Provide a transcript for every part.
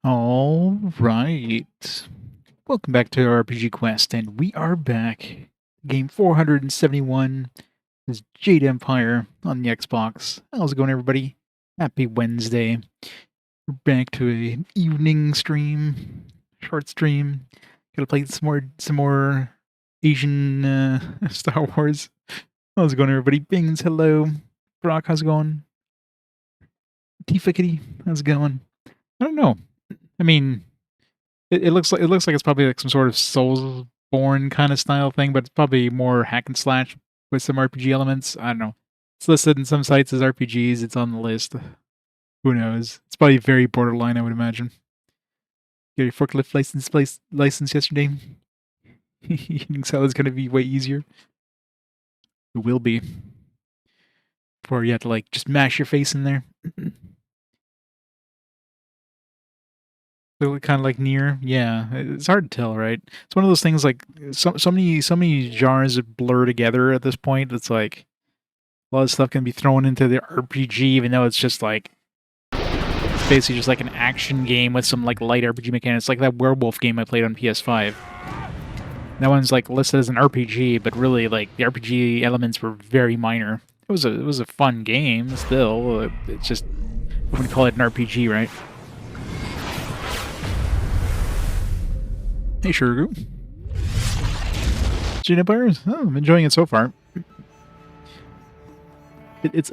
All right. Welcome back to our RPG Quest, and we are back. Game 471 is Jade Empire on the Xbox. How's it going, everybody? Happy Wednesday. We're back to an evening stream, short stream. Gotta play some more Asian Star Wars. How's it going, everybody? Bings, hello. Brock, how's it going? Tifa Kitty, how's it going? I don't know. I mean, it looks like it's probably like some sort of Soulsborne kind of style thing, but it's probably more hack and slash with some RPG elements. I don't know. It's listed in some sites as RPGs. It's on the list. Who knows? It's probably very borderline, I would imagine. Get your forklift license yesterday. You think so? It's gonna be way easier. It will be. Before you have to like just mash your face in there. Look kind of like near, yeah. It's hard to tell, right? It's one of those things like so many genres blur together at this point. It's like a lot of stuff can be thrown into the RPG, even though it's just like it's basically just like an action game with some like light RPG mechanics, like that werewolf game I played on PS5. That one's like listed as an RPG, but really like the RPG elements were very minor. It was a fun game still. It's just I wouldn't call it an RPG, right? Hey, Shurgu. Jade Empire? Oh, I'm enjoying it so far. It's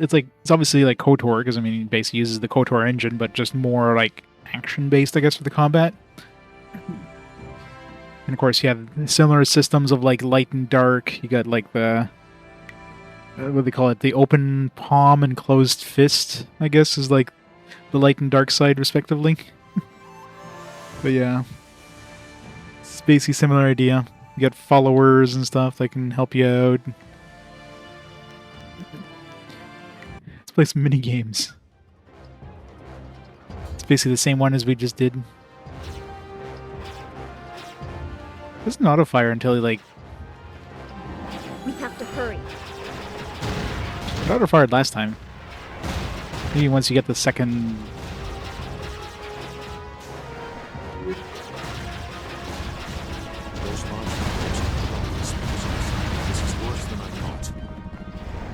obviously like KOTOR, because I mean it basically uses the KOTOR engine, but just more like action based, I guess, for the combat. And of course, you have similar systems of like light and dark. You got like the what do they call it? The open palm and closed fist, I guess, is like the light and dark side, respectively. But yeah, it's basically a similar idea. You got followers and stuff that can help you out. Let's play some mini games. It's basically the same one as we just did. It doesn't auto fire until he like. We have to hurry. It auto fired last time. Maybe once you get the second.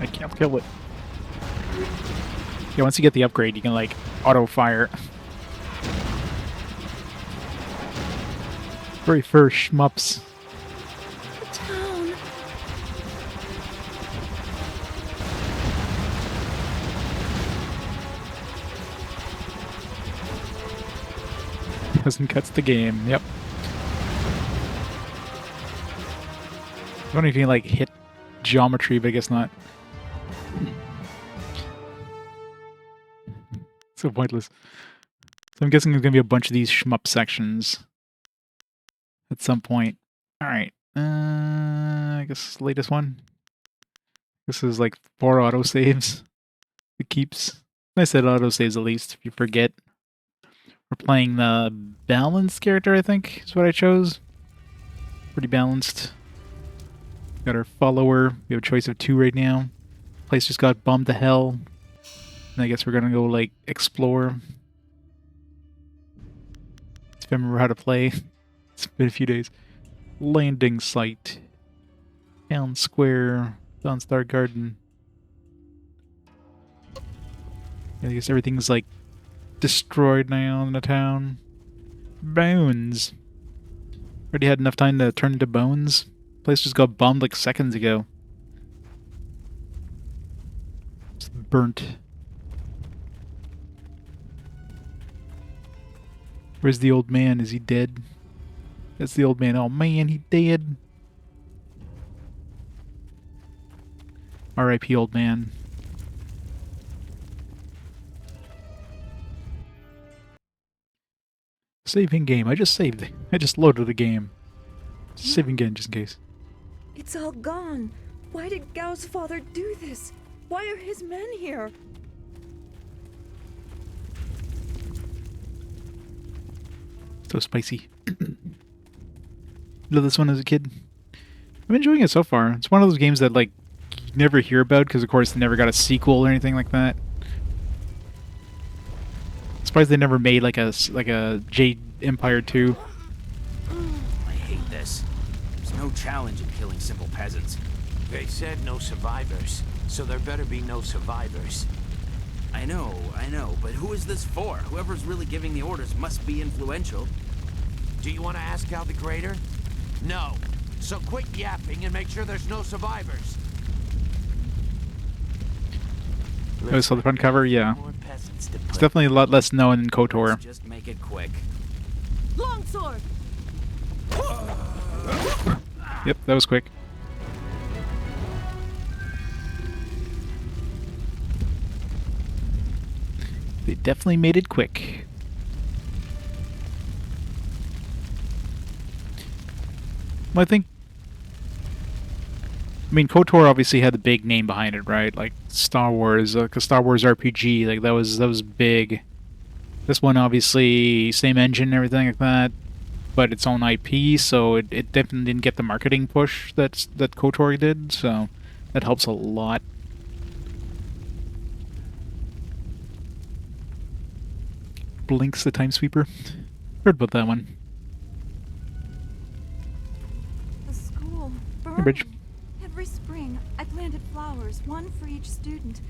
I can't kill it. Yeah, once you get the upgrade, you can like auto fire. Very first shmups. The town. Doesn't cuts the game. Yep. I don't know if you can like hit geometry, but I guess not. So pointless. So I'm guessing there's gonna be a bunch of these shmup sections at some point. All right. I guess latest one. This is like 4 autosaves. It keeps. I said autosaves at least. If you forget, we're playing the balanced character. I think is what I chose. Pretty balanced. Got our follower. We have a choice of 2 right now. Place just got bummed to hell. And I guess we're gonna go like explore. If I remember how to play. It's been a few days. Landing site. Town square. Dawnstar Garden. I guess everything's like destroyed now in the town. Bones. Already had enough time to turn into bones. Place just got bombed like seconds ago. It's burnt. Where's the old man? Is he dead? That's the old man. Oh man, he dead. R.I.P. old man. Saving game. I just saved it. I just loaded the game. Saving again, just in case. It's all gone. Why did Gao's father do this? Why are his men here? So spicy. Love this one as a kid. I'm enjoying it so far. It's one of those games that like you never hear about because of course they never got a sequel or anything like that. Surprised they never made like a Jade Empire 2. I hate this. There's no challenge in killing simple peasants. They said no survivors, so there better be no survivors. I know, but who is this for? Whoever's really giving the orders must be influential. Do you want to ask Al the Greater? No. So quit yapping and make sure there's no survivors. Oh, so the front cover, yeah. More peasants to It's put. definitely a lot less known in KOTOR. Let's just make it quick. Longsword! Yep, that was quick. They definitely made it quick. Well, I mean, KOTOR obviously had the big name behind it, right? Like Star Wars, like a Star Wars RPG, like that was big. This one obviously same engine and everything like that, but its own IP, so it definitely didn't get the marketing push that KOTOR did, so that helps a lot. Blinks the Time Sweeper. Heard about that one. The school Hey, Bridge. burned. Every spring, I planted flowers, one for each student.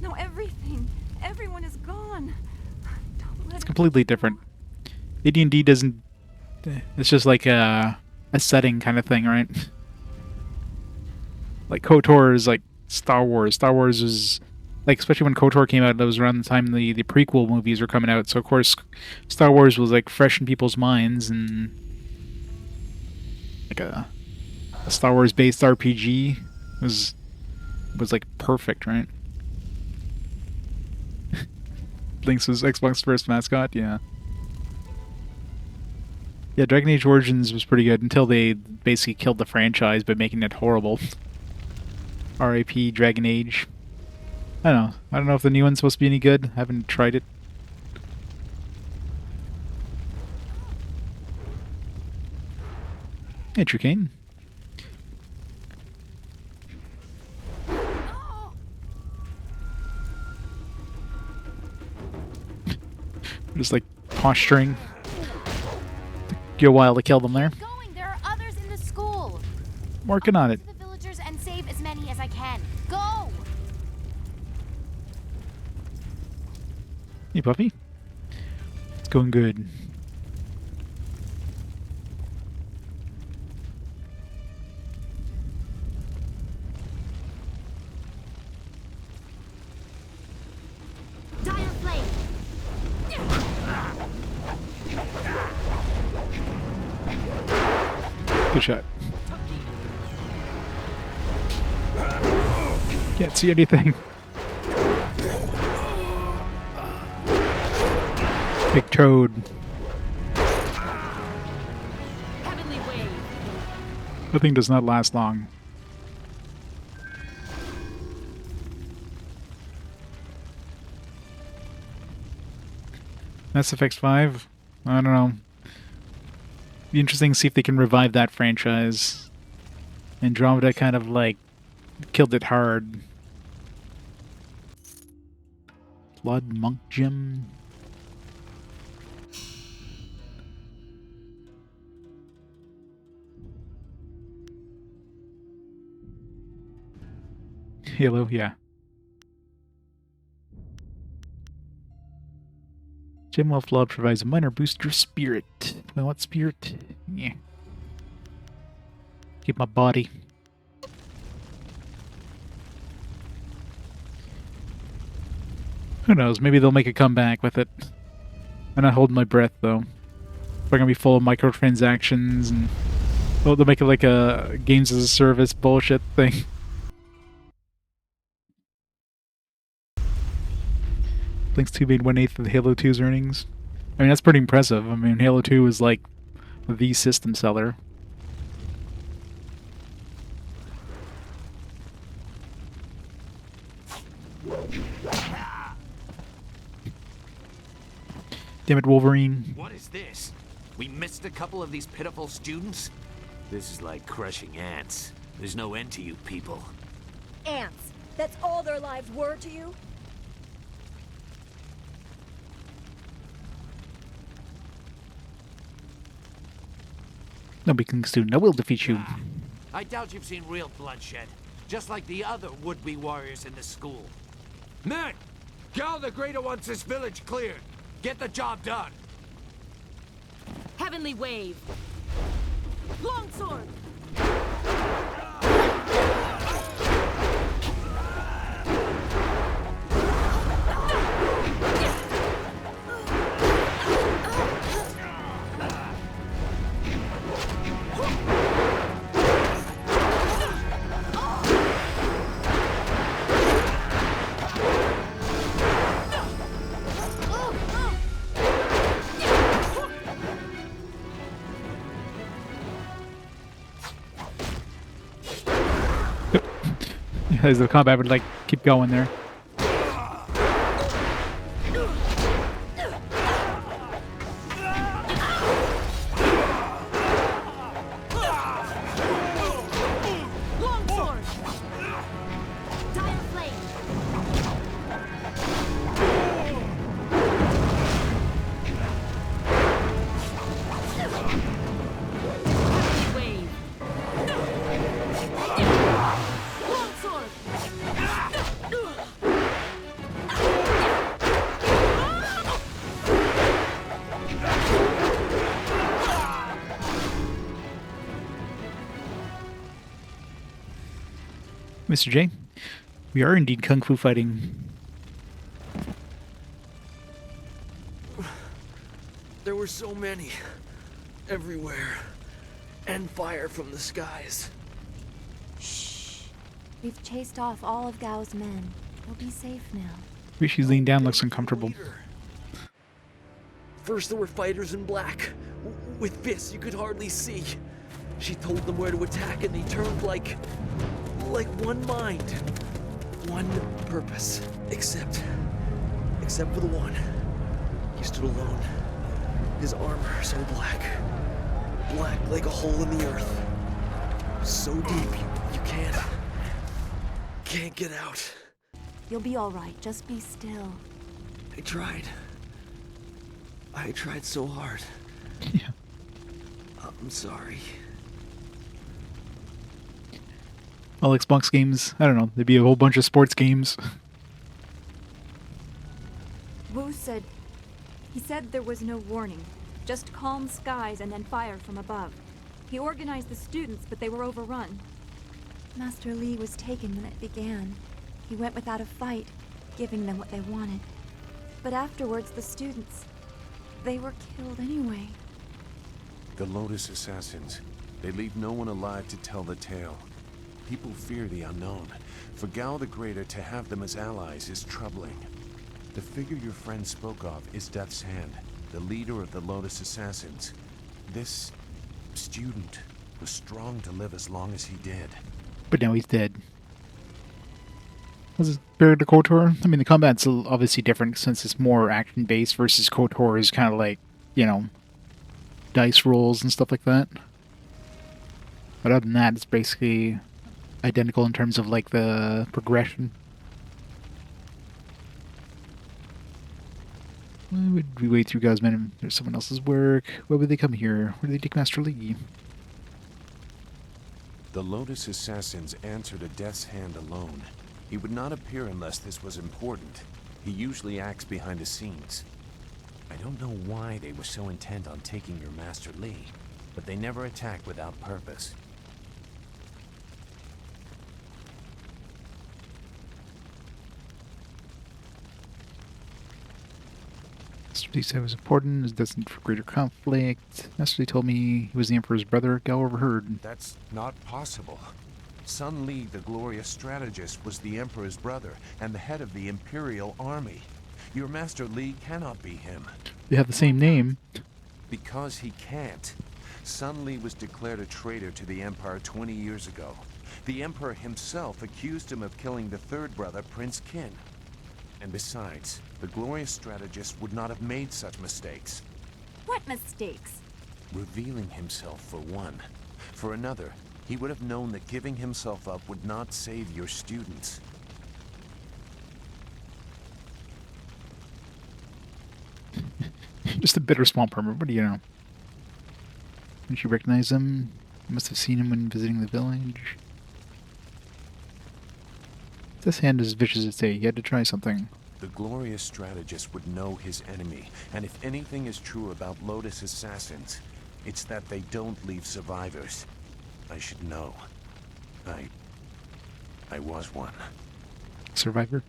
Now everyone is gone. Don't let It's it completely go. different. AD&D doesn't... It's just like a setting kind of thing, right? Like KOTOR is like Star Wars. Star Wars is... Like, especially when KOTOR came out, that was around the time the prequel movies were coming out. So, of course, Star Wars was, like, fresh in people's minds, and... Like, a Star Wars-based RPG was like, perfect, right? Lynx was Xbox's first mascot, yeah. Yeah, Dragon Age Origins was pretty good until they basically killed the franchise by making it horrible. R.I.P. Dragon Age. I don't know. I don't know if the new one's supposed to be any good. I haven't tried it. Hey, Trukane. Just like posturing. Took you a while to kill them there. Going. There are others in the school. Working on it. To the villagers and save as many as I can. Go. Hey, Puffy. It's going good. Dire flame. Good shot. Can't see anything. Big toad. Heavenly wave. The thing does not last long. Mass Effect 5? I don't know. Be interesting to see if they can revive that franchise. Andromeda kind of like killed it hard. Blood Monk Gem. Halo, yeah. Gem Well Flood provides a minor boost to your spirit. I want spirit. Yeah. Keep my body. Who knows? Maybe they'll make a comeback with it. I'm not holding my breath, though. They're gonna be full of microtransactions and... Oh, they'll make it like a games as a service bullshit thing. Link's 2 made 1/8 of Halo 2's earnings. I mean, that's pretty impressive. I mean, Halo 2 is like the system seller. Damn it, Wolverine. What is this? We missed a couple of these pitiful students? This is like crushing ants. There's no end to you people. Ants. That's all their lives were to you? Nobody clings to. I will defeat you. I doubt you've seen real bloodshed. Just like the other would-be warriors in the school. Men! Gal the Greater wants this village cleared. Get the job done. Heavenly wave. Longsword. As the combat would like keep going there. Longsword. Dire flame. Heavenly wave. Longsword. Mr. J, we are indeed kung fu fighting. There were so many. Everywhere. And fire from the skies. Shh. We've chased off all of Gao's men. We'll be safe now. Maybe she's leaning down, looks uncomfortable. Leader. First there were fighters in black. With fists you could hardly see. She told them where to attack and they turned like one mind. One purpose. Except for the one. He stood alone. His armor so black. Black like a hole in the earth. So deep you can't get out. You'll be all right. Just be still. I tried so hard. Yeah. I'm sorry. All Xbox games, I don't know, there'd be a whole bunch of sports games. Wu said... He said there was no warning. Just calm skies and then fire from above. He organized the students, but they were overrun. Master Li was taken when it began. He went without a fight, giving them what they wanted. But afterwards, the students... They were killed anyway. The Lotus Assassins. They leave no one alive to tell the tale. People fear the unknown. For Gao the Greater to have them as allies is troubling. The figure your friend spoke of is Death's Hand, the leader of the Lotus Assassins. This student was strong to live as long as he did. But now he's dead. Was it compared to KOTOR? I mean, the combat's obviously different since it's more action-based versus KOTOR is kind of like, you know, dice rolls and stuff like that. But other than that, it's basically identical in terms of like the progression. Why would we wait through Gao's men? There's someone else's work. Why would they come here? Where did they take Master Li? The Lotus Assassins answered to Death's Hand alone. He would not appear unless this was important. He usually acts behind the scenes. I don't know why they were so intent on taking your Master Li, but they never attack without purpose. Master Li said it was important, is destined for greater conflict. Master Li told me he was the Emperor's brother. Gao overheard. That's not possible. Sun Li, the glorious strategist, was the Emperor's brother and the head of the Imperial Army. Your Master Li cannot be him. They have the same name. Because he can't. Sun Li was declared a traitor to the Empire 20 years ago. The Emperor himself accused him of killing the third brother, Prince Qin. And besides, the glorious strategist would not have made such mistakes. What mistakes? Revealing himself, for one. For another, he would have known that giving himself up would not save your students. Just a bitter swamp hermit, what do you know? Didn't she recognize him? Must have seen him when visiting the village. This hand is vicious as say. He had to try something. The glorious strategist would know his enemy, and if anything is true about Lotus assassins, it's that they don't leave survivors. I should know. I was one. Survivor.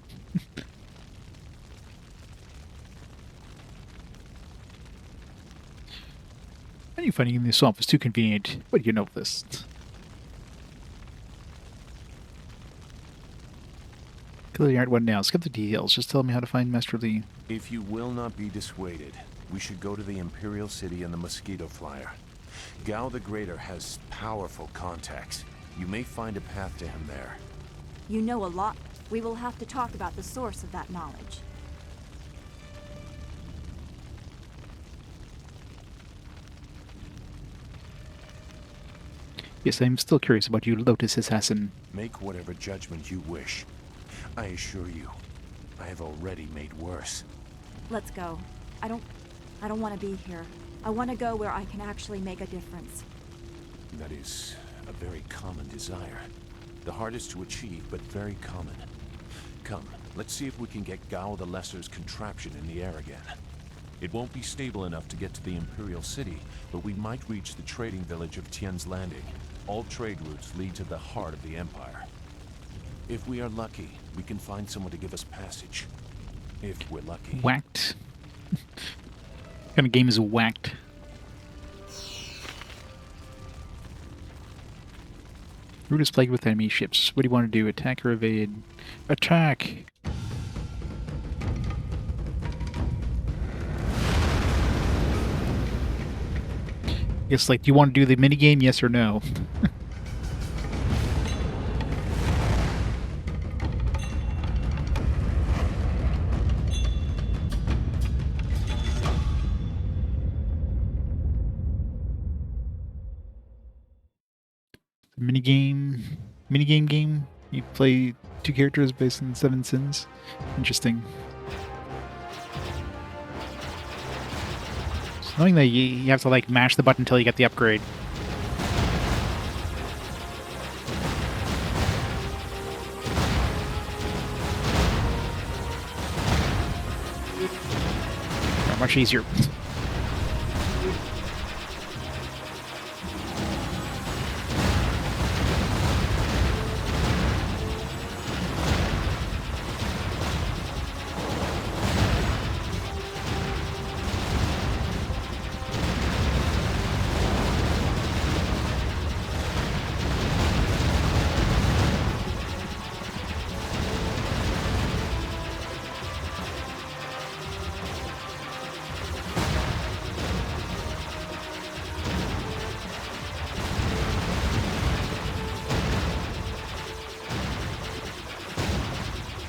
Any finding in the swamp is too convenient. What do you know of this? Clearly aren't one now. Skip the details. Just tell me how to find Master Lee. If you will not be dissuaded, we should go to the Imperial City and the Mosquito Flyer. Gao the Greater has powerful contacts. You may find a path to him there. You know a lot. We will have to talk about the source of that knowledge. Yes, I'm still curious about you, Lotus Assassin. Make whatever judgment you wish. I assure you, I have already made worse. Let's go. I don't want to be here. I want to go where I can actually make a difference. That is a very common desire. The hardest to achieve, but very common. Come, let's see if we can get Gao the Lesser's contraption in the air again. It won't be stable enough to get to the Imperial City, but we might reach the trading village of Tien's Landing. All trade routes lead to the heart of the Empire. If we are lucky, we can find someone to give us passage. If we're lucky. Whacked. What kind of game is whacked? Route is plagued with enemy ships. What do you want to do? Attack or evade? Attack! Guess, like, do you want to do the minigame, yes or no? Minigame game. You play two characters based on 7 sins. Interesting. Just knowing that you have to like mash the button until you get the upgrade. Much easier.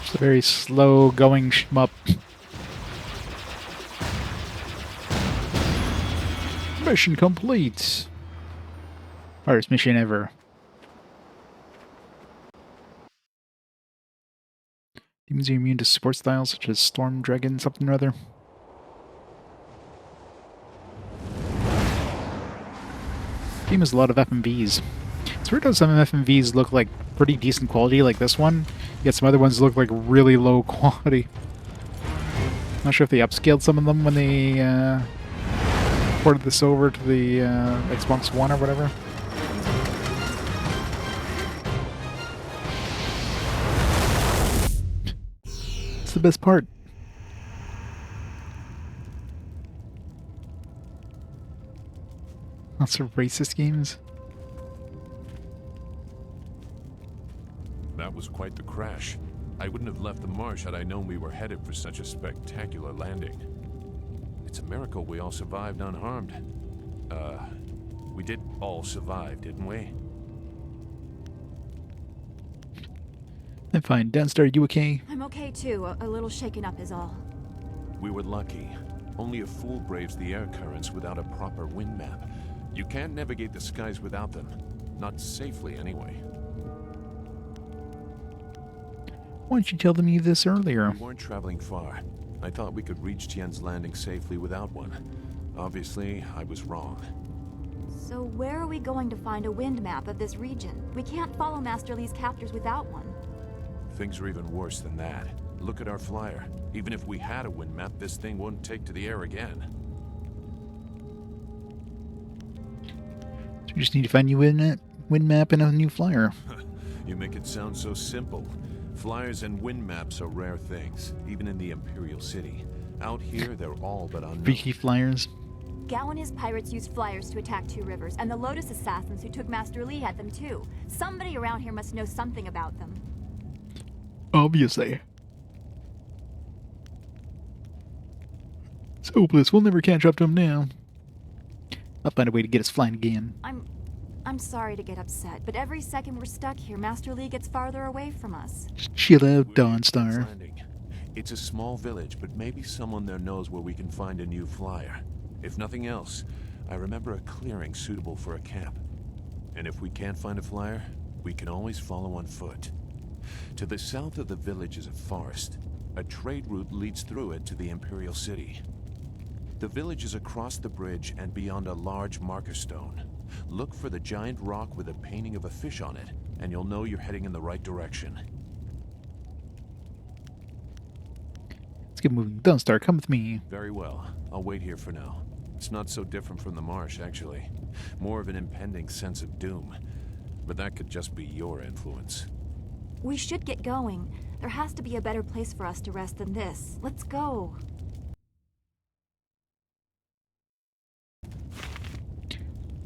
It's a very slow going shmup. Mission complete. Hardest mission ever. Demons are immune to support styles such as Storm Dragon something or other. Game has a lot of FMVs. It's weird how some FMVs look like pretty decent quality, like this one, yet some other ones look like really low quality. Not sure if they upscaled some of them when they ported this over to the Xbox One or whatever. It's the best part. Lots of racist games. That was quite the crash. I wouldn't have left the marsh had I known we were headed for such a spectacular landing. It's a miracle we all survived unharmed. We did all survive, didn't we? I'm fine. Downstar, you okay? I'm okay too. A little shaken up is all. We were lucky. Only a fool braves the air currents without a proper wind map. You can't navigate the skies without them. Not safely, anyway. Why didn't you tell me this earlier? We weren't traveling far. I thought we could reach Tien's Landing safely without one. Obviously, I was wrong. So where are we going to find a wind map of this region? We can't follow Master Lee's captors without one. Things are even worse than that. Look at our flyer. Even if we had a wind map, this thing wouldn't take to the air again. So we just need to find you a wind map and a new flyer. You make it sound so simple. Flyers and wind maps are rare things, even in the Imperial City. Out here, they're all but unknown. Freaky flyers. Gao and his pirates used flyers to attack Two Rivers, and the Lotus assassins who took Master Lee had them too. Somebody around here must know something about them. Obviously. It's hopeless. We'll never catch up to him now. I'll find a way to get us flying again. I'm sorry to get upset, but every second we're stuck here, Master Lee gets farther away from us. Just chill out, We're Dawn in Star. King's Landing. It's a small village, but maybe someone there knows where we can find a new flyer. If nothing else, I remember a clearing suitable for a camp. And if we can't find a flyer, we can always follow on foot. To the south of the village is a forest. A trade route leads through it to the Imperial City. The village is across the bridge and beyond a large marker stone. Look for the giant rock with a painting of a fish on it, and you'll know you're heading in the right direction. Let's get moving. Dawn Star, come with me. Very well. I'll wait here for now. It's not so different from the marsh, actually. More of an impending sense of doom. But that could just be your influence. We should get going. There has to be a better place for us to rest than this. Let's go.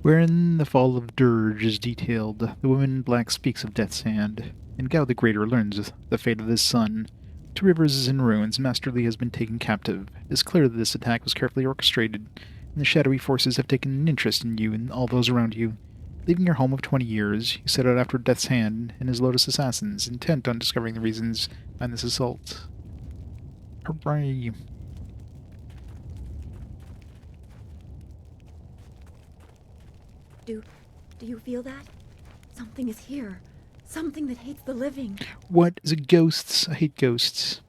Wherein the fall of Dirge is detailed, the woman in black speaks of Death's Hand, and Gao the Greater learns the fate of his son. Two Rivers is in ruins, Master Lee has been taken captive. It is clear that this attack was carefully orchestrated, and the shadowy forces have taken an interest in you and all those around you. Leaving your home of 20 years, you set out after Death's Hand and his Lotus assassins, intent on discovering the reasons behind this assault. Hooray! Do you feel that? Something is here. Something that hates the living. What? Is it ghosts? I hate ghosts.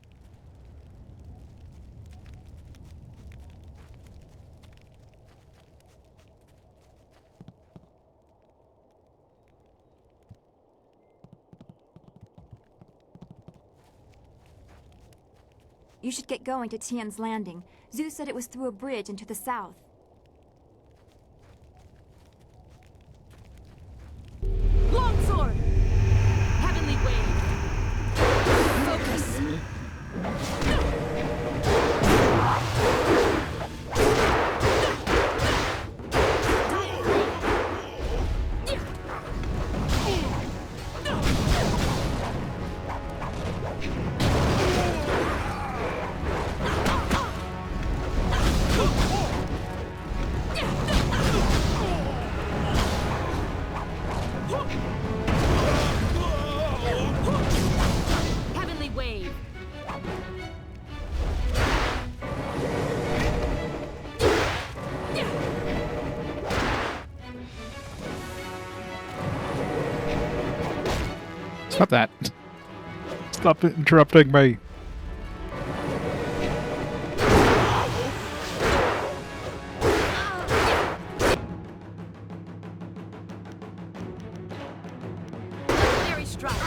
You should get going to Tian's Landing. Zhu said it was through a bridge into the south. Longsword! Heavenly wave! Focus! Heavenly wave! Stop that. Stop interrupting me. Legendary strike!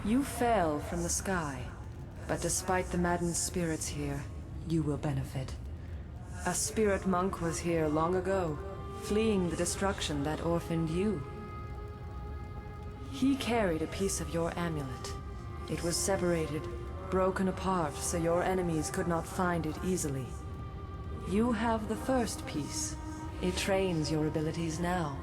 You fell from the sky, but despite the maddened spirits here, you will benefit. A spirit monk was here long ago, fleeing the destruction that orphaned you. He carried a piece of your amulet. It was separated, broken apart, so your enemies could not find it easily. You have the first piece. It trains your abilities now.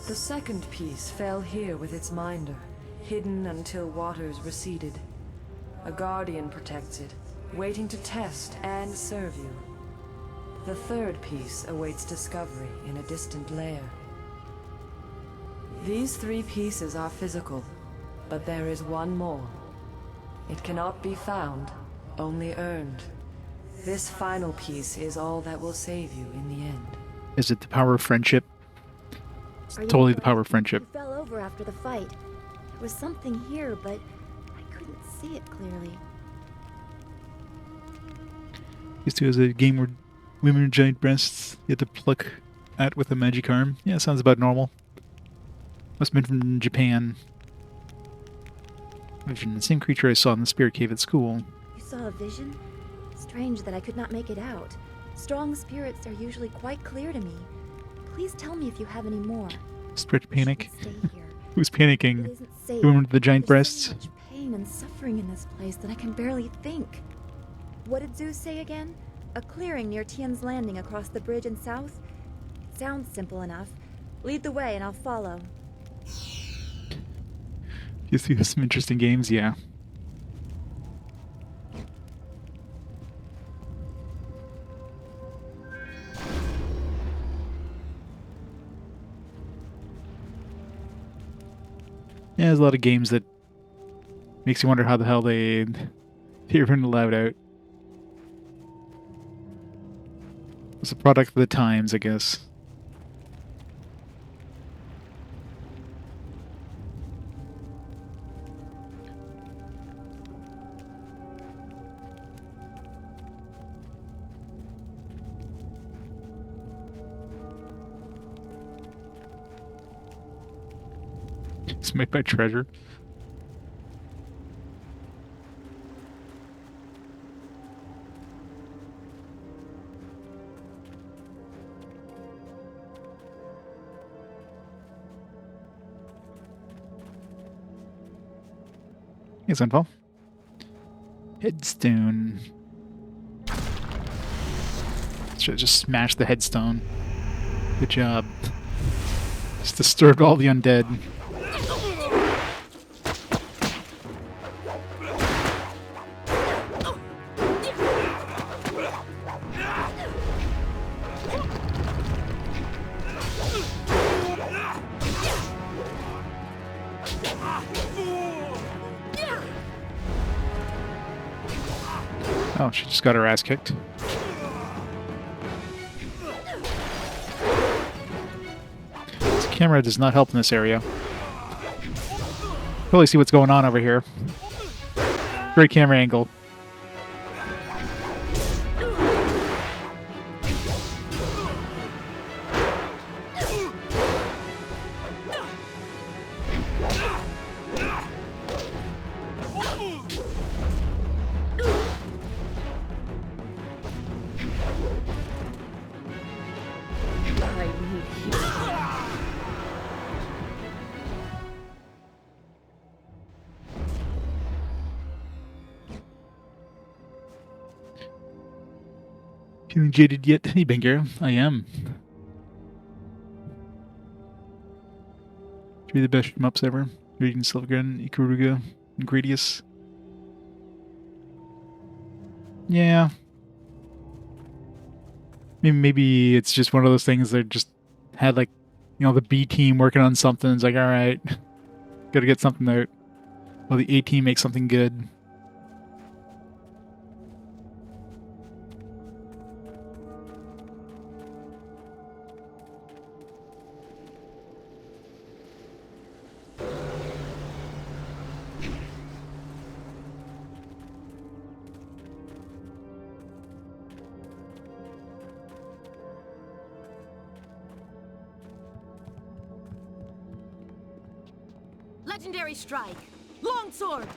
The second piece fell here with its minder, hidden until waters receded. A guardian protects it, waiting to test and serve you. The third piece awaits discovery in a distant lair. These three pieces are physical, but there is one more. It cannot be found, only earned. This final piece is all that will save you in the end. Is it the power of friendship? It's Are you totally the alright? power of friendship. You fell over after the fight. There was something here, but I couldn't see it clearly. Used to as a game where women with giant breasts you had to pluck at with a magic arm. Yeah, sounds about normal. Must have been from Japan. Vision, the same creature I saw in the spirit cave at school. You saw a vision? Strange that I could not make it out. Strong spirits are usually quite clear to me. Please tell me if you have any more. Stretch panic. I shouldn't stay here. Who's It panicking? isn't safe. The woman with the giant There's breasts? so much pain and suffering in this place that I can barely think. What did Zeus say again? A clearing near Tian's Landing across the bridge in south? It sounds simple enough. Lead the way and I'll follow. You see some interesting games, yeah. Yeah, there's a lot of games that makes you wonder how the hell they even allowed out. It's a product of the times, I guess. Smite by treasure. Hey, Sunfall. Headstone. Should have just smashed the headstone. Good job. Just disturbed all the undead. Oh, she just got her ass kicked. This camera does not help in this area. Really see what's going on over here. Great camera angle. Feeling jaded yet? Hey, Bengara. I am. Three of the best shmups ever. Reading Silvergun, Ikaruga, and Gradius. Yeah. Maybe it's just one of those things that just had, like, you know, the B team working on something. It's like, alright, gotta get something out. Well, the A team makes something good. Legendary strike. Longsword.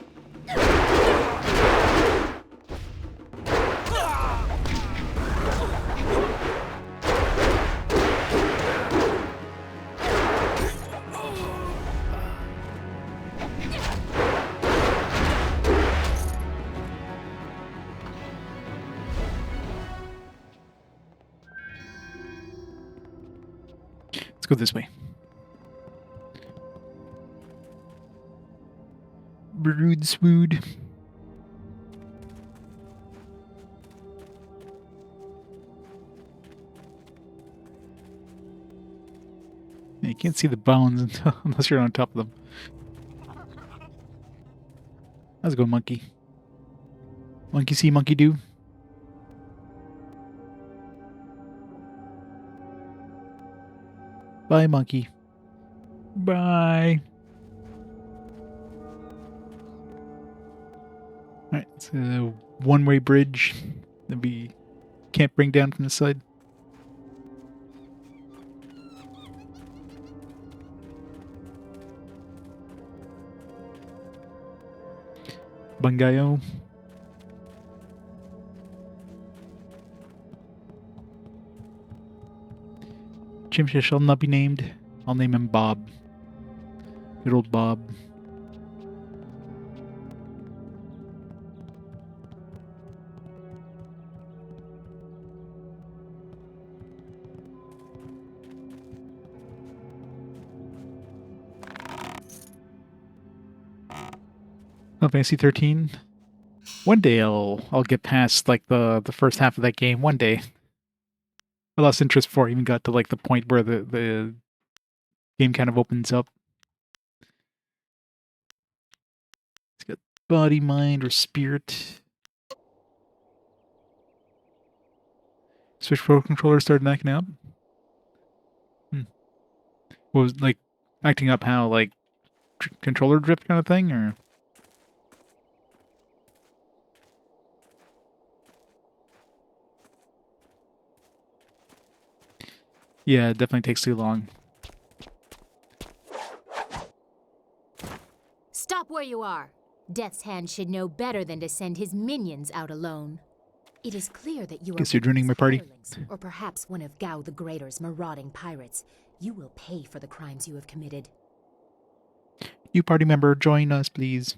Let's go this way. Brood swood. Yeah, you can't see the bones unless you're on top of them. How's it going, monkey? Monkey see, monkey do. Bye, monkey. Bye. Alright, it's a one-way bridge that we can't bring down from the side. Bangayo. Chimsha shall not be named. I'll name him Bob. Good old Bob. Final Fantasy 13. One day I'll get past like the first half of that game. One day. I lost interest before I even got to like the point where the game kind of opens up. It's got body, mind, or spirit. Switch Pro controller started acting up. What was like acting up? How like controller drift kind of thing, or? Yeah, it definitely takes too long. Stop where you are. Death's Hand should know better than to send his minions out alone. It is clear that you are Guess you're joining my party. hirelings, or perhaps one of Gao the Greater's marauding pirates. You will pay for the crimes you have committed. New party member, join us, please.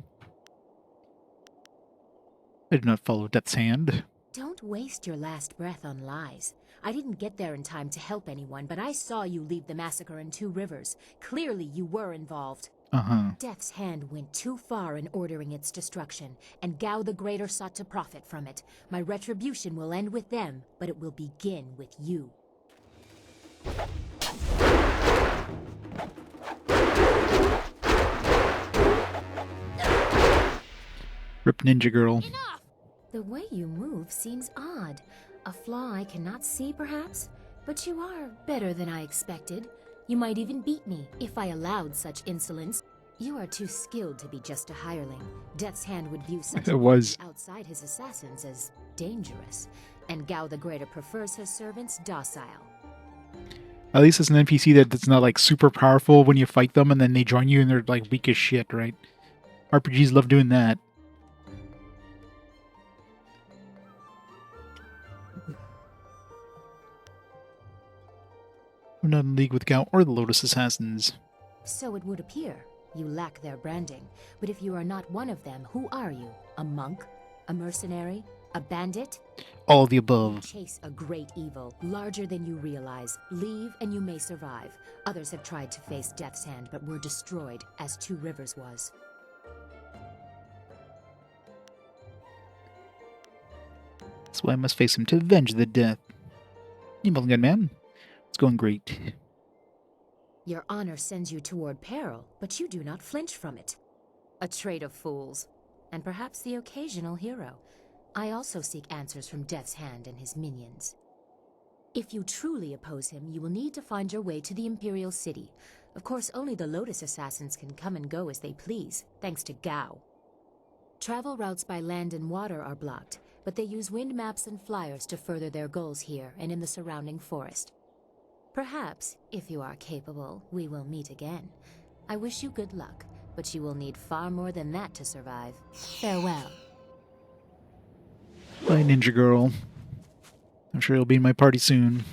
I do not follow Death's Hand. Don't waste your last breath on lies. I didn't get there in time to help anyone, but I saw you leave the massacre in Two Rivers. Clearly you were involved. Death's Hand went too far in ordering its destruction, and Gao the Greater sought to profit from it. My retribution will end with them, but it will begin with you. Rip Ninja Girl. Enough! The way you move seems odd. A flaw I cannot see, perhaps? But you are better than I expected. You might even beat me, if I allowed such insolence. You are too skilled to be just a hireling. Death's Hand would view such outside his assassins as dangerous. And Gao the Greater prefers his servants docile. At least it's an NPC that's not like super powerful when you fight them and then they join you and they're like weak as shit, right? RPGs love doing that. I'm not in league with Gao or the Lotus Assassins. So it would appear. You lack their branding. But if you are not one of them, who are you? A monk? A mercenary? A bandit? All of the above. You chase a great evil, larger than you realize. Leave and you may survive. Others have tried to face Death's Hand, but were destroyed, as Two Rivers was. That's why I must face him to avenge the death. You good man. It's going great. Your honor sends you toward peril, but you do not flinch from it. A trait of fools, and perhaps the occasional hero. I also seek answers from Death's Hand and his minions. If you truly oppose him, you will need to find your way to the Imperial City. Of course, only the Lotus Assassins can come and go as they please, thanks to Gao. Travel routes by land and water are blocked, but they use wind maps and flyers to further their goals here and in the surrounding forest. Perhaps, if you are capable, we will meet again. I wish you good luck, but you will need far more than that to survive. Farewell. Bye, Ninja Girl. I'm sure you'll be in my party soon.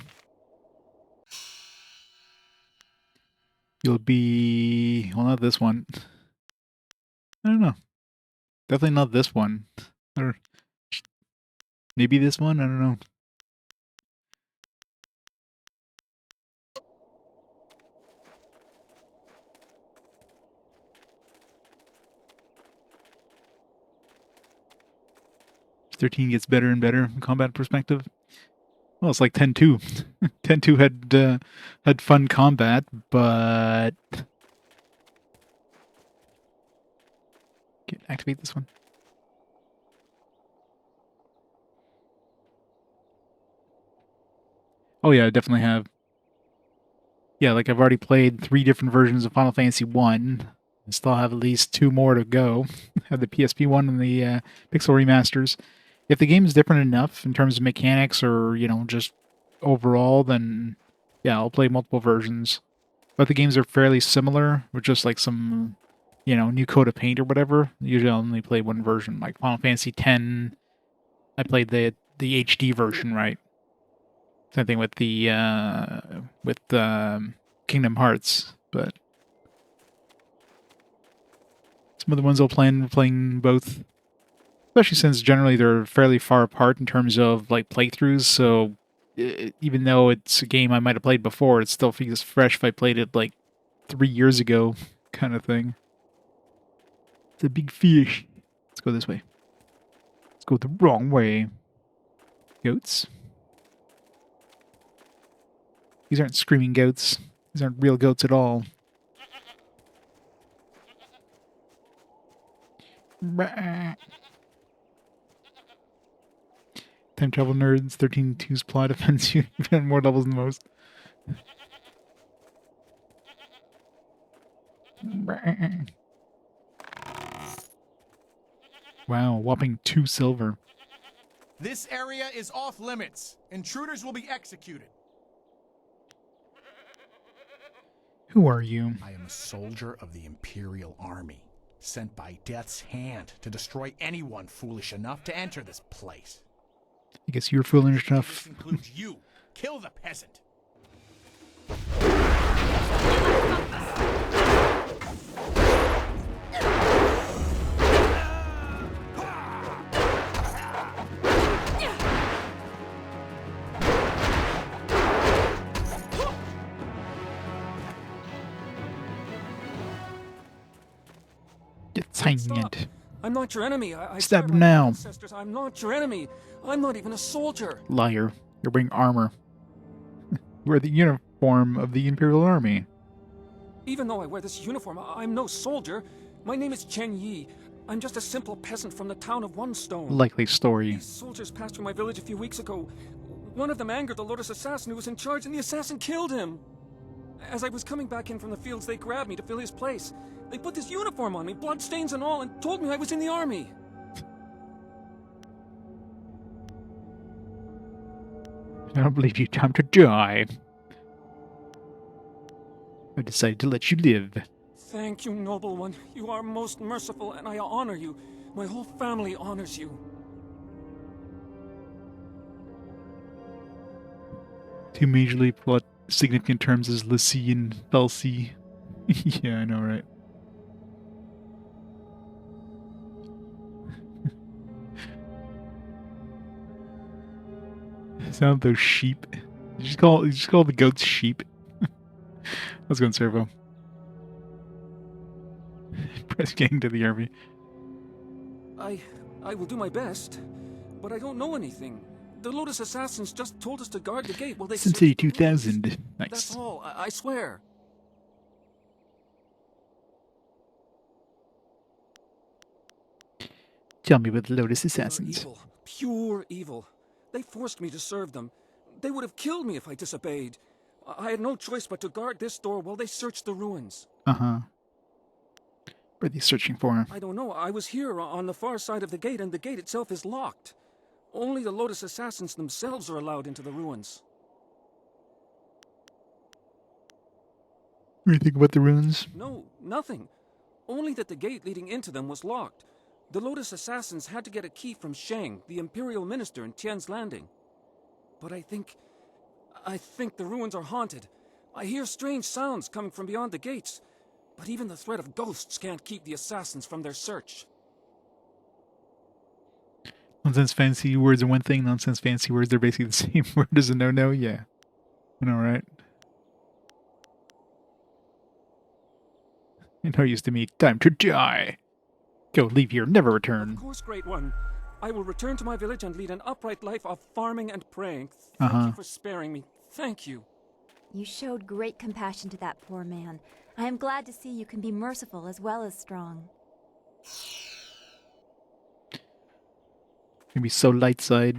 You'll be... well, not this one. I don't know. Definitely not this one. Or maybe this one? I don't know. $13 gets better and better from combat perspective. Well, it's like 10-2. 10-2 had fun combat, but... Okay, activate this one. Oh yeah, I definitely have. yeah, like I've already played 3 different versions of Final Fantasy 1. I still have at least 2 more to go. I have the PSP one and the Pixel remasters. If the game is different enough in terms of mechanics or, just overall, then yeah, I'll play multiple versions. But the games are fairly similar with just like some, new coat of paint or whatever. Usually I'll only play one version. Like Final Fantasy X, I played the HD version, right? Same thing with the Kingdom Hearts, but some of the ones I'll plan playing both, especially since generally they're fairly far apart in terms of like playthroughs. So even though it's a game I might have played before, it still feels fresh if I played it like 3 years ago, kind of thing. It's a big fish. Let's go this way. Let's go the wrong way. Goats. These aren't screaming goats. These aren't real goats at all. Time travel nerds, 13-2's plot offends you. You've had more levels than most. Wow, whopping 2 silver. This area is off limits. Intruders will be executed. Who are you? I am a soldier of the Imperial Army, sent by Death's hand to destroy anyone foolish enough to enter this place. I guess you're foolish enough. This includes you. Kill the peasant. Stop. I'm not your enemy. I Stab him now. Ancestors, I'm not your enemy. I'm not even a soldier. Liar. You're wearing armor. Wear the uniform of the Imperial Army. Even though I wear this uniform, I'm no soldier. My name is Chen Yi. I'm just a simple peasant from the town of Onestone. Likely story. These soldiers passed through my village a few weeks ago. One of them angered the Lotus assassin who was in charge, and the assassin killed him. As I was coming back in from the fields, they grabbed me to fill his place. They put this uniform on me, bloodstains and all, and told me I was in the army. I don't believe you. Time to die. I decided to let you live. Thank you, noble one. You are most merciful, and I honor you. My whole family honors you. Two majorly plot significant terms as Lissy and Felsi. Yeah, I know, right? Sound those sheep. You just call the goats sheep. Let's go in servo. Press gang to the army. I will do my best, but I don't know anything. The Lotus assassins just told us to guard the gate while they SimCity 2000. Nice. That's all, I swear. Tell me about the Lotus assassins. Evil. Pure evil. They forced me to serve them. They would have killed me if I disobeyed. I had no choice but to guard this door while they searched the ruins. Uh-huh. What are they searching for? I don't know. I was here on the far side of the gate, and the gate itself is locked. Only the Lotus assassins themselves are allowed into the ruins. What do you think about the ruins? No, nothing. Only that the gate leading into them was locked. The Lotus assassins had to get a key from Shang, the Imperial Minister in Tian's Landing. But I think the ruins are haunted. I hear strange sounds coming from beyond the gates. But even the threat of ghosts can't keep the assassins from their search. Nonsense fancy words are one thing, nonsense fancy words are basically the same word as a no-no, yeah. I know, right? And how used to me, time to die. Go, leave here, never return. Of course, Great One. I will return to my village and lead an upright life of farming and praying. Thank you for sparing me. Thank you. You showed great compassion to that poor man. I am glad to see you can be merciful as well as strong. Gonna be so light side.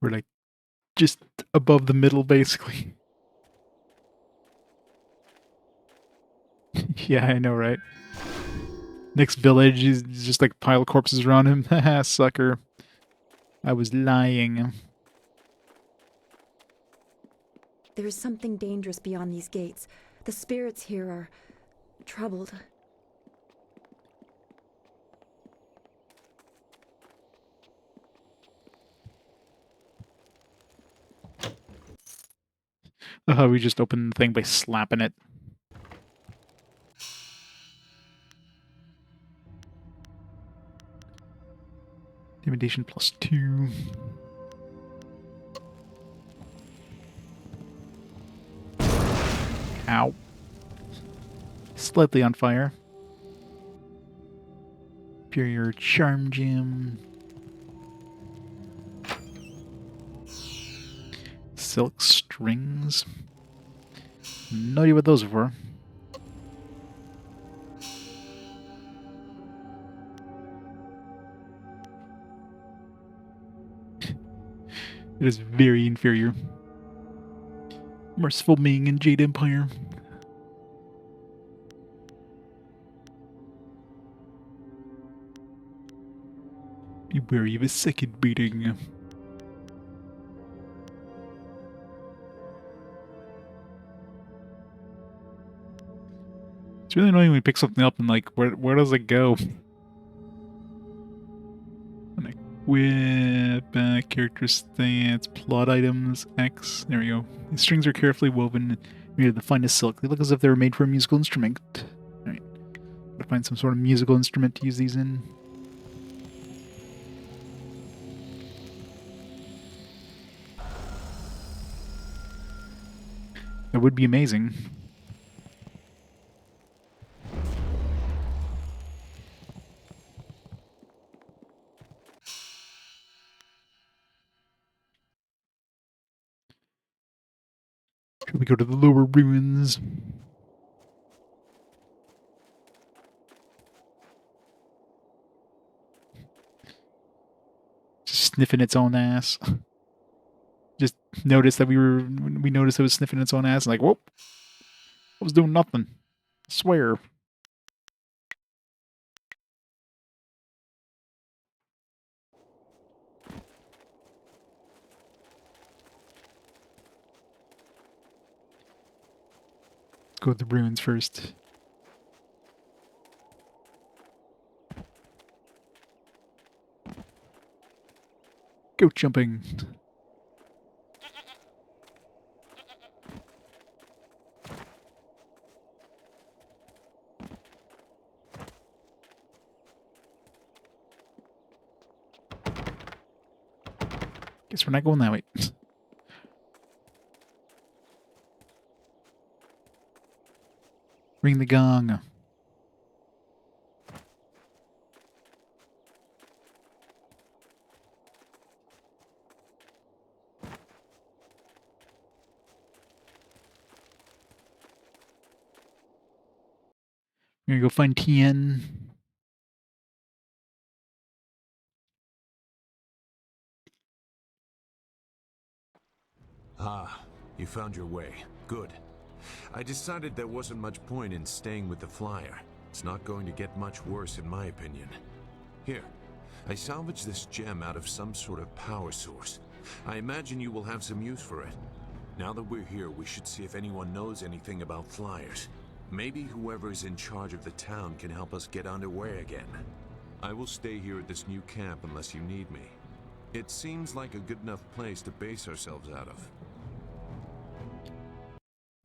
We're like just above the middle, basically. Yeah, I know, right? Next village is just like pile of corpses around him. Haha, sucker. I was lying. There is something dangerous beyond these gates. The spirits here are troubled. We just opened the thing by slapping it. Intimidation +2. Ow. Slightly on fire. Superior Charm Gem. Silk Strings. No idea what those are for. It is very inferior. Merciful Ming and Jade Empire. Be wary of a second beating. It's really annoying when you pick something up and like, where does it go? Equip, character stats, plot items, X. There we go. These strings are carefully woven, made of the finest silk. They look as if they were made for a musical instrument. Alright. Gotta find some sort of musical instrument to use these in. That would be amazing. Should we go to the lower ruins? Just sniffing its own ass. Just noticed that we noticed it was sniffing its own ass. Like, whoop! I was doing nothing. I swear. Let's go to the ruins first. Go jumping. Guess we're not going that way. Ring the gong. We're gonna go find Tien. Ah, you found your way. Good. I decided there wasn't much point in staying with the flyer. It's not going to get much worse in my opinion. Here, I salvaged this gem out of some sort of power source. I imagine you will have some use for it. Now that we're here, we should see if anyone knows anything about flyers. Maybe whoever is in charge of the town can help us get underway again. I will stay here at this new camp unless you need me. It seems like a good enough place to base ourselves out of.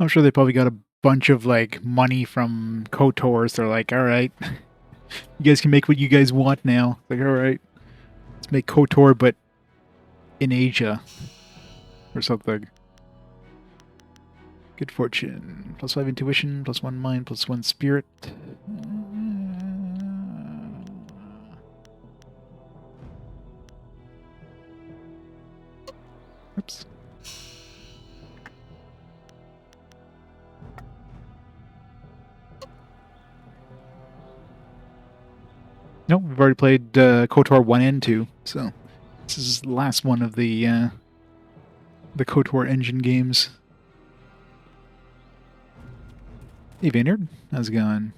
I'm sure they probably got a bunch of like money from KOTORs. They're like, all right, you guys can make what you guys want now. Like, all right, let's make KOTOR, but in Asia or something. Good fortune. +5 intuition, +1 mind, +1 spirit. Oops. Nope, we've already played KOTOR 1 and 2, so this is the last one of the the KOTOR engine games. Hey, Vineyard, how's it going?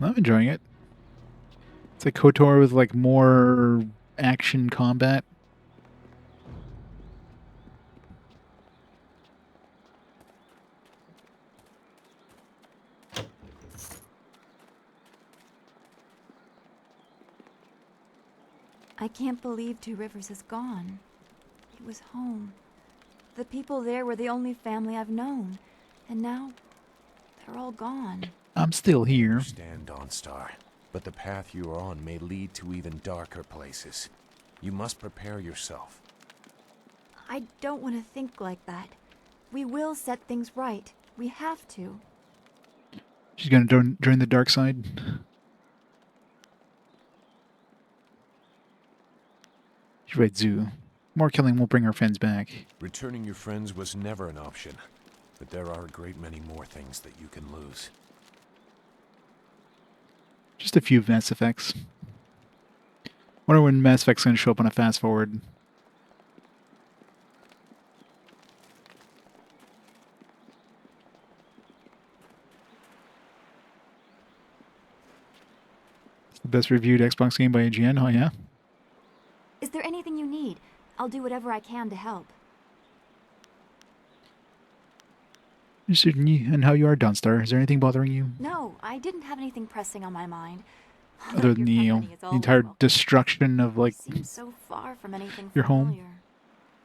I'm enjoying it. It's like KOTOR with like more action combat. I can't believe Two Rivers is gone. It was home. The people there were the only family I've known. And now, they're all gone. I'm still here. Stand, Dawnstar, but the path you are on may lead to even darker places. You must prepare yourself. I don't want to think like that. We will set things right. We have to. She's gonna join the dark side. She's right, Zoo. More killing will bring our friends back. Returning your friends was never an option, but there are a great many more things that you can lose. Just a few Mass Effects. Wonder when Mass Effect's gonna show up on a fast forward. It's the best reviewed Xbox game by IGN, oh yeah? Is there anything you need? I'll do whatever I can to help. Certainly, and how you are, Dawnstar. Is there anything bothering you? No, I didn't have anything pressing on my mind. Other than the, the entire destruction of, like, seems so far from anything your familiar. home.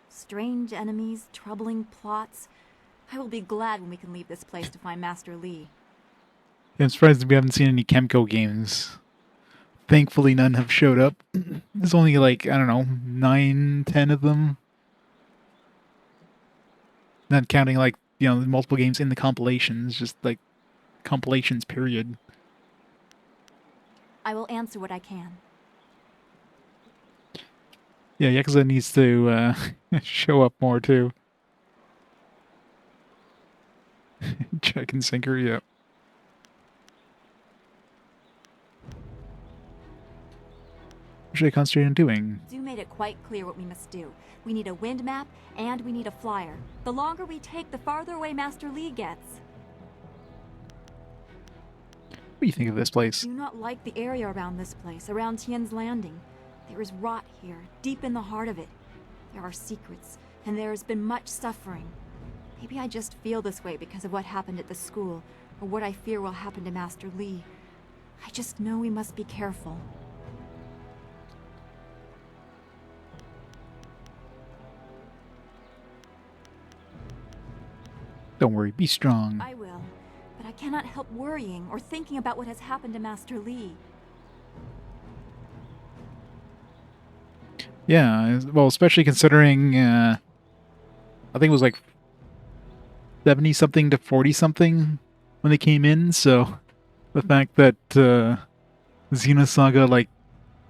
Strange enemies, troubling plots. I will be glad when we can leave this place to find Master Li. I'm surprised that we haven't seen any Chemco games. Thankfully, none have showed up. There's only, like, I don't know, 9, 10 of them. Not counting, like, you know, multiple games in the compilations, just, like, compilations, period. I will answer what I can. Yeah, Yakuza needs to show up more, too. Check and sinker, yeah. What should I concentrate on doing? Zoo made it quite clear what we must do. We need a wind map, and we need a flyer. The longer we take, the farther away Master Li gets. What do you think of this place? I do not like the area around this place, around Tien's Landing. There is rot here, deep in the heart of it. There are secrets, and there has been much suffering. Maybe I just feel this way because of what happened at the school, or what I fear will happen to Master Li. I just know we must be careful. Don't worry, be strong. I will, but I cannot help worrying or thinking about what has happened to Master Li. Yeah, well, especially considering, I think it was like 70-something to 40-something when they came in, so the fact that Xenosaga, like,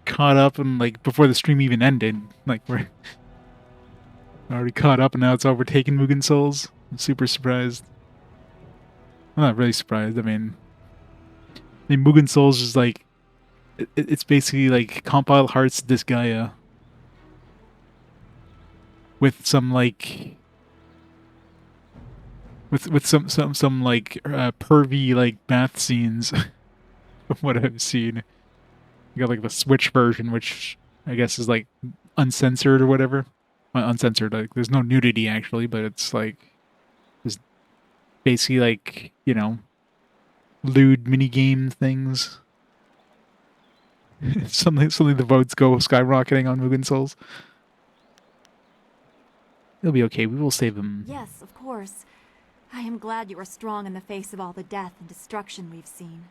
caught up and, like, before the stream even ended, like, we're already caught up and now it's overtaken Mugen Souls. I'm super surprised. I'm not really surprised, I mean, Mugen Souls is like, it's basically like Compile Hearts Disgaea. With some like, with some like pervy like bath scenes, from what I've seen. You got like the Switch version, which I guess is like uncensored or whatever. Well, uncensored, like there's no nudity actually, but it's like just basically like, you know, lewd minigame things. suddenly the votes go skyrocketing on Mugen Souls. It'll be okay. We will save him. Yes, of course. I am glad you are strong in the face of all the death and destruction we've seen.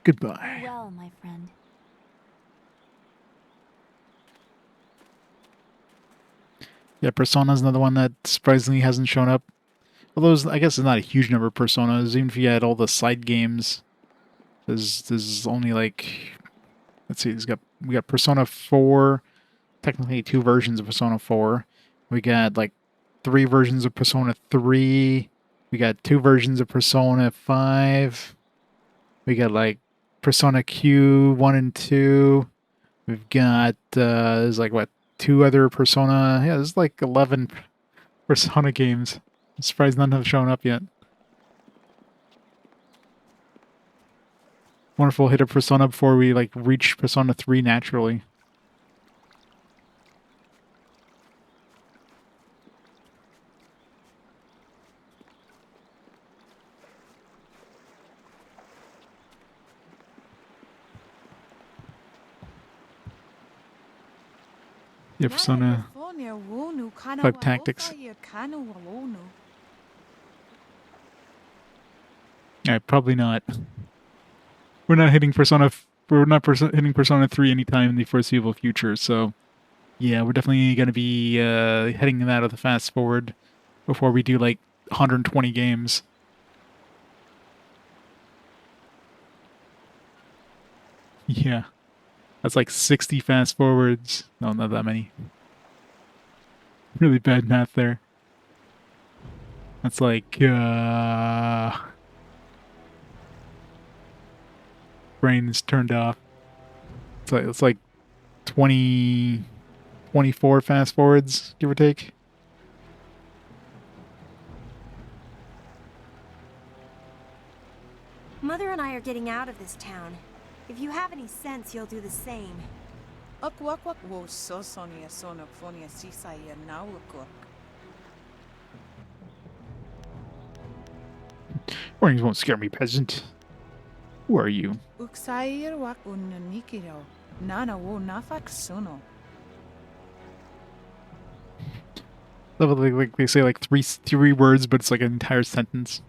Goodbye. Well, my friend. Yeah, Persona's another one that surprisingly hasn't shown up. Although I guess there's not a huge number of Personas. Even if you had all the side games, there's only like, let's see, we got Persona 4. Technically 2 versions of Persona 4. We got like 3 versions of Persona 3. We got 2 versions of Persona 5. We got like Persona Q 1 and 2. We've got, there's like, what, 2 other Persona? Yeah, there's like 11 Persona games. I'm surprised none have shown up yet. Wonderful hit of Persona before we, like, reach Persona 3 naturally. Yeah, Persona 5 Tactics. Alright, probably not. We're not hitting hitting Persona 3 anytime in the foreseeable future, so yeah, we're definitely going to be heading that out of the fast forward before we do like 120 games. Yeah. That's like 60 fast forwards. No, not that many. Really bad math there. That's like brain's turned off. It's like 20 24 fast forwards, give or take. Mother and I are getting out of this town. If you have any sense, you'll do the same. Warnings won't scare me, peasant. Who are you? Like they say like three words, but it's like an entire sentence.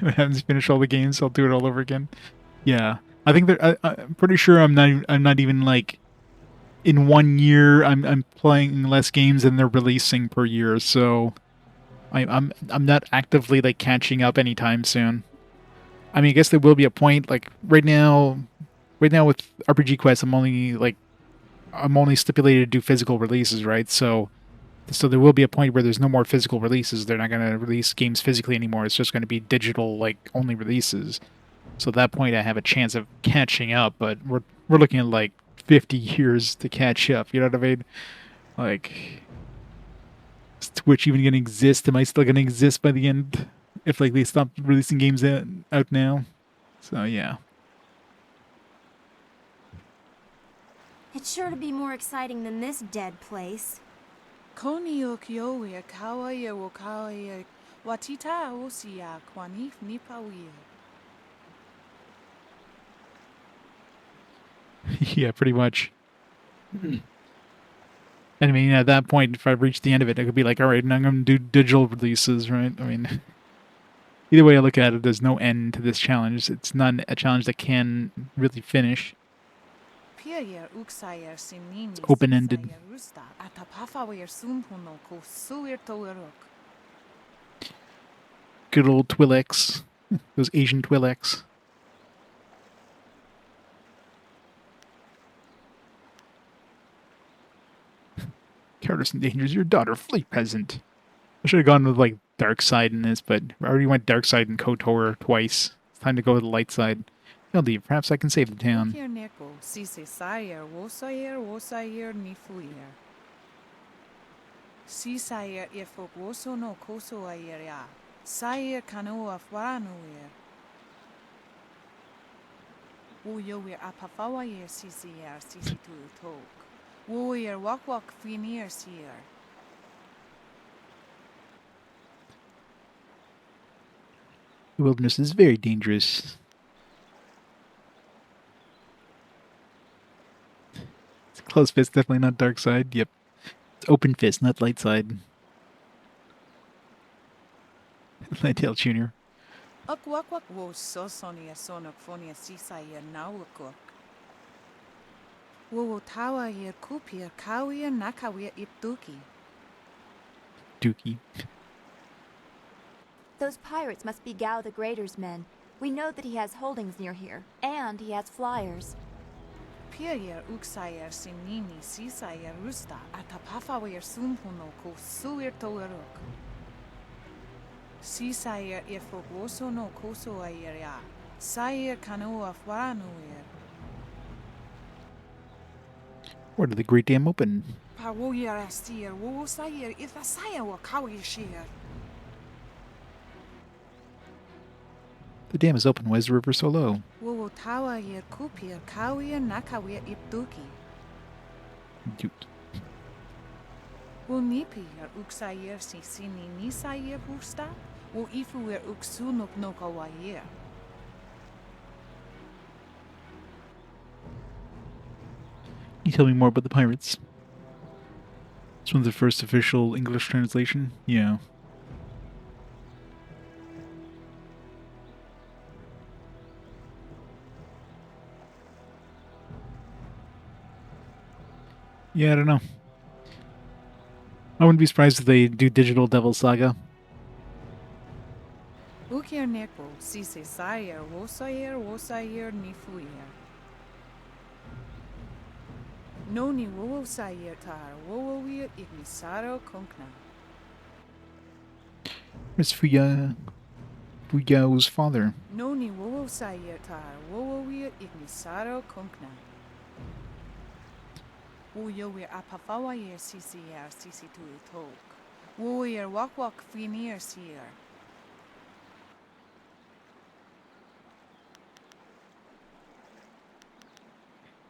When I haven't finished all the games, I'll do it all over again. Yeah, I think that I'm pretty sure I'm not even like in 1 year. I'm playing less games than they're releasing per year, so I'm not actively like catching up anytime soon. I mean, I guess there will be a point like right now with RPG Quest, I'm only stipulated to do physical releases, right? So there will be a point where there's no more physical releases. They're not going to release games physically anymore. It's just going to be digital, like, only releases. So at that point, I have a chance of catching up. But we're looking at like 50 years to catch up. You know what I mean? Like, is Twitch even going to exist? Am I still going to exist by the end if like they stop releasing games out now? So yeah. It's sure to be more exciting than this dead place. Yeah, pretty much. And I mean, at that point, if I reach the end of it, I could be like, all right, now I'm going to do digital releases, right? I mean, either way I look at it, there's no end to this challenge. It's not a challenge that can really finish. It's open-ended. Good old Twi'leks. Those Asian Twi'leks. Cowardice endangers your daughter. Flee, peasant. I should have gone with, like, dark side in this, but I already went dark side in KOTOR twice. It's time to go with the light side. I'll leave. Perhaps I can save the town. The wilderness is very dangerous. It's close fist, definitely not dark side. Yep. It's open fist, not light side. Lighttail Jr. Dookie. Those pirates must be Gao the Greater's men. We know that he has holdings near here, and he has flyers. Si sair ifogoso no koso airia. Sair kanoa faranuir. Where did the Great Dam open? Pawoyar astir, wo sair ithasaya wa kawishir. The dam is open. Why is the river so low? Wo tawa yer kupir kawir nakawir ipduki. Dude. Wo nipi yer uksayer si sini nisayer husta. Wo ifu yer uksunuk no kawayer. Can you tell me more about the pirates? This one's the first official English translation? Yeah. Yeah, I don't know. I wouldn't be surprised if they do Digital Devil Saga. Ukir neko si se sayer wosayer nifuyer. Noni wo sayer tar wo wir ignisaro konkna. Where's Fuyao's father? Noni wo sayer tar wo wir ignisaro konkna. Wo yo wir apafawa yer sisi tu itok. Wo yer wak finir sier.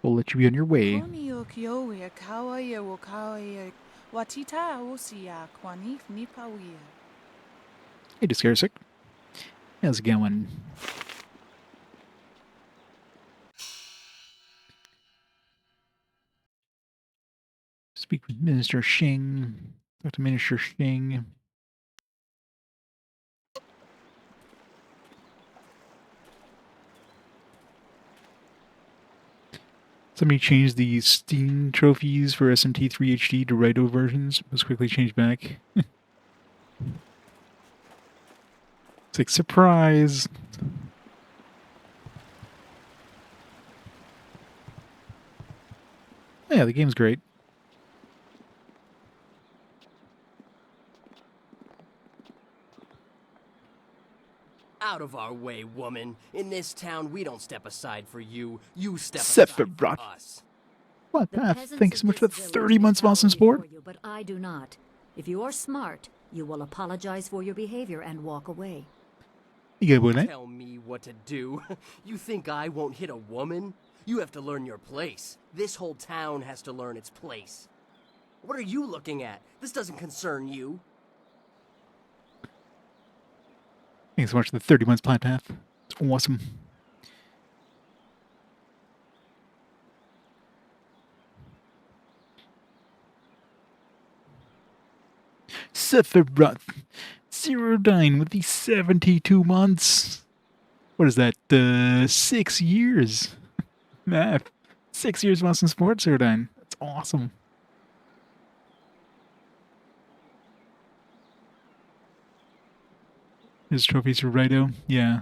We'll let you be on your way. Koni o kiowe kawa yer wo kawa yer watita osia kwanif nipawir. Hey, Discarsic. How's it going? Speak with Minister Xing. Talk to Minister Xing. Somebody changed the Steam trophies for SMT3 HD to Raito versions. It was quickly changed back. It's like, surprise! Yeah, the game's great. Out of our way, woman. In this town, we don't step aside for you. You step aside for Sephiroth. us. What The the? peasants Thanks so of much for this the village 30 may months of awesome bow support. before you, but I do not. If you are smart, you will apologize for your behavior and walk away. You good with it? Tell me what to do. You think I won't hit a woman? You have to learn your place. This whole town has to learn its place. What are you looking at? This doesn't concern you. Thanks so much for the 30 months Plat Path. It's awesome. Sephiroth. Zerodyne with the 72 months. What is that? 6 years. Math. 6 years of awesome support, Zerodyne. That's awesome. His trophies for Raito? Yeah.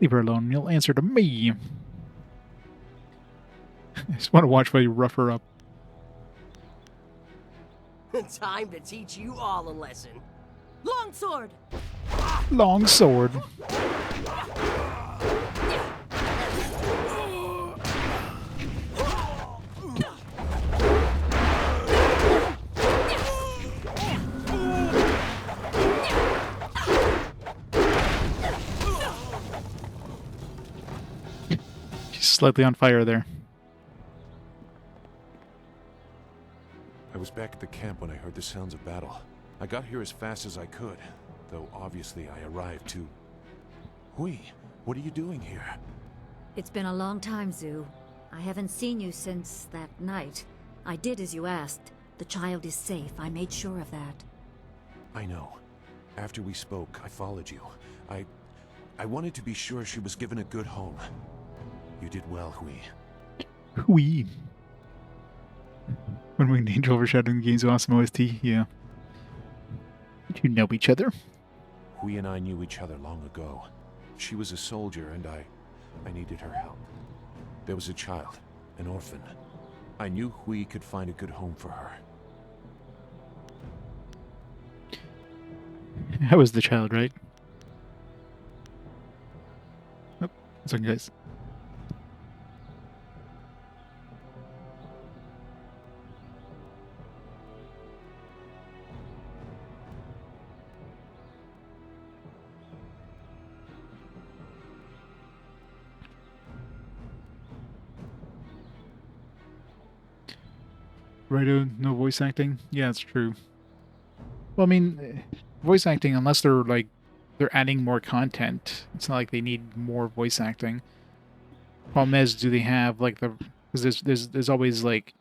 Leave her alone. You'll answer to me. I just want to watch while you rough her up. Time to teach you all a lesson. Longsword! Long sword. She's slightly on fire there. I was back at the camp when I heard the sounds of battle. I got here as fast as I could, though obviously I arrived too. Hui, what are you doing here? It's been a long time, Zhu. I haven't seen you since that night. I did as you asked. The child is safe. I made sure of that. I know. After we spoke, I followed you. I wanted to be sure she was given a good home. You did well, Hui. Hui. When Winged Angel overshadowing the game's awesome OST, yeah. Did you know each other? Hui and I knew each other long ago. She was a soldier and I needed her help. There was a child, an orphan. I knew Hui could find a good home for her. I was the child, right? Oh, what's on, guys? Right, no voice acting? Yeah, it's true. Well, I mean, voice acting, unless they're like, they're adding more content, it's not like they need more voice acting. Problem is, do they have like the, because there's always like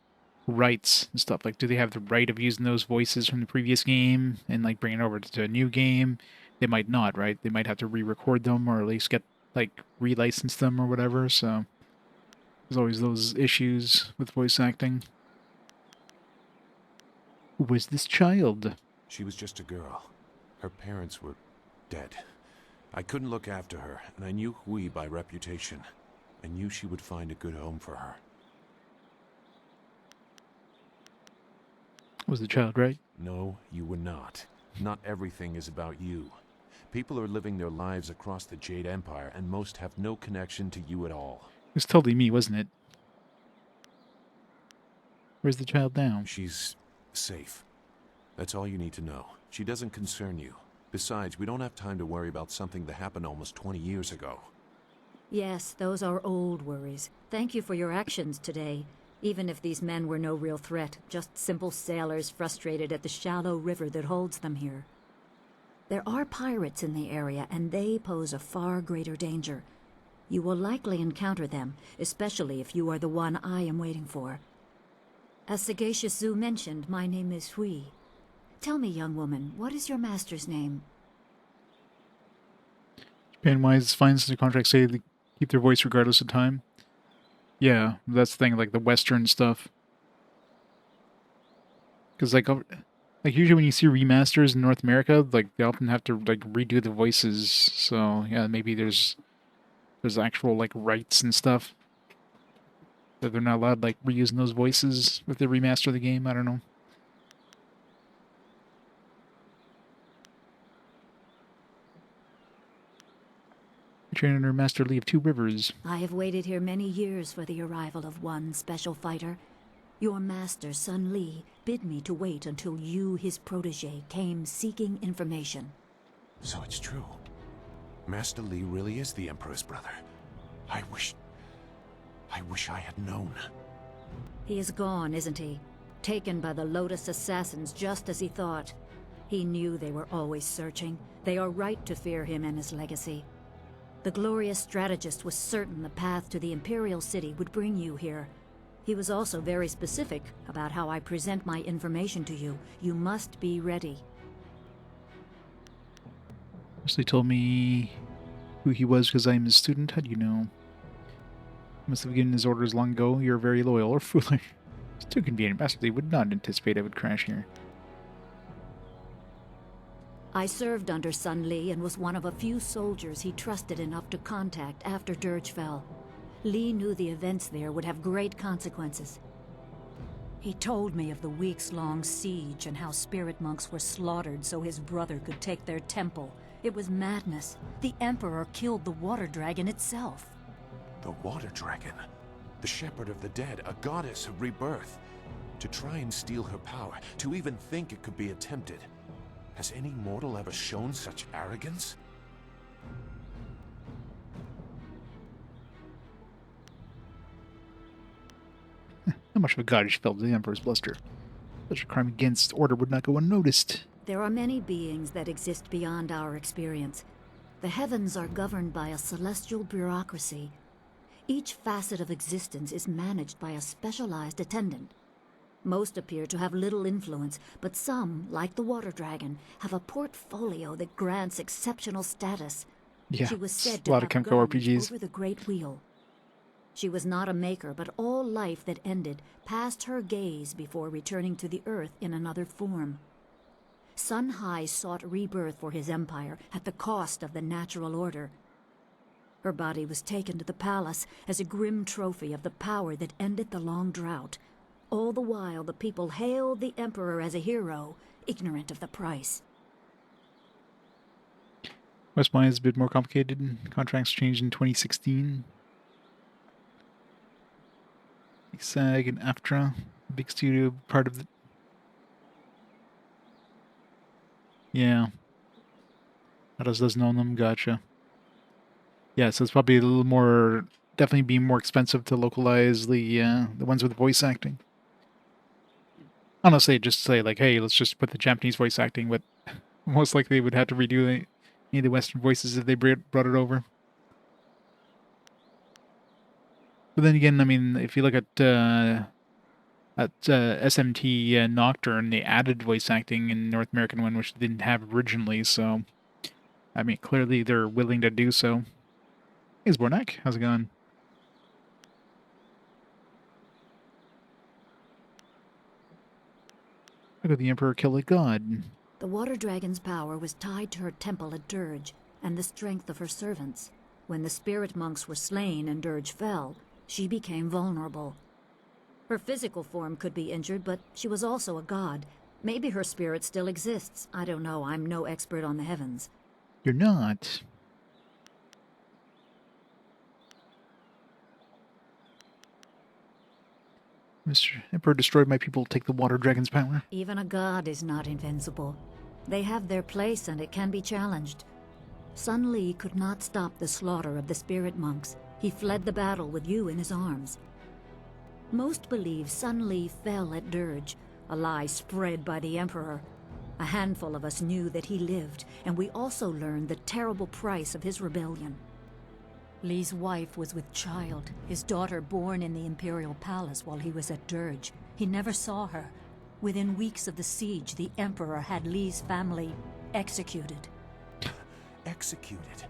rights and stuff. Like, do they have the right of using those voices from the previous game and like bring it over to a new game? They might not, right? They might have to re-record them or at least get like relicense them or whatever. So there's always those issues with voice acting. Who was this child? She was just a girl. Her parents were dead. I couldn't look after her, and I knew Hui by reputation. I knew she would find a good home for her. Was the child, right? No, you were not. Not everything is about you. People are living their lives across the Jade Empire, and most have no connection to you at all. It was totally me, wasn't it? Where's the child now? She's safe. That's all you need to know. She doesn't concern you. Besides, we don't have time to worry about something that happened almost 20 years ago. Yes, those are old worries. Thank you for your actions today. Even if these men were no real threat, just simple sailors frustrated at the shallow river that holds them here. There are pirates in the area, and they pose a far greater danger. You will likely encounter them, especially if you are the one I am waiting for. As Sagacious Zoo mentioned, my name is Hui. Tell me, young woman, what is your master's name? Japan-wise, fines in the contract say they keep their voice regardless of time. Yeah, that's the thing, like the Western stuff. Because like usually when you see remasters in North America, like they often have to like redo the voices. So yeah, maybe there's actual like rights and stuff that they're not allowed like reusing those voices if they remaster the game. I don't know. Trainer Master Lee of Two Rivers. I have waited here many years for the arrival of one special fighter. Your master, Sun Li, bid me to wait until you, his protege, came seeking information. So it's true. Master Li really is the Emperor's brother. I wish I had known. He is gone, isn't he? Taken by the Lotus assassins just as he thought. He knew they were always searching. They are right to fear him and his legacy. The glorious strategist was certain the path to the Imperial City would bring you here. He was also very specific about how I present my information to you. You must be ready. They told me who he was because I'm his student. How do you know? Must have given his orders long ago. You're very loyal or foolish. It's too convenient. Master Lee would not anticipate I would crash here. I served under Sun Li and was one of a few soldiers he trusted enough to contact after Dirge fell. Li knew the events there would have great consequences. He told me of the weeks-long siege and how spirit monks were slaughtered so his brother could take their temple. It was madness. The Emperor killed the water dragon itself. The water dragon? The shepherd of the dead, a goddess of rebirth. To try and steal her power, to even think it could be attempted. Has any mortal ever shown such arrogance? How much of a goddess fell to the Emperor's bluster? Such a crime against order would not go unnoticed. There are many beings that exist beyond our experience. The heavens are governed by a celestial bureaucracy. Each facet of existence is managed by a specialized attendant. Most appear to have little influence, but some, like the water dragon, have a portfolio that grants exceptional status. Yeah, She was said a to lot of have Kemco governed RPGs. over the Great Wheel. She was not a maker, but all life that ended passed her gaze before returning to the earth in another form. Sun Hai sought rebirth for his empire at the cost of the natural order. Her body was taken to the palace as a grim trophy of the power that ended the long drought. All the while, the people hailed the Emperor as a hero, ignorant of the price. West Mine is a bit more complicated. Contracts changed in 2016. SAG and AFTRA, big studio, part of the... Yeah. Ados doesn't own them, gotcha. Yeah, so it's probably a little more... Definitely be more expensive to localize the ones with voice acting. Honestly, just say like, hey, let's just put the Japanese voice acting, but most likely they would have to redo any of the Western voices if they brought it over. But then again, I mean, if you look at SMT Nocturne, they added voice acting in the North American one, which they didn't have originally, so... I mean, clearly they're willing to do so. Hey, Zbornak, how's it going? Look at the Emperor kill a god. The water dragon's power was tied to her temple at Dirge, and the strength of her servants. When the spirit monks were slain and Dirge fell, she became vulnerable. Her physical form could be injured, but she was also a god. Maybe her spirit still exists. I don't know, I'm no expert on the heavens. You're not. Mr. Emperor destroyed my people, take the water dragon's power. Even a god is not invincible. They have their place and it can be challenged. Sun Li could not stop the slaughter of the spirit monks. He fled the battle with you in his arms. Most believe Sun Li fell at Dirge, a lie spread by the Emperor. A handful of us knew that he lived, and we also learned the terrible price of his rebellion. Li's wife was with child, his daughter born in the Imperial Palace while he was at Dirge. He never saw her. Within weeks of the siege, the Emperor had Li's family executed. Executed?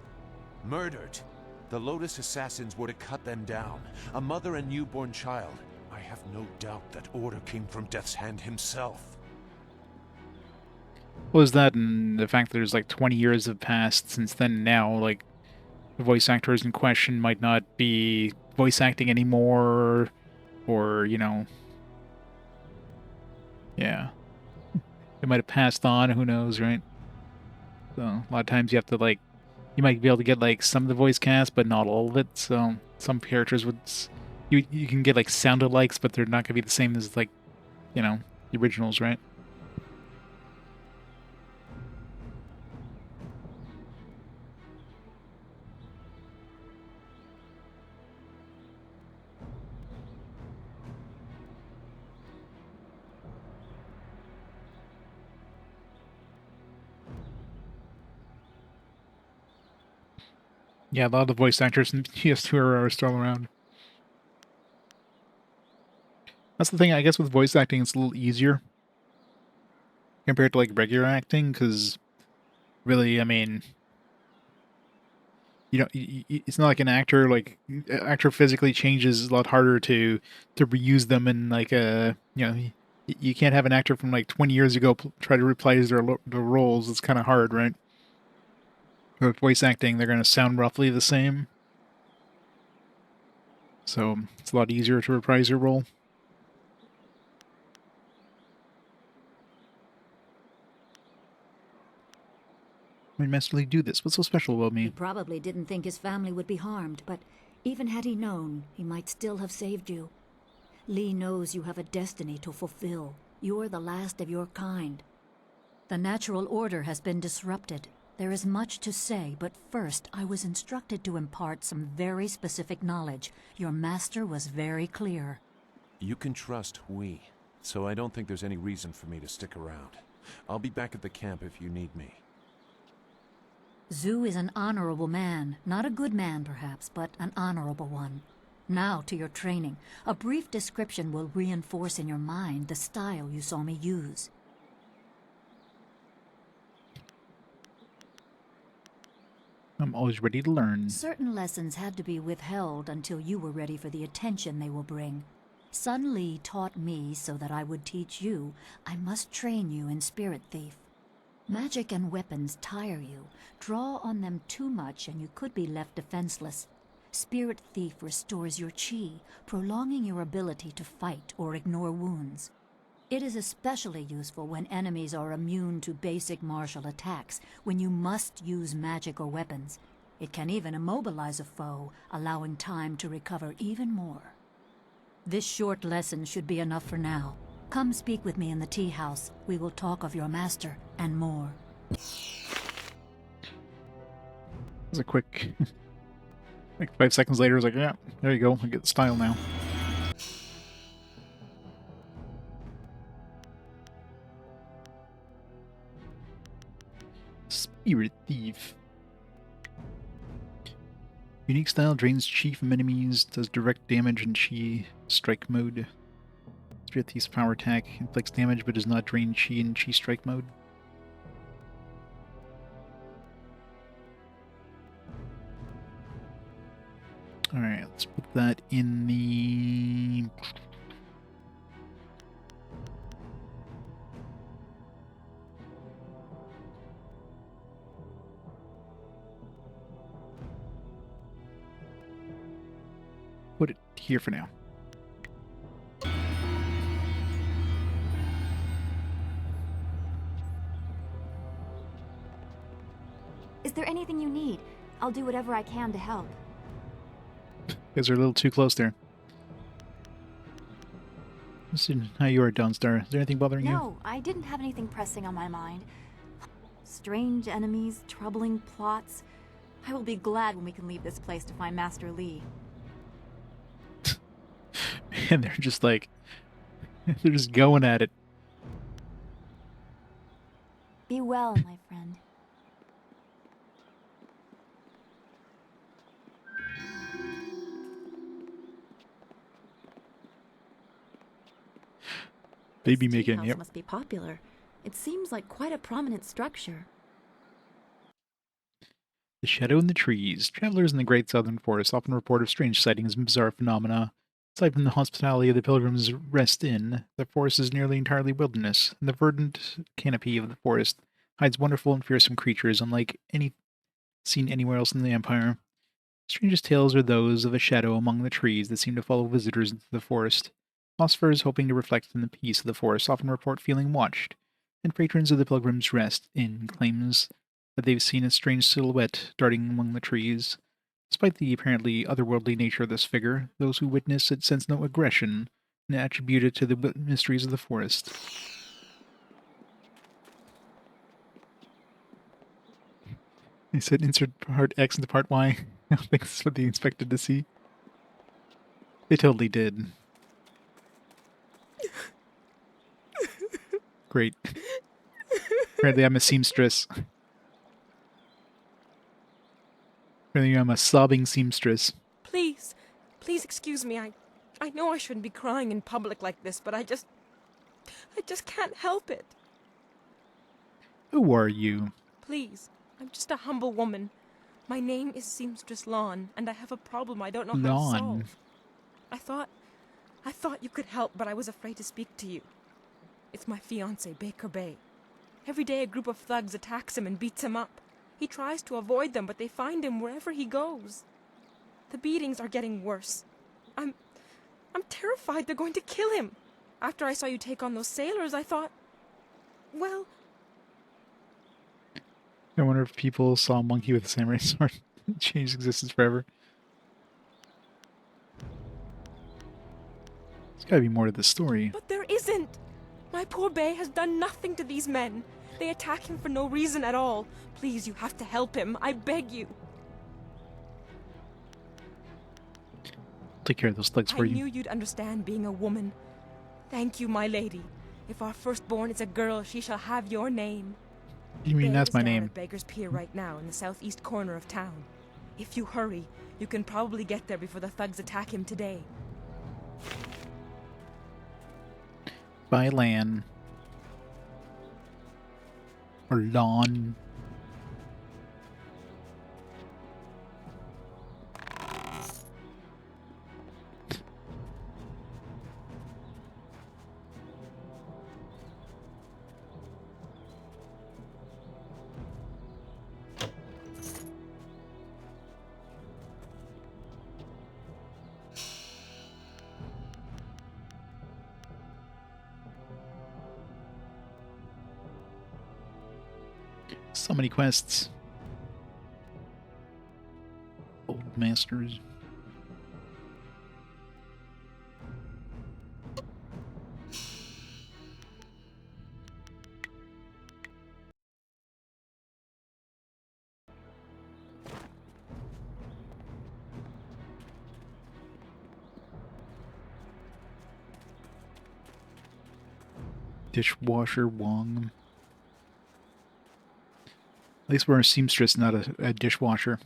Murdered? The Lotus assassins were to cut them down. A mother and newborn child. I have no doubt that order came from Death's Hand himself. What was that, and the fact that there's like 20 years have passed since then and now, like, the voice actors in question might not be voice acting anymore, or, you know... Yeah. They might have passed on, who knows, right? So, a lot of times you have to, like... You might be able to get, like, some of the voice cast, but not all of it, so... Some characters would... You can get, like, sound-alikes, but they're not going to be the same as, like, you know, the originals, right? Yeah, a lot of the voice actors in PS2 are still around. That's the thing, I guess with voice acting, it's a little easier compared to, like, regular acting, because really, I mean, you know, it's not like an actor, like, actor physically changes. It's a lot harder to reuse them in, like, a, you know, you can't have an actor from, like, 20 years ago try to reprise their roles. It's kind of hard, right? With voice acting, they're going to sound roughly the same. So, it's a lot easier to reprise your role. I mean, Master Lee, do this. What's so special about me? He probably didn't think his family would be harmed, but even had he known, he might still have saved you. Li knows you have a destiny to fulfill. You're the last of your kind. The natural order has been disrupted. There is much to say, but first I was instructed to impart some very specific knowledge. Your master was very clear. You can trust we, so I don't think there's any reason for me to stick around. I'll be back at the camp if you need me. Zhu is an honorable man. Not a good man, perhaps, but an honorable one. Now to your training. A brief description will reinforce in your mind the style you saw me use. I'm always ready to learn. Certain lessons had to be withheld until you were ready for the attention they will bring. Sun Li taught me so that I would teach you. I must train you in Spirit Thief. Magic and weapons tire you. Draw on them too much and you could be left defenseless. Spirit Thief restores your chi, prolonging your ability to fight or ignore wounds. It is especially useful when enemies are immune to basic martial attacks, when you must use magic or weapons. It can even immobilize a foe, allowing time to recover even more. This short lesson should be enough for now. Come speak with me in the tea house. We will talk of your master and more. It was a quick... like 5 seconds later, I was like, yeah, there you go, I get the style now. Spirit Thief. Unique style drains chi from enemies, does direct damage in chi strike mode. Spirit Thief's power attack inflicts damage but does not drain chi in chi strike mode. Alright, let's put that in the... put it here for now. Is there anything you need? I'll do whatever I can to help. You guys are a little too close there. Listen, how you are, Dawnstar. Is there anything bothering you? No, I didn't have anything pressing on my mind. Strange enemies, troubling plots. I will be glad when we can leave this place to find Master Li. And they're just like... they're just going at it. Be well, my friend. Baby This tea making, house yep. must be popular. It seems like quite a prominent structure. The shadow in the trees. Travelers in the Great Southern Forest often report of strange sightings and bizarre phenomena. Aside from the hospitality of the pilgrims' rest inn, the forest is nearly entirely wilderness, and the verdant canopy of the forest hides wonderful and fearsome creatures unlike any seen anywhere else in the Empire. Strangest tales are those of a shadow among the trees that seem to follow visitors into the forest. Philosophers hoping to reflect on the peace of the forest often report feeling watched, and patrons of the Pilgrim's Rest Inn claims that they've seen a strange silhouette darting among the trees. Despite the apparently otherworldly nature of this figure, those who witness it sense no aggression and attribute it to the mysteries of the forest. They said insert part X into part Y. I don't think that's what they expected to see. They totally did. Great. Apparently I'm a seamstress. Apparently I'm a sobbing seamstress. Please, please excuse me. I know I shouldn't be crying in public like this, but I just can't help it. Who are you? Please, I'm just a humble woman. My name is Seamstress Lawn, and I have a problem I don't know how to Lawn. solve. I thought you could help, but I was afraid to speak to you. It's my fiancé, Baker Bay. Every day a group of thugs attacks him and beats him up. He tries to avoid them, but they find him wherever he goes. The beatings are getting worse. I'm terrified they're going to kill him. After I saw you take on those sailors, I thought, well... I wonder if people saw a monkey with a samurai sword and changed existence forever. There's gotta be more to this story. But there isn't! My poor Bay has done nothing to these men. They attack him for no reason at all. Please, you have to help him. I beg you. Take care of those thugs for I you. knew you'd understand being a woman. Thank you, my lady. If our firstborn is a girl, she shall have your name. You mean Bay that's is my down name? at Beggar's Pier right now in the southeast corner of town. If you hurry, you can probably get there before the thugs attack him today. By land. Or lawn. So many quests. Old masters. Dishwasher Wong. At least we're a seamstress, not a dishwasher.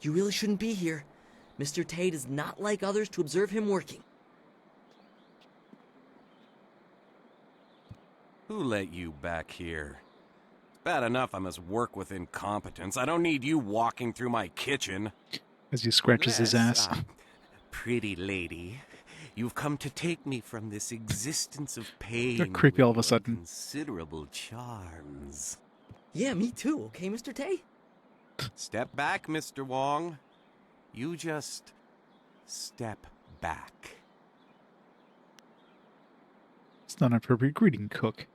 You really shouldn't be here. Mr. Tay does not like others to observe him working. Who let you back here? It's bad enough I must work with incompetence. I don't need you walking through my kitchen. As he scratches his ass. Pretty lady, you've come to take me from this existence of pain. They're creepy all of a sudden. Considerable charms. Yeah, me too, okay, Mr. Tay? Step back, Mr. Wong. You just step back. It's not an appropriate greeting, cook.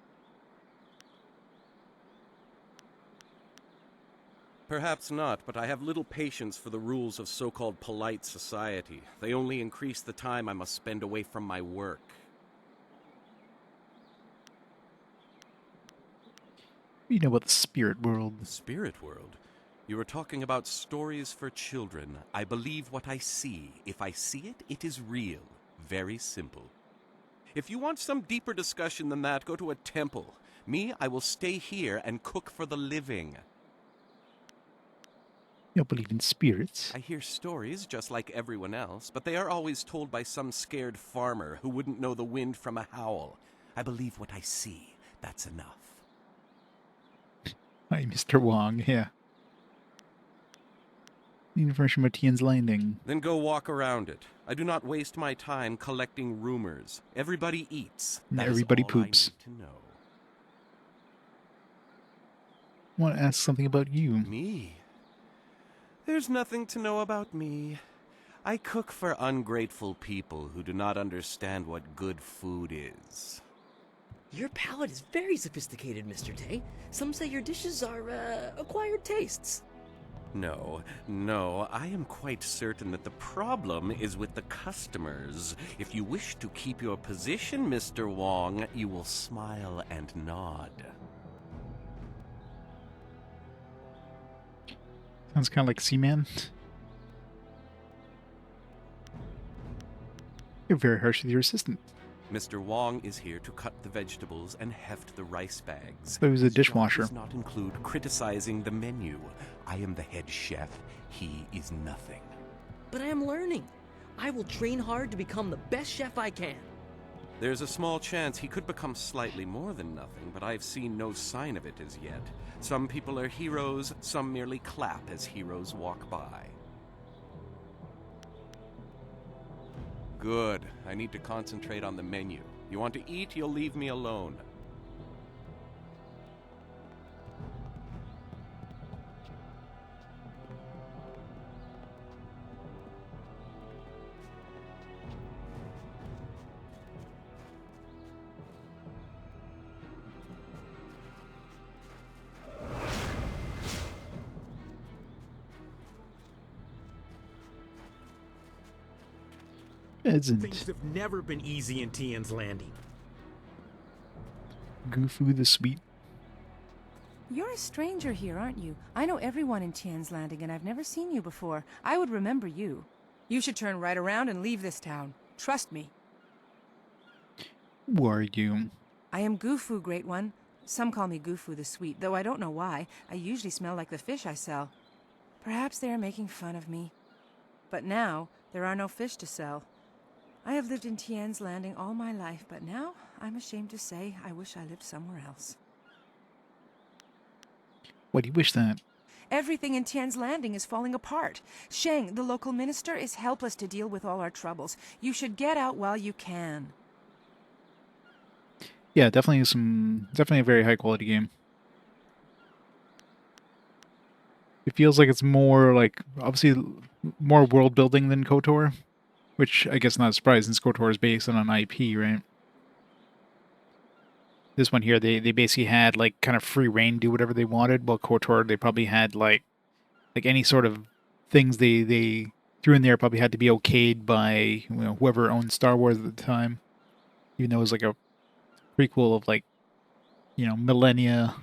Perhaps not, but I have little patience for the rules of so-called polite society. They only increase the time I must spend away from my work. You know about the spirit world. The spirit world? You are talking about stories for children. I believe what I see. If I see it, it is real. Very simple. If you want some deeper discussion than that, go to a temple. Me, I will stay here and cook for the living. You don't believe in spirits? I hear stories just like everyone else, but they are always told by some scared farmer who wouldn't know the wind from a howl. I believe what I see. That's enough. Hi, Mr. Wong, yeah. Information about Tian's Landing. Then go walk around it. I do not waste my time collecting rumors. Everybody eats. And That everybody is all poops. I need to know. I want to ask something about you. Me? There's nothing to know about me. I cook for ungrateful people who do not understand what good food is. Your palate is very sophisticated, Mr. Tay. Some say your dishes are, acquired tastes. No, I am quite certain that the problem is with the customers. If you wish to keep your position, Mr. Wong, you will smile and nod. Sounds kind of like Seaman. You're very harsh with your assistant. Mr. Wong is here to cut the vegetables and heft the rice bags. So he was a His job dishwasher. does not include criticizing the menu. I am the head chef. He is nothing. But I am learning. I will train hard to become the best chef I can. There's a small chance he could become slightly more than nothing, but I've seen no sign of it as yet. Some people are heroes, some merely clap as heroes walk by. Good. I need to concentrate on the menu. You want to eat, you'll leave me alone. Things have never been easy in Tian's Landing. Gufu the Sweet. You're a stranger here, aren't you? I know everyone in Tian's Landing, and I've never seen you before. I would remember you. You should turn right around and leave this town. Trust me. Who are you? I am Gufu, Great One. Some call me Gufu the Sweet, though I don't know why. I usually smell like the fish I sell. Perhaps they are making fun of me. But now, there are no fish to sell. I have lived in Tian's Landing all my life, but now, I'm ashamed to say, I wish I lived somewhere else. Why do you wish that? Everything in Tian's Landing is falling apart. Sheng, the local minister, is helpless to deal with all our troubles. You should get out while you can. Yeah, definitely a very high quality game. It feels like it's more like, obviously, more world building than KOTOR. Which I guess not a surprise since KOTOR is based on an IP, right? This one here, they basically had like kind of free reign to do whatever they wanted. While KOTOR, they probably had like any sort of things they threw in there probably had to be okayed by whoever owned Star Wars at the time. Even though it was like a prequel of like millennia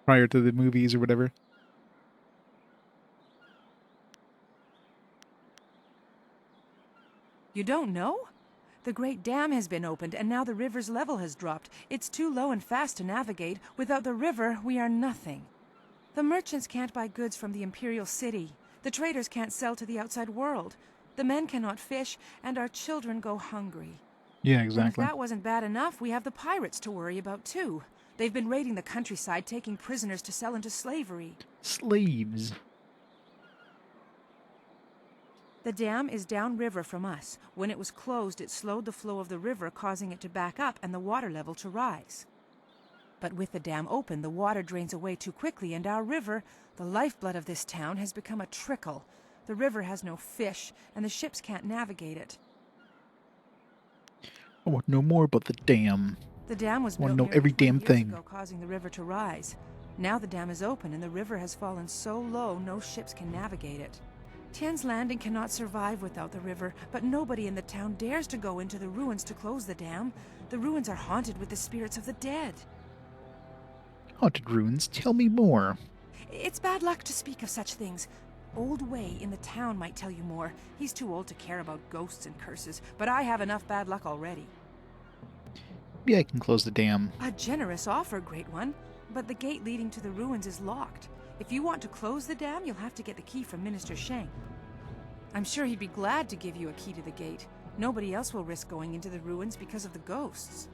prior to the movies or whatever. You don't know? The Great Dam has been opened, and now the river's level has dropped. It's too low and fast to navigate. Without the river, we are nothing. The merchants can't buy goods from the Imperial City. The traders can't sell to the outside world. The men cannot fish, and our children go hungry. Yeah, And if exactly. that wasn't bad enough, we have the pirates to worry about, too. They've been raiding the countryside, taking prisoners to sell into slavery. Slaves. The dam is downriver from us. When it was closed, it slowed the flow of the river, causing it to back up and the water level to rise. But with the dam open, the water drains away too quickly, and our river, the lifeblood of this town, has become a trickle. The river has no fish, and the ships can't navigate it. I want to know more about the dam. The dam was I want built to know every nearly 20 damn years thing. ago, causing the river to rise. Now the dam is open, and the river has fallen so low no ships can navigate it. Tien's Landing cannot survive without the river, but nobody in the town dares to go into the ruins to close the dam. The ruins are haunted with the spirits of the dead. Haunted ruins, tell me more. It's bad luck to speak of such things. Old Wei in the town might tell you more. He's too old to care about ghosts and curses, but I have enough bad luck already. Maybe I can close the dam. A generous offer, Great One, but the gate leading to the ruins is locked. If you want to close the dam, you'll have to get the key from Minister Sheng. I'm sure he'd be glad to give you a key to the gate. Nobody else will risk going into the ruins because of the ghosts.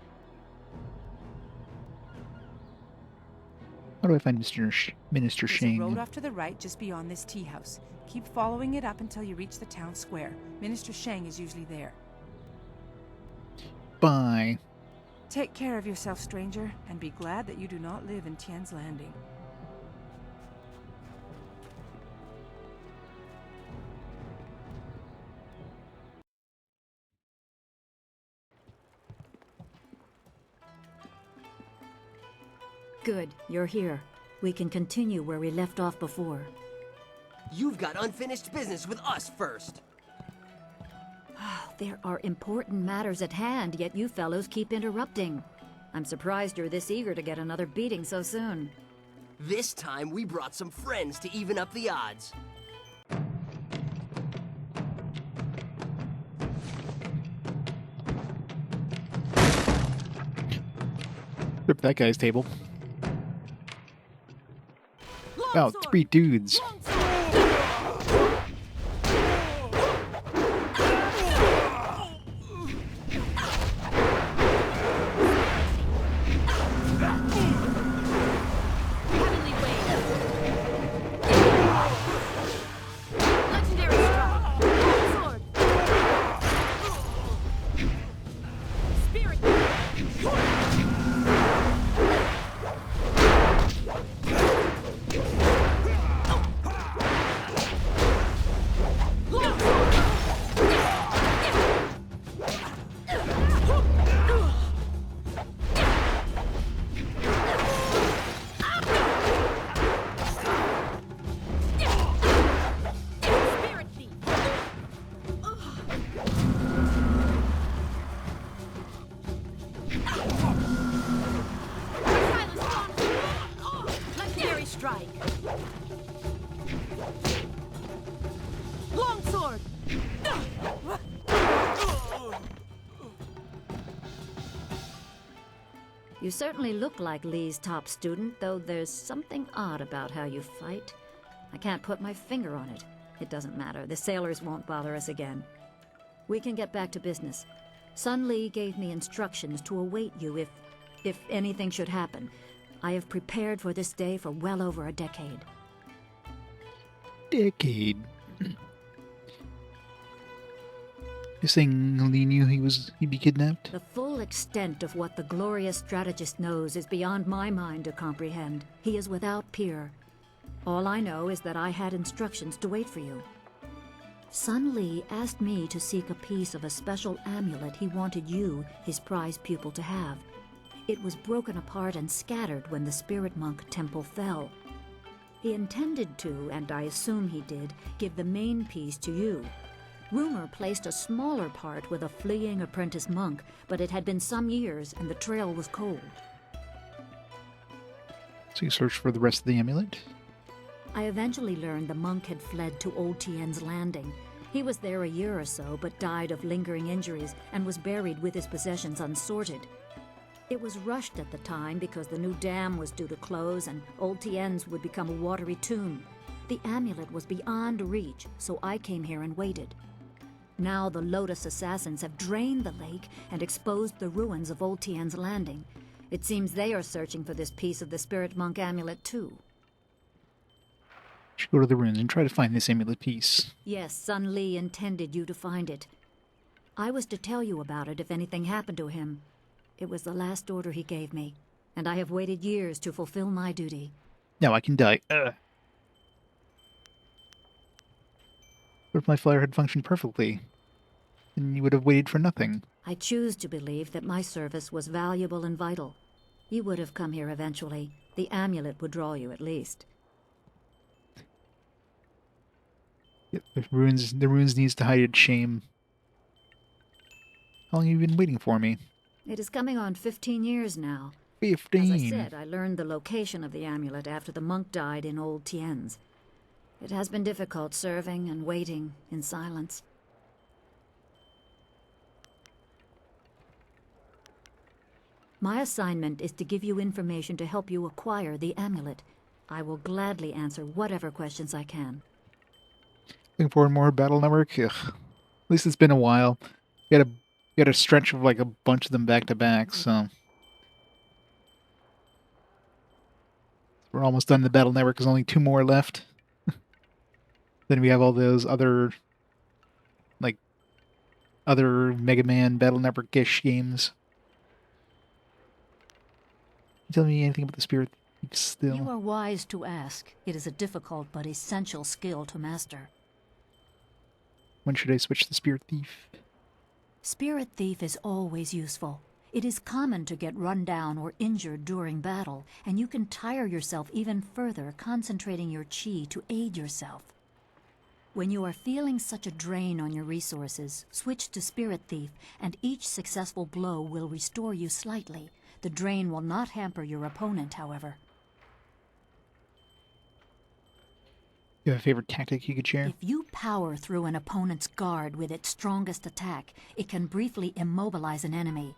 How do I find Minister There's Sheng? a road off to the right just beyond this tea house. Keep following it up until you reach the town square. Minister Sheng is usually there. Bye. Take care of yourself, stranger, and be glad that you do not live in Tien's Landing. Good, you're here. We can continue where we left off before. You've got unfinished business with us first. There are important matters at hand, yet you fellows keep interrupting. I'm surprised you're this eager to get another beating so soon. This time we brought some friends to even up the odds. Rip that guy's table. Wow, 3 dudes. You certainly look like Lee's top student, though there's something odd about how you fight. I can't put my finger on it. It doesn't matter. The sailors won't bother us again. We can get back to business. Sun Lee gave me instructions to await you if anything should happen. I have prepared for this day for well over a decade. Decade? You're saying Lee knew he'd be kidnapped? The full extent of what the glorious strategist knows is beyond my mind to comprehend. He is without peer. All I know is that I had instructions to wait for you. Sun Li asked me to seek a piece of a special amulet he wanted you, his prized pupil, to have. It was broken apart and scattered when the Spirit Monk Temple fell. He intended to, and I assume he did, give the main piece to you. Rumor placed a smaller part with a fleeing apprentice monk, but it had been some years and the trail was cold. So you search for the rest of the amulet? I eventually learned the monk had fled to Old Tien's Landing. He was there a year or so, but died of lingering injuries and was buried with his possessions unsorted. It was rushed at the time because the new dam was due to close and Old Tien's would become a watery tomb. The amulet was beyond reach, so I came here and waited. Now the Lotus assassins have drained the lake and exposed the ruins of Old Tien's Landing. It seems they are searching for this piece of the Spirit Monk amulet too. Should go to the ruins and try to find this amulet piece. Yes, Sun Li intended you to find it. I was to tell you about it if anything happened to him. It was the last order he gave me, and I have waited years to fulfill my duty. Now I can die. What if my flare had functioned perfectly? Then you would have waited for nothing. I choose to believe that my service was valuable and vital. You would have come here eventually. The amulet would draw you at least. Yep, the ruins needs to hide its shame. How long have you been waiting for me? It is coming on 15 years now. 15? As I said, I learned the location of the amulet after the monk died in Old Tien's. It has been difficult serving and waiting in silence. My assignment is to give you information to help you acquire the amulet. I will gladly answer whatever questions I can. Looking for more battle network? Ugh. At least it's been a while. You got a stretch of like a bunch of them back to back, so we're almost done. The battle network. There's only 2 more left. Then we have all those other Mega Man Battle Network-ish games. You tell me anything about the Spirit Thief still? You are wise to ask. It is a difficult but essential skill to master. When should I switch to Spirit Thief? Spirit Thief is always useful. It is common to get run down or injured during battle, and you can tire yourself even further concentrating your chi to aid yourself. When you are feeling such a drain on your resources, switch to Spirit Thief, and each successful blow will restore you slightly. The drain will not hamper your opponent, however. You have a favorite tactic you could share? If you power through an opponent's guard with its strongest attack, it can briefly immobilize an enemy.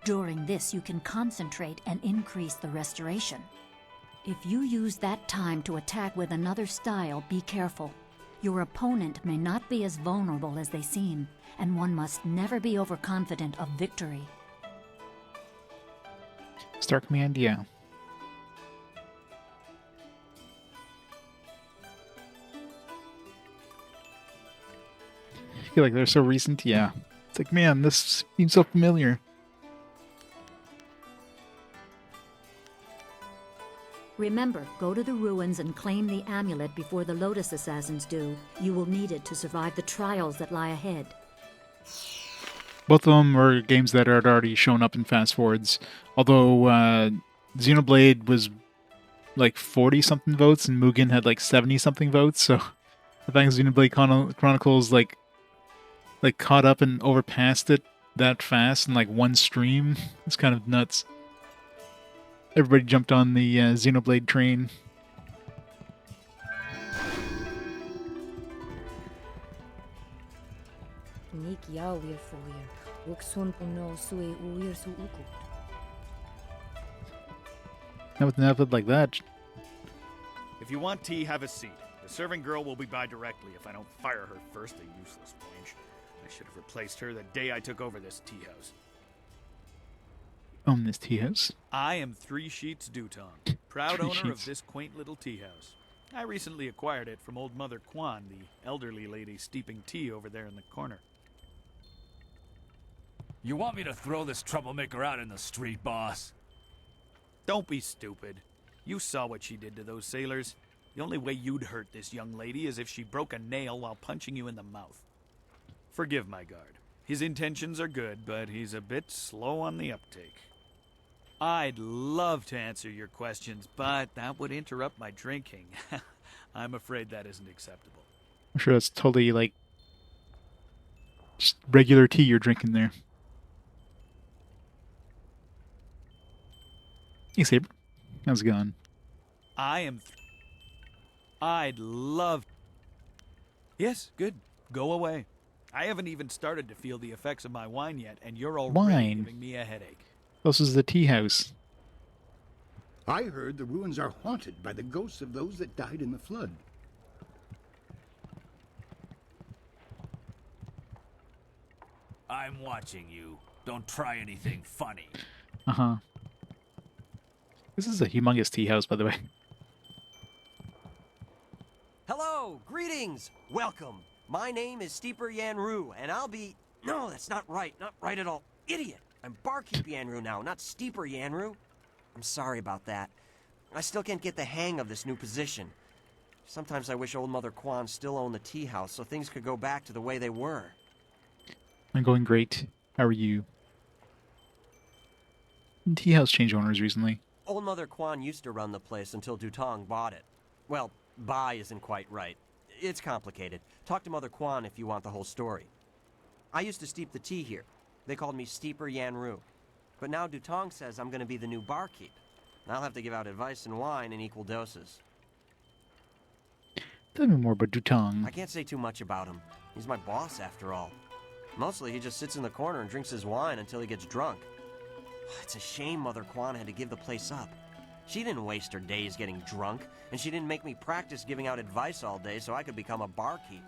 During this, you can concentrate and increase the restoration. If you use that time to attack with another style, be careful. Your opponent may not be as vulnerable as they seem, and one must never be overconfident of victory. Start command, yeah. I feel like they're so recent, yeah. It's like, man, this seems so familiar. Remember, go to the ruins and claim the amulet before the Lotus assassins do. You will need it to survive the trials that lie ahead. Both of them are games that had already shown up in fast forwards. Although Xenoblade was like 40-something votes and Mugen had like 70-something votes, so I think Xenoblade Chronicles like caught up and overpassed it that fast in like one stream. It's kind of nuts. Everybody jumped on the Xenoblade train. Not with an outfit like that. If you want tea, have a seat. The serving girl will be by directly if I don't fire her first, the useless wench. I should have replaced her the day I took over this tea house. Own this tea house? I am 3 Sheets Dutong, proud owner of this quaint little tea house. I recently acquired it from old Mother Kwan, the elderly lady steeping tea over there in the corner. You want me to throw this troublemaker out in the street, boss? Don't be stupid. You saw what she did to those sailors. The only way you'd hurt this young lady is if she broke a nail while punching you in the mouth. Forgive my guard. His intentions are good, but he's a bit slow on the uptake. I'd love to answer your questions, but that would interrupt my drinking. I'm afraid that isn't acceptable. I'm sure that's totally like just regular tea you're drinking there. Hey, Saber. How's it going? I'd love... Yes, good. Go away. I haven't even started to feel the effects of my wine yet, and you're already giving me a headache. This is the tea house. I heard the ruins are haunted by the ghosts of those that died in the flood. I'm watching you. Don't try anything funny. Uh-huh. This is a humongous tea house, by the way. Hello, greetings, welcome. My name is Steeper Yanru, and I'll be... No, that's not right at all. Idiot! I'm Barkeep Yanru now, not Steeper Yanru. I'm sorry about that. I still can't get the hang of this new position. Sometimes I wish Old Mother Kwan still owned the tea house so things could go back to the way they were. I'm going great. How are you? Tea house changed owners recently. Old Mother Kwan used to run the place until Dutong bought it. Well, buy isn't quite right. It's complicated. Talk to Mother Kwan if you want the whole story. I used to steep the tea here. They called me Steeper Yanru. But now Dutong says I'm going to be the new barkeep. I'll have to give out advice and wine in equal doses. Tell me more about Dutong. I can't say too much about him. He's my boss, after all. Mostly, he just sits in the corner and drinks his wine until he gets drunk. It's a shame Mother Kwan had to give the place up. She didn't waste her days getting drunk, and she didn't make me practice giving out advice all day so I could become a barkeep.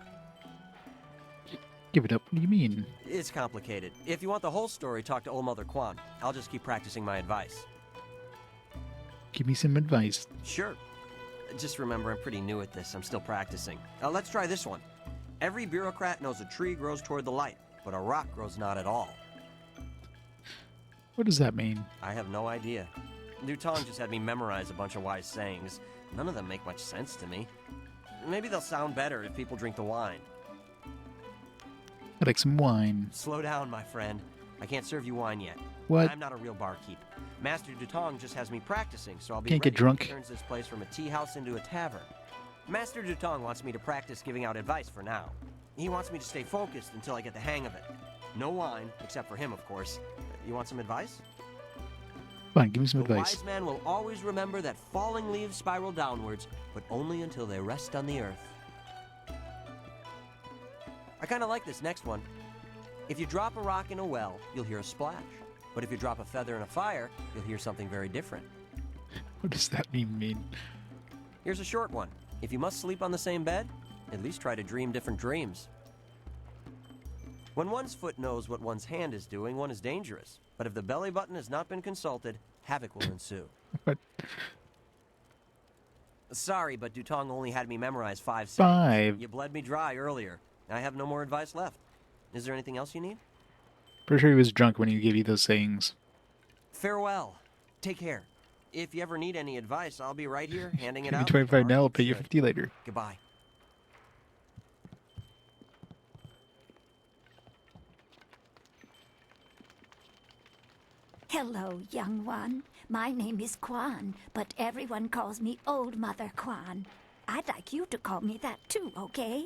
Give it up. What do you mean? It's complicated. If you want the whole story, talk to Old Mother Kwan. I'll just keep practicing my advice. Give me some advice. Sure. Just remember, I'm pretty new at this. I'm still practicing. Let's try this one. Every bureaucrat knows a tree grows toward the light, but a rock grows not at all. What does that mean? I have no idea. Dutong just had me memorize a bunch of wise sayings. None of them make much sense to me. Maybe they'll sound better if people drink the wine. I'd like some wine. Slow down, my friend. I can't serve you wine yet. What? I'm not a real barkeep. Master Dutong just has me practicing, so I'll be Can't ready get drunk. when he turns this place from a tea house into a tavern. Master Dutong wants me to practice giving out advice for now. He wants me to stay focused until I get the hang of it. No wine, except for him, of course. You want some advice? Fine, give me some The advice. wise man will always remember that falling leaves spiral downwards, but only until they rest on the earth. I kind of like this next one. If you drop a rock in a well, you'll hear a splash. But if you drop a feather in a fire, you'll hear something very different. What does that even mean? Here's a short one. If you must sleep on the same bed, at least try to dream different dreams. When one's foot knows what one's hand is doing, one is dangerous. But if the belly button has not been consulted, havoc will ensue. What? Sorry, but Dutong only had me memorize 5 sayings. 5? You bled me dry earlier. I have no more advice left. Is there anything else you need? Pretty sure he was drunk when he gave you those sayings. Farewell. Take care. If you ever need any advice, I'll be right here handing it Give me out. 25 now, I'll pay you 50 later. Goodbye. Hello, young one. My name is Kwan, but everyone calls me Old Mother Kwan. I'd like you to call me that too, okay?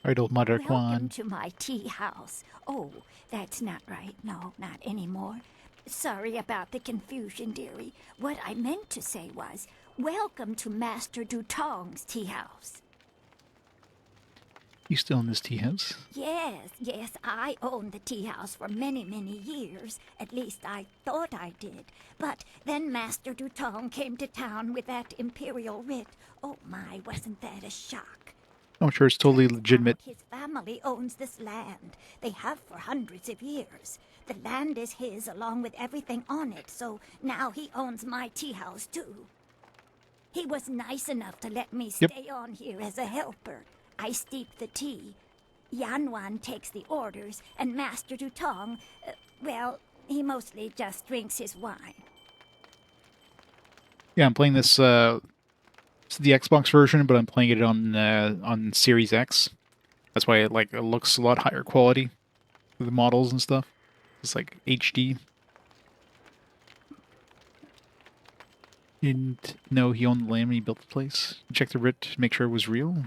Alright, Old Mother Welcome Kwan. to my tea house. Oh, that's not right. No, not anymore. Sorry about the confusion, dearie. What I meant to say was, welcome to Master Dutong's tea house. You still in this tea house? Yes, I owned the tea house for many, many years. At least I thought I did. But then Master Dutong came to town with that imperial writ. Oh my, wasn't that a shock? I'm sure it's totally legitimate. His family owns this land. They have for hundreds of years. The land is his along with everything on it, so now he owns my tea house too. He was nice enough to let me stay on here as a helper. I steep the tea. Yanwan takes the orders, and Master Dutong, well, he mostly just drinks his wine. Yeah, I'm playing this It's the Xbox version, but I'm playing it on Series X. That's why it looks a lot higher quality with the models and stuff. It's like HD. Didn't know he owned the land when he built the place. Checked the writ to make sure it was real.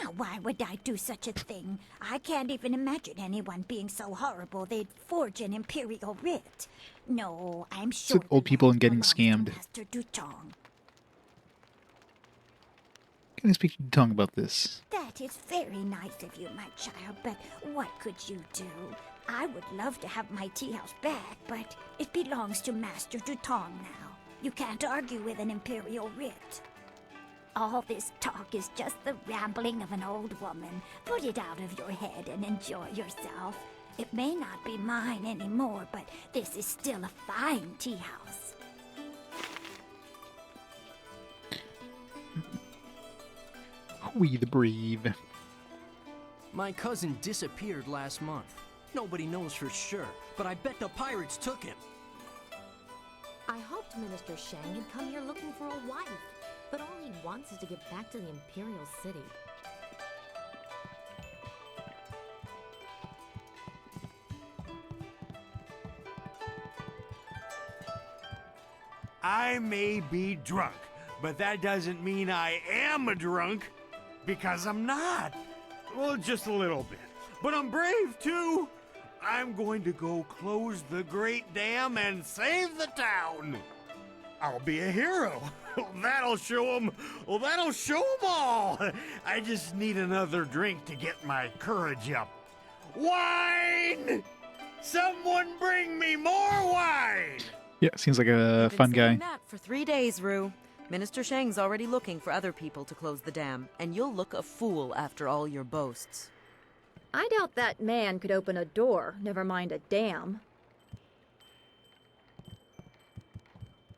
Now, why would I do such a thing? I can't even imagine anyone being so horrible they'd forge an imperial writ. No, I'm sure It's old people and getting scammed. Master Dutong. Can I speak to Dutong about this? That is very nice of you, my child, but what could you do? I would love to have my tea house back, but it belongs to Master Dutong now. You can't argue with an imperial writ. All this talk is just the rambling of an old woman. Put it out of your head and enjoy yourself. It may not be mine anymore, but this is still a fine tea house. We the brave. My cousin disappeared last month. Nobody knows for sure, but I bet the pirates took him. I hoped Minister Shang had come here looking for a wife, but all he wants is to get back to the Imperial City. I may be drunk, but that doesn't mean I am a drunk, because I'm not. Well, just a little bit. But I'm brave, too. I'm going to go close the Great Dam and save the town. I'll be a hero. That'll show 'em. Well, that'll show 'em all. I just need another drink to get my courage up. Wine! Someone bring me more wine! Yeah, seems like a fun guy. That for 3 days, Rue. Minister Shang's already looking for other people to close the dam, and you'll look a fool after all your boasts. I doubt that man could open a door, never mind a dam.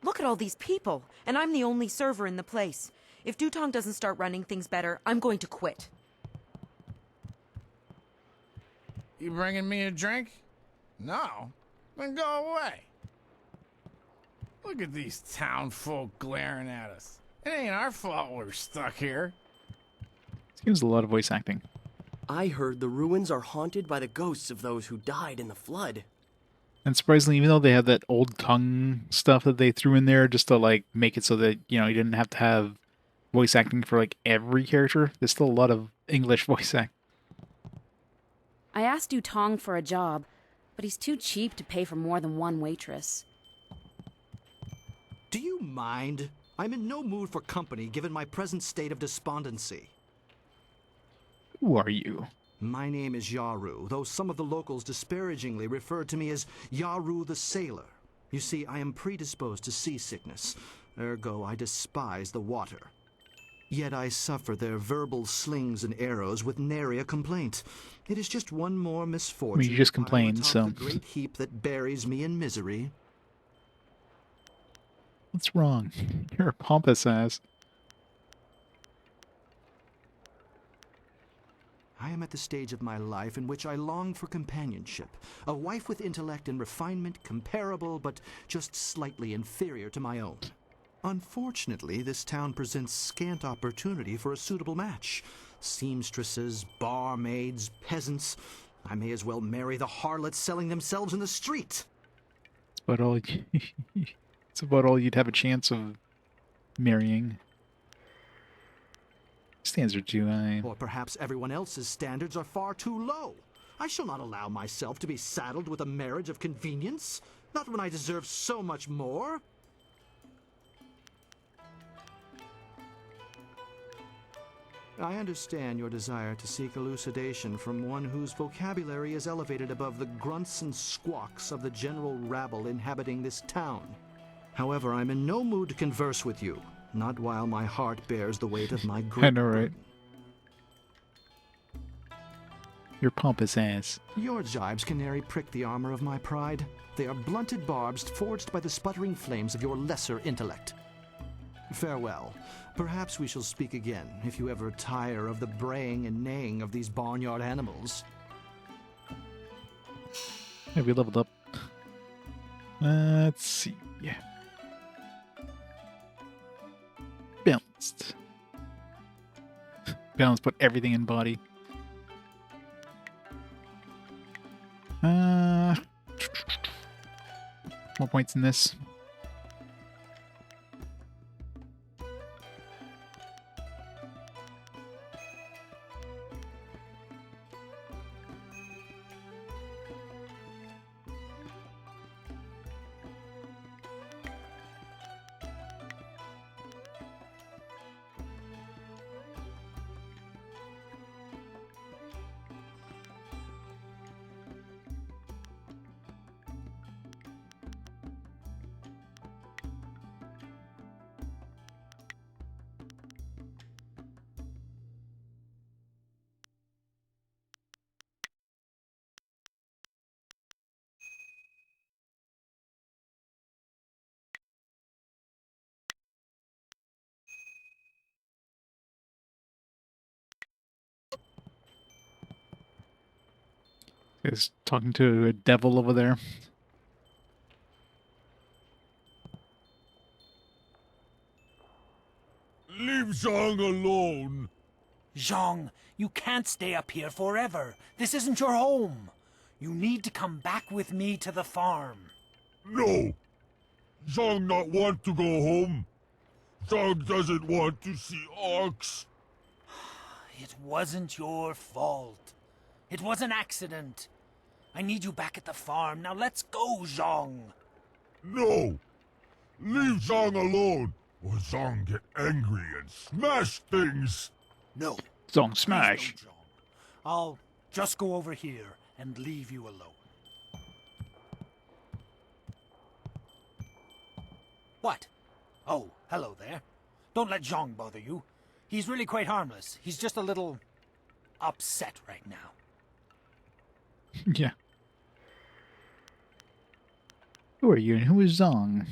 Look at all these people, and I'm the only server in the place. If Dutong doesn't start running things better, I'm going to quit. You bringing me a drink? No? Then go away. Look at these town folk glaring at us. It ain't our fault we're stuck here. Seems a lot of voice acting. I heard the ruins are haunted by the ghosts of those who died in the flood. And surprisingly, even though they have that old tongue stuff that they threw in there just to make it so that, you didn't have to have voice acting for every character, there's still a lot of English voice acting. I asked Dutong for a job, but he's too cheap to pay for more than one waitress. Do you mind? I'm in no mood for company given my present state of despondency. Who are you? My name is Yaru, though some of the locals disparagingly refer to me as Yaru the Sailor. You see, I am predisposed to seasickness, ergo I despise the water. Yet I suffer their verbal slings and arrows with nary a complaint. It is just one more misfortune. I mean, you just complained, so. The great heap that buries me in misery. What's wrong? You're a pompous ass. I am at the stage of my life in which I long for companionship. A wife with intellect and refinement comparable but just slightly inferior to my own. Unfortunately, this town presents scant opportunity for a suitable match. Seamstresses, barmaids, peasants. I may as well marry the harlots selling themselves in the street. It's about all it's about all you'd have a chance of marrying. Standards are too high. Or perhaps everyone else's standards are far too low. I shall not allow myself to be saddled with a marriage of convenience. Not when I deserve so much more. I understand your desire to seek elucidation from one whose vocabulary is elevated above the grunts and squawks of the general rabble inhabiting this town. However, I'm in no mood to converse with you, not while my heart bears the weight of my great I know, right? Your pompous ass. Your jibes, canary, prick the armor of my pride. They are blunted barbs forged by the sputtering flames of your lesser intellect. Farewell. Perhaps we shall speak again, if you ever tire of the braying and neighing of these barnyard animals. Yeah, we leveled up. Let's see. Yeah. Balanced. balance, put everything in body. More points in this. Is talking to a devil over there. Leave Zhang alone. Zhang, you can't stay up here forever. This isn't your home. You need to come back with me to the farm. No. Zhang not want to go home. Zhang doesn't want to see Ox. It wasn't your fault. It was an accident. I need you back at the farm. Now let's go, Zhang. No. Leave Zhang alone, or Zhang get angry and smash things. No. Zhang smash. Please don't, Zhang. I'll just go over here and leave you alone. What? Oh, hello there. Don't let Zhang bother you. He's really quite harmless. He's just a little upset right now. Yeah. Who are you and who is Zhang?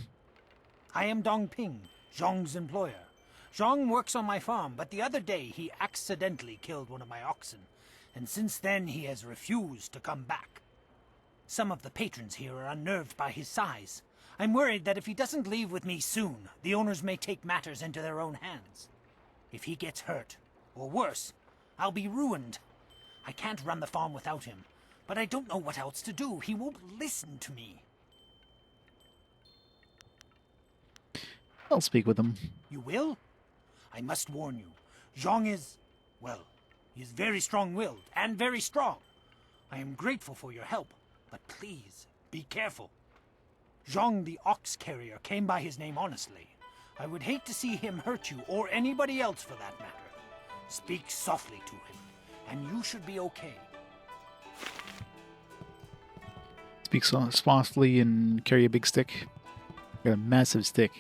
I am Dong Ping, Zhang's employer. Zhang works on my farm, but the other day he accidentally killed one of my oxen, and since then he has refused to come back. Some of the patrons here are unnerved by his size. I'm worried that if he doesn't leave with me soon, the owners may take matters into their own hands. If he gets hurt, or worse, I'll be ruined. I can't run the farm without him, but I don't know what else to do. He won't listen to me. I'll speak with him. You will? I must warn you, Zhang is, well, he is very strong-willed and very strong. I am grateful for your help, but please, be careful. Zhang the ox carrier came by his name honestly. I would hate to see him hurt you, or anybody else for that matter. Speak softly to him, and you should be okay. Speak softly and carry a big stick. Got a massive stick.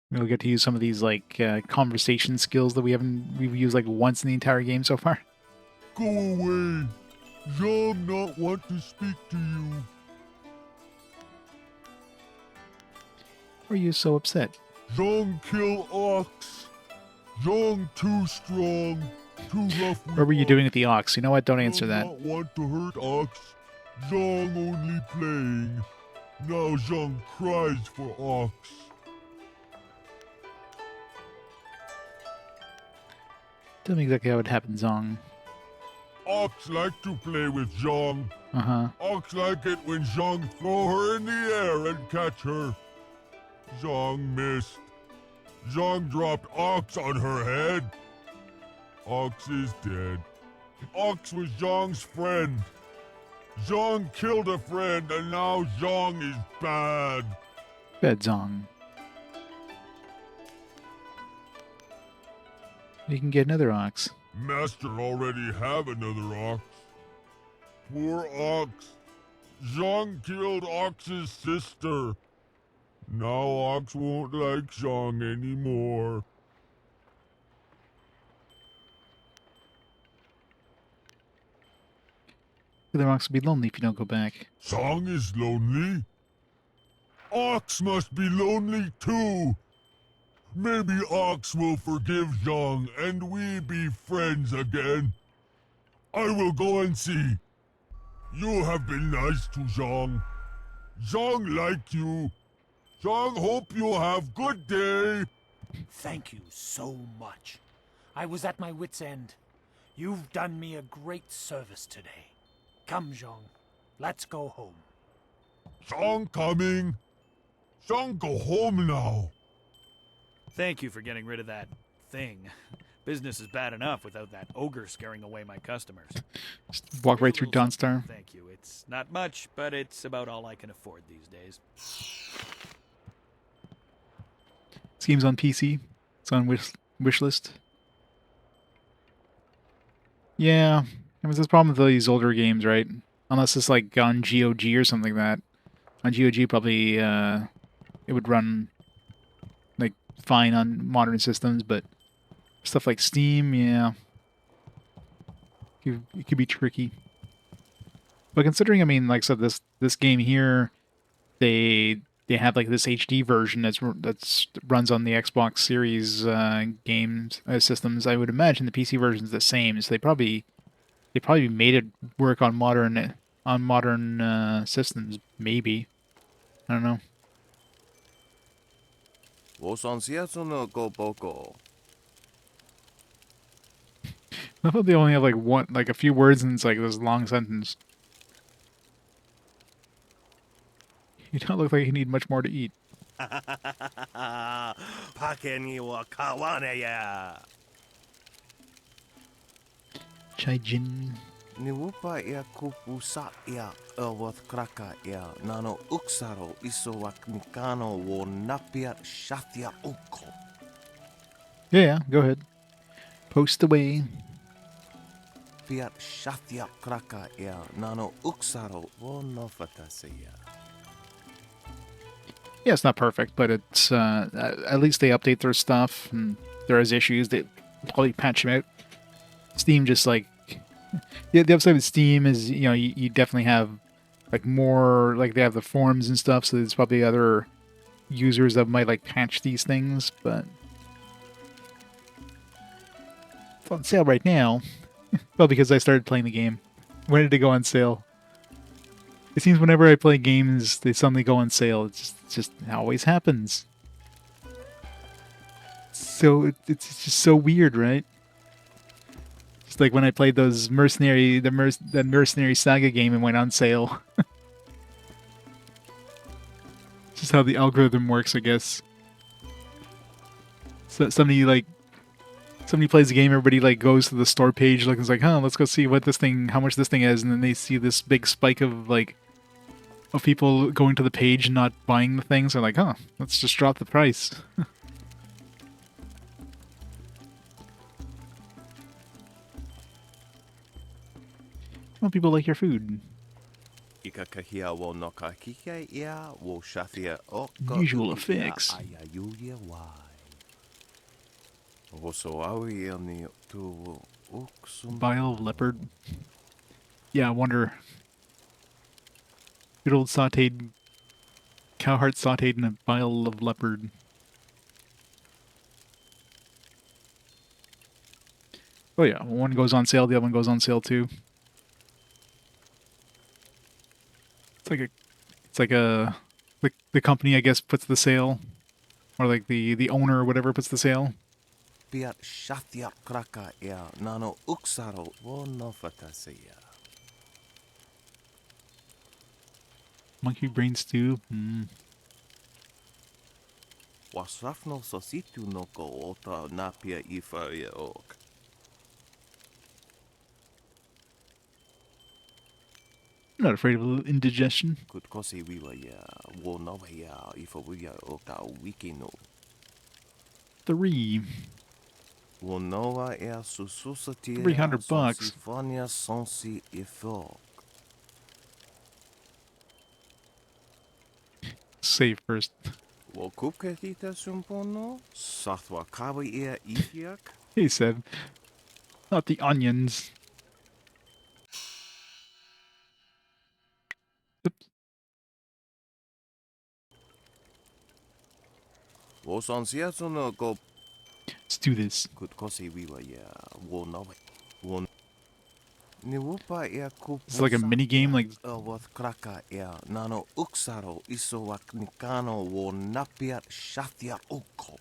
We'll get to use some of these like conversation skills that we've used like once in the entire game so far. Go away. Zhang not want to speak to you. Why are you so upset? Zhang kill Ox. Zhang too strong, too rough. What were you doing with the ox? You know what? Don't answer Zhang that. not want to hurt Ox. Zhang only playing. Now Zhang cries for Ox. Tell me exactly how it happened, Zhang. Ox like to play with Zhang. Uh-huh. Ox like it when Zhang throw her in the air and catch her. Zhang missed. Zhang dropped Ox on her head. Ox is dead. Ox was Zhang's friend. Zhang killed a friend and now Zhang is bad. Bad Zhang. You can get another ox. Master already have another ox. Poor Ox. Zhang killed Ox's sister. Now Ox won't like Zhang anymore. The other ox will be lonely if you don't go back. Zhang is lonely? Ox must be lonely too. Maybe Ox will forgive Zhang and we be friends again. I will go and see. You have been nice to Zhang. Zhang like you. Zhang, hope you have good day. Thank you so much. I was at my wit's end. You've done me a great service today. Come, Zhang. Let's go home. Zhang coming. Zhang, go home now. Thank you for getting rid of that thing. Business is bad enough without that ogre scaring away my customers. Just walk right through Dawnstar. Thank you. It's not much, but it's about all I can afford these days. This game's on PC. It's on wish list. Yeah, I mean, there's a problem with these older games, right? Unless it's like on GOG or something like that. On GOG, probably it would run like fine on modern systems, but stuff like Steam, yeah, it could be tricky. But considering, I mean, like I said, this game here, they have like this HD version that's runs on the Xbox Series games systems. I would imagine the PC version is the same, so they probably made it work on modern systems. Maybe, I don't know. I thought they only have like a few words and it's like this long sentence. You don't look like you need much more to eat. Pakeni wa kawane ya. Chaijin. Niwupa ya kupu sa ya elwath kraka ya nano uksaro isowak mikano wo napia shatia uko. Yeah, go ahead. Post away. Fiat shatia kraka ya nano uksaro wo nofatase ya. Yeah, it's not perfect, but it's at least they update their stuff, and there is issues. They probably patch them out. Steam just like the upside with Steam is you definitely have like more like they have the forums and stuff, so there's probably other users that might like patch these things, but it's on sale right now. Well, because I started playing the game. When did it go on sale? It seems whenever I play games, they suddenly go on sale. It's just always happens. So it's just so weird, right? Just like when I played those the Mercenary Saga game and went on sale. Just how the algorithm works, I guess. So somebody plays the game, everybody like goes to the store page, looking like, huh, let's go see how much this thing is, and then they see this big spike of people going to the page and not buying the things. They're like, huh, let's just drop the price. Well, people like your food. Usual effects. Bile of leopard. Yeah, I wonder. Good old sauteed cow heart sauteed in a bile of leopard. Oh yeah, one goes on sale, the other one goes on sale too. It's like the company, I guess, puts the sale, or like the owner or whatever puts the sale. Monkey brain stew. Wasrafno sositu noko ota napia ifaria ok. I'm not afraid of a little indigestion. 3. $300. Save first. He said, not the onions. Let's do this. It's like a mini game, like nano uksaro isowak nikano wo napiat shatia uko.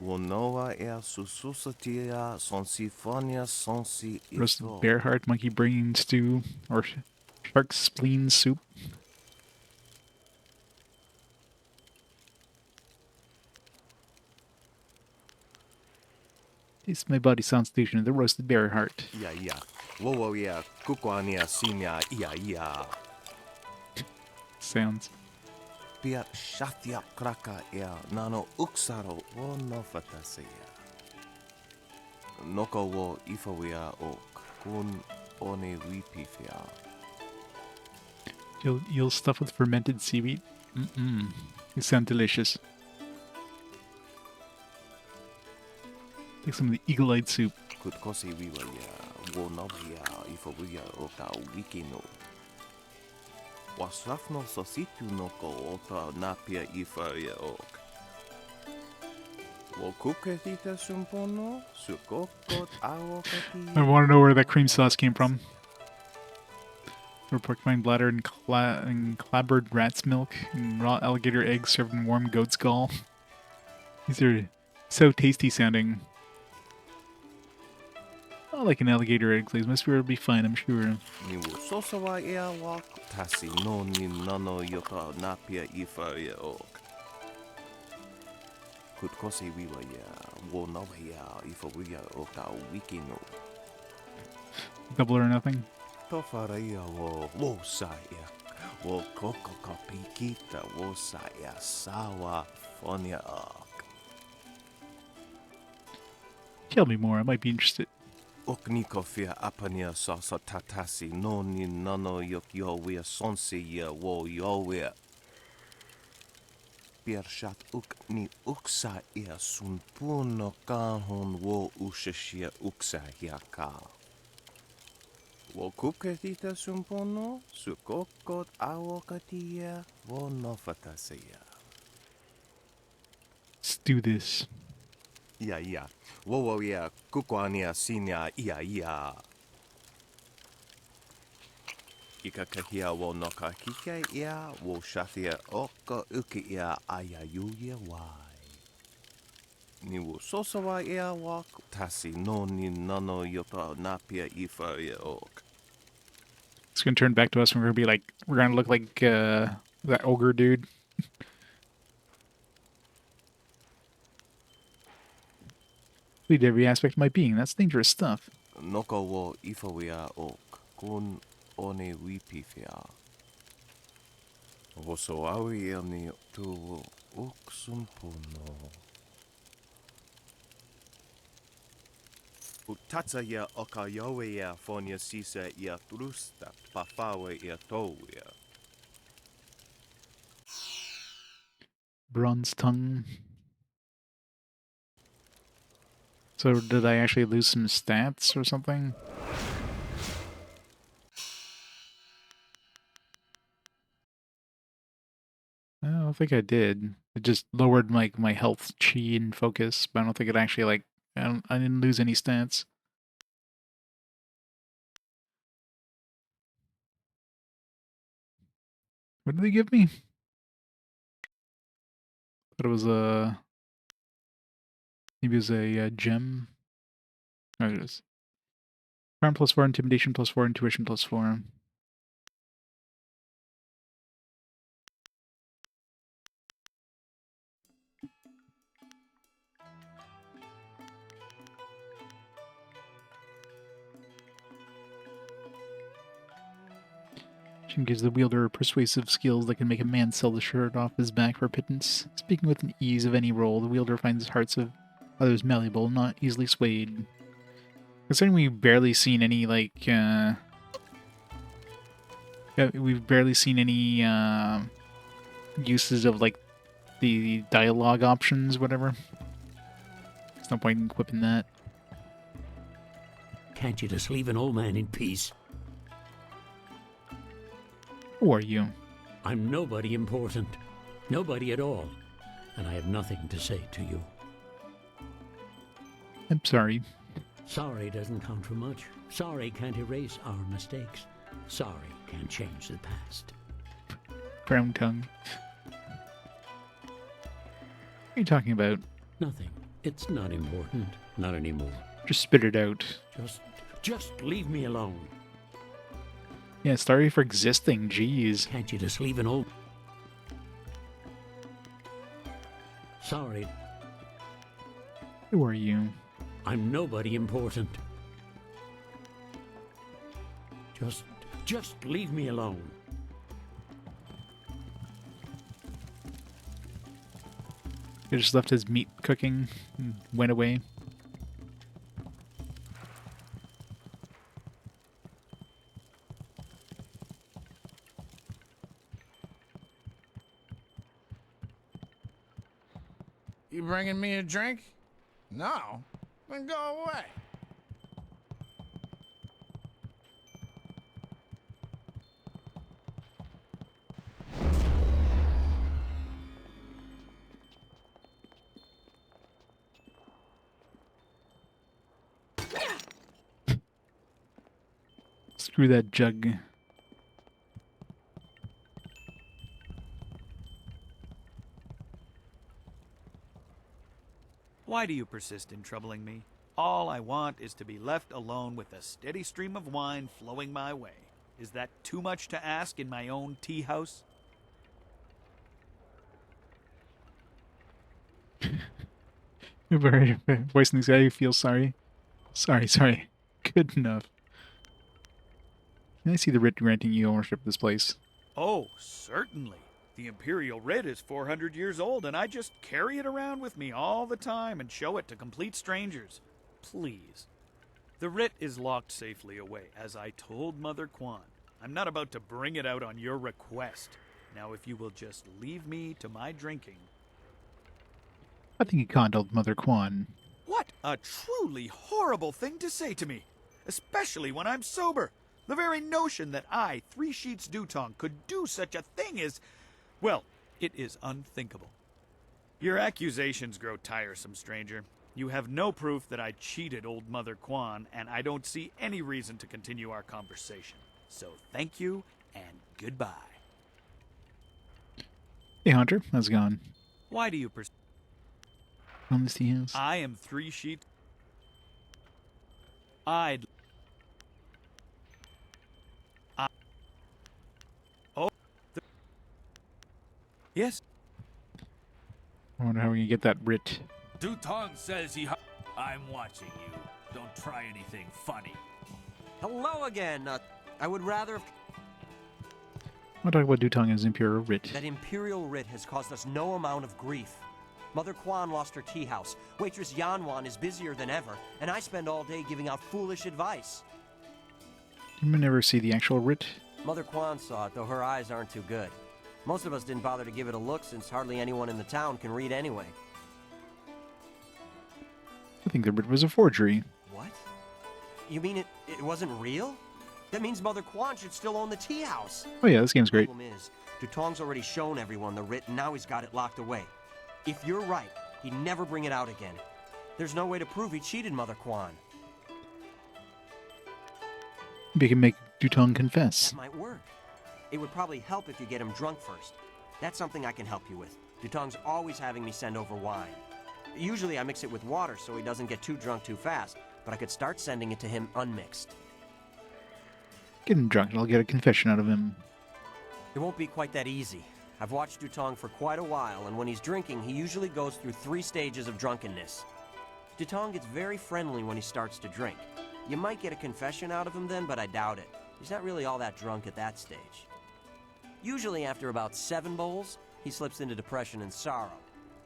Wonoa sususatia sonsifonia sonsi roasted iso. bear heart, monkey brain stew, or shark spleen soup. Taste my body sound station, the roasted bear heart. Yeah. Whoa, yeah. Kukwania sinya, yeah. Sounds. Pia shatia kraka, yeah. Nano uksaro, wo no fatasea. Noko wo ifawia ok, kun one wipifia. Eel stuffed with fermented seaweed. They sound delicious. Take some of the eagle-eyed soup. Kutkosi wiwa ya, wo novia ifawia oka wikino. Wasrafno sositu noko ota napia ifawia ok. Wo kuketita sumpono, sukokot awokati. I want to know where that cream sauce came from. Porcupine bladder and clabbered rat's milk and raw alligator eggs served in warm goat's gall. These are so tasty sounding. I like an alligator egg, please. Must be fine, I'm sure. Niwu sosawa ea wak, tasi no ni nano yoka napia ifa ya ok. Kutkosi wiwa ya, wo no ya ifa wiya oka wikino. Double or nothing? Tofaria wo saya, wo koko kapikita wo saya sawa fonia ok. Tell me more, I might be interested. Oknikofia apania sasa tatasi no ni nano yok yowia sonsi ya wo yowia. Piershat uk ni uksa ia sun puno kahon wo ushashia uksa hiaka. Wo kuketita sun pono, sukokot awokatia, wo nofatasea. Let's do this. Yeah. Wo yeah, kukwania sinya yeah. Ika kahia wo noka kike ia, wo shathia oka uki ia ayayuya wai. Ni wo sosawa ia wak, tasi no ni nano yota napia ifa ia ok. It's gonna turn back to us and we're gonna look like that ogre dude. Lead every aspect of my being, that's dangerous stuff. Noko wo ifawia ok, kun one wipifia. Woso awi ni tu uksumpuno. Utatsa ya oka yowe ya fonia sisa ya trusta, pafawe ya towia. Bronze tongue. So did I actually lose some stats or something? I don't think I did. It just lowered my health, chi, and focus, but I don't think it actually I didn't lose any stats. What did they give me? Thought it was maybe it was a gem. There it is. Charm +4, intimidation +4, intuition +4. Gives the wielder persuasive skills that can make a man sell the shirt off his back for pittance. Speaking with an ease of any role, the wielder finds the hearts of others malleable, not easily swayed. Considering we've barely seen any, we've barely seen any, uses of, the dialogue options, whatever. There's no point in equipping that. Can't you just leave an old man in peace? Who are you? I'm nobody important. Nobody at all. And I have nothing to say to you. I'm sorry. Sorry doesn't count for much. Sorry can't erase our mistakes. Sorry can't change the past. Brown tongue. What are you talking about? Nothing. It's not important. Not anymore. Just spit it out. Just leave me alone. Yeah, sorry for existing. Jeez. Can't you just leave an old... Sorry. Who are you? I'm nobody important. Just leave me alone. He just left his meat cooking and went away. You bringing me a drink? No. Then go away. Screw that jug. Why do you persist in troubling me? All I want is to be left alone with a steady stream of wine flowing my way. Is that too much to ask in my own tea house? Voicing this guy who feels sorry. Sorry. Good enough. Can I see the writ granting you ownership of this place? Oh, certainly. The Imperial writ is 400 years old, and I just carry it around with me all the time and show it to complete strangers. Please. The writ is locked safely away, as I told Mother Kwan. I'm not about to bring it out on your request. Now, if you will just leave me to my drinking. I think you coddled Mother Kwan. What a truly horrible thing to say to me, especially when I'm sober. The very notion that I, 3 Sheets Dutong, could do such a thing is, well, it is unthinkable. Your accusations grow tiresome, stranger. You have no proof that I cheated old Mother Kwan, and I don't see any reason to continue our conversation. So thank you, and goodbye. Hey, Hunter. How's it going? Why do you persist? On this tea house? I am 3 Sheets. Yes. I wonder how we can get that writ. Dutong says I'm watching you. Don't try anything funny. Hello again. I would rather have... I'll talk about Dutong and his Imperial writ. That Imperial writ has caused us no amount of grief. Mother Kwan lost her tea house. Waitress Yanwan is busier than ever, and I spend all day giving out foolish advice. You may never see the actual writ. Mother Kwan saw it, though her eyes aren't too good. Most of us didn't bother to give it a look since hardly anyone in the town can read anyway. I think the writ was a forgery. What? You mean it wasn't real? That means Mother Kwan should still own the tea house. Oh yeah, this game's great. The problem is, Dutong's already shown everyone the writ, and now he's got it locked away. If you're right, he'd never bring it out again. There's no way to prove he cheated Mother Kwan. Maybe you can make Dutong confess. That might work. It would probably help if you get him drunk first. That's something I can help you with. Dutong's always having me send over wine. Usually I mix it with water so he doesn't get too drunk too fast, but I could start sending it to him unmixed. Get him drunk and I'll get a confession out of him. It won't be quite that easy. I've watched Dutong for quite a while, and when he's drinking, he usually goes through 3 stages of drunkenness. Dutong gets very friendly when he starts to drink. You might get a confession out of him then, but I doubt it. He's not really all that drunk at that stage. Usually after about 7 bowls, he slips into depression and sorrow.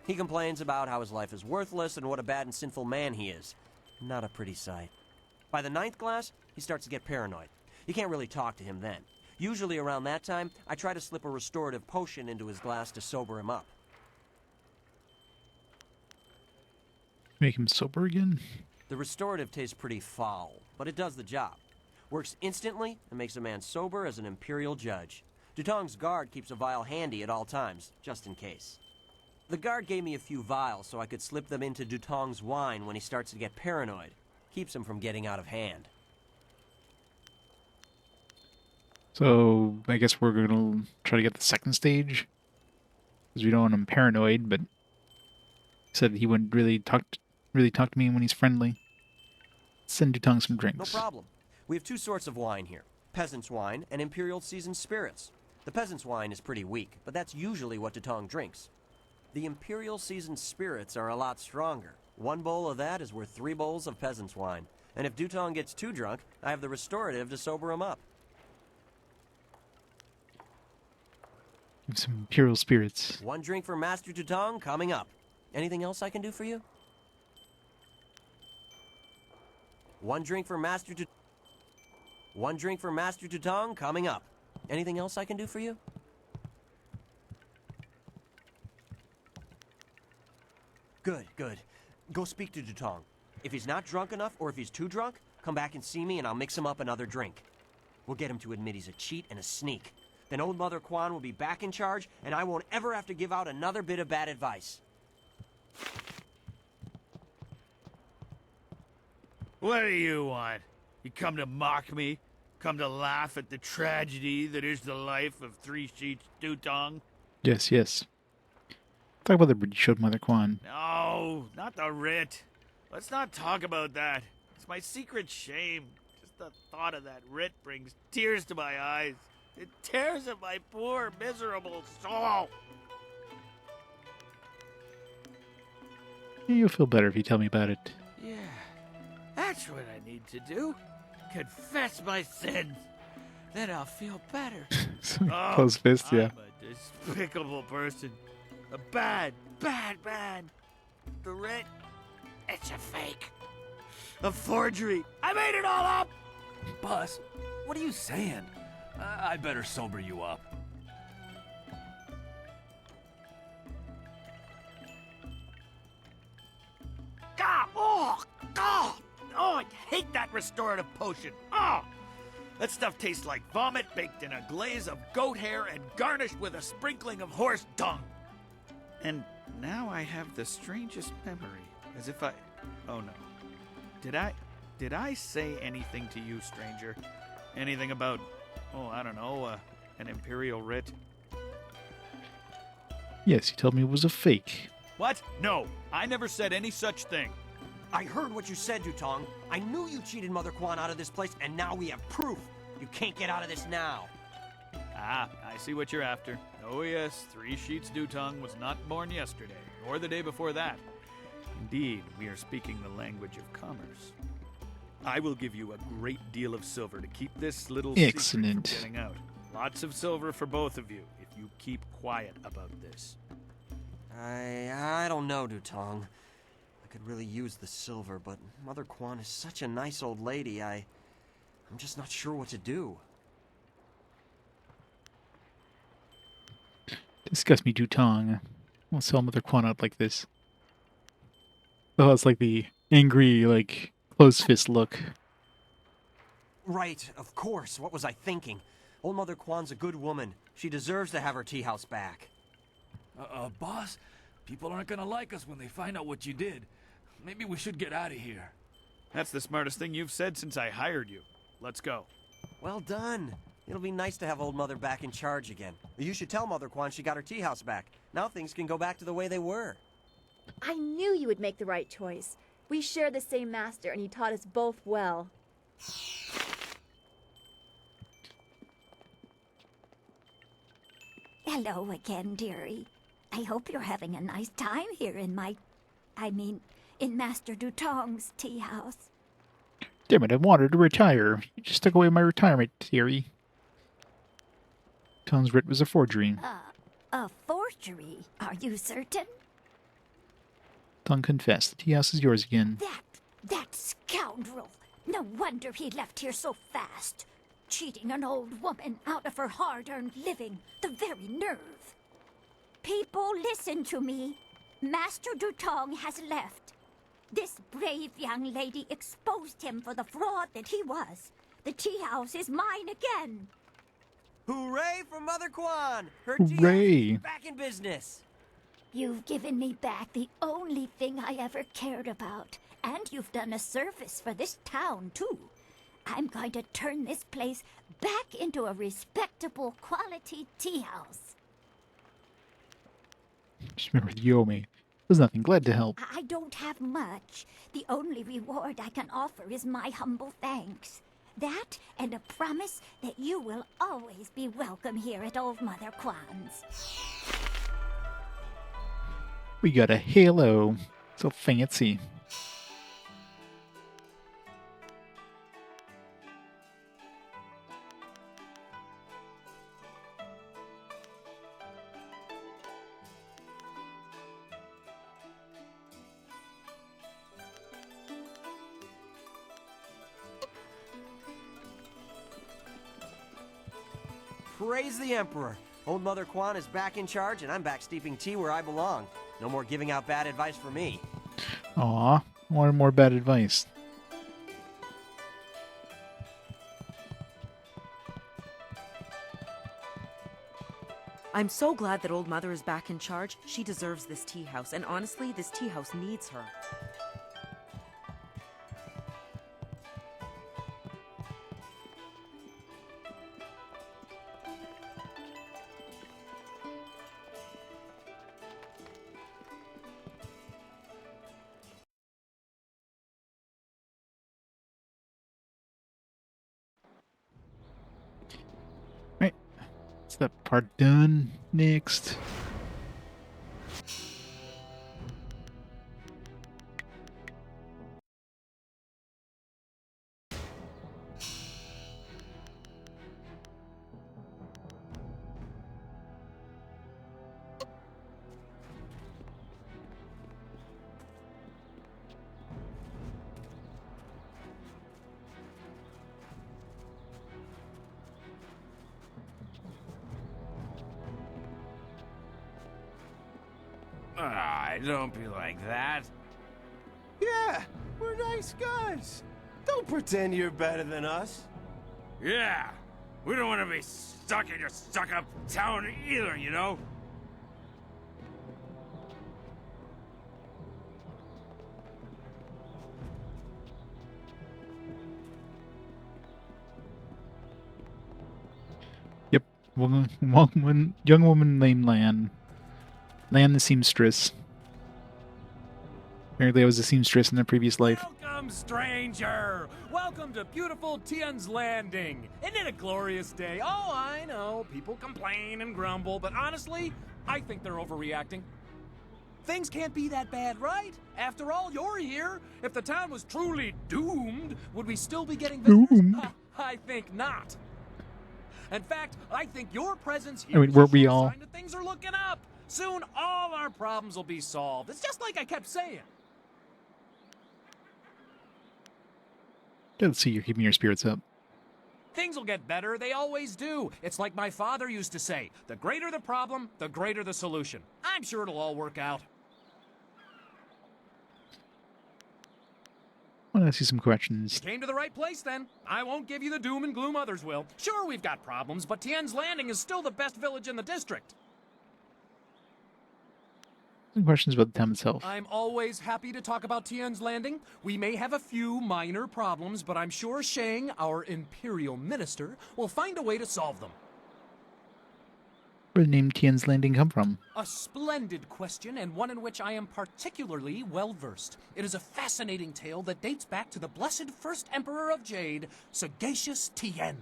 He complains about how his life is worthless and what a bad and sinful man he is. Not a pretty sight. By the 9th glass, he starts to get paranoid. You can't really talk to him then. Usually around that time, I try to slip a restorative potion into his glass to sober him up. Make him sober again? The restorative tastes pretty foul, but it does the job. Works instantly and makes a man sober as an imperial judge. Dutong's guard keeps a vial handy at all times, just in case. The guard gave me a few vials so I could slip them into Dutong's wine when he starts to get paranoid. Keeps him from getting out of hand. So I guess we're gonna try to get the second stage, because we don't want him paranoid. But he said he wouldn't really talk to me when he's friendly. Send Dutong some No drinks. problem. We have two sorts of wine here. Peasant's wine and Imperial seasoned spirits. The peasant's wine is pretty weak, but that's usually what Dutong drinks. The Imperial seasoned spirits are a lot stronger. One bowl of that is worth 3 bowls of peasant's wine. And if Dutong gets too drunk, I have the restorative to sober him up. Give some Imperial spirits. 1 drink for Master Dutong coming up. Anything else I can do for you? 1 drink for Master Dutong. 1 drink for Master Dutong coming up. Anything else I can do for you? Good, good. Go speak to Dutong. If he's not drunk enough, or if he's too drunk, come back and see me and I'll mix him up another drink. We'll get him to admit he's a cheat and a sneak. Then Old Mother Quan will be back in charge, and I won't ever have to give out another bit of bad advice. What do you want? You come to mock me? Come to laugh at the tragedy that is the life of Three Sheets Dutong? Yes, yes. Talk about the bridge you showed Mother Quan. No, not the writ. Let's not talk about that. It's my secret shame. Just the thought of that writ brings tears to my eyes. It tears at my poor, miserable soul. You'll feel better if you tell me about it. Yeah, that's what I need to do. Confess my sins. Then I'll feel better. Close fist, yeah. I'm a despicable person. A bad, bad man. The writ, it's a fake. A forgery. I made it all up! Boss, what are you saying? I better sober you up. God, oh, I hate that restorative potion. Oh, that stuff tastes like vomit baked in a glaze of goat hair and garnished with a sprinkling of horse dung. And now I have the strangest memory, as if I... Oh no. Did I say anything to you, stranger? Anything about, I don't know, an Imperial writ? Yes, you told me it was a fake. What? No, I never said any such thing. I heard what you said, Dutong. I knew you cheated Mother Quan out of this place, and now we have proof. You can't get out of this now. Ah, I see what you're after. Oh yes, Three Sheets Dutong was not born yesterday, or the day before that. Indeed, we are speaking the language of commerce. I will give you a great deal of silver to keep this little Excellent. secret from getting out. Lots of silver for both of you, if you keep quiet about this. I don't know, Dutong. I could really use the silver, but Mother Quan is such a nice old lady, I'm just not sure what to do. Disgust me, Dutong. I'll sell Mother Quan out like this. Oh, it's like the angry, like, closed fist look. Right, of course. What was I thinking? Old Mother Quan's a good woman. She deserves to have her tea house back. Boss, people aren't gonna like us when they find out what you did. Maybe we should get out of here. That's the smartest thing you've said since I hired you. Let's go. Well done. It'll be nice to have Old Mother back in charge again. You should tell Mother Quan she got her tea house back. Now things can go back to the way they were. I knew you would make the right choice. We share the same master, and he taught us both well. Hello again, dearie. I hope you're having a nice time here in in Master Dutong's tea house. Damn it, I wanted to retire. You just took away my retirement theory. Dutong's writ was a forgery. A forgery? Are you certain? Dutong confessed. The tea house is yours again. That scoundrel! No wonder he left here so fast. Cheating an old woman out of her hard-earned living. The very nerve. People, listen to me. Master Dutong has left. This brave young lady exposed him for the fraud that he was. The tea house is mine again. Hooray for Mother Quan! Her Hooray! tea house is back in business. You've given me back the only thing I ever cared about. And you've done a service for this town, too. I'm going to turn this place back into a respectable quality tea house. Just remember you owe me. There's nothing. Glad to help. I don't have much. The only reward I can offer is my humble thanks. That and a promise that you will always be welcome here at Old Mother Kwan's. We got a halo. So fancy. Praise the Emperor. Old Mother Kwan is back in charge, and I'm back steeping tea where I belong. No more giving out bad advice for me. Aw, more and more bad advice. I'm so glad that Old Mother is back in charge. She deserves this tea house, and honestly, this tea house needs her. Right. Is that part done? Next. Don't be like that. Yeah, we're nice guys. Don't pretend you're better than us. Yeah, we don't want to be stuck in your stuck-up town either, you know? Yep. Young woman named Lan. Lan the seamstress. Apparently I was a seamstress in a previous life. Welcome, stranger! Welcome to beautiful Tian's Landing! Isn't it a glorious day? Oh, I know, people complain and grumble, but honestly, I think they're overreacting. Things can't be that bad, right? After all, you're here. If the town was truly doomed, would we still be getting visitors? I think not. In fact, I think your presence here I mean, weren't we all? sign that things are looking up. Soon, all our problems will be solved. It's just like I kept saying. Let's see, you're keeping your spirits up. Things will get better. They always do. It's like my father used to say, the greater the problem, the greater the solution. I'm sure it'll all work out. I want to ask you some questions. You came to the right place then. I won't give you the doom and gloom others will. Sure, we've got problems, but Tian's Landing is still the best village in the district. Some questions about the town itself. I'm always happy to talk about Tian's Landing. We may have a few minor problems, but I'm sure Shang, our Imperial Minister, will find a way to solve them. Where did the name Tian's Landing come from? A splendid question, and one in which I am particularly well-versed. It is a fascinating tale that dates back to the blessed first Emperor of Jade, Sagacious Tien.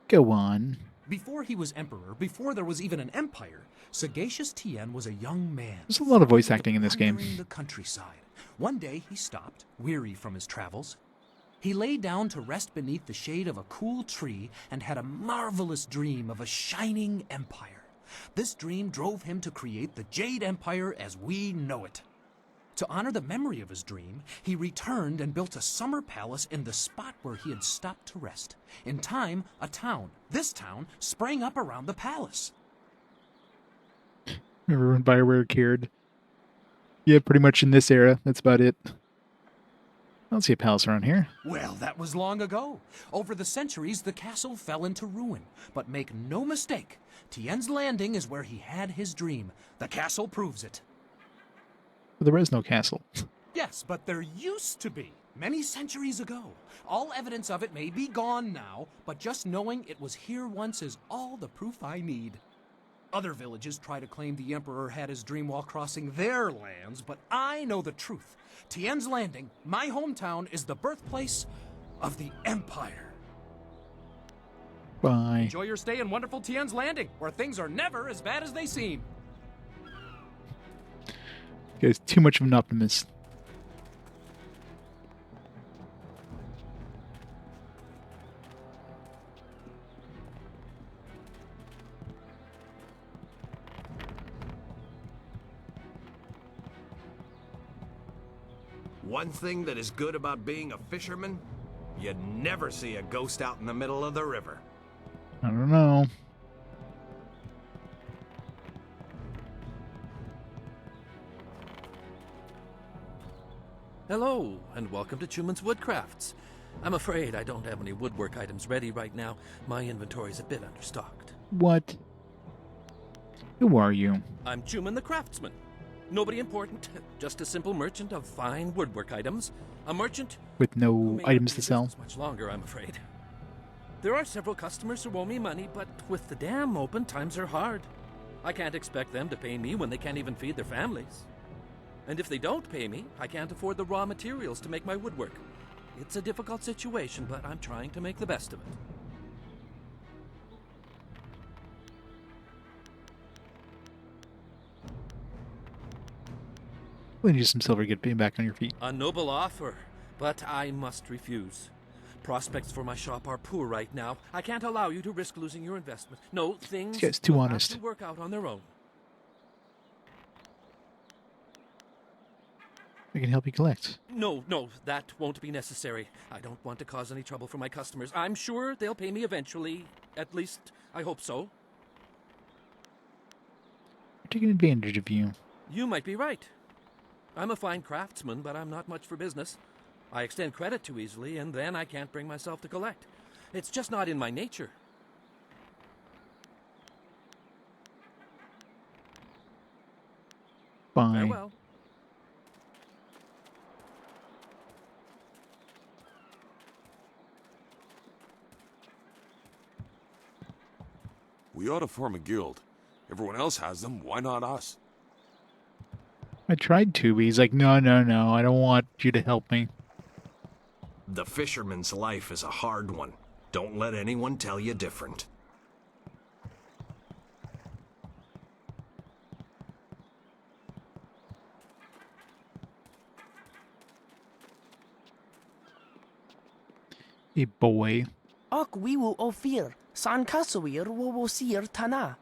Go on. Before he was Emperor, before there was even an empire, Sagacious Tien was a young man. There's a lot of voice acting in this game. The countryside. One day he stopped, weary from his travels. He lay down to rest beneath the shade of a cool tree and had a marvelous dream of a shining empire. This dream drove him to create the Jade Empire as we know it. To honor the memory of his dream, he returned and built a summer palace in the spot where he had stopped to rest. In time, a town, this town, sprang up around the palace. Remember when BioWare cared? Yeah, pretty much in this era. That's about it. don't see a palace around here. Well, that was long ago. Over the centuries, the castle fell into ruin. But make no mistake, Tien's Landing is where he had his dream. The castle proves it. But there is no castle. Yes, but there used to be, many centuries ago. All evidence of it may be gone now, but just knowing it was here once is all the proof I need. Other villages try to claim the Emperor had his dream while crossing their lands, but I know the truth. Tien's Landing, my hometown, is the birthplace of the Empire. Bye. Enjoy your stay in wonderful Tien's Landing, where things are never as bad as they seem. Guy's too much of an optimist. One thing that is good about being a fisherman, you never see a ghost out in the middle of the river. I don't know. Hello, and welcome to Chuman's Woodcrafts. I'm afraid I don't have any woodwork items ready right now. My inventory's a bit understocked. What? Who are you? I'm Chuman the Craftsman. Nobody important, just a simple merchant of fine woodwork items. A merchant With who no may not items be to in sell? business much longer, I'm afraid. There are several customers who owe me money, but with the dam open, times are hard. I can't expect them to pay me when they can't even feed their families. And if they don't pay me, I can't afford the raw materials to make my woodwork. It's a difficult situation, but I'm trying to make the best of it. We need some silver to get back on your feet. A noble offer, but I must refuse. Prospects for my shop are poor right now. I can't allow you to risk losing your investment. No, things This guy's too will honest. have to work out on their own. I can help you collect. No, that won't be necessary. I don't want to cause any trouble for my customers. I'm sure they'll pay me eventually. At least, I hope so. We're taking advantage of you. You might be right. I'm a fine craftsman, but I'm not much for business. I extend credit too easily, and then I can't bring myself to collect. It's just not in my nature. Bye. Farewell. We ought to form a guild. Everyone else has them, why not us? I tried to, but he's like, no, I don't want you to help me. The fisherman's life is a hard one. Don't let anyone tell you different. Hey, boy. Ak wiwu ofir, san kasawir wo sir tana.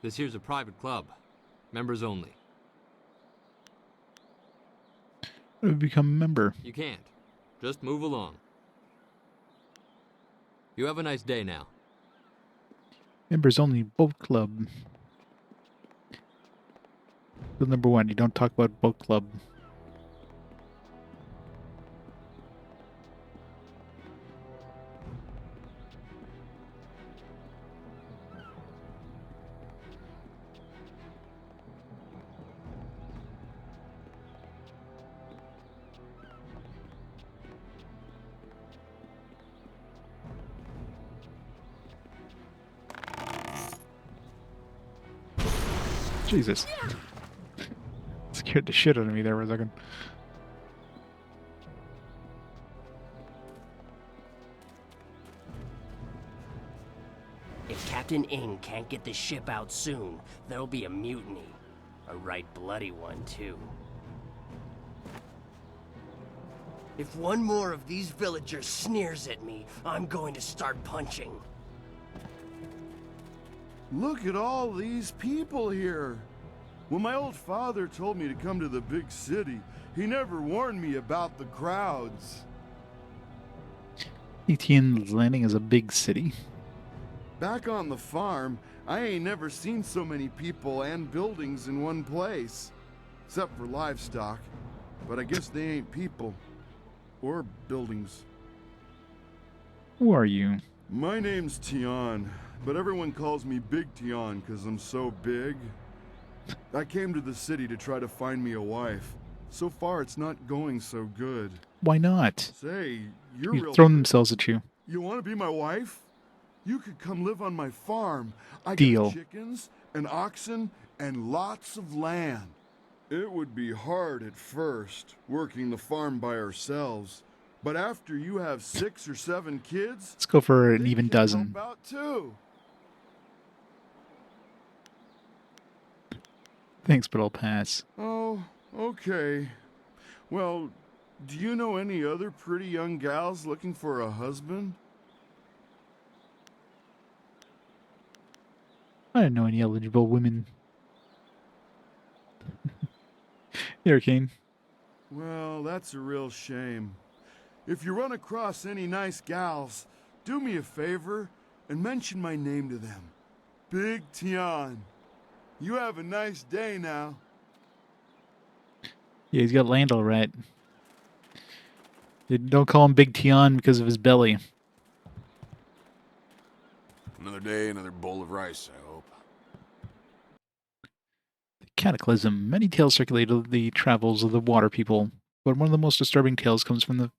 This here's a private club. Members only. How do we become a member? You can't. Just move along. You have a nice day now. Members only boat club. Rule number 1, you don't talk about boat club. Jesus. Scared the shit out of me there for a second. If Captain Ing can't get the ship out soon, there'll be a mutiny. A right bloody one, too. If one more of these villagers sneers at me, I'm going to start punching. Look at all these people here. When my old father told me to come to the big city, he never warned me about the crowds. Etienne's Landing is a big city. Back on the farm, I ain't never seen so many people and buildings in one place. Except for livestock. But I guess they ain't people. Or buildings. Who are you? My name's Tian, but everyone calls me Big Tian because I'm so big. I came to the city to try to find me a wife. So far, it's not going so good. Why not? Say, you're You've real... thrown themselves at you. You want to be my wife? You could come live on my farm. I Deal. got chickens and oxen and lots of land. It would be hard at first, working the farm by ourselves. But after you have 6 or 7 kids... Let's go for an even dozen. Help out too. Thanks, but I'll pass. Oh, okay. Well, do you know any other pretty young gals looking for a husband? I don't know any eligible women. Here, Kane. Well, that's a real shame. If you run across any nice gals, do me a favor and mention my name to them. Big Tian. You have a nice day now. Yeah, he's got land all right. Don't call him Big Tian because of his belly. Another day, another bowl of rice, I hope. Cataclysm. Many tales circulate of the travels of the water people, but one of the most disturbing tales comes from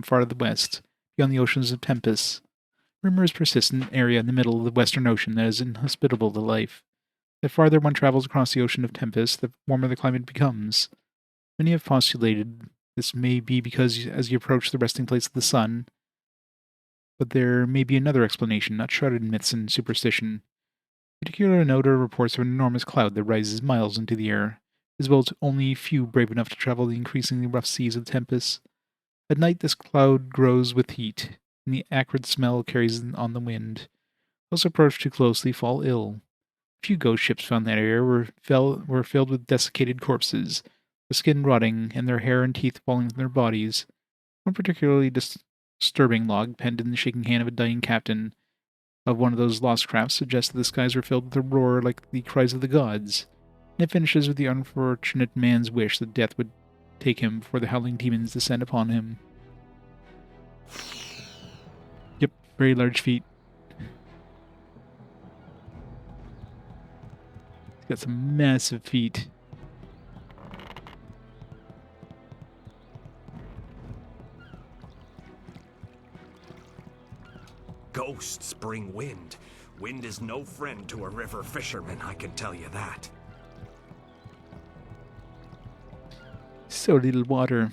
far to the west, beyond the oceans of Tempest. Rumors persist in an area in the middle of the Western Ocean that is inhospitable to life. The farther one travels across the ocean of Tempest, the warmer the climate becomes. Many have postulated this may be because as you approach the resting place of the sun, but there may be another explanation, not shrouded in myths and superstition. Particular note are reports of an enormous cloud that rises miles into the air, visible to only few brave enough to travel the increasingly rough seas of the Tempest. At night this cloud grows with heat, and the acrid smell carries on the wind. Those who approach too closely fall ill. A few ghost ships found in that area were filled with desiccated corpses, their skin rotting, and their hair and teeth falling from their bodies. One particularly disturbing log, penned in the shaking hand of a dying captain of one of those lost crafts, suggests that the skies were filled with a roar like the cries of the gods, and it finishes with the unfortunate man's wish that death would take him before the howling demons descend upon him. Yep, very large feet. He's got some massive feet. Ghosts bring wind. Wind is no friend to a river fisherman, I can tell you that. So little water.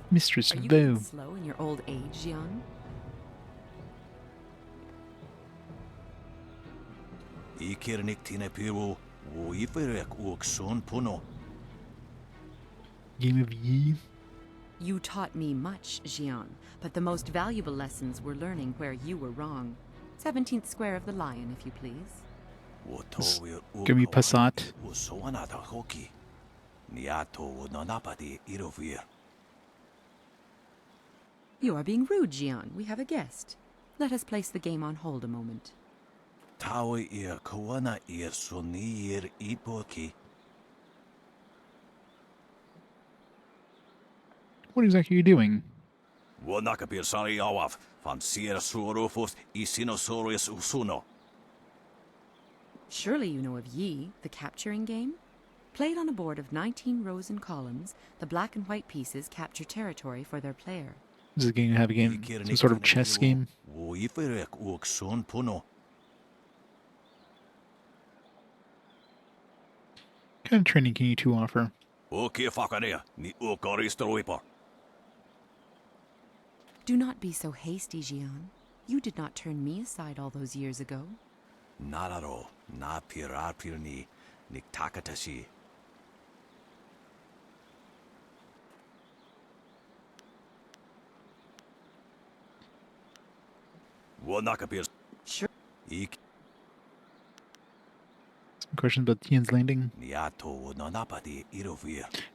Mistress Are you Bo. getting slow in your old age, Jian? Game of Yi. You taught me much, Jian, but the most valuable lessons were learning where you were wrong. 17th square of the lion, if you please. Give me Passat. You are being rude, Jian. We have a guest. Let us place the game on hold a moment. What exactly are you doing? Surely you know of Yi, the capturing game? Played on a board of 19 rows and columns, the black and white pieces capture territory for their player. This is a game have a game, some sort of chess game. What kind of training can you two offer? Do not be so hasty, Jian. You did not turn me aside all those years ago. Nararo, na pirar ni niktakatashi. Sure. Some questions about Tian's Landing.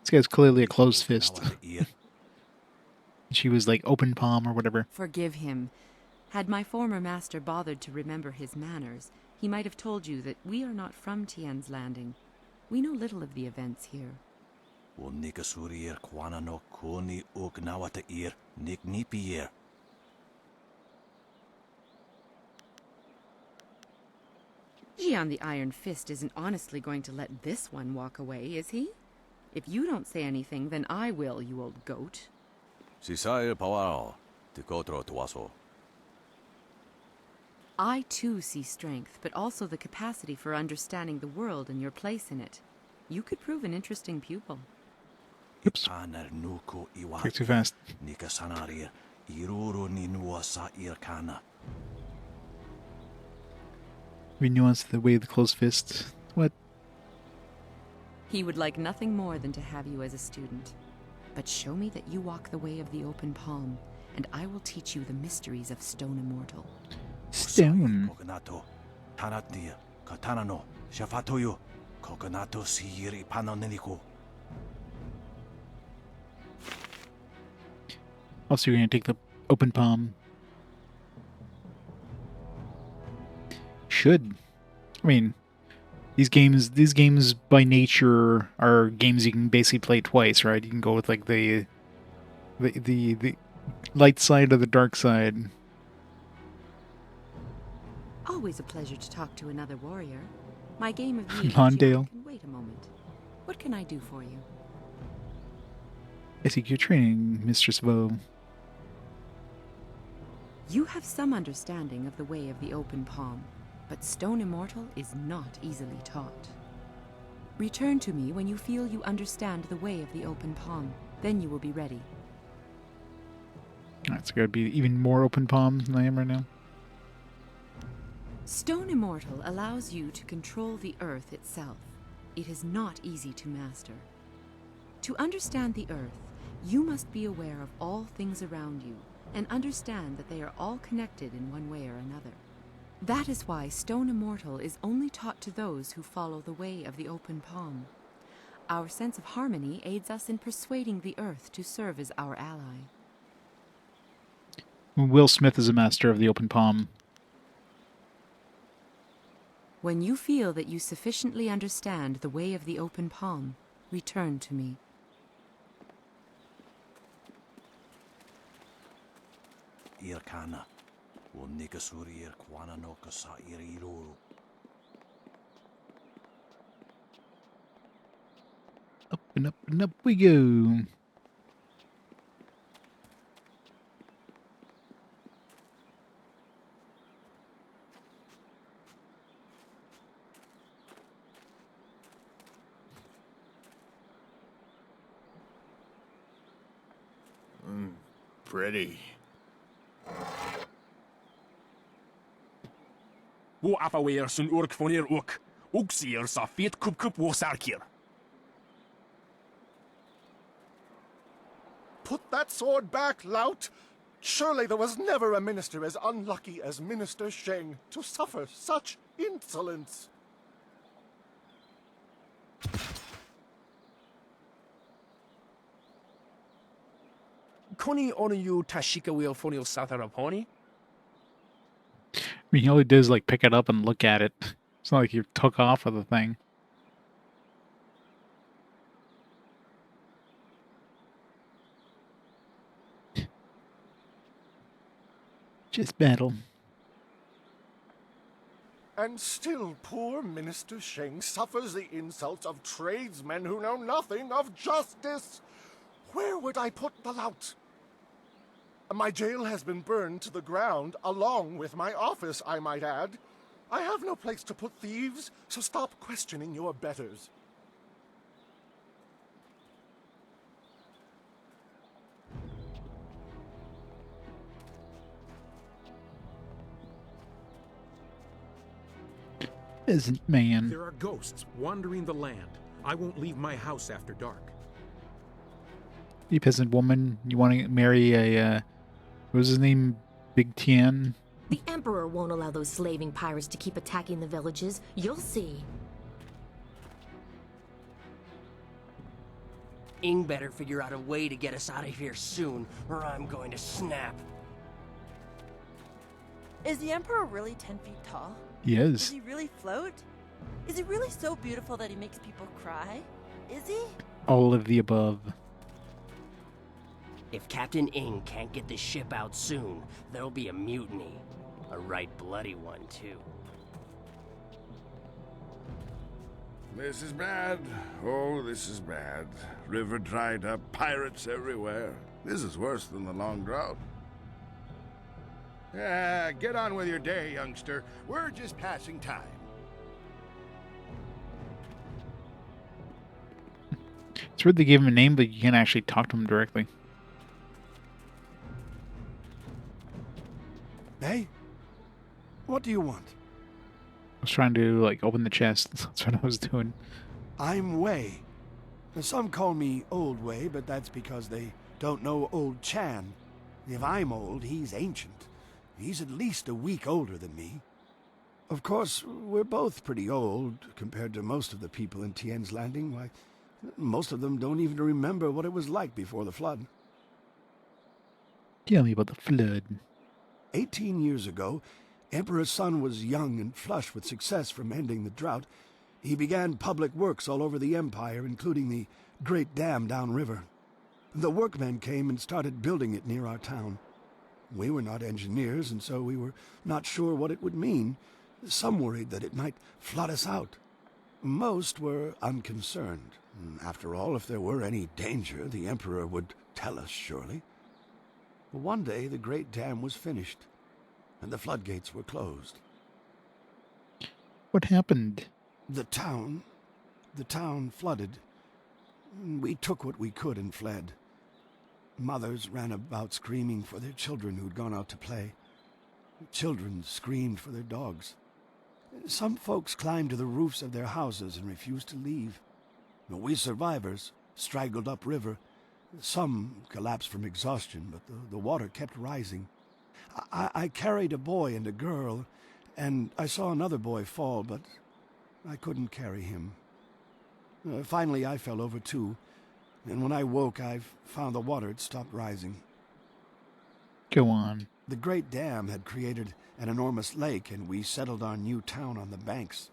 This guy's clearly a closed fist. She was like open palm or whatever. Forgive him. Had my former master bothered to remember his manners, he might have told you that we are not from Tian's Landing. We know little of the events here. Jian the Iron Fist isn't honestly going to let this one walk away, is he? If you don't say anything, then I will, you old goat. I too see strength, but also the capacity for understanding the world and your place in it. You could prove an interesting pupil. Oops. Click too fast. We nuance the way of the closed fist. What? He would like nothing more than to have you as a student. But show me that you walk the way of the open palm, and I will teach you the mysteries of Stone Immortal. Stone. Also, you're going to take the open palm. Should. I mean, these games by nature are games you can basically play twice, right? You can go with like the light side or the dark side. Always a pleasure to talk to another warrior. My game of Mondale. Wait a moment. What can I do for you? I seek your training, Mistress Vo. You have some understanding of the way of the open palm, but Stone Immortal is not easily taught. Return to me when you feel you understand the way of the open palm. Then you will be ready. Alright, so gotta be even more open palm than I am right now. Stone Immortal allows you to control the earth itself. It is not easy to master. To understand the earth, you must be aware of all things around you and understand that they are all connected in one way or another. That is why Stone Immortal is only taught to those who follow the way of the open palm. Our sense of harmony aids us in persuading the earth to serve as our ally. Will Smith is a master of the open palm. When you feel that you sufficiently understand the way of the open palm, return to me. Up and up and up we go. Pretty. Wo affaweer sun urk vonir ook. Oeksier sa feet kup wo sarkir. Put that sword back, lout! Surely there was never a minister as unlucky as Minister Sheng to suffer such insolence. Koni onu you tashika wheel fonil sataraponi? I mean, all he did is like pick it up and look at it. It's not like he took off of the thing. Just battle. And still poor Minister Sheng suffers the insults of tradesmen who know nothing of justice. Where would I put the lout? My jail has been burned to the ground, along with my office, I might add. I have no place to put thieves, so stop questioning your betters. Isn't man. There are ghosts wandering the land. I won't leave my house after dark. You peasant woman, you want to marry a, what was his name? Big Tien? The Emperor won't allow those slaving pirates to keep attacking the villages. You'll see. Ing better figure out a way to get us out of here soon, or I'm going to snap. Is the Emperor really 10 feet tall? He is. Does he really float? Is he really so beautiful that he makes people cry? Is he? All of the above. If Captain Ing can't get this ship out soon, there'll be a mutiny. A right bloody one, too. This is bad. Oh, this is bad. River dried up, pirates everywhere. This is worse than the long drought. Get on with your day, youngster. We're just passing time. It's weird they gave him a name, but you can't actually talk to him directly. Hey? What do you want? I was trying to, like, open the chest. That's what I was doing. I'm Wei. Some call me Old Wei, but that's because they don't know Old Chan. If I'm old, he's ancient. He's at least a week older than me. Of course, we're both pretty old compared to most of the people in Tien's Landing. Why, most of them don't even remember what it was like before the flood. Tell me about the flood. 18 years ago, Emperor Sun was young and flush with success from ending the drought. He began public works all over the empire, including the great dam downriver. The workmen came and started building it near our town. We were not engineers, and so we were not sure what it would mean. Some worried that it might flood us out. Most were unconcerned. After all, if there were any danger, the Emperor would tell us, surely. One day, the great dam was finished, and the floodgates were closed. What happened? The town flooded. We took what we could and fled. Mothers ran about screaming for their children who'd gone out to play. Children screamed for their dogs. Some folks climbed to the roofs of their houses and refused to leave. We survivors straggled upriver. Some collapsed from exhaustion, but the water kept rising. I carried a boy and a girl, and I saw another boy fall, but I couldn't carry him. Finally, I fell over too, and when I woke, I found the water had stopped rising. Go on. The great dam had created an enormous lake, and we settled our new town on the banks.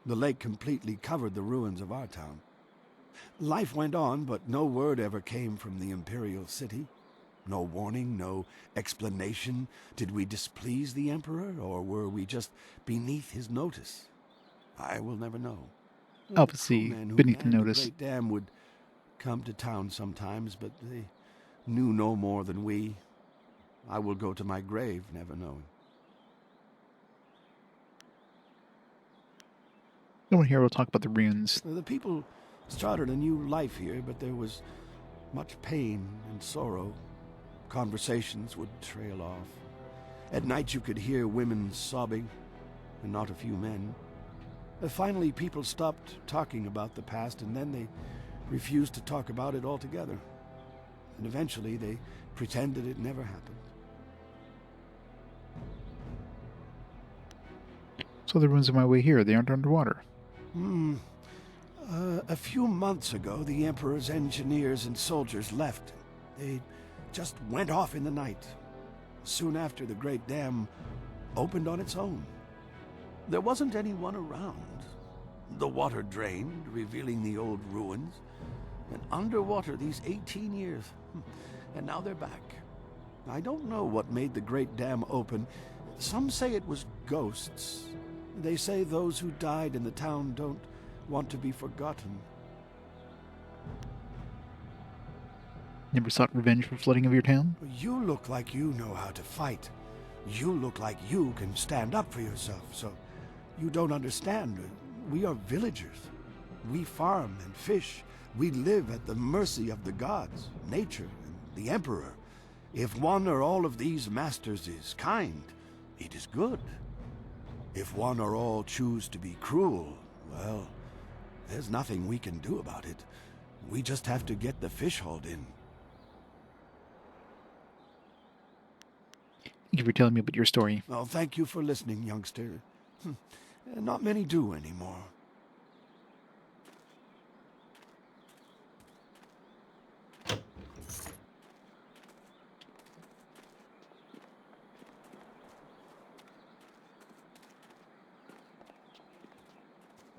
The lake completely covered the ruins of our town. Life went on, but no word ever came from the imperial city. No warning, no explanation. Did we displease the Emperor, or were we just beneath his notice? I will never know. Obviously, beneath the notice. The great dam would come to town sometimes, but they knew no more than we. I will go to my grave never knowing. No one here will talk about the ruins. The people started a new life here, but there was much pain and sorrow. Conversations would trail off. At night you could hear women sobbing, and not a few men. Finally, people stopped talking about the past, and then they refused to talk about it altogether. And eventually they pretended it never happened. So the ruins of my way here, they aren't underwater. A few months ago, the Emperor's engineers and soldiers left. They just went off in the night. Soon after, the great dam opened on its own. There wasn't anyone around. The water drained, revealing the old ruins. And underwater these 18 years. And now they're back. I don't know what made the great dam open. Some say it was ghosts. They say those who died in the town don't want to be forgotten. Never sought revenge for flooding of your town? You look like you know how to fight. You look like you can stand up for yourself, so you don't understand. We are villagers. We farm and fish. We live at the mercy of the gods, nature, and the Emperor. If one or all of these masters is kind, it is good. If one or all choose to be cruel, well, there's nothing we can do about it. We just have to get the fish hauled in. Thank you for telling me about your story. Well, thank you for listening, youngster. Not many do anymore.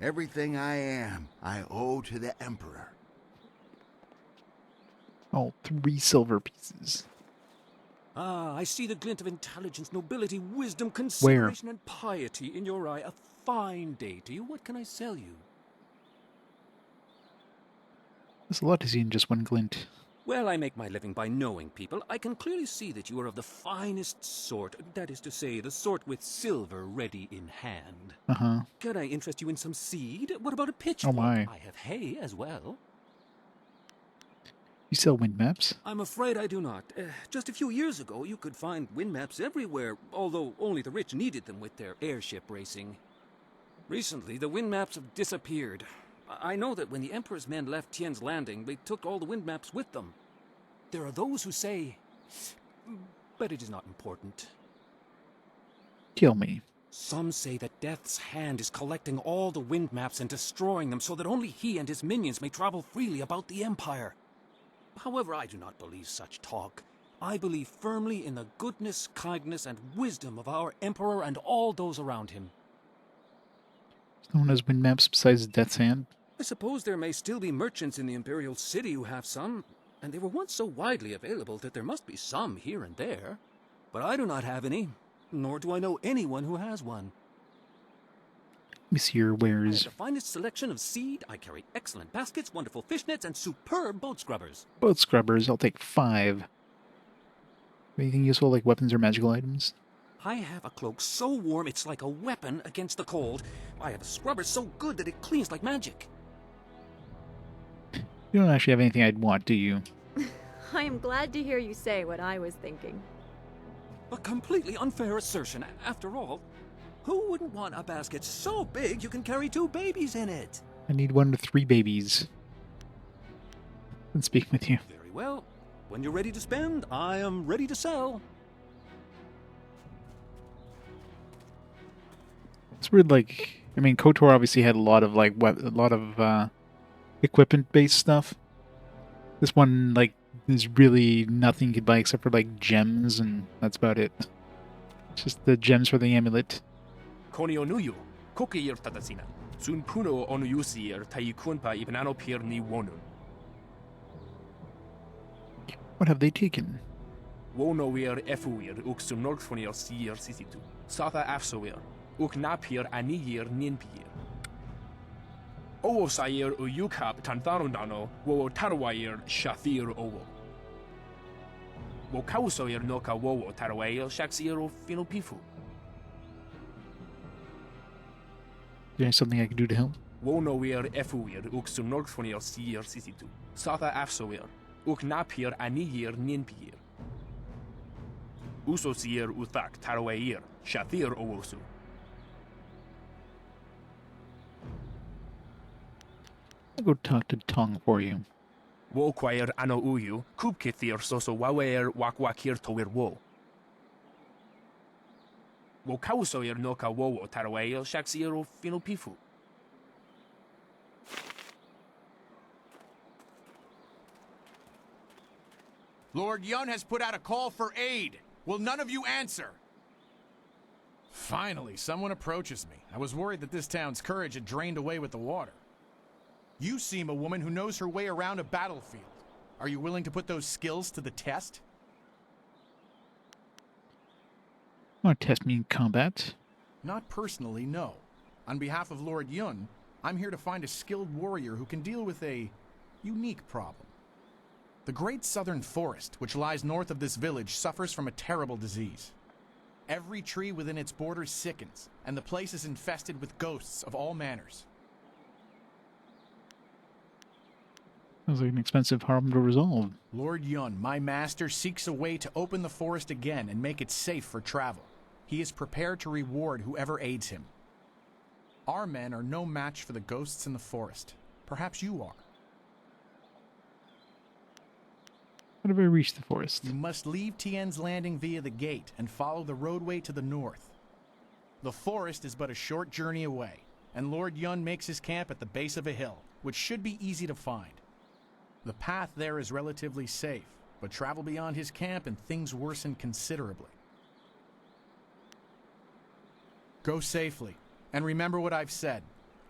Everything I am, I owe to the Emperor. All 3 silver pieces. Ah, I see the glint of intelligence, nobility, wisdom, consideration, and piety in your eye. A fine day to you. What can I sell you? There's a lot to see in just one glint. Well, I make my living by knowing people. I can clearly see that you are of the finest sort. That is to say, the sort with silver ready in hand. Uh-huh. Can I interest you in some seed? What about a pitchfork? Oh my. I have hay as well. You sell wind maps? I'm afraid I do not. Just a few years ago, you could find wind maps everywhere, although only the rich needed them with their airship racing. Recently, the wind maps have disappeared. I know that when the Emperor's men left Tien's Landing, they took all the wind maps with them. There are those who say... but it is not important. Kill me. Some say that Death's Hand is collecting all the wind maps and destroying them so that only he and his minions may travel freely about the Empire. However, I do not believe such talk. I believe firmly in the goodness, kindness, and wisdom of our Emperor and all those around him. No one has wind maps besides Death's Hand? I suppose there may still be merchants in the Imperial City who have some, and they were once so widely available that there must be some here and there. But I do not have any, nor do I know anyone who has one. Let me see your I wares. have the finest selection of seed. I carry excellent baskets, wonderful fishnets, and superb boat scrubbers. Both scrubbers, I'll take 5. Anything useful like weapons or magical items? I have a cloak so warm it's like a weapon against the cold. I have a scrubber so good that it cleans like magic. You don't actually have anything I'd want, do you? I am glad to hear you say what I was thinking. A completely unfair assertion. After all, who wouldn't want a basket so big you can carry 2 babies in it? I need 1 to 3 babies. Been speaking with you. Very well. When you're ready to spend, I am ready to sell. It's weird, like, I mean, KOTOR obviously had a lot of, like, equipment-based stuff. This one, like, there's really nothing you could buy except for, like, gems, and that's about it. It's just the gems for the amulet. Konionuyu, kokir tatasina. Sun puno onuyusir taikunpa ibnano pir ni wonun. What have they taken? Wonoir efuir uksun norkfonir sir sisitu. Satha afsoir. Uk napir aniyir ninpir. Owo sair uyukap tantharundano, wo tarwair shathir owo. Wo kausoir noka wowo tarwair shaksir finopifu. Is there something I can do to help? Wonoir efuir uksun norkfonir sir sisitu. Satha afsoir. Uk napir aniyir ninpir. Usosir uthak tarwair shathir owosu. I'll go talk to Tong for you. Wo quair ano uyu, kubkithir soso wawer wakwakir tower wo. Wo kausoir noka wowo tarwail shaksiro finopifu. Lord Yun has put out a call for aid. Will none of you answer? Finally, someone approaches me. I was worried that this town's courage had drained away with the water. You seem a woman who knows her way around a battlefield. Are you willing to put those skills to the test? Want to test me in combat? Not personally, no. On behalf of Lord Yun, I'm here to find a skilled warrior who can deal with a unique problem. The Great Southern Forest, which lies north of this village, suffers from a terrible disease. Every tree within its borders sickens, and the place is infested with ghosts of all manners. Sounds like an expensive problem to resolve. Lord Yun, my master, seeks a way to open the forest again and make it safe for travel. He is prepared to reward whoever aids him. Our men are no match for the ghosts in the forest. Perhaps you are. How do I reach the forest? You must leave Tien's Landing via the gate and follow the roadway to the north. The forest is but a short journey away, and Lord Yun makes his camp at the base of a hill, which should be easy to find. The path there is relatively safe, but travel beyond his camp and things worsen considerably. Go safely, and remember what I've said.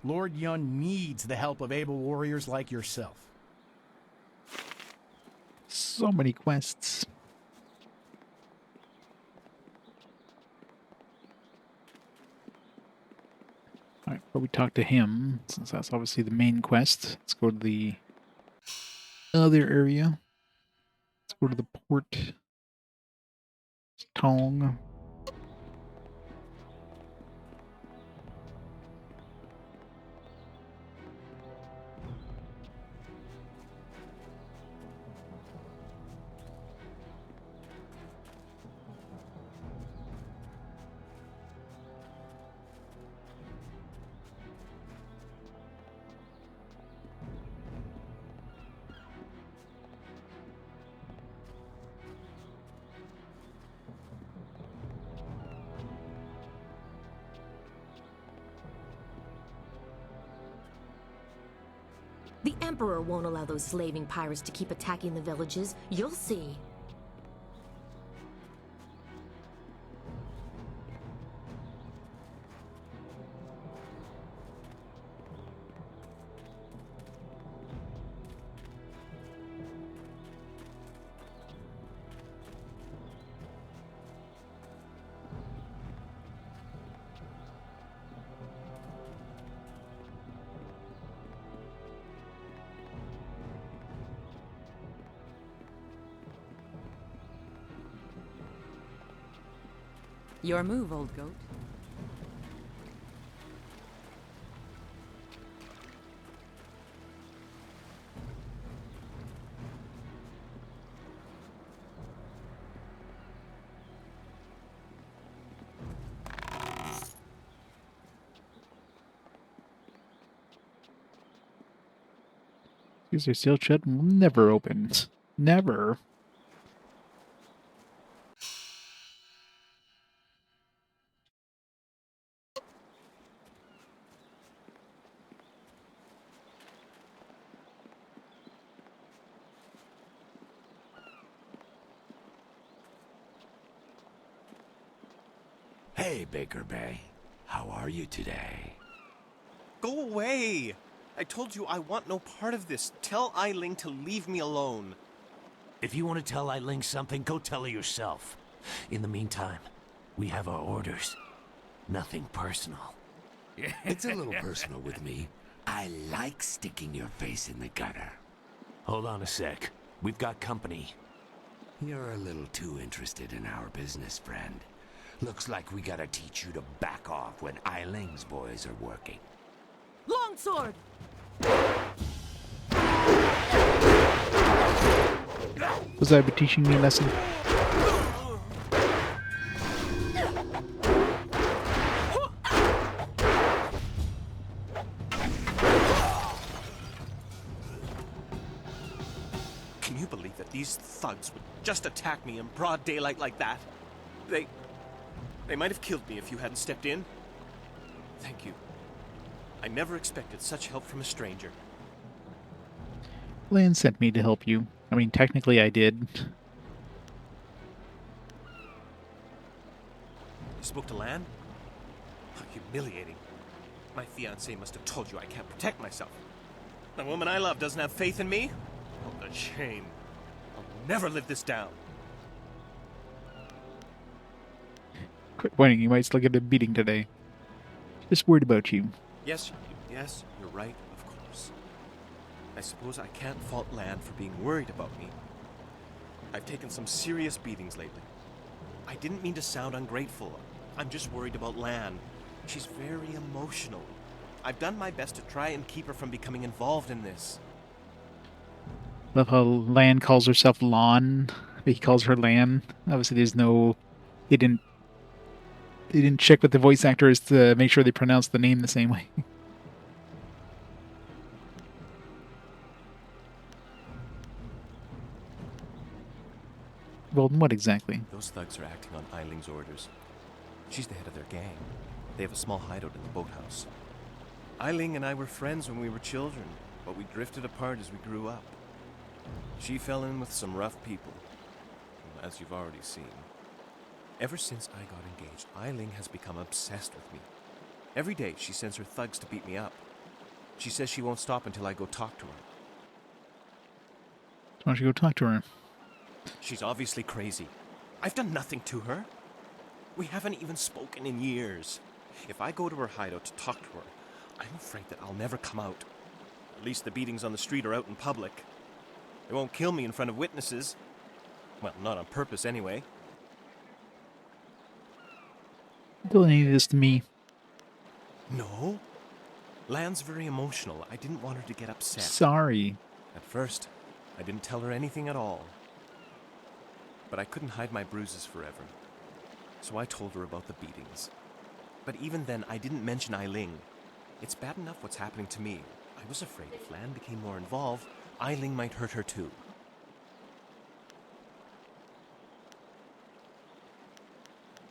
Lord Yun needs the help of able warriors like yourself. So many quests. Alright, but we talk to him, since that's obviously the main quest. Let's go to the other area. Let's go to the port. Tong. The Emperor won't allow those slaving pirates to keep attacking the villages. You'll see. Your move, old goat. These are sealed shut, never opened. Never. Hey, Baker Bay. How are you today? Go away! I told you I want no part of this. Tell Eiling to leave me alone. If you want to tell Eiling something, go tell her yourself. In the meantime, we have our orders. Nothing personal. It's a little personal with me. I like sticking your face in the gutter. Hold on a sec. We've got company. You're a little too interested in our business, friend. Looks like we gotta teach you to back off when Eiling's boys are working. Longsword! Was I teaching me a lesson? Can you believe that these thugs would just attack me in broad daylight like that? They might have killed me if you hadn't stepped in. Thank you. I never expected such help from a stranger. Lan sent me to help you. I mean, technically I did. You spoke to Lan? How humiliating. My fiancé must have told you I can't protect myself. The woman I love doesn't have faith in me? Oh, the shame. I'll never live this down. Quit whining, you might still get a beating today. Just worried about you. Yes, you're right, of course. I suppose I can't fault Lan for being worried about me. I've taken some serious beatings lately. I didn't mean to sound ungrateful. I'm just worried about Lan. She's very emotional. I've done my best to try and keep her from becoming involved in this. Love how Lan calls herself Lon, but he calls her Lan. Obviously, there's no. They didn't check with the voice actors to make sure they pronounce the name the same way. Well, what exactly? Those thugs are acting on Eiling's orders. She's the head of their gang. They have a small hideout in the boathouse. Eiling and I were friends when we were children, but we drifted apart as we grew up. She fell in with some rough people, as you've already seen. Ever since I got engaged, Eiling has become obsessed with me. Every day she sends her thugs to beat me up. She says she won't stop until I go talk to her. Why don't you go talk to her? She's obviously crazy. I've done nothing to her. We haven't even spoken in years. If I go to her hideout to talk to her, I'm afraid that I'll never come out. At least the beatings on the street are out in public. They won't kill me in front of witnesses. Well, not on purpose anyway. Don't any of this to me. No. Lan's very emotional. I didn't want her to get upset. Sorry. At first, I didn't tell her anything at all. But I couldn't hide my bruises forever. So I told her about the beatings. But even then, I didn't mention Eiling. It's bad enough what's happening to me. I was afraid if Lan became more involved, Eiling might hurt her too.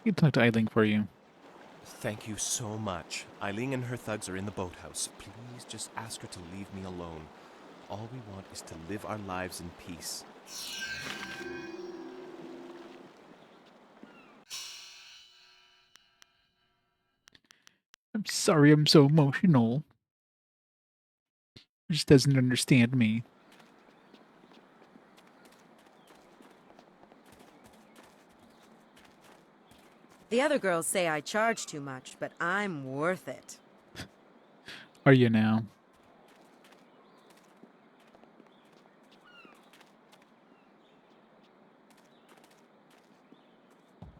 I can talk to Eiling for you. Thank you so much. Eiling and her thugs are in the boathouse. Please just ask her to leave me alone. All we want is to live our lives in peace. I'm sorry I'm so emotional. She just doesn't understand me. The other girls say I charge too much, but I'm worth it. Are you now?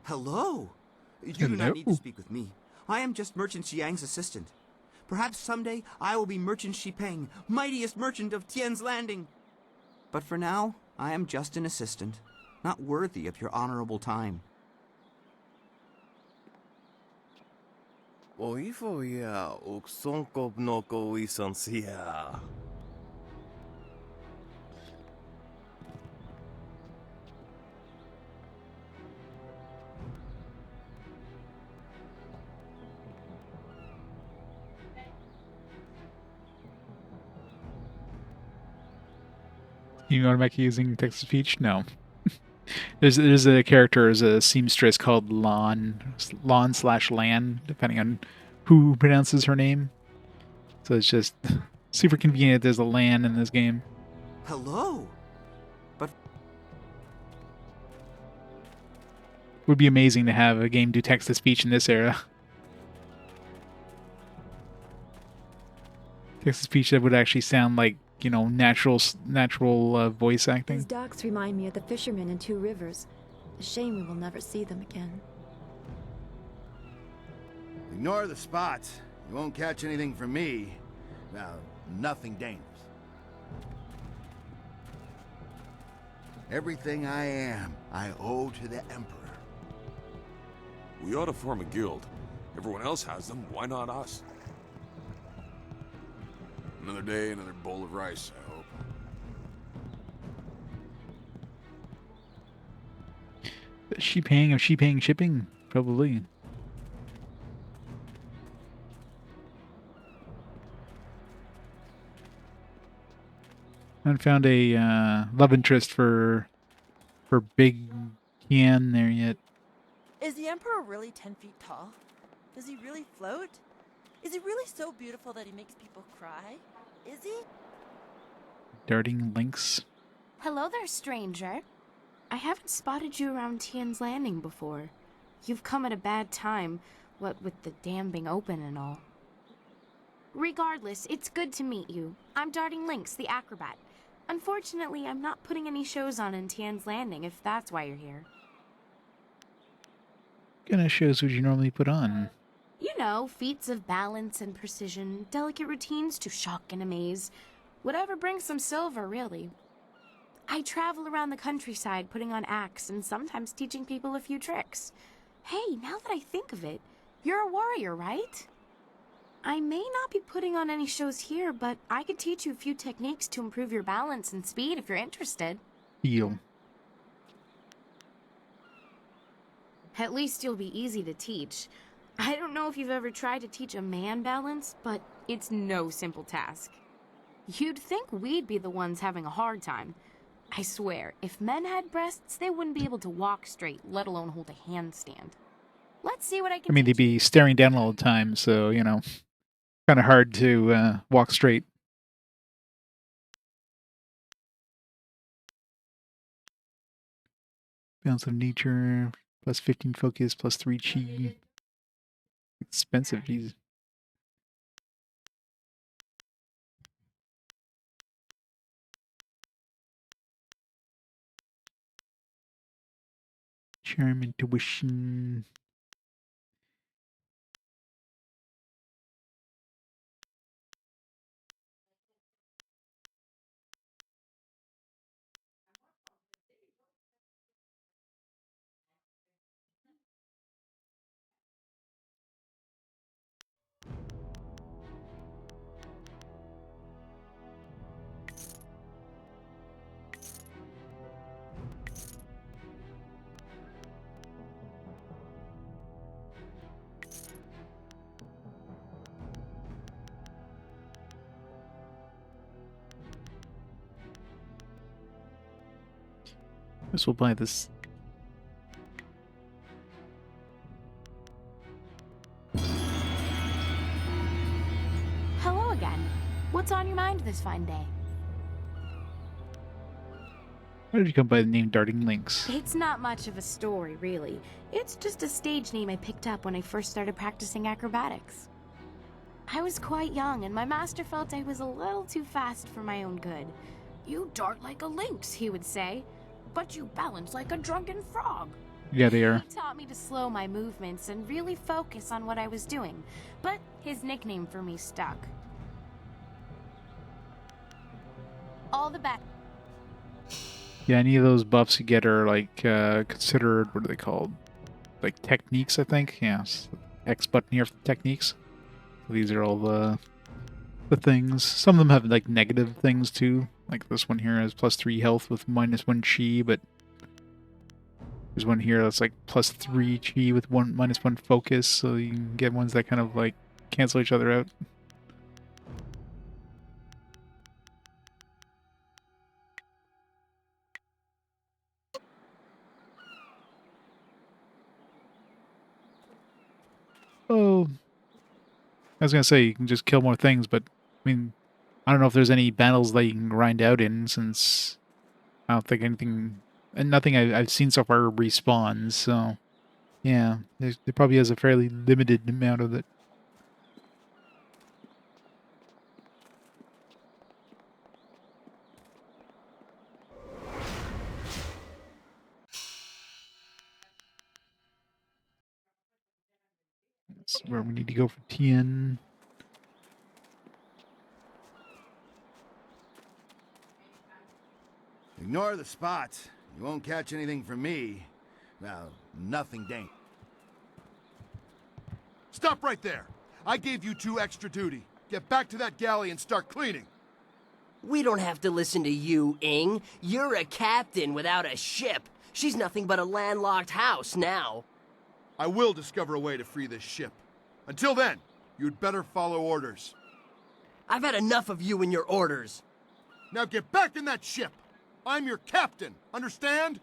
Hello. You do not need to speak with me. I am just Merchant Xiang's assistant. Perhaps someday I will be Merchant Xipeng, mightiest merchant of Tian's Landing. But for now, I am just an assistant, not worthy of your honorable time. 我衣服呀，我送过那个卫生纸呀。You automatically using text to speech? No. there's a character as a seamstress called Lon/Lan, depending on who pronounces her name. So it's just super convenient there's a Lan in this game. Hello. But Would be amazing to have a game do text to speech in this era. Text to speech that would actually sound like, you know, natural voice acting. These docks remind me of the fishermen in Two Rivers. A shame we will never see them again. Ignore the spots. You won't catch anything from me. Well, nothing dangerous. Everything I am, I owe to the Emperor. We ought to form a guild. Everyone else has them, why not us? Another day, another bowl of rice, I hope. Xipeng shipping? Probably. I haven't found a love interest for Big Tian there yet. Is the Emperor really 10 feet tall? Does he really float? Is he really so beautiful that he makes people cry? Is he? Darting lynx. Hello there, stranger. I haven't spotted you around Tian's Landing before. You've come at a bad time, what with the dam being open and all. Regardless, it's good to meet you. I'm Darting Lynx, the acrobat. Unfortunately, I'm not putting any shows on in Tian's Landing, if that's why you're here. What kind of shows would you normally put on? You know, feats of balance and precision, delicate routines to shock and amaze. Whatever brings some silver, really. I travel around the countryside putting on acts and sometimes teaching people a few tricks. Hey, now that I think of it, you're a warrior, right? I may not be putting on any shows here, but I could teach you a few techniques to improve your balance and speed if you're interested. Deal. At least you'll be easy to teach. I don't know if you've ever tried to teach a man balance, but it's no simple task. You'd think we'd be the ones having a hard time. I swear, if men had breasts, they wouldn't be able to walk straight, let alone hold a handstand. Let's see what I can I mean, they'd be staring down all the time, so, you know, kind of hard to walk straight. Balance of nature, plus 15 focus, plus 3 chi. Expensive, these. Charm, intuition. Guess we'll buy this. Hello again. What's on your mind this fine day? Why did you come by the name Darting Lynx? It's not much of a story, really. It's just a stage name I picked up when I first started practicing acrobatics. I was quite young, and my master felt I was a little too fast for my own good. You dart like a lynx, he would say, but you balance like a drunken frog. Yeah, they are. He taught me to slow my movements and really focus on what I was doing, but his nickname for me stuck. All the best. Yeah, any of those buffs you get are like considered, what are they called? Like techniques, I think. Yes, X button here for techniques. So these are all the things. Some of them have like negative things too. Like this one here has plus 3 health with minus 1 chi, but there's one here that's like plus 3 chi with minus 1 focus. So you can get ones that kind of like cancel each other out. Oh, I was gonna say you can just kill more things, but I mean, I don't know if there's any battles that you can grind out in, since I don't think anything, and nothing I've seen so far respawns. So yeah, there probably has a fairly limited amount of it. That's where we need to go for Tien. Ignore the spots. You won't catch anything from me. Well, nothing dang. Stop right there! I gave you 2 extra duty. Get back to that galley and start cleaning. We don't have to listen to you, Ing. You're a captain without a ship. She's nothing but a landlocked house now. I will discover a way to free this ship. Until then, you'd better follow orders. I've had enough of you and your orders. Now get back in that ship! I'm your captain, understand?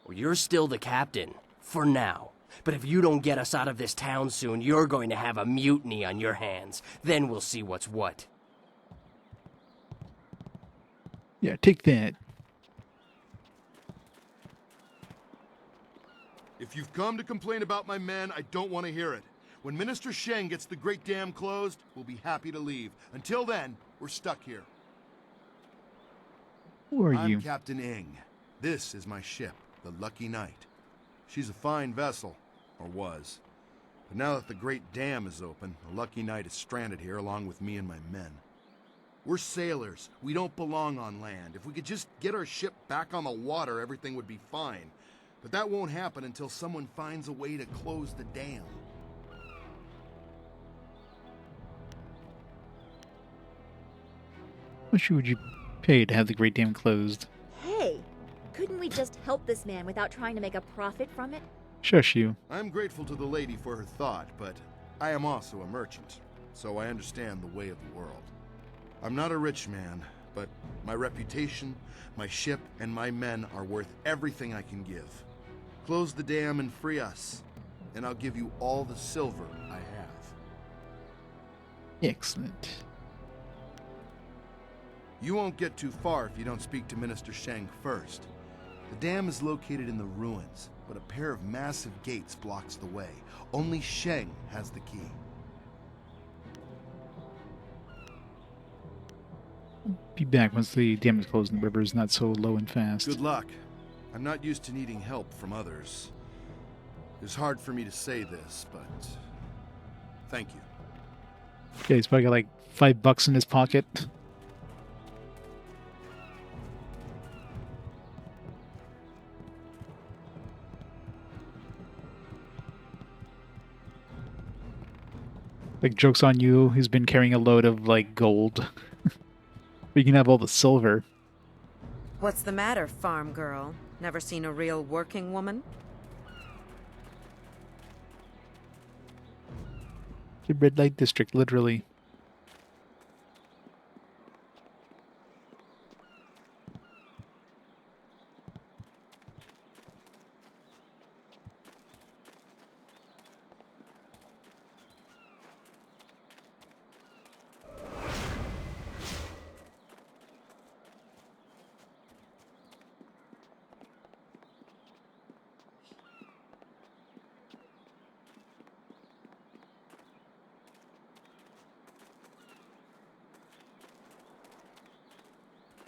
Well, you're still the captain, for now. But if you don't get us out of this town soon, you're going to have a mutiny on your hands. Then we'll see what's what. Yeah, take that. If you've come to complain about my men, I don't want to hear it. When Minister Sheng gets the Great Dam closed, we'll be happy to leave. Until then, we're stuck here. Who are you? I'm Captain Ing. This is my ship, the Lucky Knight. She's a fine vessel, or was. But now that the Great Dam is open, the Lucky Knight is stranded here along with me and my men. We're sailors. We don't belong on land. If we could just get our ship back on the water, everything would be fine. But that won't happen until someone finds a way to close the dam. How much would you pay to have the Great Dam closed? Hey, couldn't we just help this man without trying to make a profit from it? Shush you. I'm grateful to the lady for her thought, but I am also a merchant, so I understand the way of the world. I'm not a rich man, but my reputation, my ship, and my men are worth everything I can give. Close the dam and free us, and I'll give you all the silver I have. Excellent. You won't get too far if you don't speak to Minister Sheng first. The dam is located in the ruins, but a pair of massive gates blocks the way. Only Sheng has the key. Be back once the dam is closed and the river is not so low and fast. Good luck. I'm not used to needing help from others. It's hard for me to say this, but thank you. Okay, he's probably got like $5 in his pocket. Like, joke's on you, he's been carrying a load of, like, gold. But you can have all the silver. What's the matter, farm girl? Never seen a real working woman? The red light district, literally.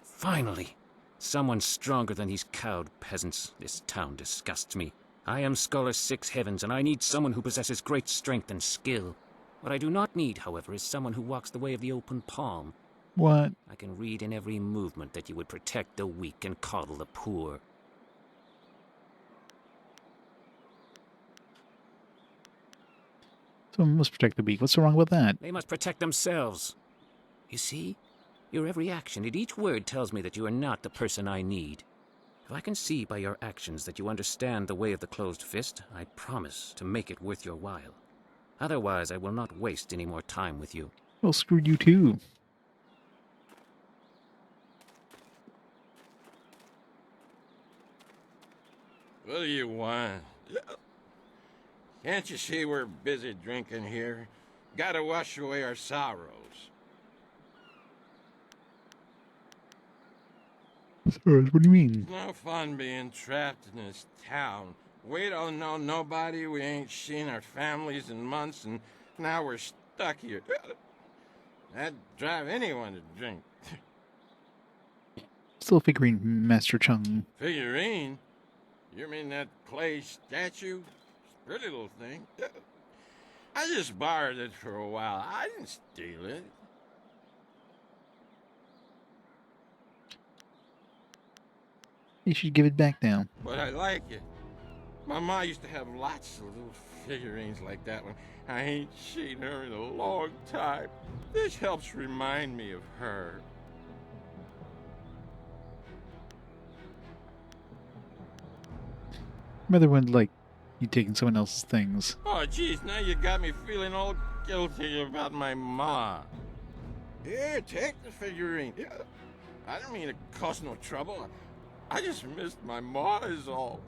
Finally! Someone stronger than these cowed peasants. This town disgusts me. I am Scholar Six Heavens, and I need someone who possesses great strength and skill. What I do not need, however, is someone who walks the way of the open palm. What? I can read in every movement that you would protect the weak and coddle the poor. Someone must protect the weak. What's so wrong with that? They must protect themselves. You see? Your every action and each word tells me that you are not the person I need. If I can see by your actions that you understand the way of the closed fist, I promise to make it worth your while. Otherwise, I will not waste any more time with you. Well, screw you too. What do you want? Can't you see we're busy drinking here? Gotta wash away our sorrows. Sorry, what do you mean? It's no fun being trapped in this town. We don't know nobody, we ain't seen our families in months, and now we're stuck here. That'd drive anyone to drink. Still figuring Master Chung. Figurine? You mean that clay statue? Pretty little thing. I just borrowed it for a while. I didn't steal it. You should give it back now. But I like it. My ma used to have lots of little figurines like that one. I ain't seen her in a long time. This helps remind me of her. Mother wouldn't like you taking someone else's things. Oh, jeez, now you got me feeling all guilty about my ma. Here, take the figurine. Yeah. I didn't mean to cause no trouble. I just missed my ma is all.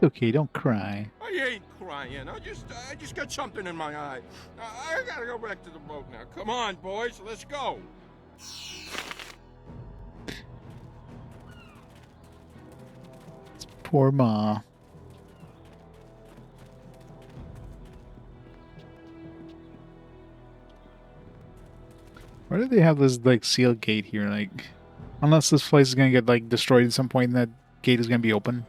Okay, don't cry. I ain't crying. I just got something in my eye. I gotta go back to the boat now. Come on, boys, let's go. Poor Ma. Why do they have this like sealed gate here? Like, unless this place is gonna get like destroyed at some point, and that gate is gonna be open.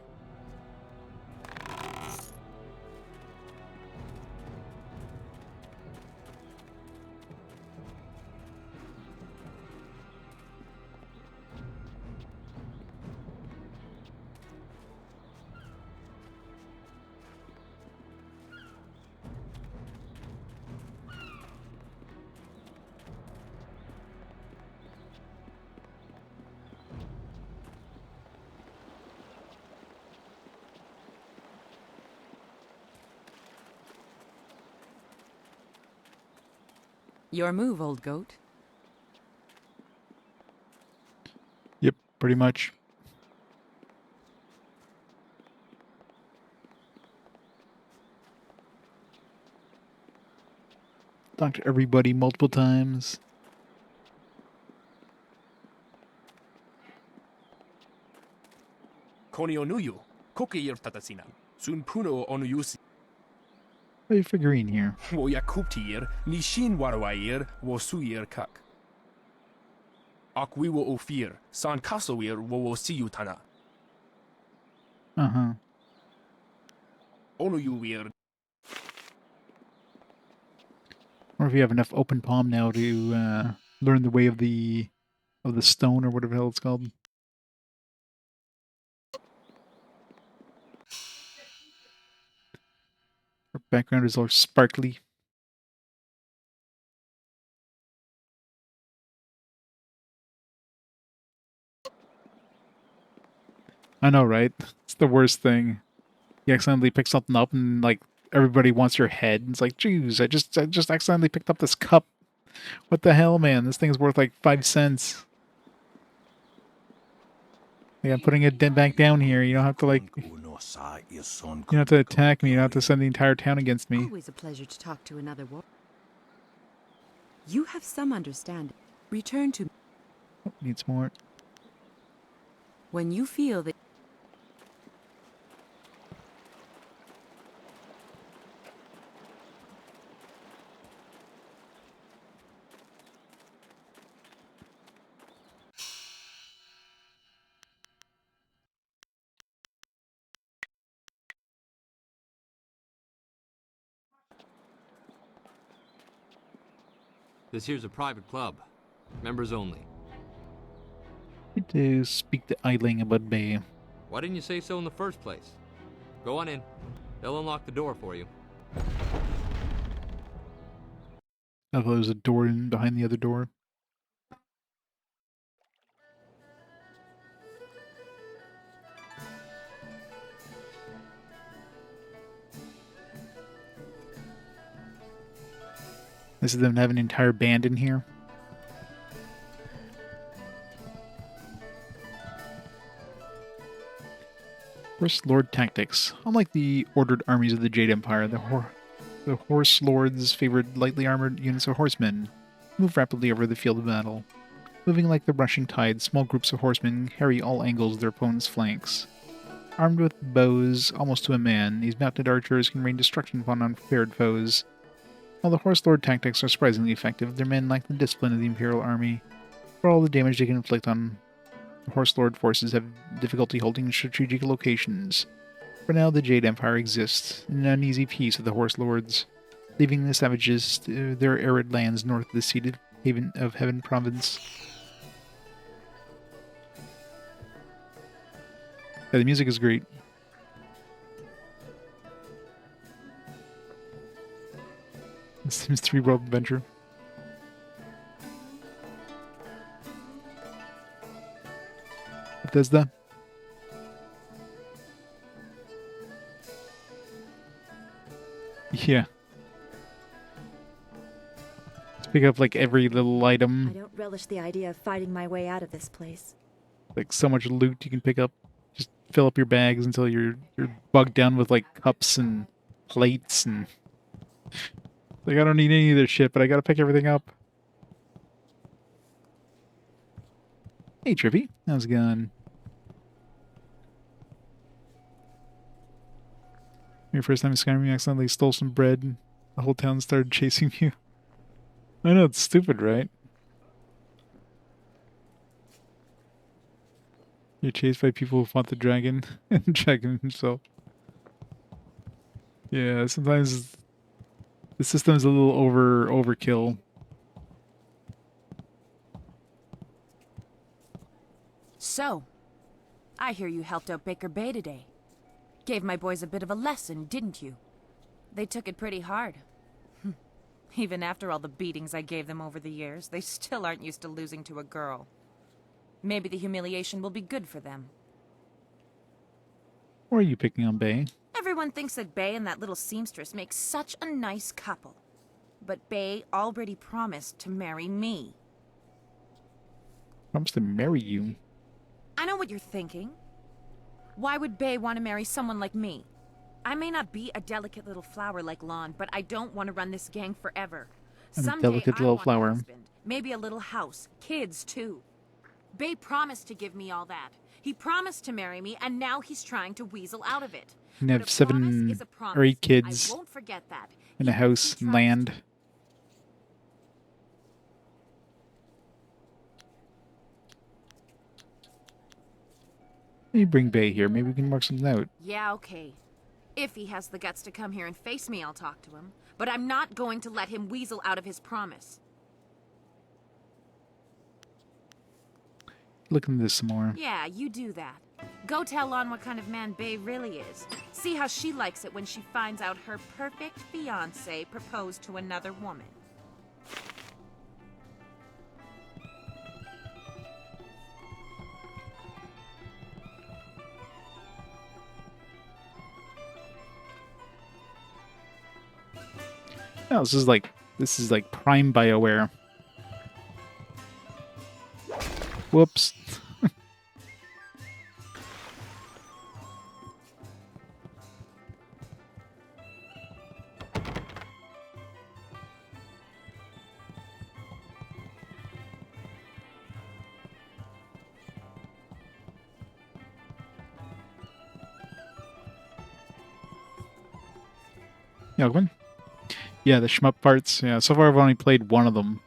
Your move, old goat. Yep, pretty much. Talk to everybody multiple times. Koni onuyu, kokeir tatasina, sun puno onuyusi. What are you figuring here? Wo yakuptir, nishin warawair, wo suir kak. Akwi wo ofir, san kasoir wo siyutana. Uh-huh. Onuyuir. Or if you have enough open palm now to learn the way of the stone or whatever the hell it's called. Our background is all sparkly. I know, right? It's the worst thing. You accidentally pick something up and like everybody wants your head. It's like, geez, I just accidentally picked up this cup. What the hell, man? This thing's worth like 5 cents. Like, I'm putting it back down here. You don't have to like. You don't have to attack me. You don't have to send the entire town against me. Always a pleasure to talk to another warrior. You have some understanding. Return to Oh, needs more. when you feel that. This here's a private club. Members only. Need to speak to Eiling about Bay. Why didn't you say so in the first place? Go on in. They'll unlock the door for you. I thought there was a door in behind the other door. This is them having an entire band in here. Horse Lord tactics. Unlike the ordered armies of the Jade Empire, the Horse Lords favored lightly armored units of horsemen, move rapidly over the field of battle. Moving like the rushing tide, small groups of horsemen harry all angles of their opponent's flanks. Armed with bows almost to a man, these mounted archers can rain destruction upon unprepared foes. While the Horse Lord tactics are surprisingly effective, their men lack the discipline of the Imperial Army. For all the damage they can inflict on, the Horse Lord forces have difficulty holding strategic locations. For now, the Jade Empire exists, in an uneasy peace with the Horse Lords, leaving the savages to their arid lands north of the seat of Heaven Province. Yeah, the music is great. It seems to be World Adventure. Bethesda. Yeah. Let's pick up like every little item. I don't relish the idea of fighting my way out of this place. Like so much loot you can pick up. Just fill up your bags until you're bugged down with like cups and plates and like I don't need any of this shit, but I gotta pick everything up. Hey Trippy, how's it going? Your first time in Skyrim, you accidentally stole some bread and the whole town started chasing you. I know, it's stupid, right? You're chased by people who fought the dragon and the dragon himself. Yeah, sometimes the system's a little overkill. So, I hear you helped out Baker Bay today. Gave my boys a bit of a lesson, didn't you? They took it pretty hard. Even after all the beatings I gave them over the years, they still aren't used to losing to a girl. Maybe the humiliation will be good for them. Or are you picking on Bay? Everyone thinks that Bay and that little seamstress make such a nice couple. But Bay already promised to marry me. Promised to marry you? I know what you're thinking. Why would Bay want to marry someone like me? I may not be a delicate little flower like Lon, but I don't want to run this gang forever. A delicate little flower. Husband, maybe a little house, kids too. Bay promised to give me all that. He promised to marry me, and now he's trying to weasel out of it. You can have 7 or 8 kids I won't forget that. in a house and land. Maybe bring Bay here. Maybe we can work something out. Yeah, okay. If he has the guts to come here and face me, I'll talk to him. But I'm not going to let him weasel out of his promise. Look into this some more. Yeah, you do that. Go tell Lon what kind of man Bay really is. See how she likes it when she finds out her perfect fiancé proposed to another woman. No, this is like prime BioWare. Whoops. Yogman? Yeah, the shmup parts. Yeah, so far I've only played one of them.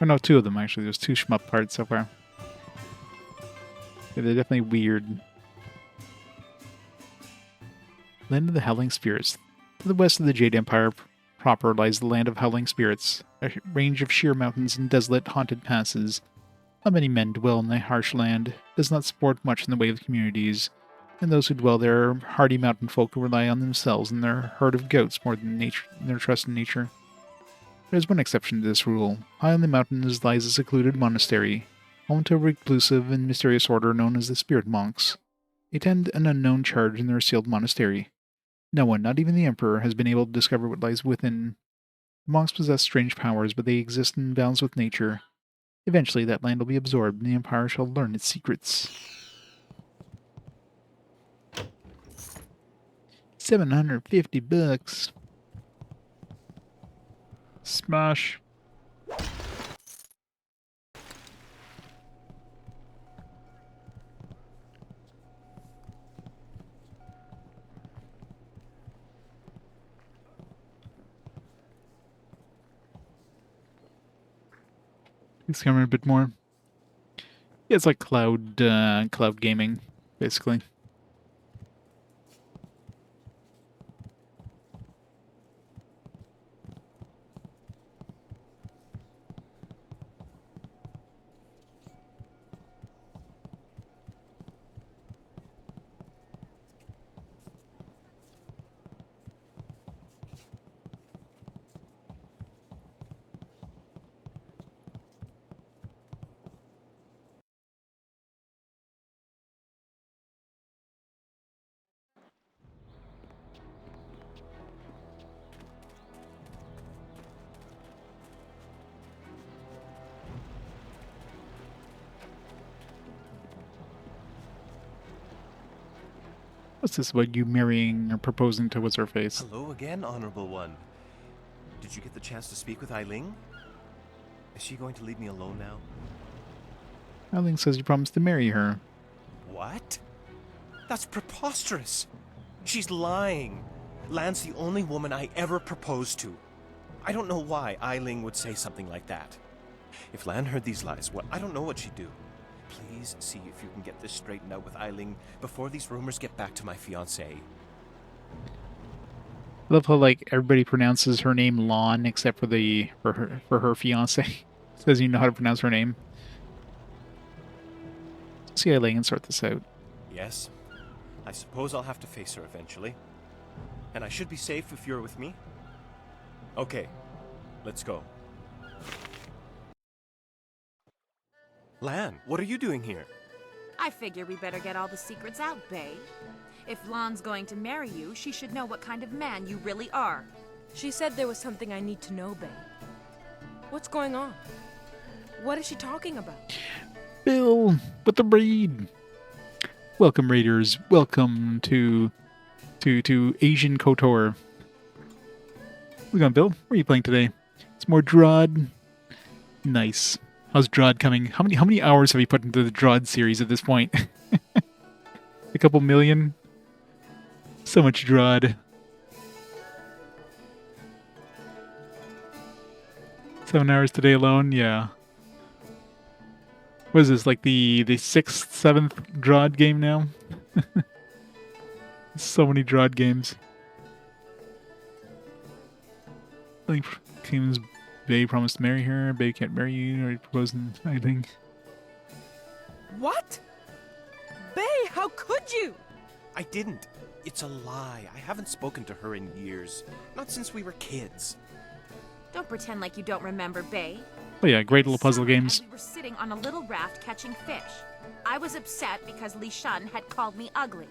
Or no, 2 of them actually. There's 2 shmup parts so far. Yeah, they're definitely weird. Land of the Howling Spirits. To the west of the Jade Empire proper lies the Land of Howling Spirits, a range of sheer mountains and desolate, haunted passes. Not many men dwell in the harsh land. It does not support much in the way of communities, and those who dwell there are hardy mountain folk who rely on themselves and their herd of goats more than their trust in nature. There is one exception to this rule. High on the mountains lies a secluded monastery, home to a reclusive and mysterious order known as the Spirit Monks. They tend an unknown charge in their sealed monastery. No one, not even the Emperor, has been able to discover what lies within. The monks possess strange powers, but they exist in balance with nature. Eventually, that land will be absorbed, and the Empire shall learn its secrets. 750 bucks. Smash. Discover a bit more. Yeah, it's like cloud gaming, basically. What's this about you marrying or proposing to what's-her-face? Hello again, Honorable One. Did you get the chance to speak with Eiling? Is she going to leave me alone now? Eiling says you promised to marry her. What? That's preposterous. She's lying. Lan's the only woman I ever proposed to. I don't know why Eiling would say something like that. If Lan heard these lies, well, I don't know what she'd do. Please see if you can get this straightened out with Eiling before these rumors get back to my fiancé. I love how like everybody pronounces her name Lon except for her fiance. Says you know how to pronounce her name. Let's see Eileen and sort this out. Yes, I suppose I'll have to face her eventually. And I should be safe if you're with me. Okay, let's go. Lan, what are you doing here? I figure we better get all the secrets out, Bay. If Lon's going to marry you, she should know what kind of man you really are. She said there was something I need to know, Bay. What's going on? What is she talking about? Bill with the braid. Welcome, Raiders. Welcome to Asian KOTOR. What's going, Bill? What are you playing today? It's more Drod. Nice. How's Drod coming? How many hours have you put into the Drod series at this point? A couple million? So much Drod. 7 hours today alone? Yeah. What is this, like the 6th, 7th Drod game now? So many Drod games. I think King's Bay promised to marry her. Bay can't marry you. Already proposing, I think. What? Bay, how could you? I didn't. It's a lie. I haven't spoken to her in years. Not since we were kids. Don't pretend like you don't remember, Bay. Oh yeah, great little puzzle games. We were sitting on a little raft catching fish. I was upset because Li Shan had called me ugly.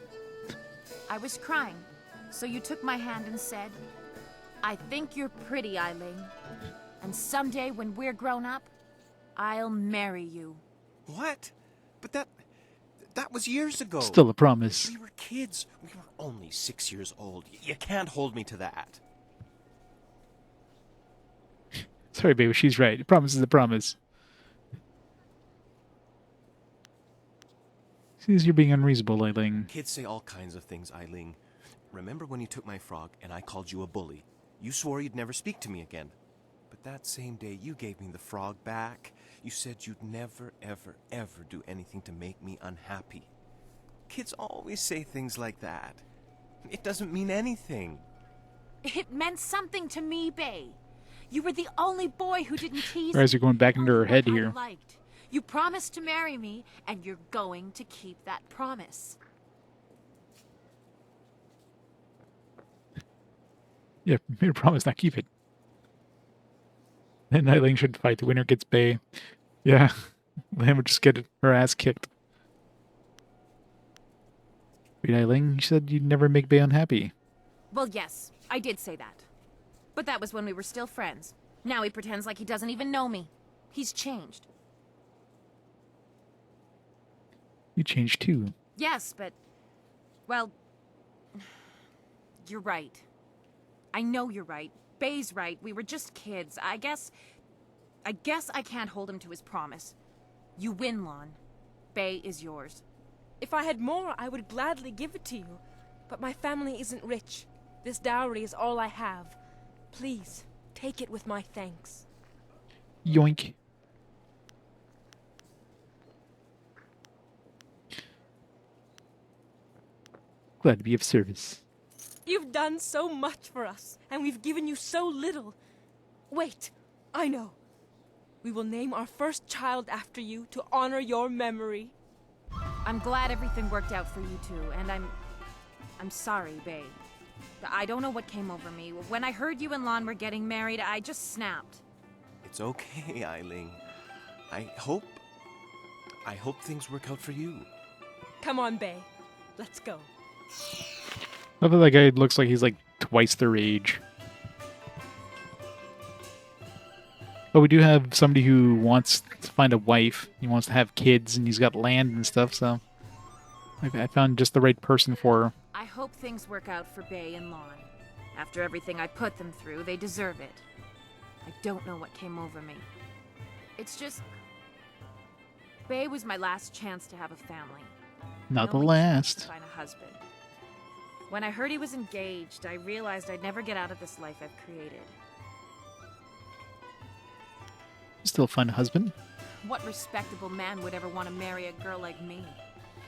I was crying, so you took my hand and said, I think you're pretty, Eiling. And someday when we're grown up, I'll marry you. What? But that was years ago. Still a promise. We were kids. We were only 6 years old. You can't hold me to that. Sorry, baby, she's right. A promise is a promise. Seems you're being unreasonable, Eiling. Kids say all kinds of things, Eiling. Remember when you took my frog and I called you a bully? You swore you'd never speak to me again. But that same day you gave me the frog back. You said you'd never, ever, ever do anything to make me unhappy. Kids always say things like that. It doesn't mean anything. It meant something to me, Bay. You were the only boy who didn't tease Or as you're going back into her head here. liked. You promised to marry me, and you're going to keep that promise. Yeah, made a promise, not keep it. Then Eiling should fight. The winner gets Bay. Yeah, Lamb would just get her ass kicked. Wait, Eiling, you said you'd never make Bay unhappy. Well, yes, I did say that. But that was when we were still friends. Now he pretends like he doesn't even know me. He's changed. You changed too. Yes, but... well... you're right. I know you're right. Bay's right. We were just kids. I guess I can't hold him to his promise. You win, Lon. Bay is yours. If I had more, I would gladly give it to you. But my family isn't rich. This dowry is all I have. Please, take it with my thanks. Yoink. Glad to be of service. You've done so much for us, and we've given you so little. Wait, I know. We will name our first child after you to honor your memory. I'm glad everything worked out for you two, and I'm sorry, Bay. I don't know what came over me. When I heard you and Lon were getting married, I just snapped. It's okay, Eiling. I hope things work out for you. Come on, Bay. Let's go. I feel that guy looks like he's like twice their age. But we do have somebody who wants to find a wife. He wants to have kids, and he's got land and stuff, so I found just the right person for her. I hope things work out for Bay and Lon. After everything I put them through, they deserve it. I don't know what came over me. It's just... Bay was my last chance to have a family. Not the last. To find a husband. When I heard he was engaged, I realized I'd never get out of this life I've created. Still find a husband. What respectable man would ever want to marry a girl like me?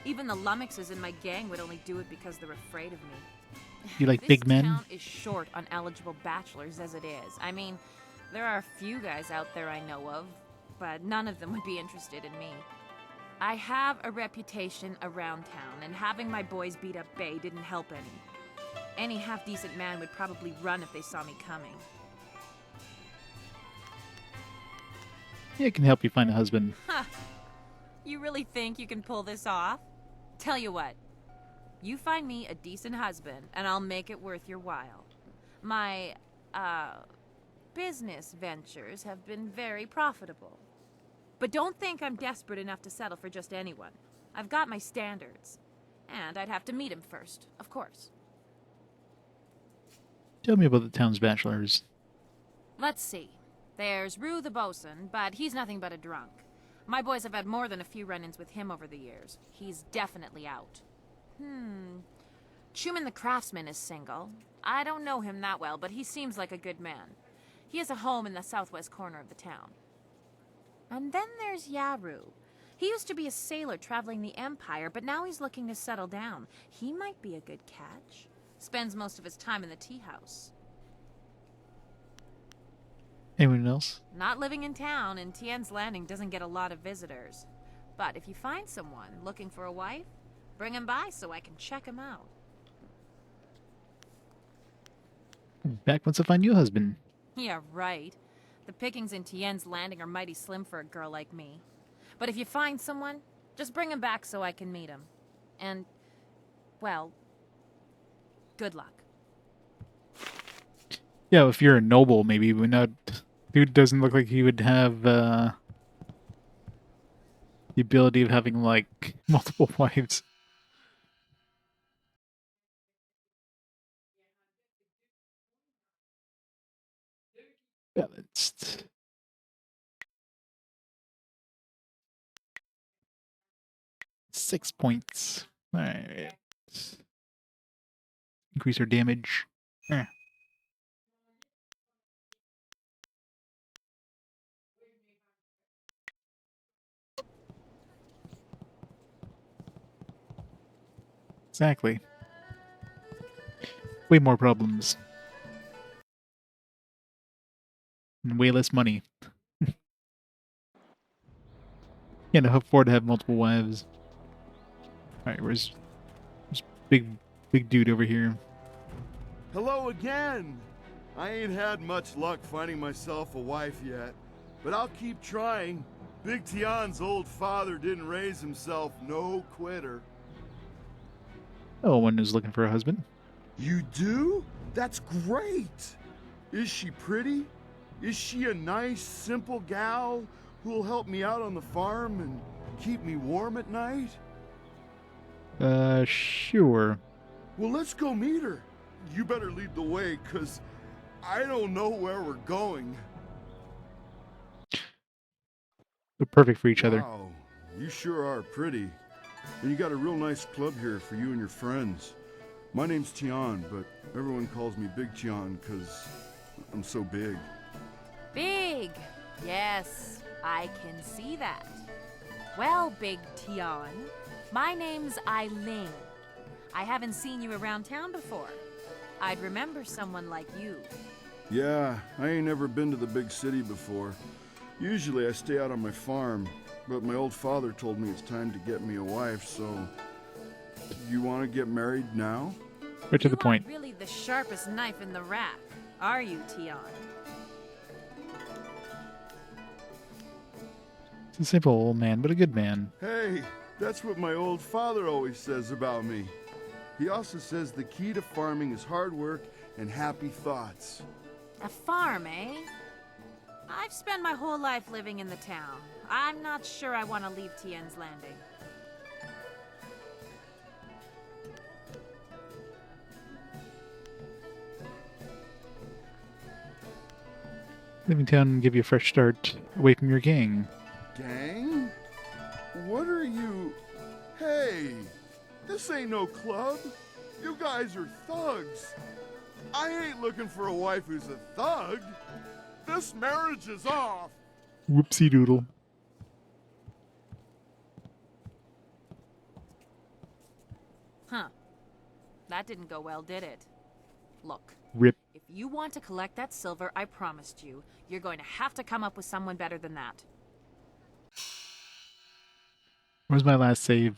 Even the lummoxes in my gang would only do it because they're afraid of me. You like big men? This town is short on eligible bachelors as it is. I mean, there are a few guys out there I know of, but none of them would be interested in me. I have a reputation around town, and having my boys beat up Bay didn't help any. Any half-decent man would probably run if they saw me coming. Yeah, it can help you find a husband. Huh. You really think you can pull this off? Tell you what. You find me a decent husband, and I'll make it worth your while. My, business ventures have been very profitable. But don't think I'm desperate enough to settle for just anyone. I've got my standards. And I'd have to meet him first, of course. Tell me about the town's bachelors. Let's see. There's Rue the bosun, but he's nothing but a drunk. My boys have had more than a few run-ins with him over the years. He's definitely out. Truman the craftsman is single. I don't know him that well, but he seems like a good man. He has a home in the southwest corner of the town. And then there's Yaru. He used to be a sailor traveling the Empire, but now he's looking to settle down. He might be a good catch. Spends most of his time in the tea house. Anyone else? Not living in town, and Tien's Landing doesn't get a lot of visitors. But if you find someone looking for a wife, bring him by so I can check him out. Back once I find you a husband. Yeah, right. The pickings in Tien's Landing are mighty slim for a girl like me. But if you find someone, just bring him back so I can meet him. And, well, good luck. Yeah, if you're a noble, maybe, but not... Dude doesn't look like he would have, the ability of having, like, multiple wives. Balanced. Six points. Alright. Increase our damage. Exactly. Way more problems. And way less money. Can't afford to have multiple wives. Alright, where's this big dude over here? Hello again! I ain't had much luck finding myself a wife yet, but I'll keep trying. Big Tian's old father didn't raise himself no quitter. Oh, one who's looking for a husband. You do? That's great! Is she pretty? Is she a nice, simple gal who'll help me out on the farm and keep me warm at night? Sure. Well, let's go meet her. You better lead the way, 'cause I don't know where we're going. They're perfect for each other. Wow, you sure are pretty. And you got a real nice club here for you and your friends. My name's Tian, but everyone calls me Big Tian because I'm so big. Big! Yes, I can see that. Well, Big Tian, my name's Ailing. I haven't seen you around town before. I'd remember someone like you. Yeah, I ain't never been to the big city before. Usually I stay out on my farm, but my old father told me it's time to get me a wife, so... You want to get married now? Right to the point. You aren't really the sharpest knife in the rack, are you, Tian? He's a simple old man, but a good man. Hey, that's what my old father always says about me. He also says the key to farming is hard work and happy thoughts. A farm, eh? I've spent my whole life living in the town. I'm not sure I want to leave Tien's Landing. Leaving town and give you a fresh start away from your gang. Gang? What are you... Hey, this ain't no club. You guys are thugs. I ain't looking for a wife who's a thug. This marriage is off. Whoopsie doodle. Huh. That didn't go well, did it? Look. Rip. If you want to collect that silver I promised you, you're going to have to come up with someone better than that. Where's my last save?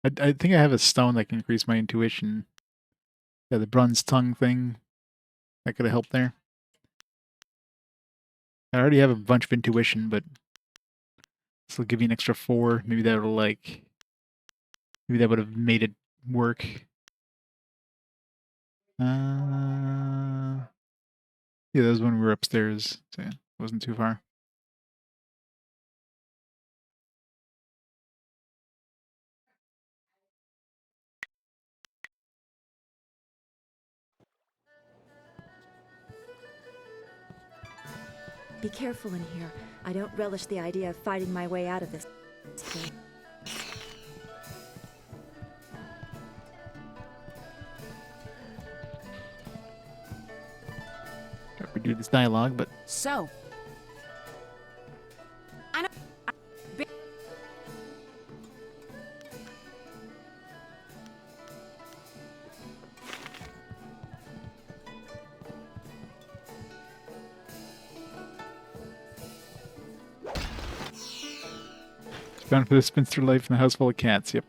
I think I have a stone that can increase my intuition. Yeah, the bronze tongue thing. That could have helped there. I already have a bunch of intuition, but this will give you an extra 4. Maybe that'll like... Maybe that would have made it work. Yeah, that was when we were upstairs, so yeah, it wasn't too far. Be careful in here. I don't relish the idea of fighting my way out of this place. Got to redo this dialogue, but... So... I know... Bound for the spinster life in the house full of cats, yep.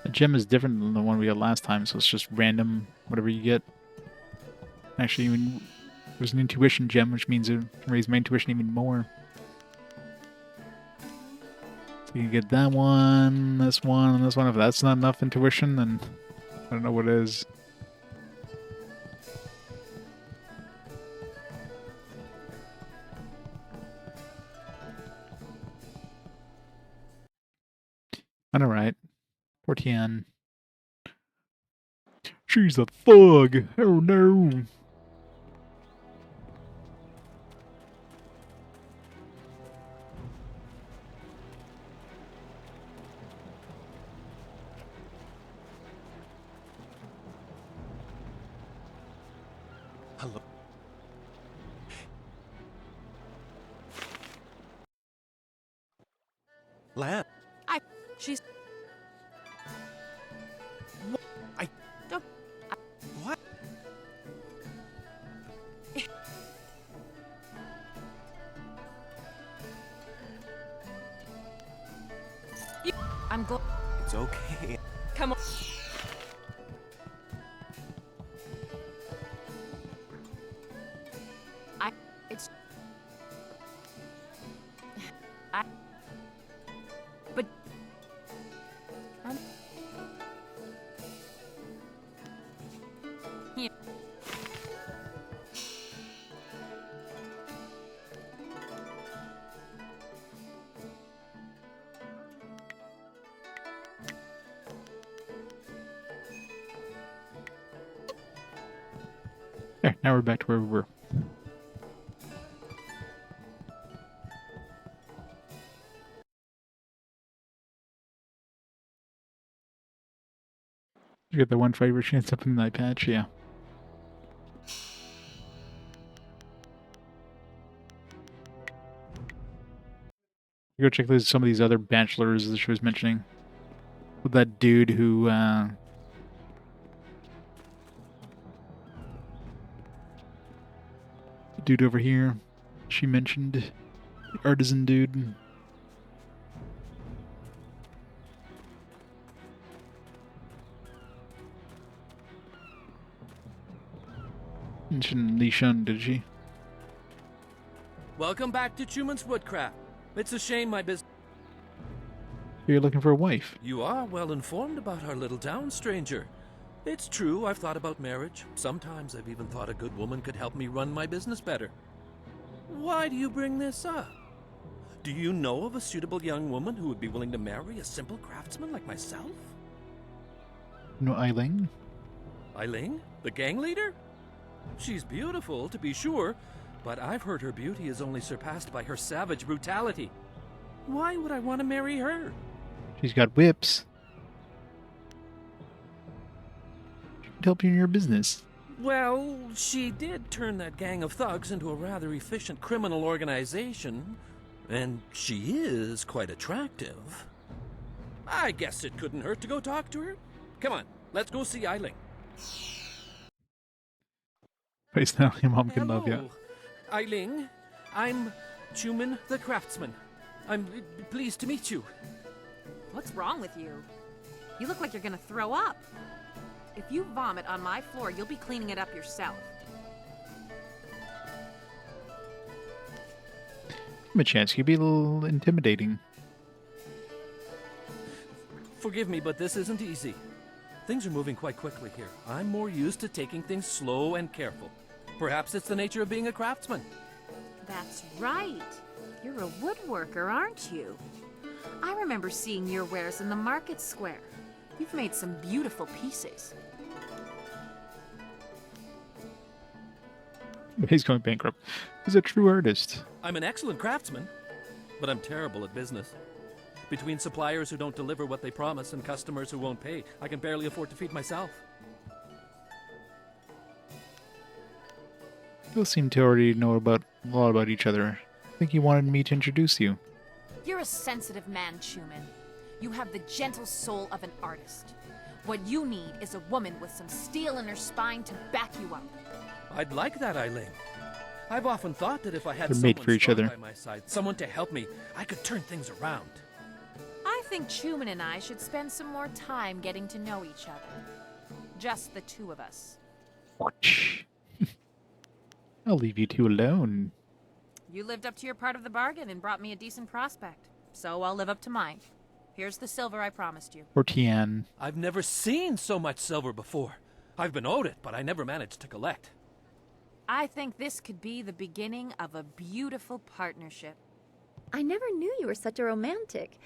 The gem is different than the one we got last time, so it's just random, whatever you get. Actually, even there's an intuition gem, which means it raised my intuition even more. So you can get that one, this one, and this one. If that's not enough intuition, then I don't know what is. Alright. Poor Tian. She's a thug! Oh no! Hello. Lan. She's... I... Don't... What? I'm go... It's okay. Come on. It's... But... Here. There, now we're back to where we were. You got the one fight where she ends up in the eye patch, yeah. You go check some of these other bachelors that she was mentioning. With that dude who, the dude over here, she mentioned. The artisan dude. Mentioned Li Shun, did she? Welcome back to Truman's Woodcraft. It's a shame my business... You're looking for a wife. You are well informed about our little town, stranger. It's true, I've thought about marriage. Sometimes I've even thought a good woman could help me run my business better. Why do you bring this up? Do you know of a suitable young woman who would be willing to marry a simple craftsman like myself? No, Eiling? Eiling? The gang leader? She's beautiful, to be sure, but I've heard her beauty is only surpassed by her savage brutality. Why would I want to marry her? She's got whips. She could help you in your business. Well, she did turn that gang of thugs into a rather efficient criminal organization, and she is quite attractive. I guess it couldn't hurt to go talk to her. Come on, let's go see Eiling. Face now, your mom can love you. Hello, Eiling. I'm Chuman the Craftsman. I'm pleased to meet you. What's wrong with you? You look like you're gonna throw up. If you vomit on my floor, you'll be cleaning it up yourself. Give him a chance. You'd be a little intimidating. Forgive me, but this isn't easy. Things are moving quite quickly here. I'm more used to taking things slow and careful. Perhaps it's the nature of being a craftsman. That's right. You're a woodworker, aren't you? I remember seeing your wares in the market square. You've made some beautiful pieces. He's going bankrupt. He's a true artist. I'm an excellent craftsman, but I'm terrible at business. Between suppliers who don't deliver what they promise and customers who won't pay, I can barely afford to feed myself. You seem to already know a lot about each other. I think he wanted me to introduce you. You're a sensitive man, Chuman. You have the gentle soul of an artist. What you need is a woman with some steel in her spine to back you up. I'd like that, Eiling. I've often thought that if I had They're someone made for each strong other. by my side, someone to help me, I could turn things around. I think Chuman and I should spend some more time getting to know each other. Just the two of us. I'll leave you two alone. You lived up to your part of the bargain and brought me a decent prospect. So I'll live up to mine. Here's the silver I promised you. Or Tian. I've never seen so much silver before. I've been owed it, but I never managed to collect. I think this could be the beginning of a beautiful partnership. I never knew you were such a romantic,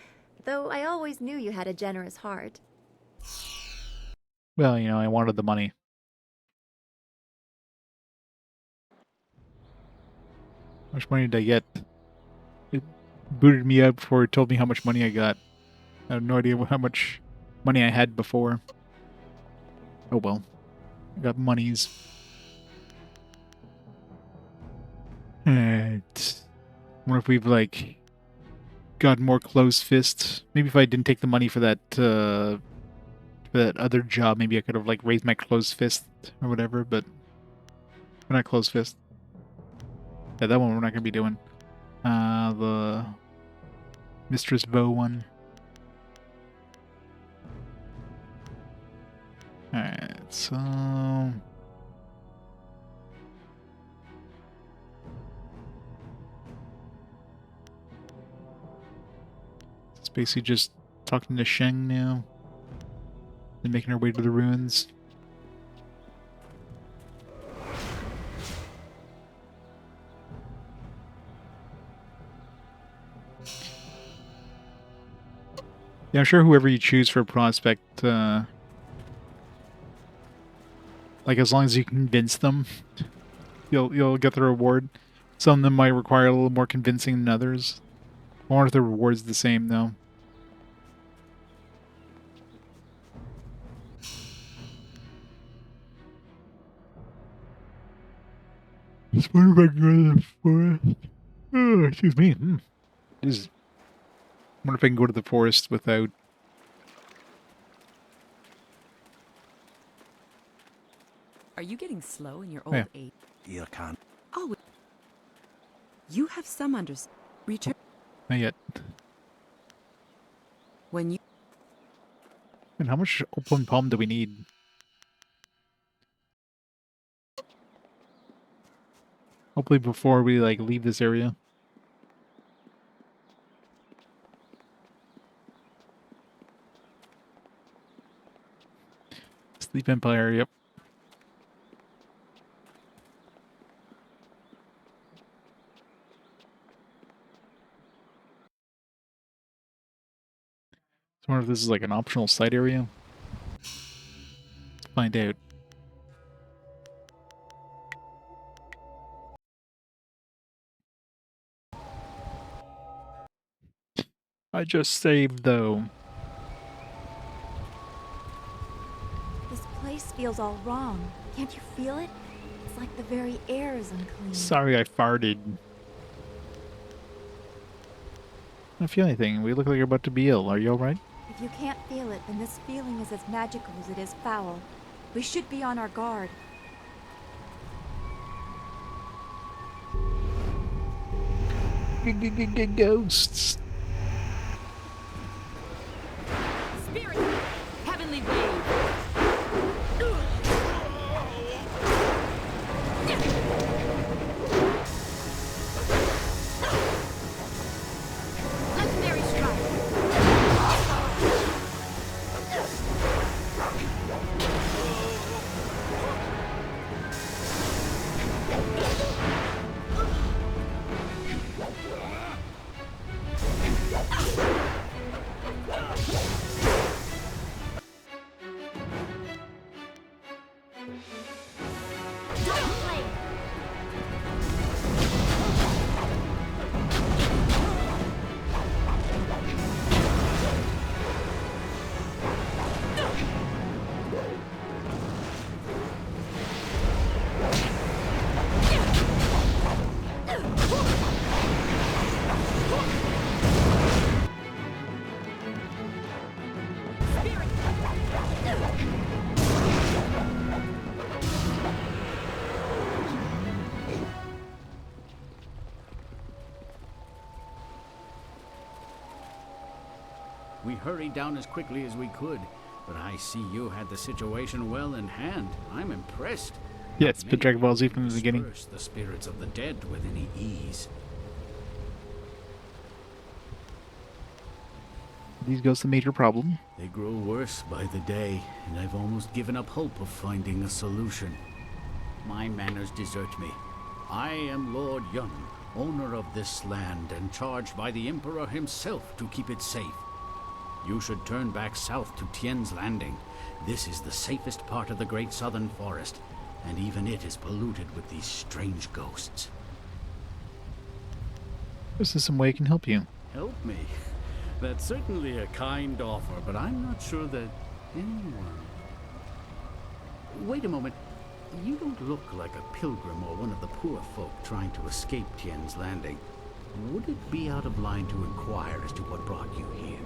though I always knew you had a generous heart. Well, you know, I wanted the money. How much money did I get? It booted me out before it told me how much money I got. I have no idea how much money I had before. Oh well. I got monies. Alright. Wonder if we've, like, got more closed fists. Maybe if I didn't take the money for that other job, maybe I could have, like, raised my closed fist or whatever, but we're not closed fist. Yeah, that one we're not gonna be doing. The Mistress Vo one. Alright, so it's basically just talking to Sheng now and making our way to the ruins. Yeah, I'm sure whoever you choose for a prospect, like, as long as you convince them, you'll get the reward. Some of them might require a little more convincing than others. I wonder if the reward's the same, though. Just wonder if I can go to the forest. Oh, excuse me. Just wonder if I can go to the forest without... Are you getting slow in your Oh, yeah. old age? You can't. Oh, you have some return Not yet. when you. And how much open palm do we need? Hopefully before we, like, leave this area. Sleep Empire, yep. I wonder if this is like an optional side area. Let's find out. I just saved though. This place feels all wrong. Can't you feel it? It's like the very air is unclean. Sorry I farted. I don't feel anything. We look like you're about to be ill. Are you alright? If you can't feel it, then this feeling is as magical as it is foul. We should be on our guard. Ghosts. Spirit! Heavenly wave! Legendary strike! We hurried down as quickly as we could, but I see you had the situation well in hand. I'm impressed. Yeah, it's been Dragon Ball Z from the beginning. Disperse the spirits of the dead with any ease. These ghosts a major problem. They grow worse by the day, and I've almost given up hope of finding a solution. My manners desert me. I am Lord Yun, owner of this land, and charged by the Emperor himself to keep it safe. You should turn back south to Tien's Landing. This is the safest part of the Great Southern Forest, and even it is polluted with these strange ghosts. This is some way I can help you. Help me? That's certainly a kind offer, but I'm not sure that anyone... Wait a moment. You don't look like a pilgrim or one of the poor folk trying to escape Tien's Landing. Would it be out of line to inquire as to what brought you here?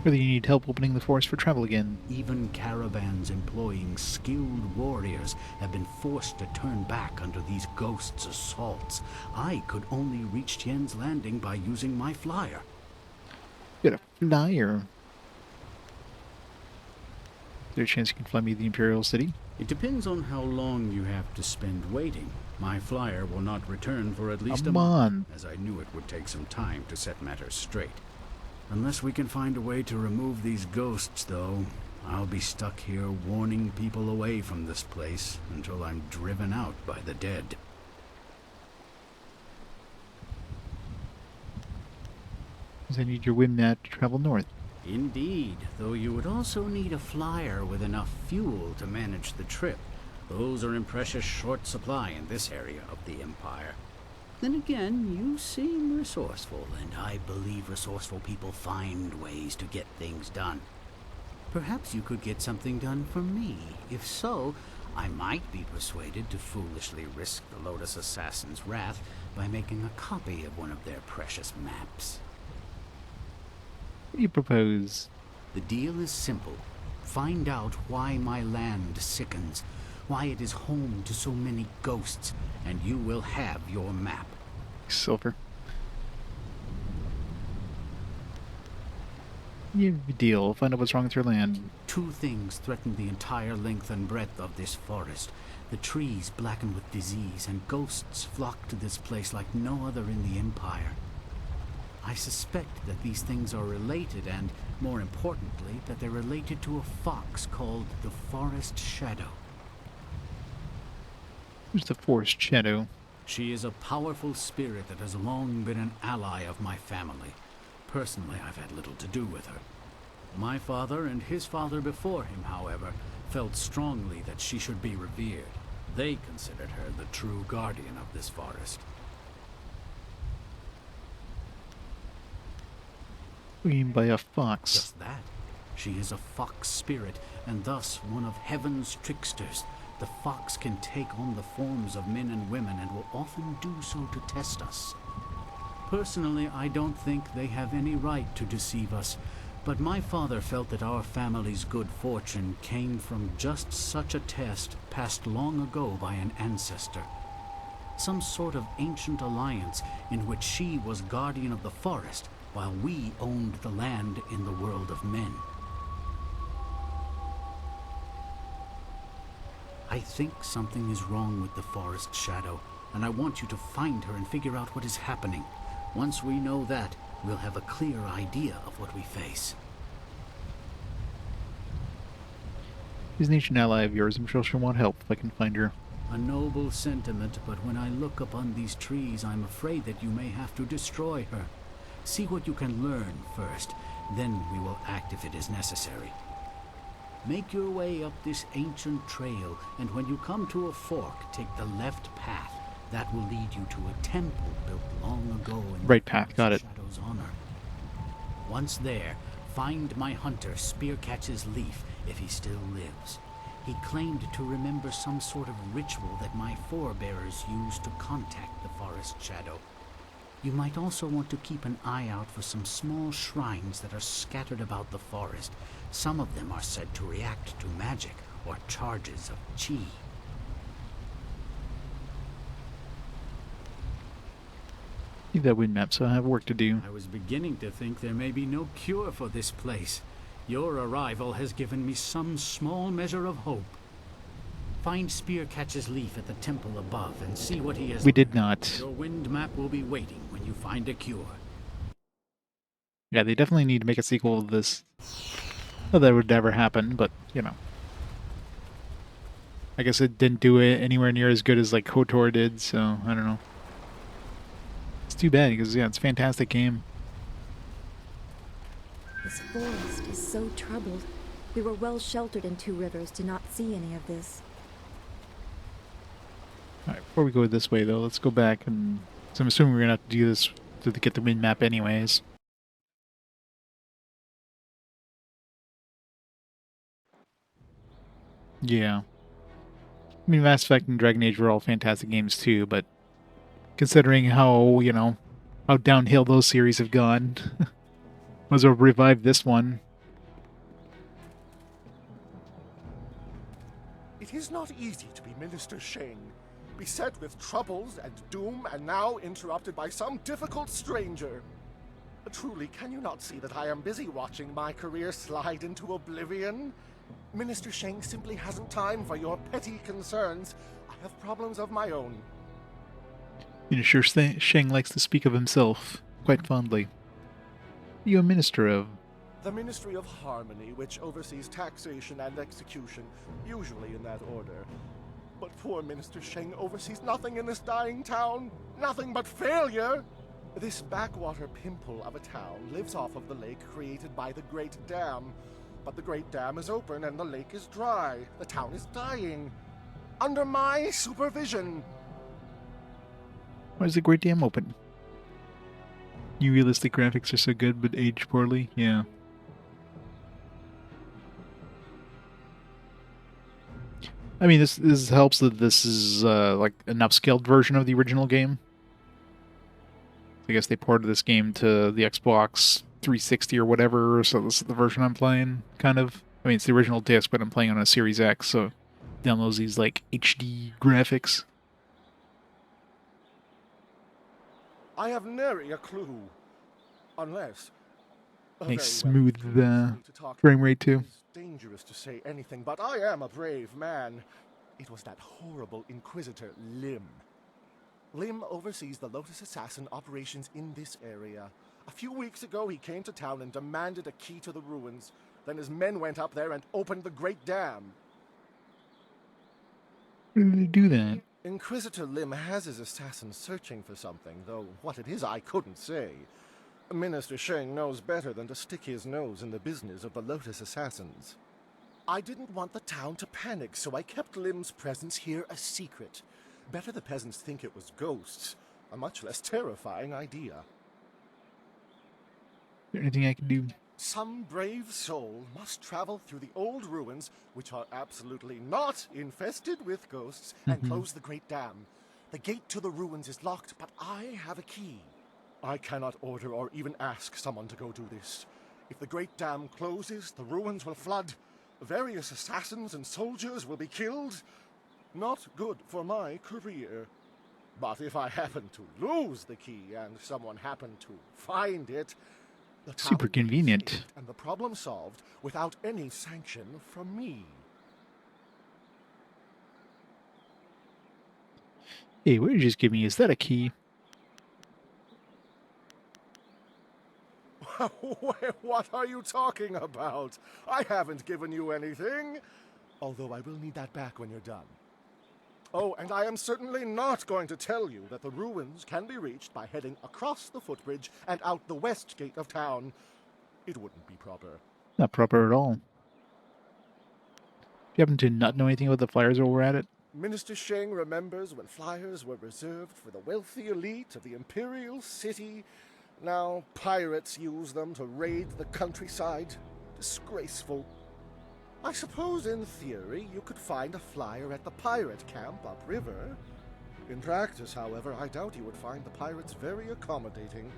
Whether you need help opening the forest for travel again. Even caravans employing skilled warriors have been forced to turn back under these ghosts' assaults. I could only reach Tien's Landing by using my flyer. Get a flyer. Is there a chance you can fly me to the Imperial City? It depends on how long you have to spend waiting. My flyer will not return for at least a month, as I knew it would take some time to set matters straight. Unless we can find a way to remove these ghosts, though, I'll be stuck here warning people away from this place until I'm driven out by the dead. Because I need your Wimnat to travel north. Indeed, though you would also need a flyer with enough fuel to manage the trip. Those are in precious short supply in this area of the Empire. Then again, you seem resourceful, and I believe resourceful people find ways to get things done. Perhaps you could get something done for me. If so, I might be persuaded to foolishly risk the Lotus Assassin's wrath by making a copy of one of their precious maps. What do you propose? The deal is simple. Find out why my land sickens, why it is home to so many ghosts, and you will have your map. Silver. You have a deal. Find out what's wrong with your land. Two things threaten the entire length and breadth of this forest. The trees blackened with disease, and ghosts flock to this place like no other in the Empire. I suspect that these things are related, and, more importantly, that they're related to a fox called the Forest Shadow. Who's the Forest Shadow? She is a powerful spirit that has long been an ally of my family. Personally, I've had little to do with her. My father and his father before him, however, felt strongly that she should be revered. They considered her the true guardian of this forest. What do you mean by a fox? Just that. She is a fox spirit, and thus one of heaven's tricksters. The fox can take on the forms of men and women, and will often do so to test us. Personally, I don't think they have any right to deceive us, but my father felt that our family's good fortune came from just such a test passed long ago by an ancestor. Some sort of ancient alliance in which she was guardian of the forest, while we owned the land in the world of men. I think something is wrong with the forest shadow, and I want you to find her and figure out what is happening. Once we know that, we'll have a clear idea of what we face. She's an ancient ally of yours. I'm sure she'll want help if I can find her. A noble sentiment, but when I look upon these trees, I'm afraid that you may have to destroy her. See what you can learn first, then we will act if it is necessary. Make your way up this ancient trail, and when you come to a fork, take the left path. That will lead you to a temple built long ago in Right path, got it. Shadow's honor. Once there, find my hunter Spearcatch's Leaf, if he still lives. He claimed to remember some sort of ritual that my forebears used to contact the forest shadow. You might also want to keep an eye out for some small shrines that are scattered about the forest. Some of them are said to react to magic or charges of chi. Need that wind map, so I have work to do. I was beginning to think there may be no cure for this place. Your arrival has given me some small measure of hope. Find Spearcatch's Leaf at the temple above and see what he has. We did not. Your wind map will be waiting when you find a cure. Yeah, they definitely need to make a sequel of this. Not that would never happen, but, you know. I guess it didn't do it anywhere near as good as, like, KOTOR did, so, I don't know. It's too bad, because, yeah, it's a fantastic game. This forest is so troubled. We were well sheltered in Two Rivers to not see any of this. Alright, before we go this way, though, let's go back and... So I'm assuming we're going to have to do this to get the wind map anyways. Yeah. I mean, Mass Effect and Dragon Age were all fantastic games too, but considering how, you know, how downhill those series have gone, might as well revive this one. It is not easy to be Minister Sheng, beset with troubles and doom, and now interrupted by some difficult stranger. Truly, can you not see that I am busy watching my career slide into oblivion? Minister Sheng simply hasn't time for your petty concerns. I have problems of my own. Minister Sheng likes to speak of himself quite fondly. What are you a minister of? The Ministry of Harmony, which oversees taxation and execution, usually in that order. But poor Minister Sheng oversees nothing in this dying town. Nothing but failure! This backwater pimple of a town lives off of the lake created by the Great Dam. But the Great Dam is open and the lake is dry. The town is dying. Under my supervision. Why is the Great Dam open? New realistic graphics are so good but aged poorly? Yeah. I mean, this helps that this is like an upscaled version of the original game. I guess they ported this game to the Xbox 360 or whatever, so this is the version I'm playing, kind of. I mean, it's the original disc, but I'm playing on a Series X, so it downloads these, like, HD graphics. I have nary a clue. Unless... Nice smooth frame rate, too. It's dangerous to say anything, but I am a brave man. It was that horrible Inquisitor, Lim. Lim oversees the Lotus Assassin operations in this area. A few weeks ago, he came to town and demanded a key to the ruins. Then his men went up there and opened the Great Dam. Why did they do that? Inquisitor Lim has his assassins searching for something, though what it is I couldn't say. Minister Sheng knows better than to stick his nose in the business of the Lotus assassins. I didn't want the town to panic, so I kept Lim's presence here a secret. Better the peasants think it was ghosts. A much less terrifying idea. Is there anything I can do? Some brave soul must travel through the old ruins, which are absolutely not infested with ghosts, and close the great dam. The gate to the ruins is locked, but I have a key. I cannot order or even ask someone to go do this. If the great dam closes, the ruins will flood. Various assassins and soldiers will be killed. Not good for my career. But if I happen to lose the key and someone happened to find it, the town Super convenient. saved and the problem solved without any sanction from me. Hey, what did you just give me? Is that a key? What are you talking about? I haven't given you anything. Although I will need that back when you're done. Oh, and I am certainly not going to tell you that the ruins can be reached by heading across the footbridge and out the west gate of town. It wouldn't be proper. Not proper at all. Do you happen to not know anything about the flyers while we're at it? Minister Sheng remembers when flyers were reserved for the wealthy elite of the Imperial City. Now pirates use them to raid the countryside. Disgraceful. I suppose in theory you could find a flyer at the pirate camp upriver. In practice, however, I doubt you would find the pirates very accommodating.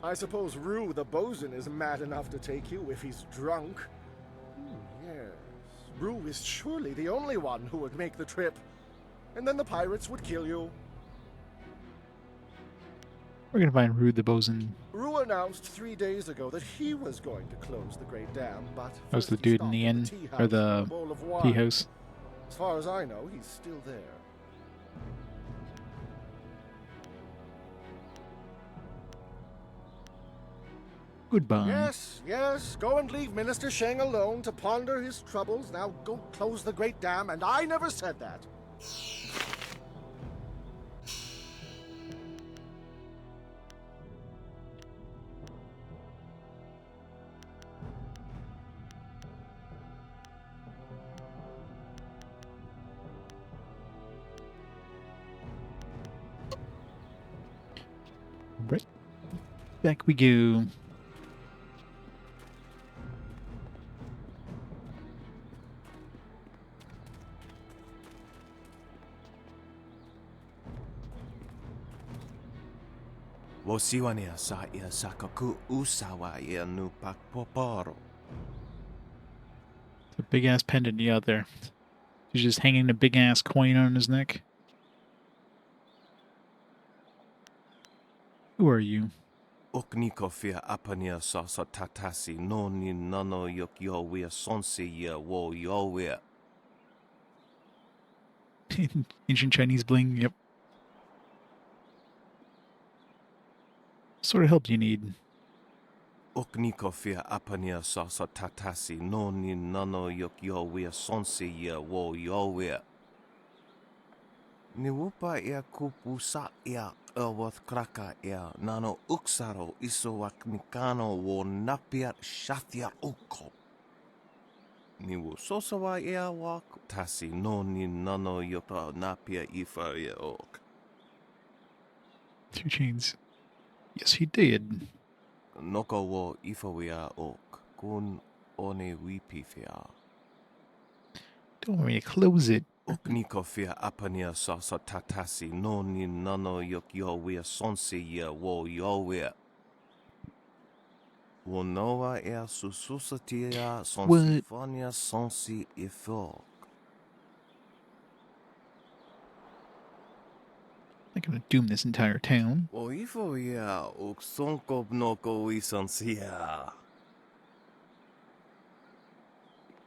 I suppose Rue the bosun is mad enough to take you if he's drunk. Yes, Rue is surely the only one who would make the trip. And then the pirates would kill you. We're gonna find Rude the bosun. Rue announced 3 days ago that he was going to close the Great Dam, but That was the dude in the inn, or the tea house. As far as I know, he's still there. Goodbye. Yes, go and leave Minister Sheng alone to ponder his troubles. Now go close the Great Dam, and I never said that. Right. Back we go. Wosiwania sa ia sakaku usawa ia nu pakpoporo. It's a big ass pendant, yeah, out there. He's just hanging a big ass coin on his neck. Who are you? Okniko fia apania sasa tatasi no ni nano yok yo wea sonsi ya wo yo wea. Ancient Chinese bling, yep. What sort of help do you need? Okniko fia apania sasa tatasi no ni nano yok yo wea sonsi ya wo yo wea. Ni wupa ia kupu sa ia Elworth kraka ia nano uksaro isowak mikano wo napiat shathia uko. Ni wo sosawa ia wak tasi no ni nano yota napia ifa ia ok. 2 chains. Yes, he did. Noko wo ifa wia ok. Kun one wipi fia. Don't want me to close it. Okniko fia apania sasa tatasi no ni nano yok yo wea sonsi ia wo yo wea. Wo noa ea sususatia sonsi fania sonsi ifok. I'm gonna doom this entire town. O ifo ia ok sonko noko isansia.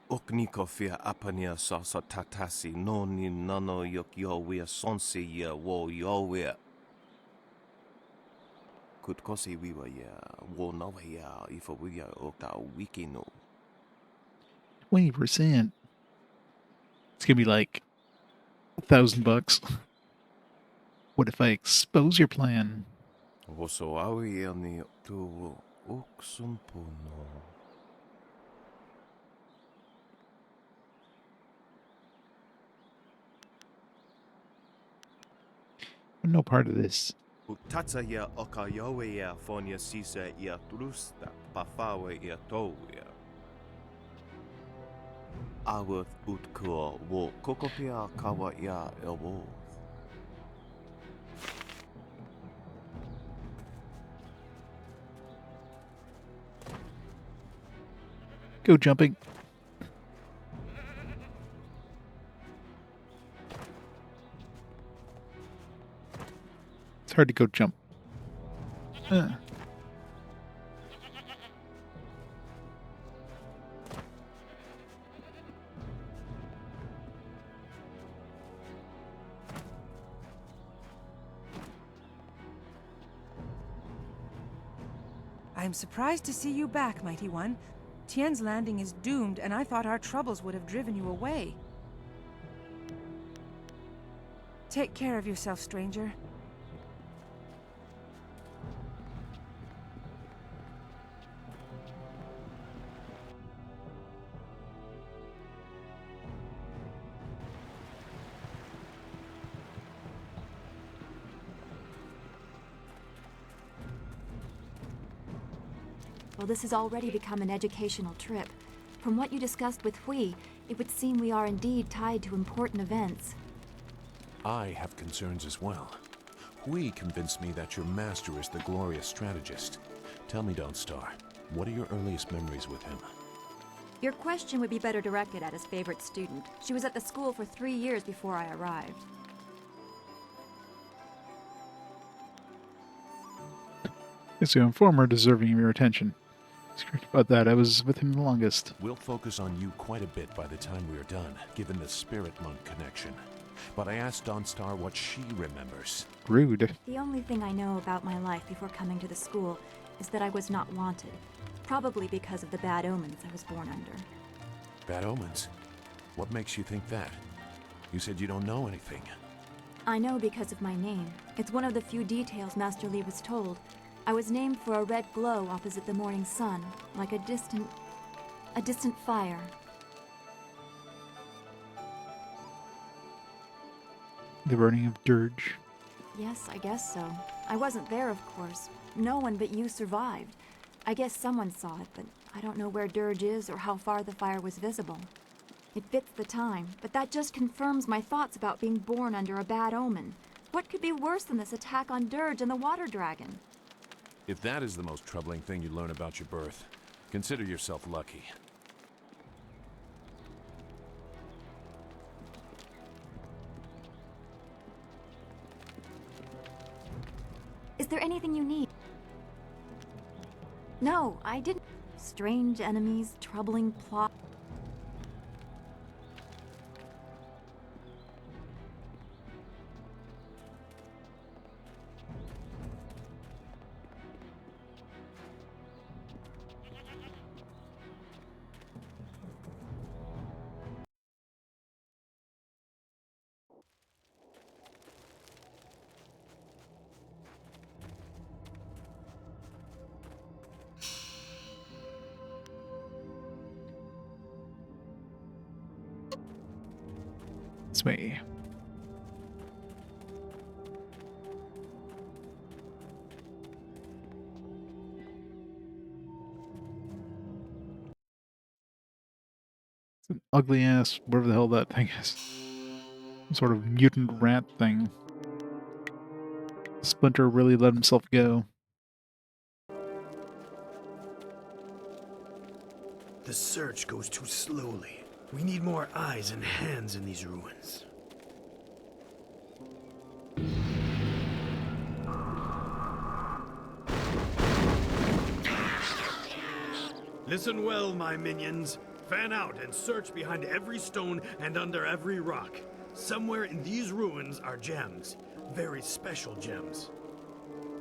Okniko fia apania sasa tatasi no ni nano yok yo wea sonsi ia wo yo wea. Kutkosi wiwa ia wo nawa ia ifo wia okta wiki no. 20%. It's gonna be like $1,000. What if I expose your plan? Voso awi ani tu uksumpuno. I'm no part of this. Utatsa ya okayowe ya fonia sisa ya trusta pafawe ya toya. Awuth utkua wo kokopia kawa ya elwo. Go jumping. It's hard to go jump. I'm surprised to see you back, Mighty One. Tien's Landing is doomed, and I thought our troubles would have driven you away. Take care of yourself, stranger. Well, this has already become an educational trip. From what you discussed with Hui, it would seem we are indeed tied to important events. I have concerns as well. Hui convinced me that your master is the glorious strategist. Tell me, Dawnstar, what are your earliest memories with him? Your question would be better directed at his favorite student. She was at the school for 3 years before I arrived. It's your informer deserving of your attention. It's correct about that. I was with him the longest. We'll focus on you quite a bit by the time we are done, given the Spirit Monk connection. But I asked Dawnstar what she remembers. Rude. The only thing I know about my life before coming to the school is that I was not wanted. Probably because of the bad omens I was born under. Bad omens? What makes you think that? You said you don't know anything. I know because of my name. It's one of the few details Master Li was told. I was named for a red glow opposite the morning sun, like a distant fire. The burning of dirge. Yes, I guess so. I wasn't there, of course. No one but you survived. I guess someone saw it, but I don't know where dirge is or how far the fire was visible. It fits the time, but that just confirms my thoughts about being born under a bad omen. What could be worse than this attack on dirge and the water dragon? If that is the most troubling thing you learn about your birth, consider yourself lucky. Is there anything you need? No, I didn't. Strange enemies, troubling plot. This way. It's an ugly ass, whatever the hell that thing is. Some sort of mutant rat thing. Splinter really let himself go. The search goes too slowly. We need more eyes and hands in these ruins. Listen well, my minions. Fan out and search behind every stone and under every rock. Somewhere in these ruins are gems. Very special gems.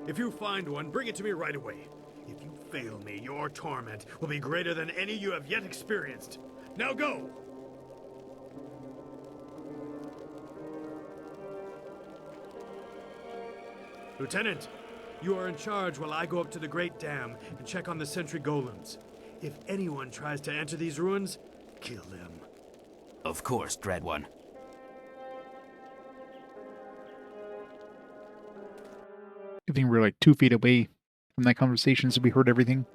If you find one, bring it to me right away. If you fail me, your torment will be greater than any you have yet experienced. Now go! Lieutenant, you are in charge while I go up to the Great Dam and check on the sentry golems. If anyone tries to enter these ruins, kill them. Of course, Dread One. I think we're like 2 feet away from that conversation, so we heard everything.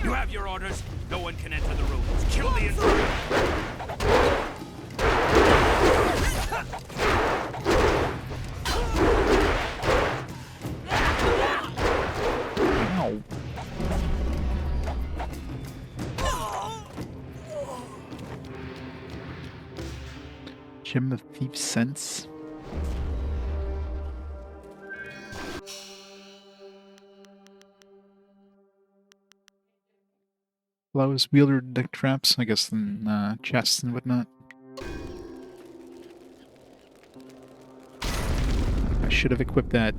You have your orders. No one can enter the ruins. Kill the intruder. Ow. Gem of Thief's Sense. Allows wielder to detect traps, I guess, in chests and whatnot. I should have equipped that.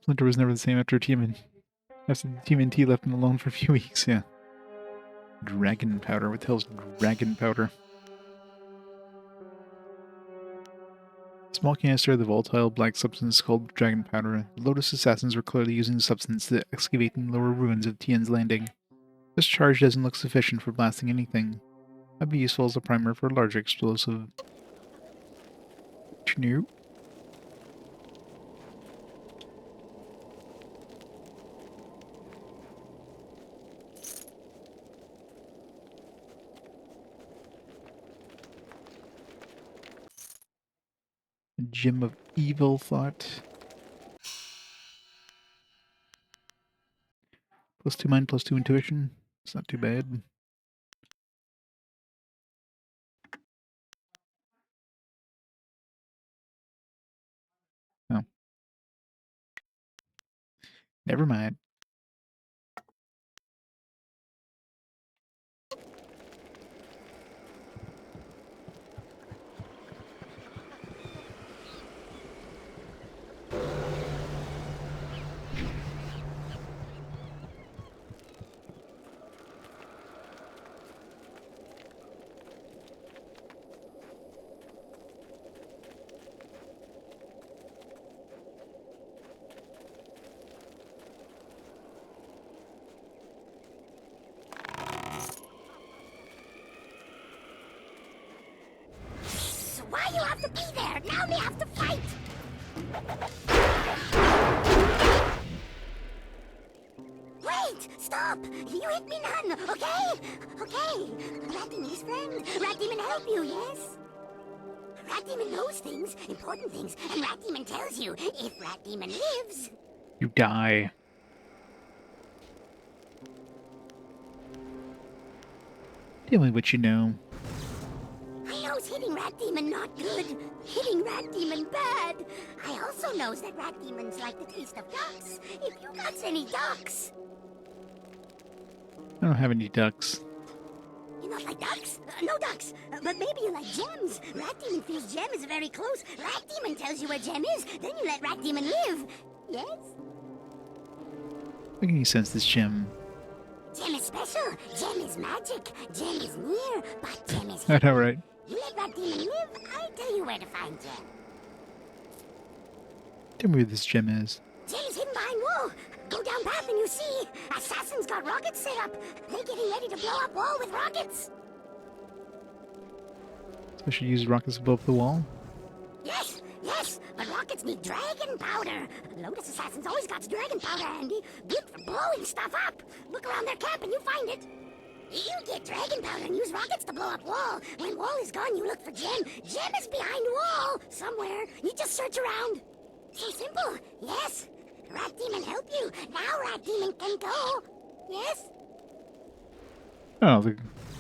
Splinter was never the same after TMNT left him alone for a few weeks, yeah. Dragon powder. What the hell's dragon powder? Small canister of the volatile black substance called dragon powder. The Lotus assassins were clearly using the substance to excavate in the lower ruins of Tian's Landing. This charge doesn't look sufficient for blasting anything. Might be useful as a primer for a larger explosive. New. Gem of Evil Thought. +2 mind, +2 intuition. It's not too bad. Oh. Never mind. Why you have to be there? Now we have to fight! Wait! Stop! You hit me none, okay? Okay. Rat Demon's friend. Rat Demon help you, yes? Rat Demon knows things, important things, and Rat Demon tells you. If Rat Demon lives... You die. Tell me what you know. I knows hitting Rat Demon not good. Hitting Rat Demon bad. I also knows that Rat Demons like the taste of ducks. If you got any ducks. I don't have any ducks. You not like ducks? No ducks. But maybe you like gems. Rat Demon feels gem is very close. Rat Demon tells you where gem is. Then you let Rat Demon live. Yes? How can you sense this gem? Gem is special. Gem is magic. Gem is near. But gem is I know, right? You let Rat Demon live, I tell you where to find gem. Tell me where this gem is. Gem's hidden behind wall. Go down path and you see. Assassins got rockets set up. They're getting ready to blow up wall with rockets. So I should use rockets above the wall? Yes, yes, but rockets need dragon powder. Lotus assassins always got dragon powder handy. Good for blowing stuff up. Look around their camp and you find it. You get dragon powder and use rockets to blow up wall. When wall is gone, you look for gem. Gem is behind wall somewhere. You just search around. So simple. Yes. Rat Demon help you. Now Rat Demon can go. Yes? Oh, the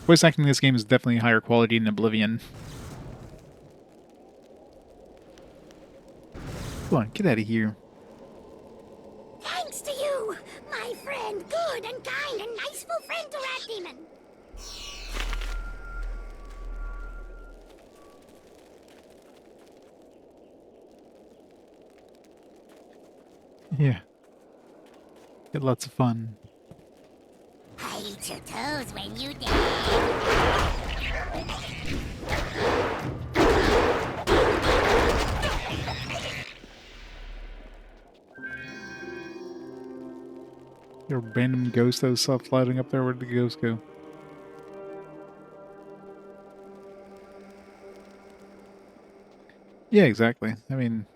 Voice acting in this game is definitely higher quality than Oblivion. Come on, get out of here. Thanks to you, my friend, good and kind and niceful friend to Rat Demon. Yeah. Get lots of fun. I eat your toes when you dance. Your random ghost that was floating up there. Where did the ghost go? Yeah, exactly. I mean,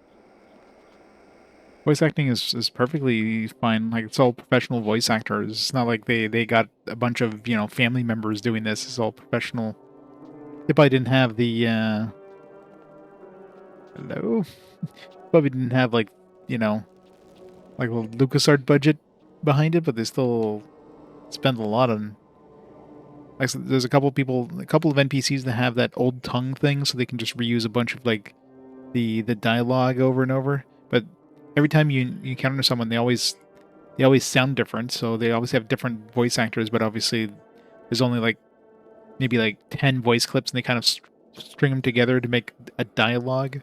voice acting is perfectly fine. Like, it's all professional voice actors. It's not like they got a bunch of, you know, family members doing this. It's all professional. They probably didn't have the, hello? Probably didn't have, like, you know, like a LucasArts budget behind it, but they still spend a lot on... Like, so there's a couple of NPCs that have that old tongue thing, so they can just reuse a bunch of, like, the dialogue over and over. But every time you encounter someone, they always sound different, so they always have different voice actors, but obviously there's only like maybe like 10 voice clips, and they kind of string them together to make a dialogue.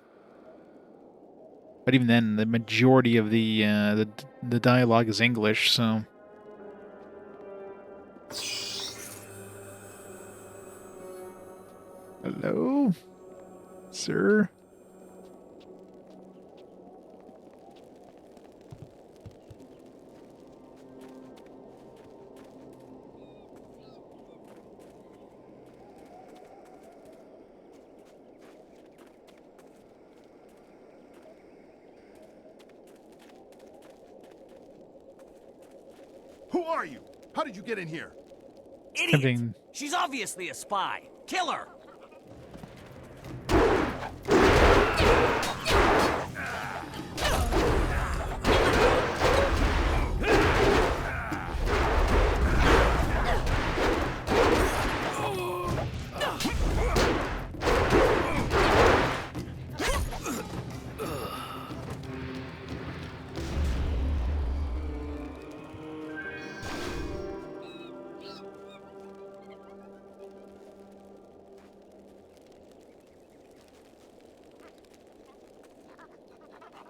But even then, the majority of the dialogue is English, so... Hello? Sir? Who are you? How did you get in here? Idiot! She's obviously a spy. Kill her!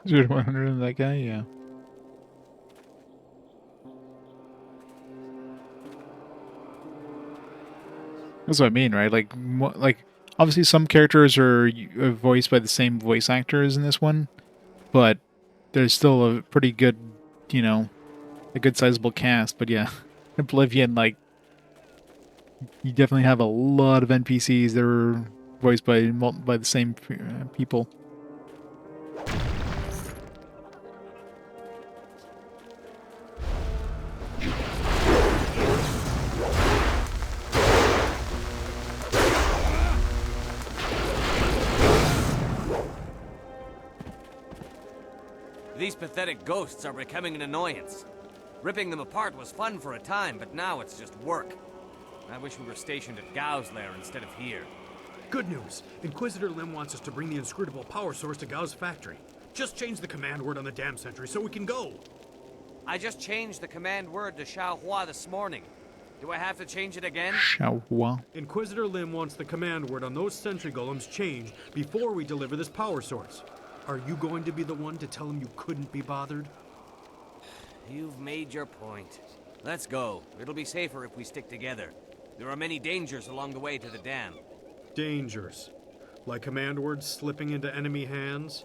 Is there 100 of that guy? Yeah. That's what I mean, right? Like, obviously some characters are voiced by the same voice actors in this one, but there's still a pretty good, you know, a good sizable cast. But yeah, Oblivion, like, you definitely have a lot of NPCs that are voiced by the same people. These pathetic ghosts are becoming an annoyance. Ripping them apart was fun for a time, but now it's just work. I wish we were stationed at Gao's lair instead of here. Good news. Inquisitor Lim wants us to bring the inscrutable power source to Gao's factory. Just change the command word on the dam sentry so we can go. I just changed the command word to Xiaohua this morning. Do I have to change it again? Xiaohua. Inquisitor Lim wants the command word on those sentry golems changed before we deliver this power source. Are you going to be the one to tell him you couldn't be bothered? You've made your point. Let's go. It'll be safer if we stick together. There are many dangers along the way to the dam. Dangers? Like command words slipping into enemy hands?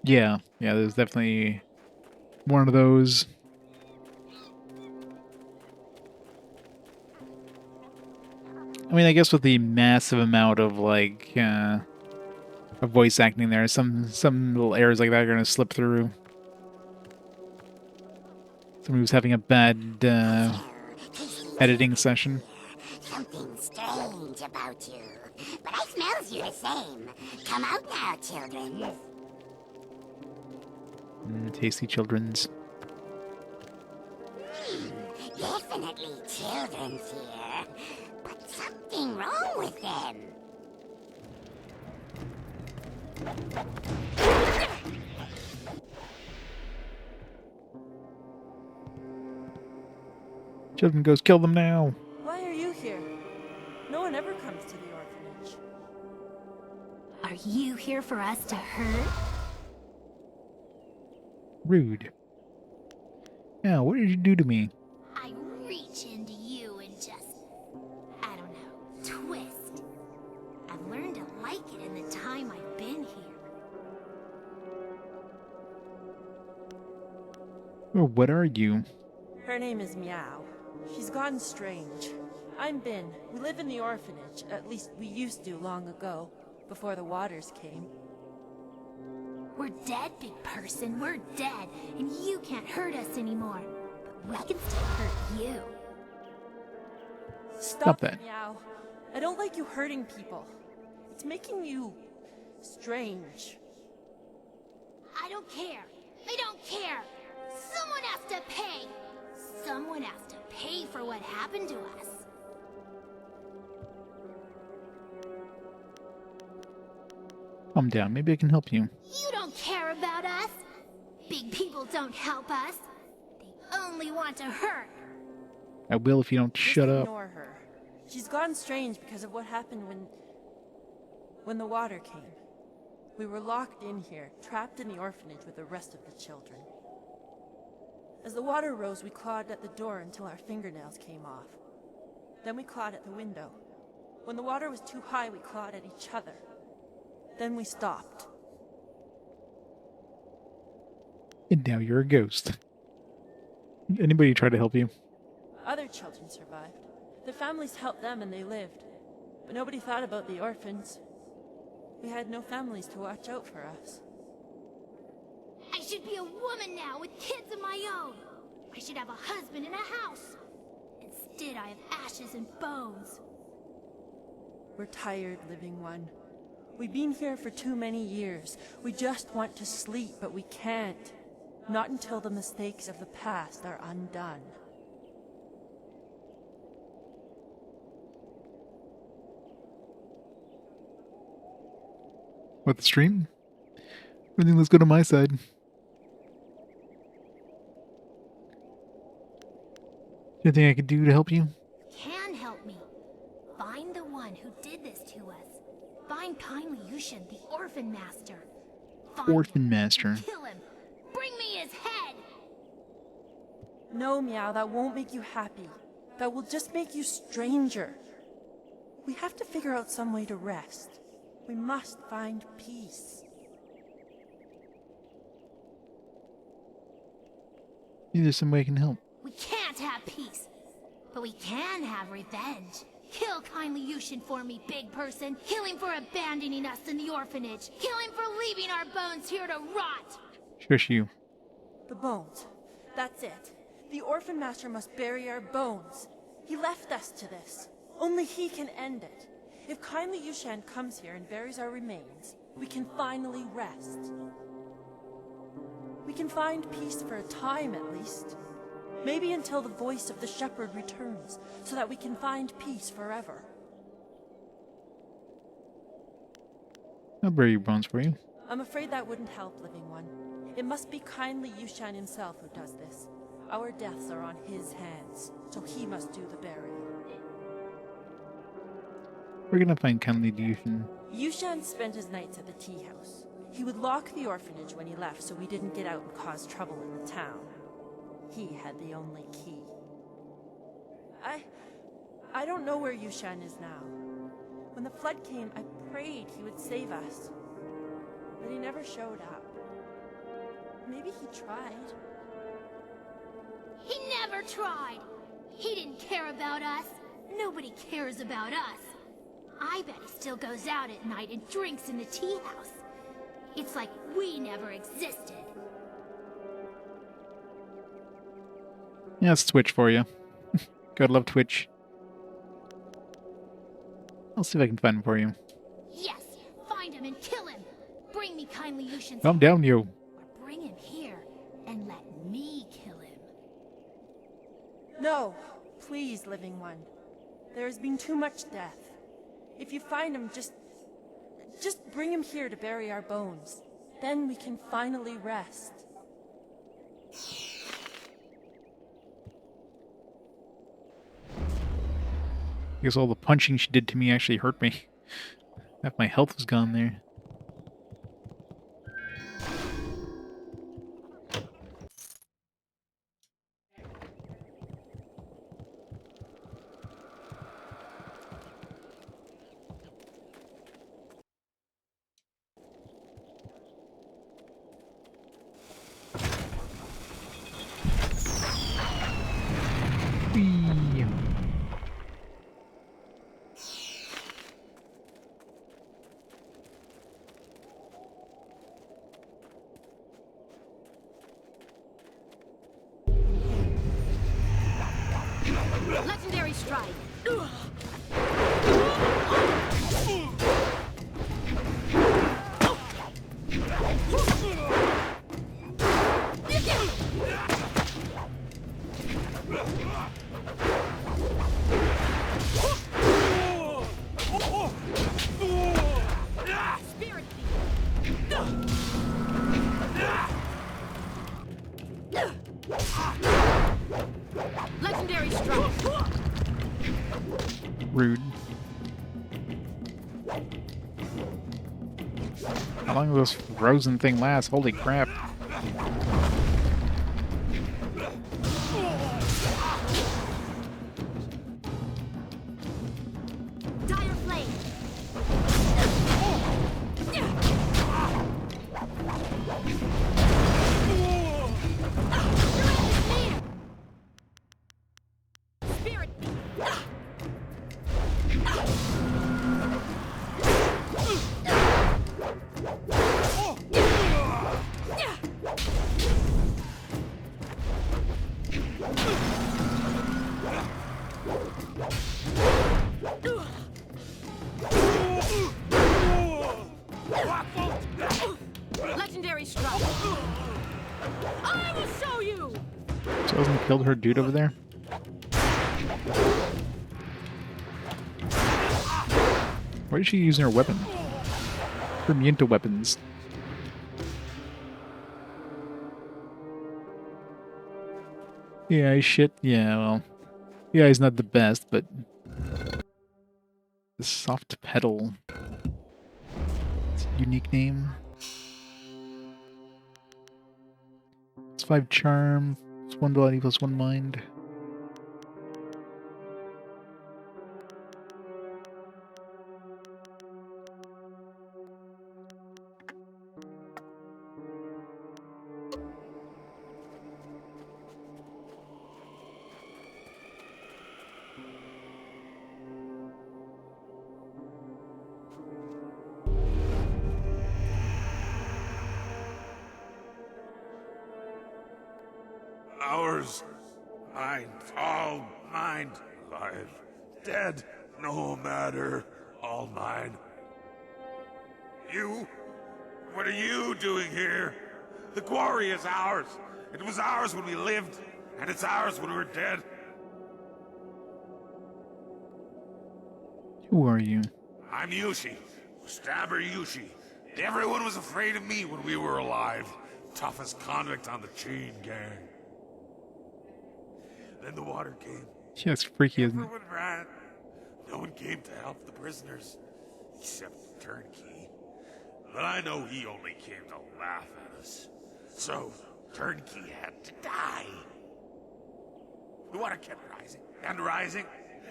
Yeah, there's definitely one of those. I mean, I guess with the massive amount of like of voice acting there, some little errors like that are gonna slip through. Somebody was having a bad editing session. Something strange about you. But I smells you the same. Come out now, children. Tasty children's. Definitely children's here. But something wrong with them. Children goes, kill them now. Why are you here? No one ever comes to the orphanage. Are you here for us to hurt? Rude. Yeah, what did you do to me? I reach into you and just, I don't know, twist. I've learned to like it in the time I've been here. Or what are you? Her name is Meow. She's gone strange. I'm Bin. We live in the orphanage. At least we used to long ago, before the waters came. We're dead, big person. We're dead, and you can't hurt us anymore. But we can still hurt you. Stop that. Meow. I don't like you hurting people. It's making you strange. I don't care. I don't care. Someone has to pay. Someone has to pay for what happened to us. Calm down. Maybe I can help you. You don't care about us. Big people don't help us. They only want to hurt. I will if you don't shut up. Ignore her. She's gone strange because of what happened when the water came. We were locked in here, trapped in the orphanage with the rest of the children. As the water rose, we clawed at the door until our fingernails came off. Then we clawed at the window. When the water was too high, we clawed at each other. Then we stopped. And now you're a ghost. Anybody try to help you? Other children survived. Their families helped them and they lived. But nobody thought about the orphans. We had no families to watch out for us. I should be a woman now with kids of my own. I should have a husband and a house. Instead, I have ashes and bones. We're tired, living one. We've been here for too many years. We just want to sleep, but we can't. Not until the mistakes of the past are undone. What, the stream? Everything looks good on my side. Anything I could do to help you? Can help me. Find the one who did this to us. Find kindly Yushin, the orphan master. Find Orphan master. Kill him. Bring me his head. No, Meow, that won't make you happy. That will just make you stranger. We have to figure out some way to rest. We must find peace. Maybe there's some way I can help. We can't have peace, but we can have revenge. Kill kindly Yushin for me, big person. Kill him for abandoning us in the orphanage. Kill him for leaving our bones here to rot. Shush you. The bones. That's it. The orphan master must bury our bones. He left us to this. Only he can end it. If kindly Yushan comes here and buries our remains, we can finally rest. We can find peace for a time, at least. Maybe until the voice of the shepherd returns, so that we can find peace forever. I'll bury your bones for you. I'm afraid that wouldn't help, living one. It must be kindly Yushan himself who does this. Our deaths are on his hands, so he must do the burying. We're gonna find kindly Yushin. Yushan spent his nights at the tea house. He would lock the orphanage when he left so we didn't get out and cause trouble in the town. He had the only key. I don't know where Yushan is now. When the flood came, I prayed he would save us. But he never showed up. Maybe he tried. He never tried. He didn't care about us. Nobody cares about us. I bet he still goes out at night and drinks in the tea house. It's like we never existed. Yeah, it's Twitch for you. Gotta love Twitch. I'll see if I can find him for you. Yes, find him and kill him. Bring me kindly Yushin's Calm down, you. or bring him here and let me kill him. No, please, living one. There has been too much death. If you find him, just bring him here to bury our bones. Then we can finally rest. I guess all the punching she did to me actually hurt me. Half my health was gone there. Whee! Legendary strike. Spirit Legendary strike. Rude. How long will this frozen thing last? Holy crap. Dire flame. Spirit. Legendary strike. I will show you. So hasn't killed her dude over there? Why is she using her weapon? Her immune to weapons. Yeah, shit. Yeah, well. Yeah, he's not the best, but... The soft pedal. It's a unique name. It's 5 charm. It's 1 body plus 1 mind. Ours. Mine. All mine. Alive. Dead. No matter. All mine. You? What are you doing here? The quarry is ours. It was ours when we lived, and it's ours when we're dead. Who are you? I'm Yushi. Stabber Yushi. Everyone was afraid of me when we were alive. Toughest convict on the chain gang. Then the water came. Yeah, it's freaky, isn't it? Everyone ran. No one came to help the prisoners. Except Turnkey. But I know he only came to laugh at us. So, Turnkey had to die. The water kept rising and rising,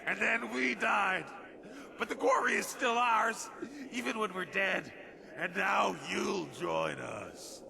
and then we died. But the quarry is still ours, even when we're dead. And now you'll join us.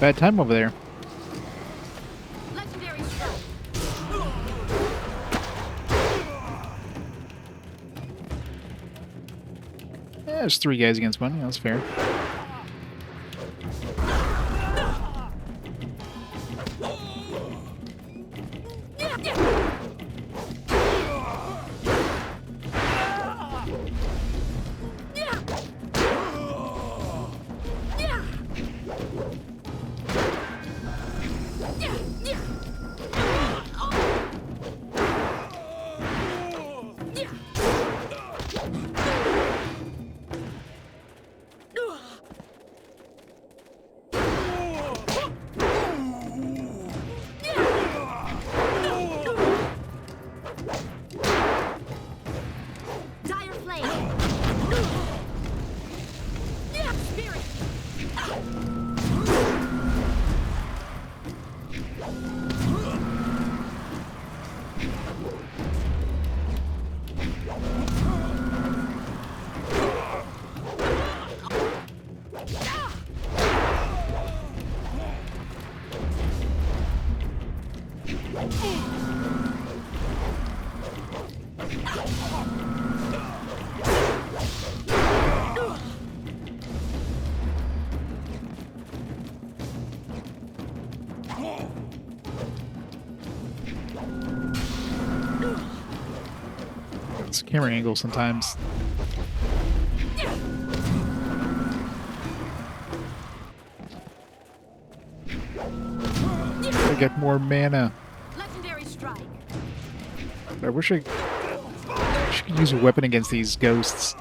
bad time over there. Legendary strike. Yeah, there's 3 guys against 1. That's fair. Dire flame. Spirit. It's camera angle sometimes. I get more mana. Legendary strike. I wish I could use a weapon against these ghosts.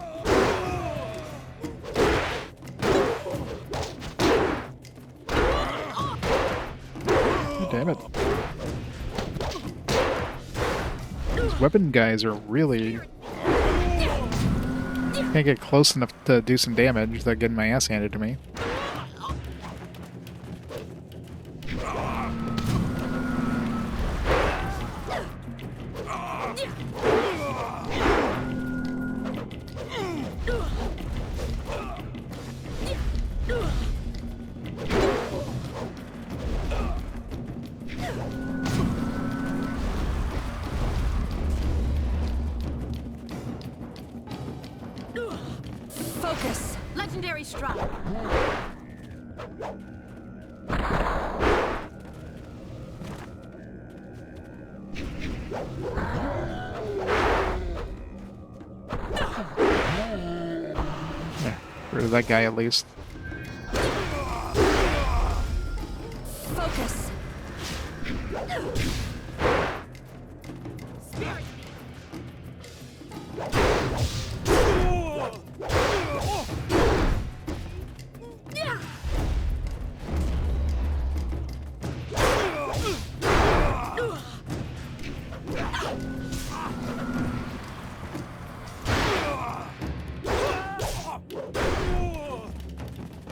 Oh, damn it. These weapon guys are really... Can't get close enough to do some damage without getting my ass handed to me. Focus. Legendary strike. Yeah, rid of that guy at least. Focus. Spirit.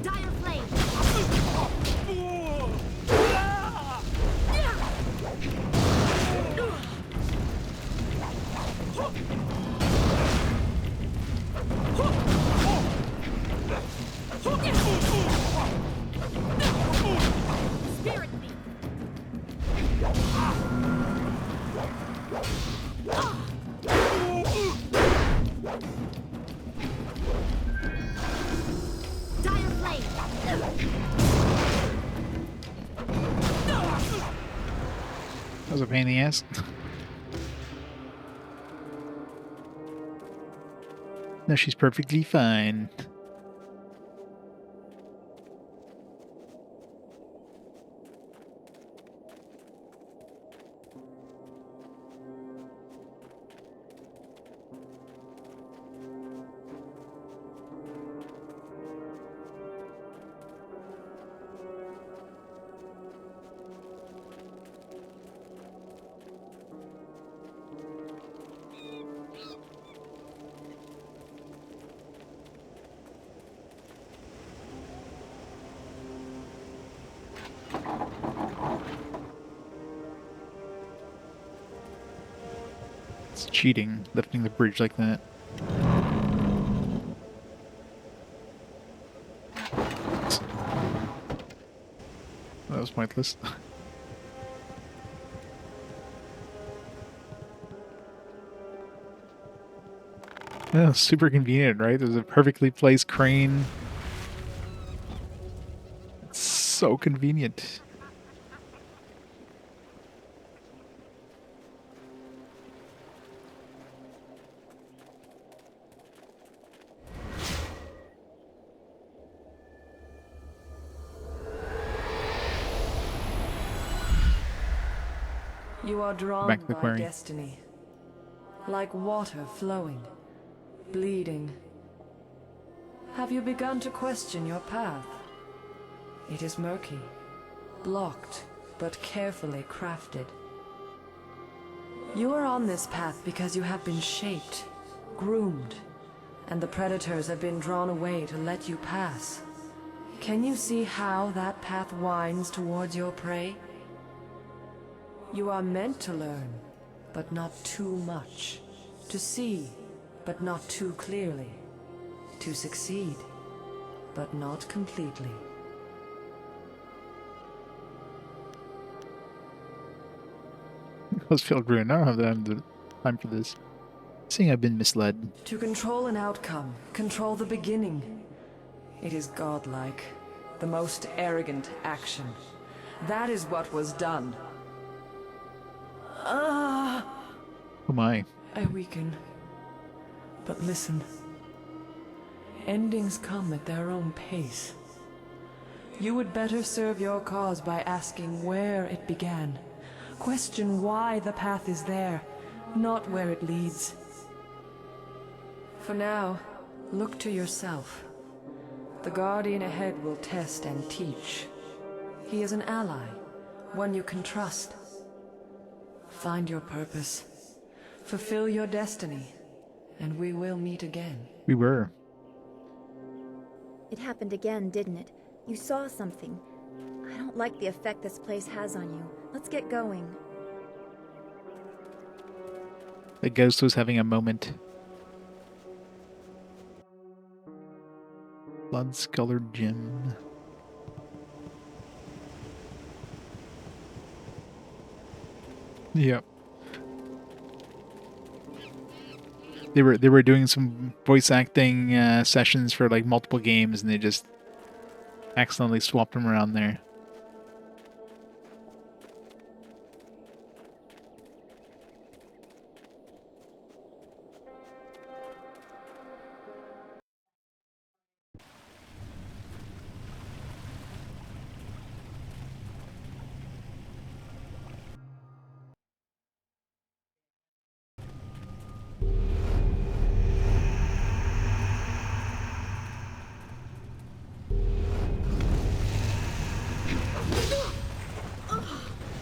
Dire flame. Spirit beam. Dire flame. That was a pain in the ass. No, she's perfectly fine. It's cheating, lifting the bridge like that. That was pointless. Yeah, super convenient, right? There's a perfectly placed crane. It's so convenient. You are drawn Back to the by quarry. destiny, like water flowing, bleeding. Have you begun to question your path? It is murky, blocked, but carefully crafted. You are on this path because you have been shaped, groomed, and the predators have been drawn away to let you pass. Can you see how that path winds towards your prey? You are meant to learn, but not too much. To see, but not too clearly. To succeed, but not completely. Let's feel ruined. I don't have the time for this. Seeing I've been misled. To control an outcome, control the beginning. It is godlike, the most arrogant action. That is what was done. Oh my. I weaken. But listen. Endings come at their own pace. You would better serve your cause by asking where it began. Question why the path is there, not where it leads. For now, look to yourself. The Guardian ahead will test and teach. He is an ally, one you can trust. Find your purpose. Fulfill your destiny. And we will meet again. We were. It happened again, didn't it? You saw something. I don't like the effect this place has on you. Let's get going. The ghost was having a moment. Blood-colored gem. Yep. They were doing some voice acting sessions for like multiple games, and they just accidentally swapped them around there.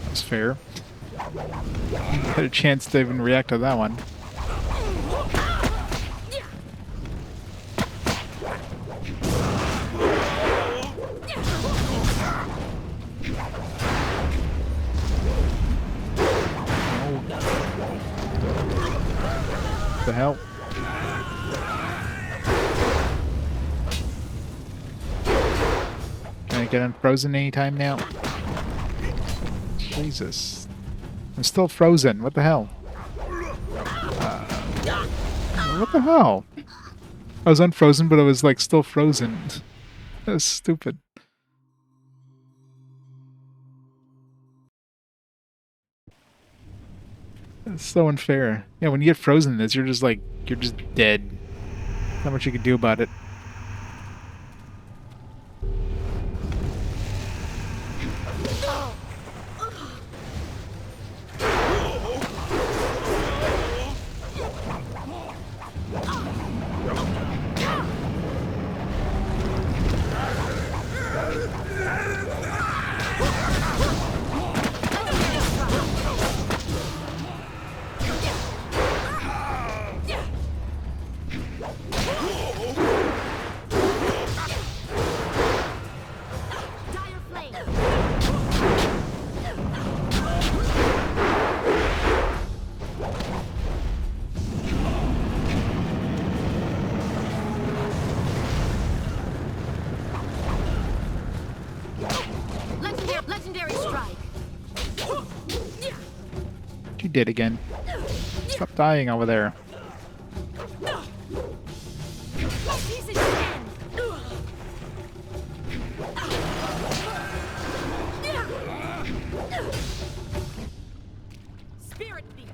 That's fair. Had a chance to even react to that one. What the hell? Can I get unfrozen anytime now? Jesus. I'm still frozen. What the hell? What the hell? I was unfrozen, but I was like still frozen. That was stupid. It's so unfair. Yeah, when you get frozen in this, you're just like, you're just dead. Not much you can do about it. Legendary strike. You did again. Stop dying over there. Spirit thief.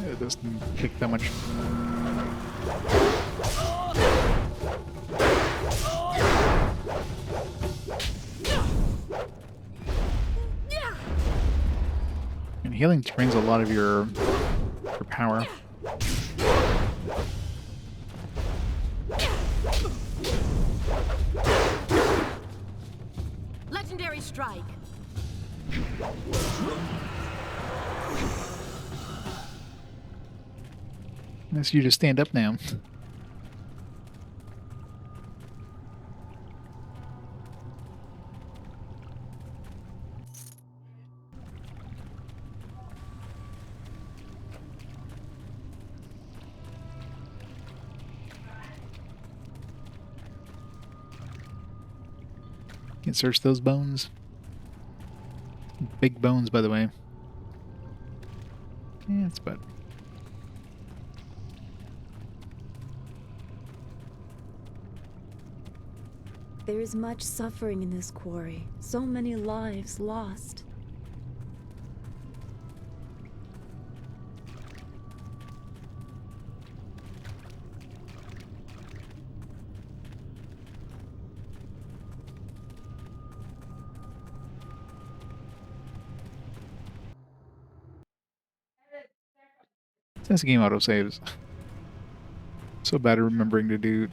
It doesn't take that much. And healing drains a lot of your power. Legendary strike. Unless you just stand up now. Can search those bones. Big bones, by the way. Yeah, it's about. There is much suffering in this quarry. So many lives lost. This game autosaves. So bad at remembering to do.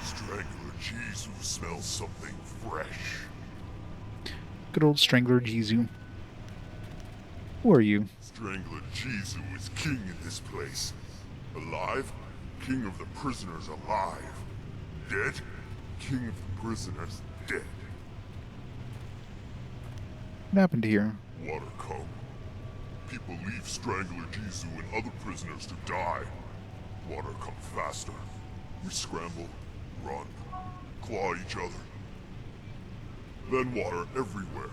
Strangler Jesus smells something fresh. Good old Strangler Jizu. Who are you? Strangler Jesus is king in this place. Alive? King of the prisoners alive. Dead? King of the prisoners dead. What happened here? Water come. People leave Strangler Jesus and other prisoners to die. Water come faster. We scramble, run, claw each other. Then water everywhere.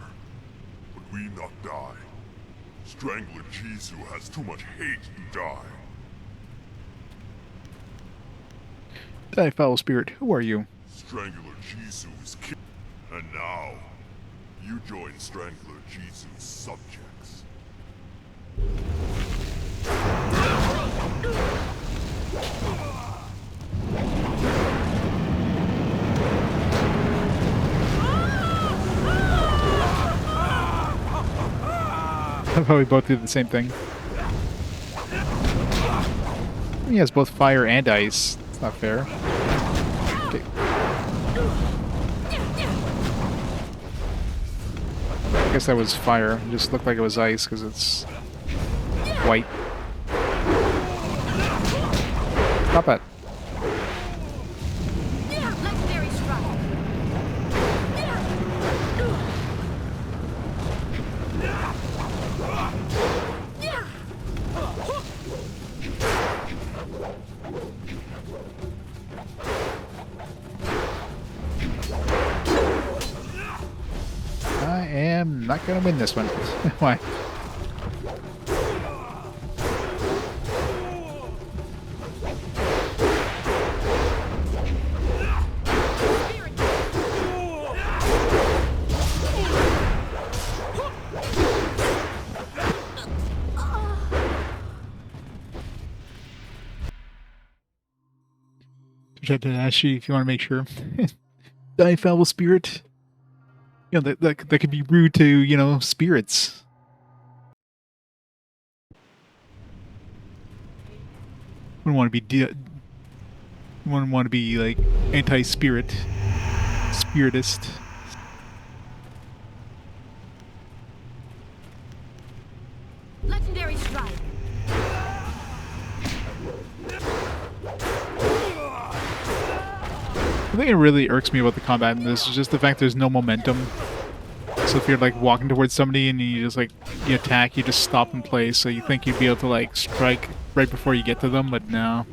But we not die. Strangler Jesus has too much hate to die. Die, foul spirit. Who are you? Strangler Jesus is king. And now, you join Strangler Jesus' subjects. I thought we both did the same thing. He has both fire and ice. It's not fair. Okay. I guess that was fire. It just looked like it was ice because it's white. Stop it. Legendary strike. I am not going to win this one. Why? Protected Ashy if you want to make sure. Die foul spirit. You know, that could be rude to, you know, spirits. Wouldn't want to be wouldn't want to be like anti-spirit, spiritist. Legendary strike. The thing that really irks me about the combat in this is just the fact there's no momentum. So if you're like walking towards somebody and you just like you attack, you just stop in place. So you think you'd be able to like strike right before you get to them, but no.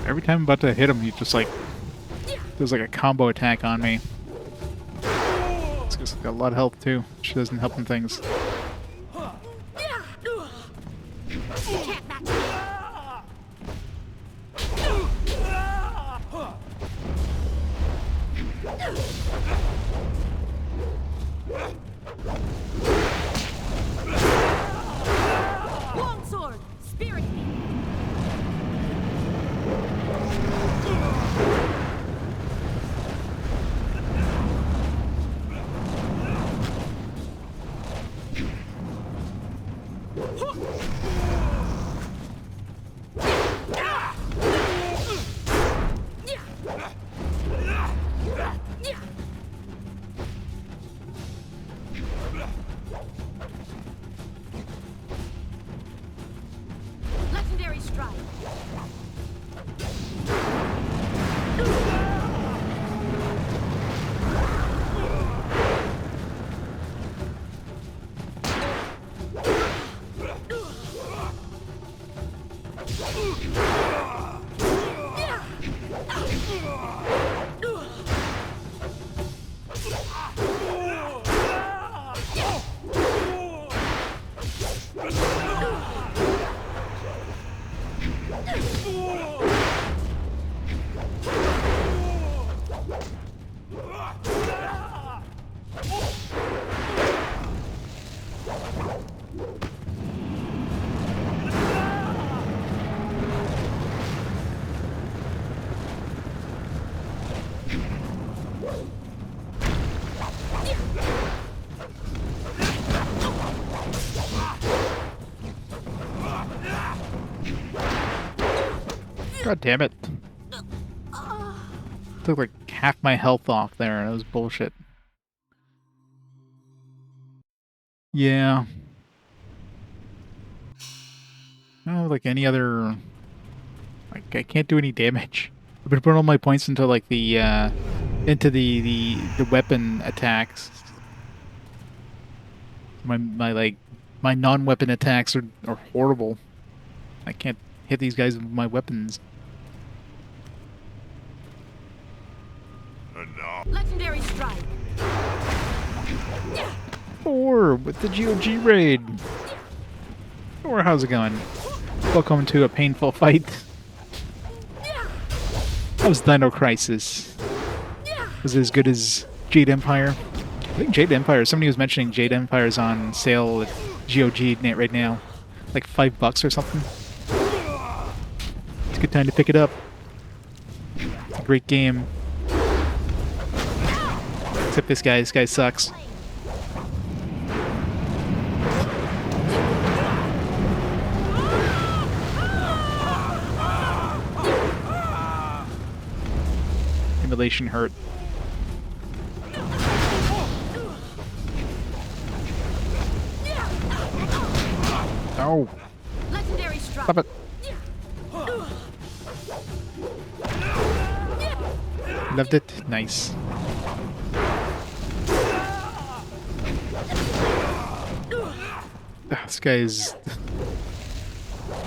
Every time I'm about to hit him, he just like does like a combo attack on me. It's just got a lot of health too, which doesn't help in things. Longsword, spirit. Legendary strike. God damn it. Took like half my health off there, and it was bullshit. Yeah. No, like any other... Like, I can't do any damage. I've been putting all my points into like the, into the weapon attacks. My non-weapon attacks are horrible. I can't hit these guys with my weapons. Legendary strike. Or with the GOG raid. Or how's it going? Welcome to a painful fight. How's Dino Crisis? Was it as good as Jade Empire? I think Jade Empire, somebody was mentioning Jade Empire's on sale at GOG right now. Like $5 or something. It's a good time to pick it up. It's a great game. Except this guy sucks. Emulation hurt. Oh. Stop it. Loved it. Nice. This guy is...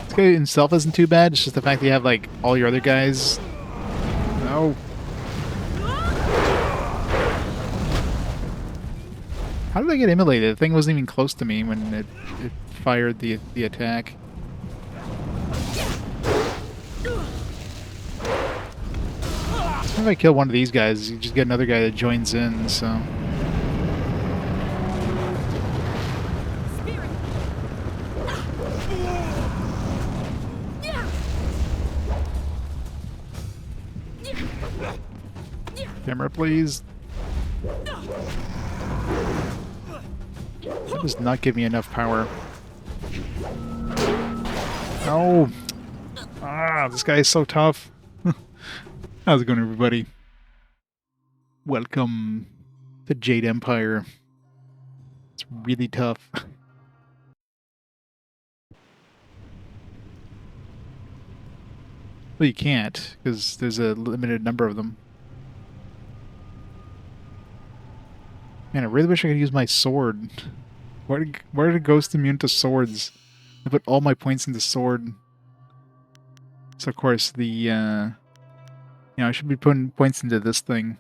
This guy himself isn't too bad, it's just the fact that you have, like, all your other guys... No. How did I get immolated? The thing wasn't even close to me when it fired the attack. If I kill one of these guys, you just get another guy that joins in, so... Camera, please. That does not give me enough power. No! Ah, this guy is so tough. How's it going, everybody? Welcome to Jade Empire. It's really tough. Well, you can't, because there's a limited number of them. Man, I really wish I could use my sword. Why did a ghost immune to swords? I put all my points into sword. So of course the you know, I should be putting points into this thing.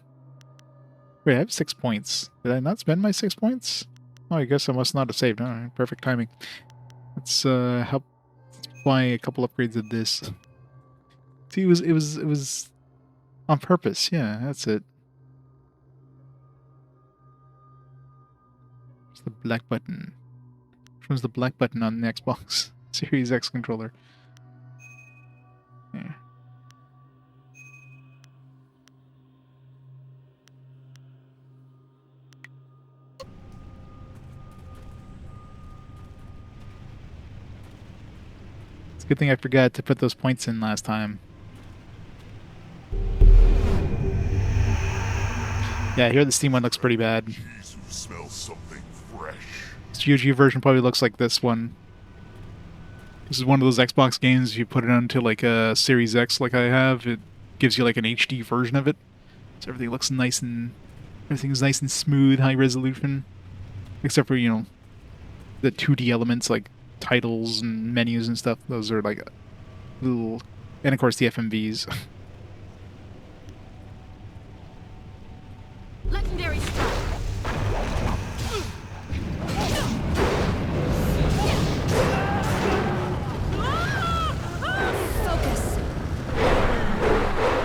Wait, I have 6 points. Did I not spend my 6 points? Oh, I guess I must not have saved. Alright, perfect timing. Let's help buy a couple upgrades of this. See, it was on purpose. Yeah, that's it. The black button. Which one's the black button on the Xbox Series X controller? Yeah. It's a good thing I forgot to put those points in last time. Yeah, here the Steam one looks pretty bad. Jeez, who smells something fresh? This GOG version probably looks like this one. This is one of those Xbox games, if you put it onto like a Series X like I have, it gives you like an HD version of it. So everything looks nice and... everything's nice and smooth, high resolution. Except for, you know, the 2D elements like titles and menus and stuff. Those are like little... and of course the FMVs. Legendary strike. Focus.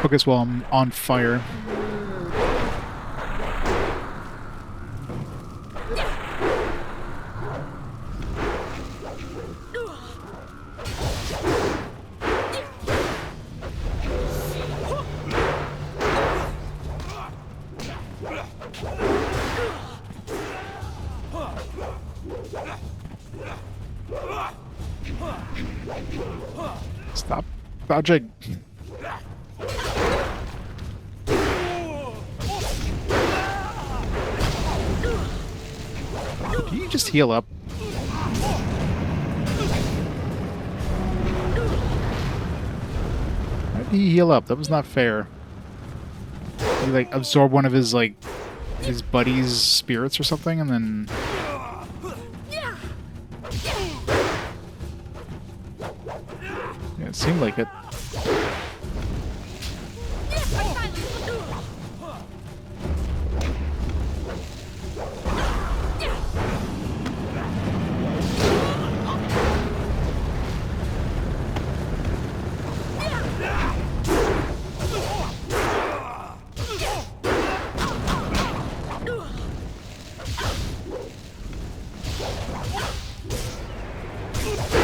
Focus while I'm on fire. Stop dodging. Can you just heal up? Why did he heal up? That was not fair. He like absorbed one of his like his buddy's spirits or something, and then yeah, it seemed like it.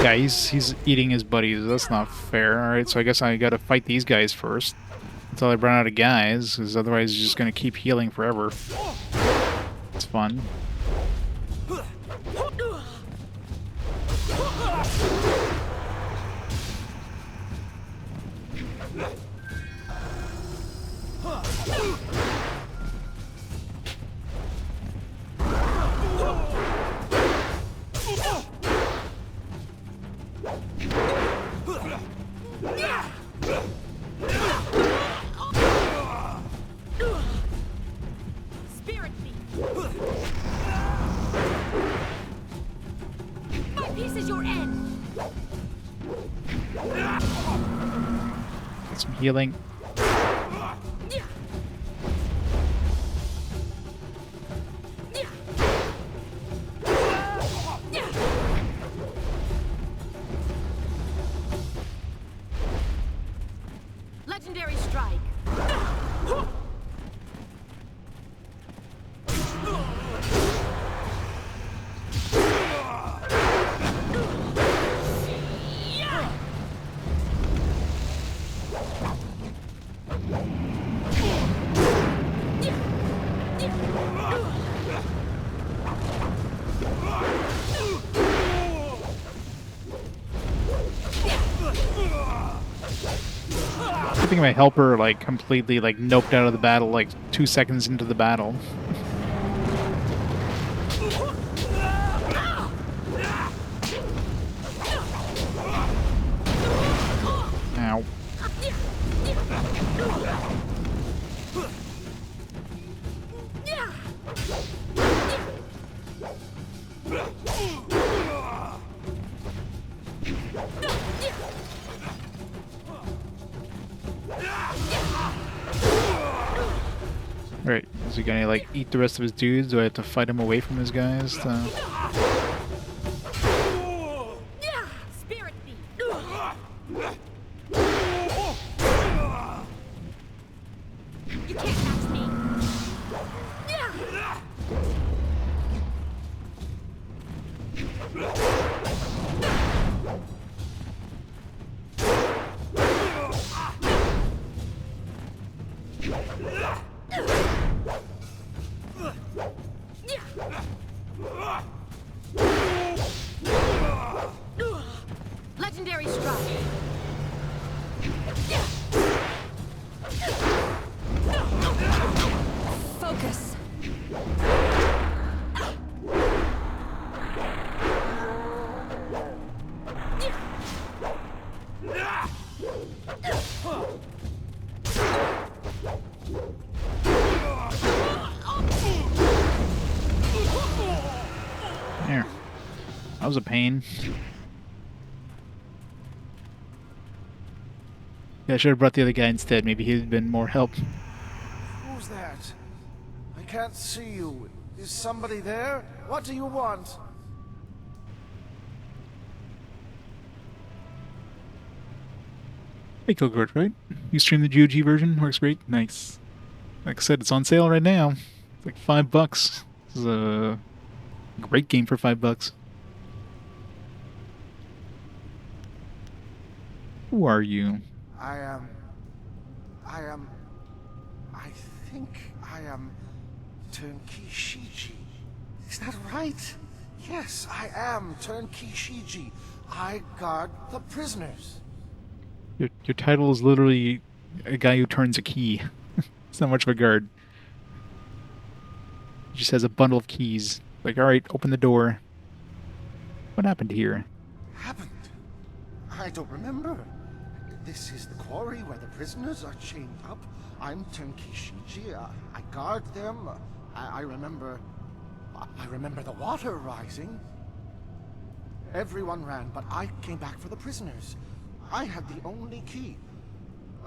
Yeah, he's eating his buddies. That's not fair. Alright, so I guess I gotta fight these guys first. Until I run out of guys, because otherwise he's just gonna keep healing forever. It's fun. Spirit me. My Get some healing. Legendary strike. I think my helper like completely like noped out of the battle like 2 seconds into the battle. Ow. Alright, is he gonna like eat the rest of his dudes? Do I have to fight him away from his guys? Spirit thief. You can't catch me. Legendary strike. Focus. There. That was a pain. Yeah, I should have brought the other guy instead. Maybe he'd been more help. Who's that? I can't see you. Is somebody there? What do you want? Hey, Kilgore, right? You stream the GOG version? Works great. Nice. Like I said, it's on sale right now. It's like $5. This is a great game for $5. Who are you? I think I am Turnkey Shiji. Is that right? Yes, I am Turnkey Shiji. I guard the prisoners. Your title is literally a guy who turns a key. It's not much of a guard. He just has a bundle of keys. Like, alright, open the door. What happened here? Happened? I don't remember. This is the quarry where the prisoners are chained up. I'm Turnkey Shiji. I guard them. I remember the water rising. Everyone ran, but I came back for the prisoners. I had the only key.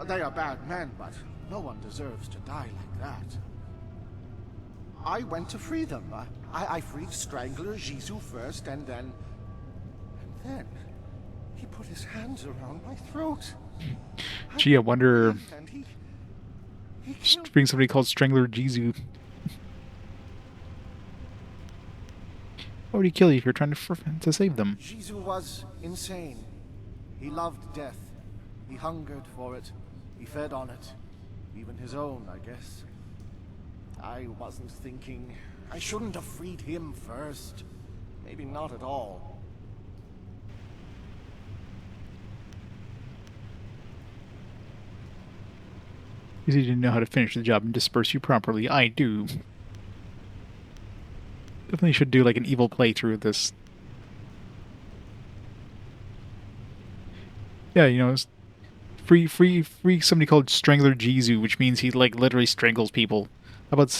They are bad men, but no one deserves to die like that. I went to free them. I freed Strangler Jisoo first, and then he put his hands around my throat. Gee, I wonder... Being somebody called Strangler Jisoo. Why would he kill you if you're trying to save them? Jisoo was insane. He loved death. He hungered for it. He fed on it. Even his own, I guess. I wasn't thinking. I shouldn't have freed him first. Maybe not at all. Because he didn't know how to finish the job and disperse you properly. I do. Definitely should do like an evil playthrough of this. Yeah, you know, free somebody called Strangler Jisoo, which means he like literally strangles people. How about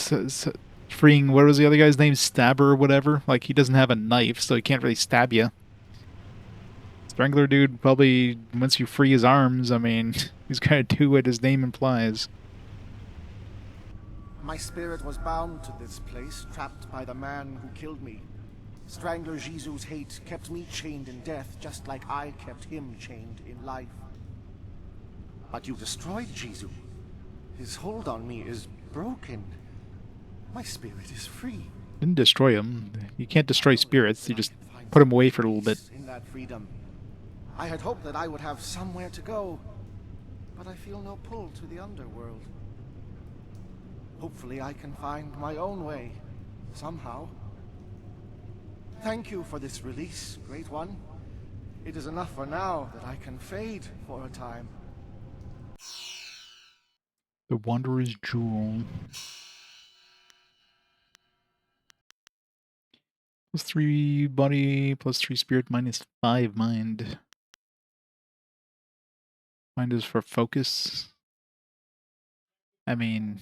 freeing, what was the other guy's name? Stabber or whatever? Like, he doesn't have a knife, so he can't really stab you. Strangler dude probably, once you free his arms, I mean, he's gonna do what his name implies. My spirit was bound to this place, trapped by the man who killed me. Strangler Jisu's hate kept me chained in death, just like I kept him chained in life. But you destroyed Jisu. His hold on me is broken. My spirit is free. Didn't destroy him. You can't destroy spirits. You just put him away for a little bit. In that freedom, I had hoped that I would have somewhere to go, but I feel no pull to the underworld. Hopefully I can find my own way, somehow. Thank you for this release, Great One. It is enough for now that I can fade for a time. The Wanderer's Jewel. +3 body, +3 spirit, -5 mind. Mind is for focus. I mean...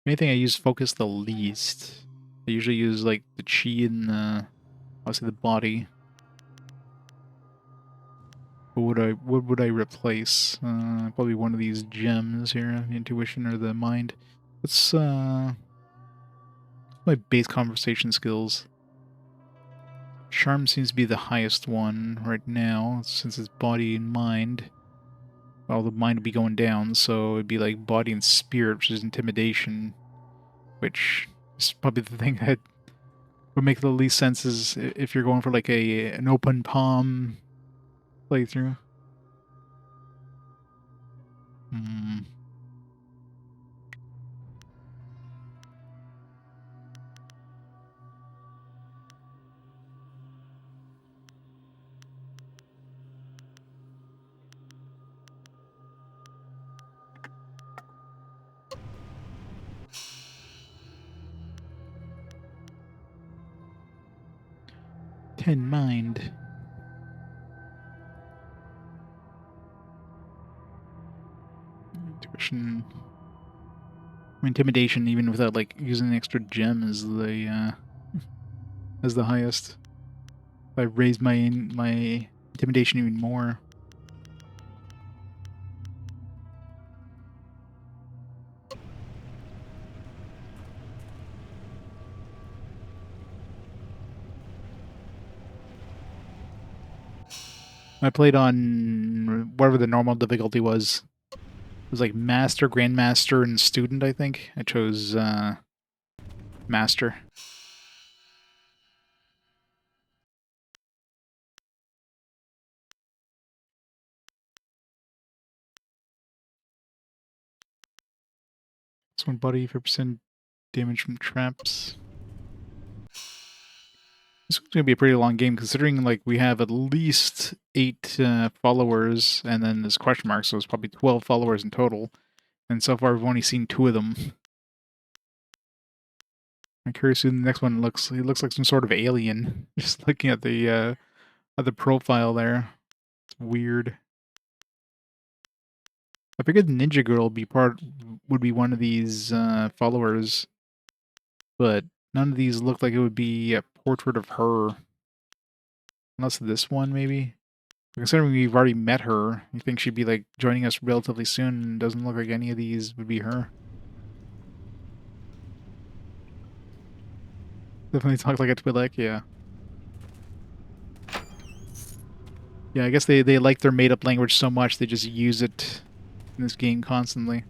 anything I use focus the least. I usually use like the chi and obviously the body. What would I replace? Probably one of these gems here, the intuition or the mind. What's my base conversation skills? Charm seems to be the highest one right now, since it's body and mind. Well, the mind would be going down, so it'd be like body and spirit, which is intimidation. Which is probably the thing that would make the least sense is if you're going for like an open palm playthrough. Hmm. Mind. Intuition. Intimidation, even without like using an extra gem, is the highest. If I raise my intimidation even more. I played on whatever the normal difficulty was. It was like Master, Grandmaster, and Student, I think. I chose Master. This one, body, 5% damage from traps. This is going to be a pretty long game, considering like we have at least 8 followers, and then there's question marks, so it's probably 12 followers in total. And so far, we've only seen 2 of them. I'm curious who the next one looks. He looks like some sort of alien. Just looking at the profile there, it's weird. I figured the Ninja Girl would be one of these followers, but none of these look like it would be a portrait of her. Unless this one, maybe? Considering we've already met her, you think she'd be like joining us relatively soon, and doesn't look like any of these would be her. Definitely talk like a Twi'lek, yeah. Yeah, I guess they like their made-up language so much they just use it in this game constantly.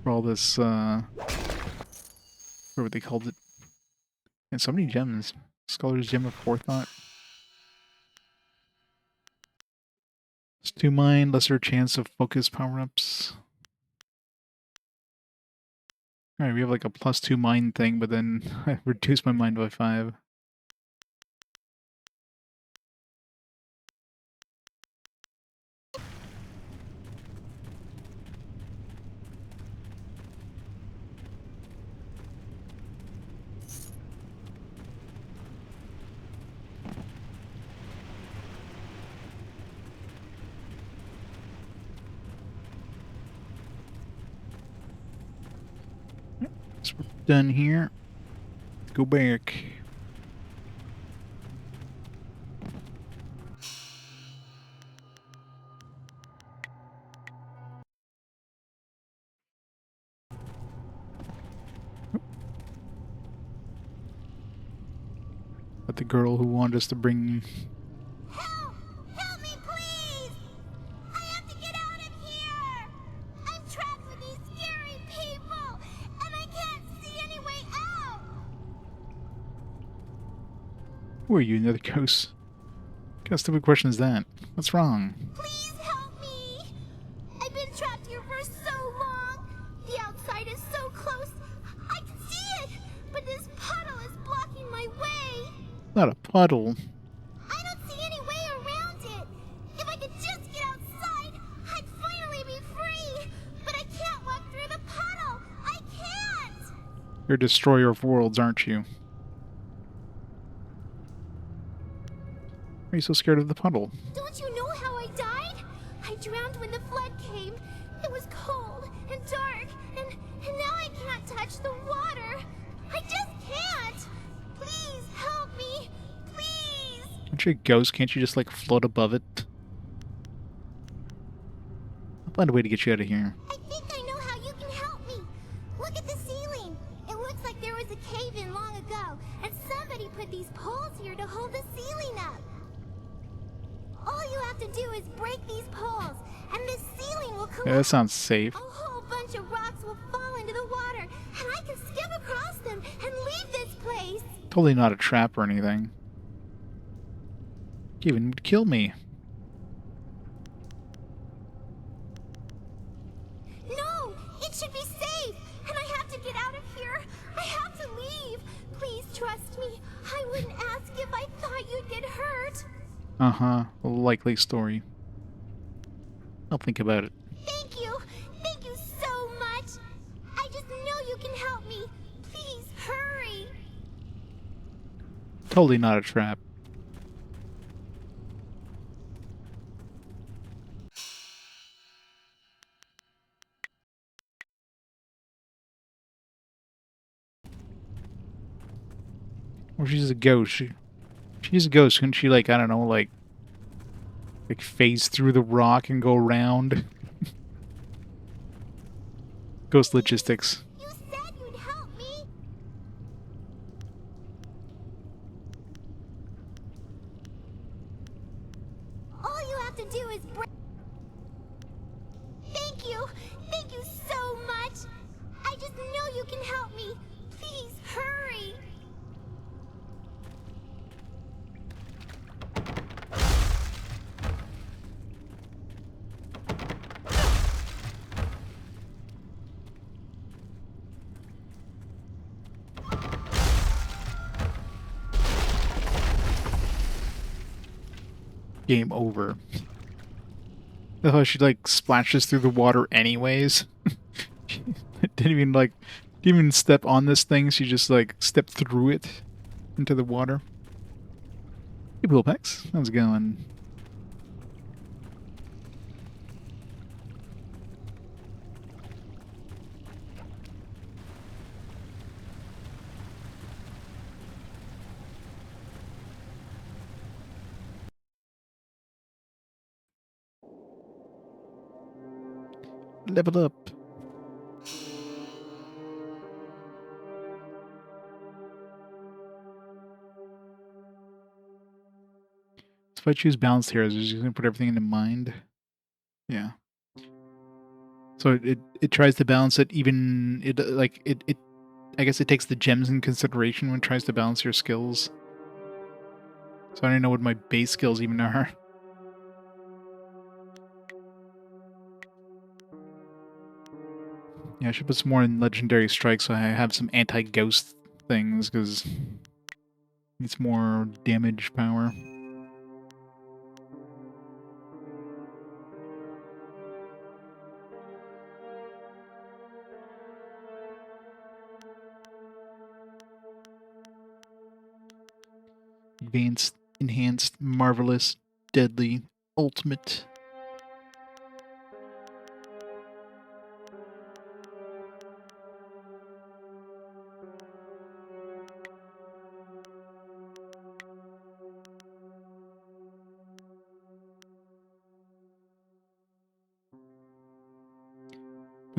For all this, what were they called it? And so many gems. Scholar's Gem of Forethought. +2 mind, lesser chance of focus power-ups. Alright, we have like a +2 mind thing, but then I reduced my mind by 5. So we're done here. Go back. But the girl who wanted us to bring... Help! Help me, please! I have to get out of here! I'm trapped with these scary people, and I can't see any way out! Who are you, another ghost? What kind of stupid question is that? What's wrong? Please help me! I've been trapped here for so long! The outside is so close! I can see it! But this puddle is blocking my way! Not a puddle. I don't see any way around it! If I could just get outside, I'd finally be free! But I can't walk through the puddle! I can't! You're a destroyer of worlds, aren't you? Why are you so scared of the puddle? Don't you know how I died? I drowned when the flood came. It was cold and dark, and now I can't touch the water. I just can't! Please help me! Please! Aren't you a ghost? Can't you just, like, float above it? I'll find a way to get you out of here. I think I know how you can help me. Look at the ceiling. It looks like there was a cave-in long ago, and somebody put these poles here to hold the ceiling up. All you have to do is break these poles, and the ceiling will collapse. Yeah, that sounds safe. A whole bunch of rocks will fall into the water, and I can skim across them and leave this place. Totally not a trap or anything. You even would kill me. No, it should be safe, and I have to get out of here. I have to leave. Please trust me. I wouldn't ask if I thought you'd get hurt. Uh-huh. A likely story. I'll think about it. Thank you. Thank you so much. I just know you can help me. Please hurry. Totally not a trap. Or she's a ghost. She's a ghost. Couldn't she, like, I don't know, like phase through the rock and go around? Ghost logistics. You said you'd help me. All you have to do is break. Thank you. Thank you so much. I just know you can help me. Please hurry. Game over. I thought she, like, splashes through the water anyways. She didn't even step on this thing. She just, like, stepped through it into the water. Hey, Bullpex. How's it going? Level up. So if I choose balanced here, is it just going to put everything into mind? Yeah. So it tries to balance it even... I guess it takes the gems in consideration when it tries to balance your skills. So I don't even know what my base skills even are. Yeah, I should put some more in Legendary Strike so I have some anti-ghost things, because it's more damage power. Advanced, enhanced, marvelous, deadly, ultimate.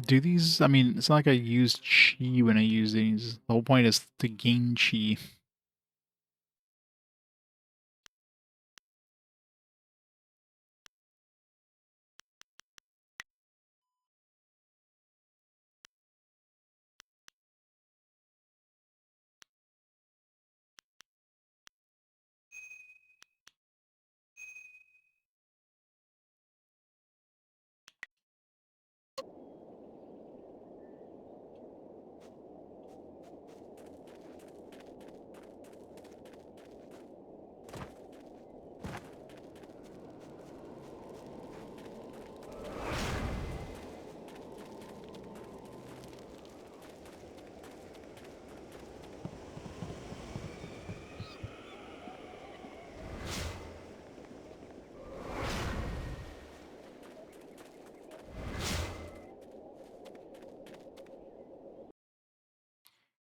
But do these, I mean, it's not like I use chi when I use these. The whole point is to gain chi.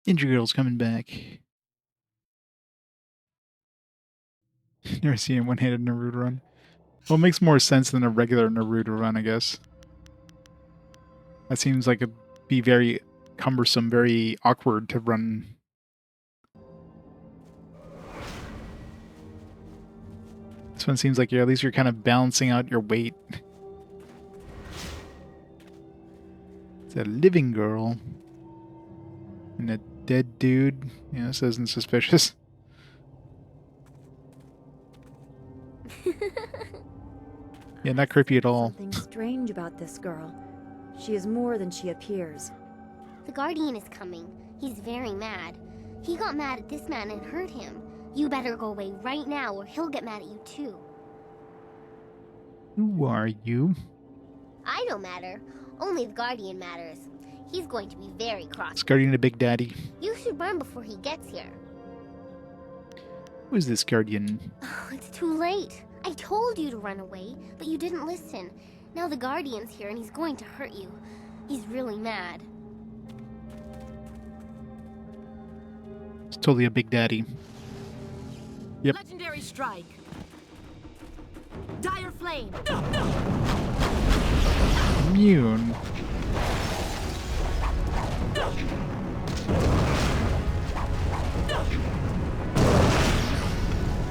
Ninja Girl's coming back. Never seen a one-handed Naruto run. Well, it makes more sense than a regular Naruto run, I guess. That seems like it'd be very cumbersome, very awkward to run. This one seems like at least you're kind of balancing out your weight. It's a living girl. And a dead dude. Yeah, this isn't suspicious. Yeah, not creepy at all. Something strange about this girl. She is more than she appears. The Guardian is coming. He's very mad. He got mad at this man and hurt him. You better go away right now or he'll get mad at you too. Who are you? I don't matter. Only the Guardian matters. He's going to be very cross. It's Guardian of Big Daddy. You should run before he gets here. Who is this Guardian? Oh, it's too late. I told you to run away, but you didn't listen. Now the Guardian's here and he's going to hurt you. He's really mad. It's totally a Big Daddy. Yep. Legendary strike. Dire flame. Immune.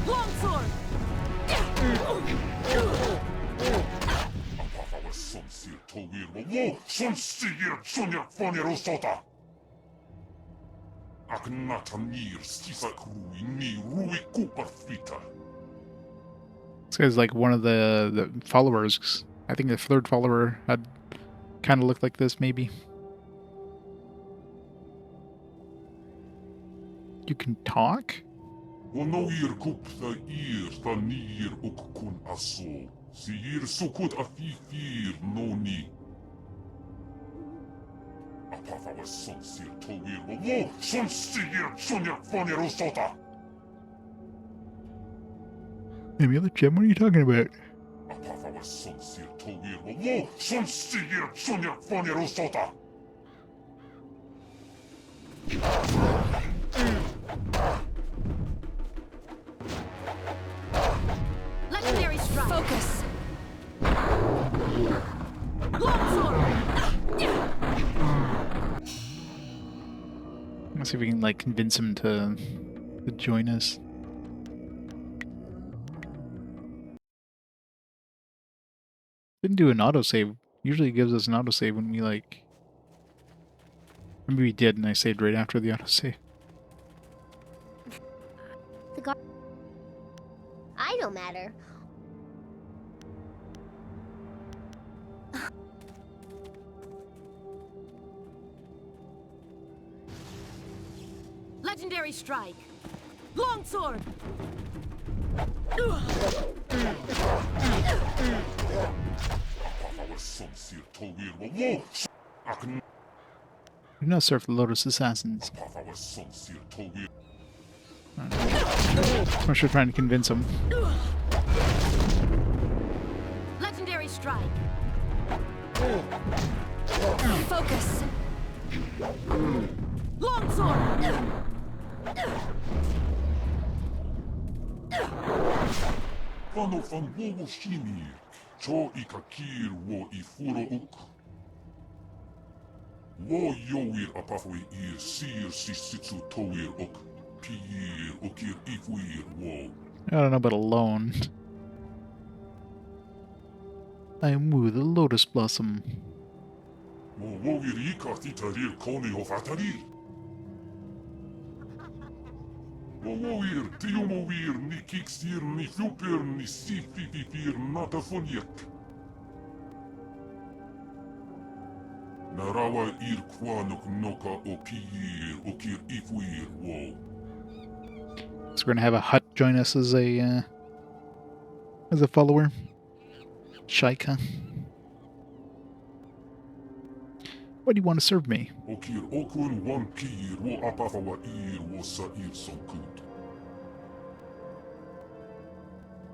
Longsword. This guy's like one of the followers. I think the third follower had kind of looked like this, maybe. You can talk? Amulet gem, what are you talking about? Legendary strike. Focus. Longsword. Let's see if we can like convince him to join us. Didn't do an autosave. Usually it gives us an autosave when we like... Maybe we did and I saved right after the autosave. I don't matter. Legendary strike. Longsword. Do not serve the Lotus Assassins. I'm sure trying to convince him. Legendary strike. Focus. Longsword. Wo yowir apafwe ir sir sisitsu towir ok pir okir ifwir wo. I don't know about alone. I am Wu, the Lotus Blossom. Wo wowir ikati tarir kone of atarir. Wo wowir tiumovir ni kiksir ni flupir ni sifififir natafoniek. Narawa ir kwanok noka o pir okir ifwir wo. So we're gonna have a hut join us as a follower. Shaika. What do you want to serve me? Okir okun one pir wo apafawa ir wo sa ir sonkut.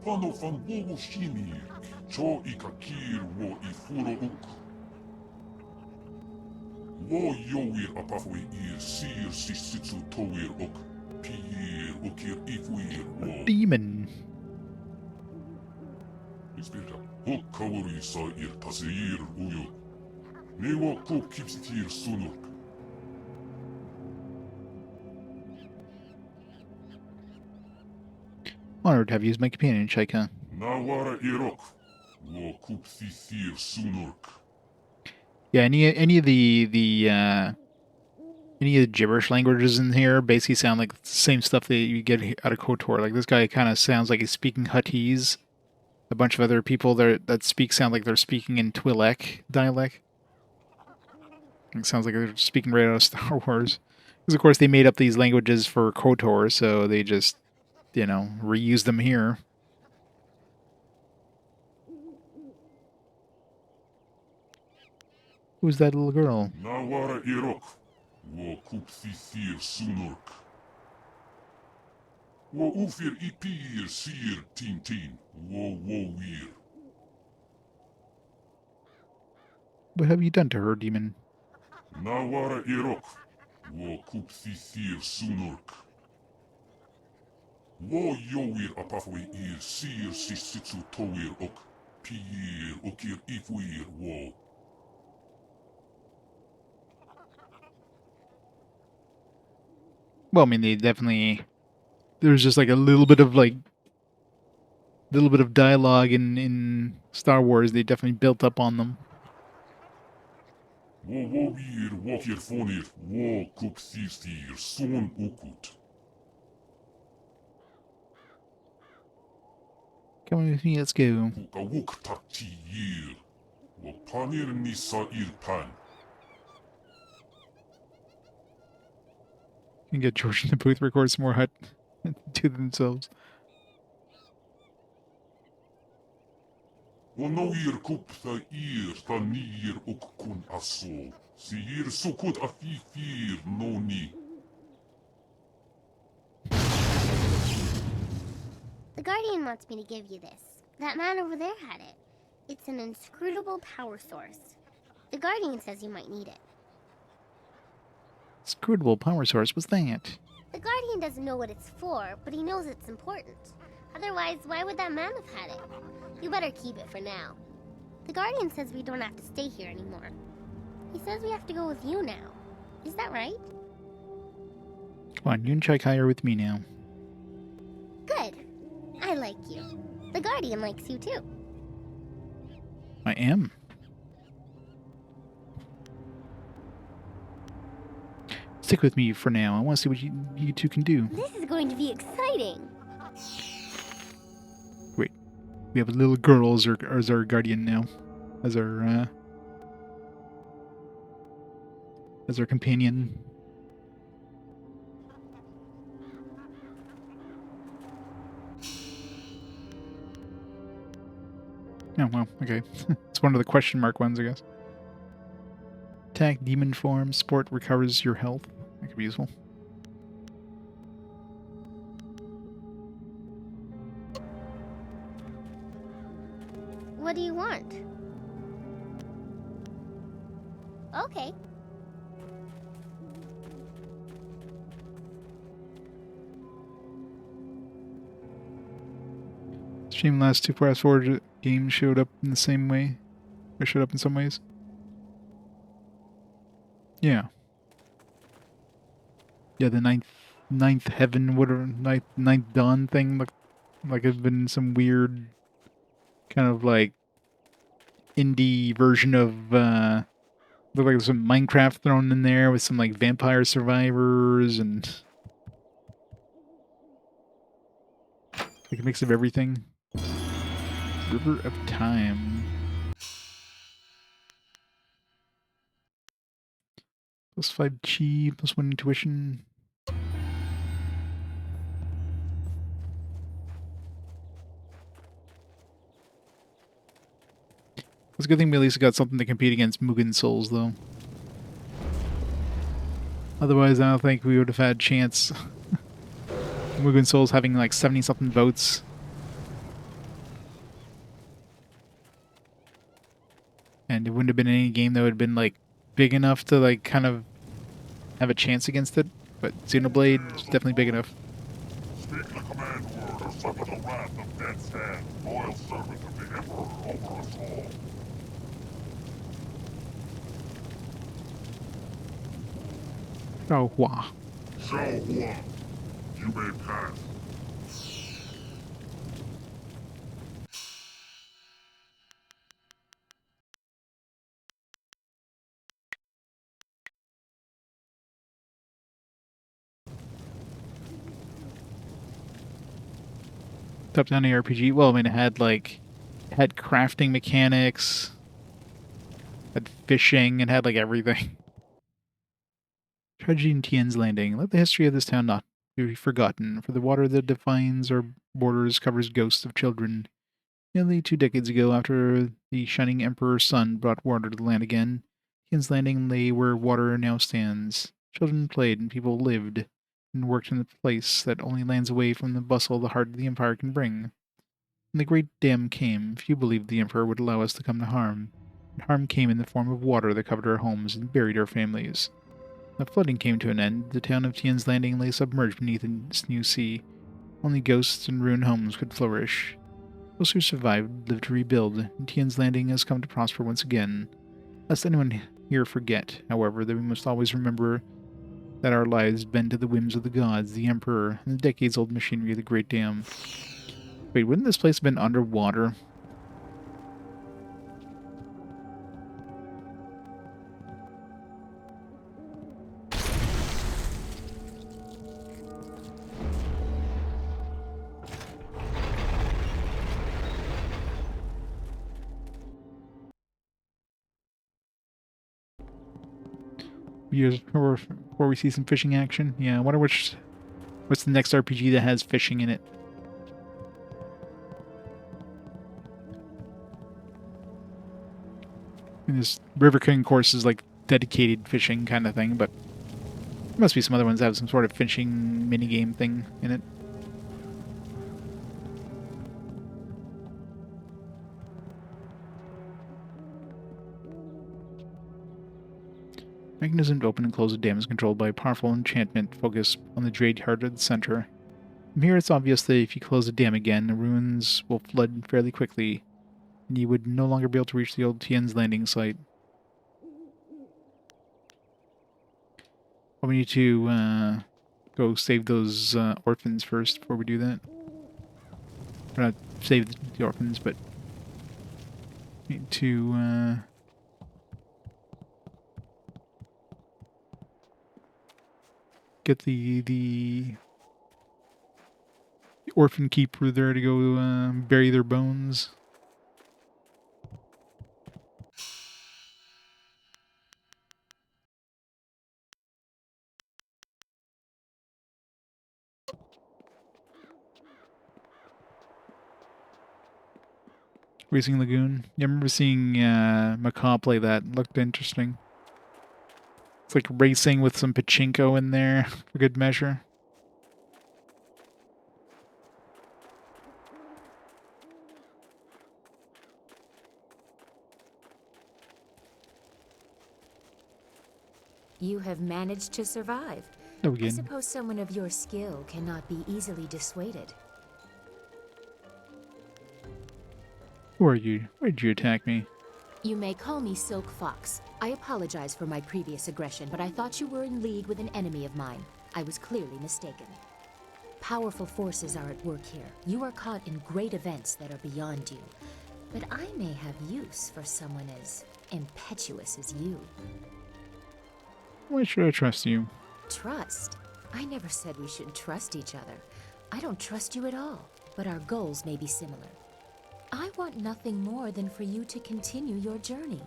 Pano fan wo shinir, cho ikakir wo ifuro uk. Wo yowir apafwe ir sir sisitsu towir ok pir okir ifwir wo. Demon. Ispirka, hok kawari sa ir taseir uyo. Newa ko kipsitir sunuk. Honored to have you as my companion, Shaika. Nawara irok, wo kupsithir sunuk. Yeah, any of the gibberish languages in here basically sound like the same stuff that you get out of KOTOR. Like this guy kind of sounds like he's speaking Huttese. A bunch of other people that speak sound like they're speaking in Twi'lek dialect. It sounds like they're speaking right out of Star Wars. Because of course they made up these languages for KOTOR, so they just, you know, reuse them here. Who's that little girl? Nawara irok, wo kupsithir sunuk. Wo ufir ipir sir tintin, wo wir. What have you done to her, demon? Nawara irok, wo kupsithir sunuk. Wo yowir apafwe ir sir sisitsu towir ok pir okir ifwir wo. Well, I mean, they definitely... There's just like a little bit of dialogue in Star Wars. They definitely built up on them. Wo wowir wokir fonir, wo kupsithir son ukut. Come with me, let's go. Kawuk takti yir, wo panir nisa ir pan. You can get George in the booth, record some more Hut to themselves. Wonoir kuptha ir thanir ukkun aso. Sir sukut afifir noni. The Guardian wants me to give you this. That man over there had it. It's an inscrutable power source. The Guardian says you might need it. Scrutable power source, what's that? The Guardian doesn't know what it's for, but he knows it's important. Otherwise, why would that man have had it? You better keep it for now. The Guardian says we don't have to stay here anymore. He says we have to go with you now. Is that right? Come on, you and Chai are with me now. Good. I like you. The Guardian likes you too. I am. Stick with me for now. I want to see what you two can do. This is going to be exciting. Wait, we have a little girl as our guardian now, as our companion. Oh well, okay. It's one of the question mark ones, I guess. Attack demon form. Sport recovers your health. That could be useful. What do you want? Okay. Shame last two Fast Forward games showed up in the same way. Or showed up in some ways. Yeah. Yeah, the ninth heaven, whatever, ninth dawn thing, like it's been some weird kind of like indie version of look like there's some Minecraft thrown in there with some like vampire survivors and like a mix of everything. River of Time. +5 chi, +1 intuition. It's a good thing we at least got something to compete against Mugen Souls, though. Otherwise, I don't think we would have had a chance. Mugen Souls having like 70-something votes. And it wouldn't have been any game that would have been like big enough to like kind of have a chance against it. But Xenoblade is definitely big enough. Speak the command word or suffer the wrath of Death's Hand, loyal servant of the Emperor over us all. Xiaohua. Xiaohua, you may pass. Top-down ARPG. Well, I mean, it had crafting mechanics, had fishing, and had like everything. Tragedy in Tien's Landing. Let the history of this town not be forgotten, for the water that defines our borders covers ghosts of children. Nearly 2 decades ago, after the shining Emperor's son brought water to the land again, Tien's Landing lay where water now stands. Children played and people lived and worked in the place that only lands away from the bustle the heart of the Empire can bring. When the Great Dam came, few believed the Emperor would allow us to come to harm. And harm came in the form of water that covered our homes and buried our families. The flooding came to an end. The town of Tien's Landing lay submerged beneath its new sea. Only ghosts and ruined homes could flourish. Those who survived lived to rebuild, and Tien's Landing has come to prosper once again. Lest anyone here forget, however, that we must always remember that our lives bend to the whims of the gods, the Emperor, and the decades-old machinery of the Great Dam. Wait, wouldn't this place have been underwater? Before we see some fishing action? Yeah, I wonder what's the next RPG that has fishing in it. And this River King course is like dedicated fishing kind of thing, but there must be some other ones that have some sort of fishing minigame thing in it. Mechanism to open and close the dam is controlled by a powerful enchantment focused on the Jade Heart at the center. From here it's obvious that if you close the dam again, the ruins will flood fairly quickly, and you would no longer be able to reach the old Tien's Landing site. Well, we need to go save those orphans first before we do that. Or not save the orphans, but need to get the orphan keeper there to go bury their bones. Racing Lagoon. Yeah, I remember seeing Macaw play that. It looked interesting. It's like racing with some pachinko in there for good measure. You have managed to survive. No, I suppose someone of your skill cannot be easily dissuaded. Who are you? Why did you attack me? You may call me Silk Fox. I apologize for my previous aggression, but I thought you were in league with an enemy of mine. I was clearly mistaken. Powerful forces are at work here. You are caught in great events that are beyond you. But I may have use for someone as impetuous as you. Why should I trust you? Trust? I never said we should trust each other. I don't trust you at all, but our goals may be similar. I want nothing more than for you to continue your journey.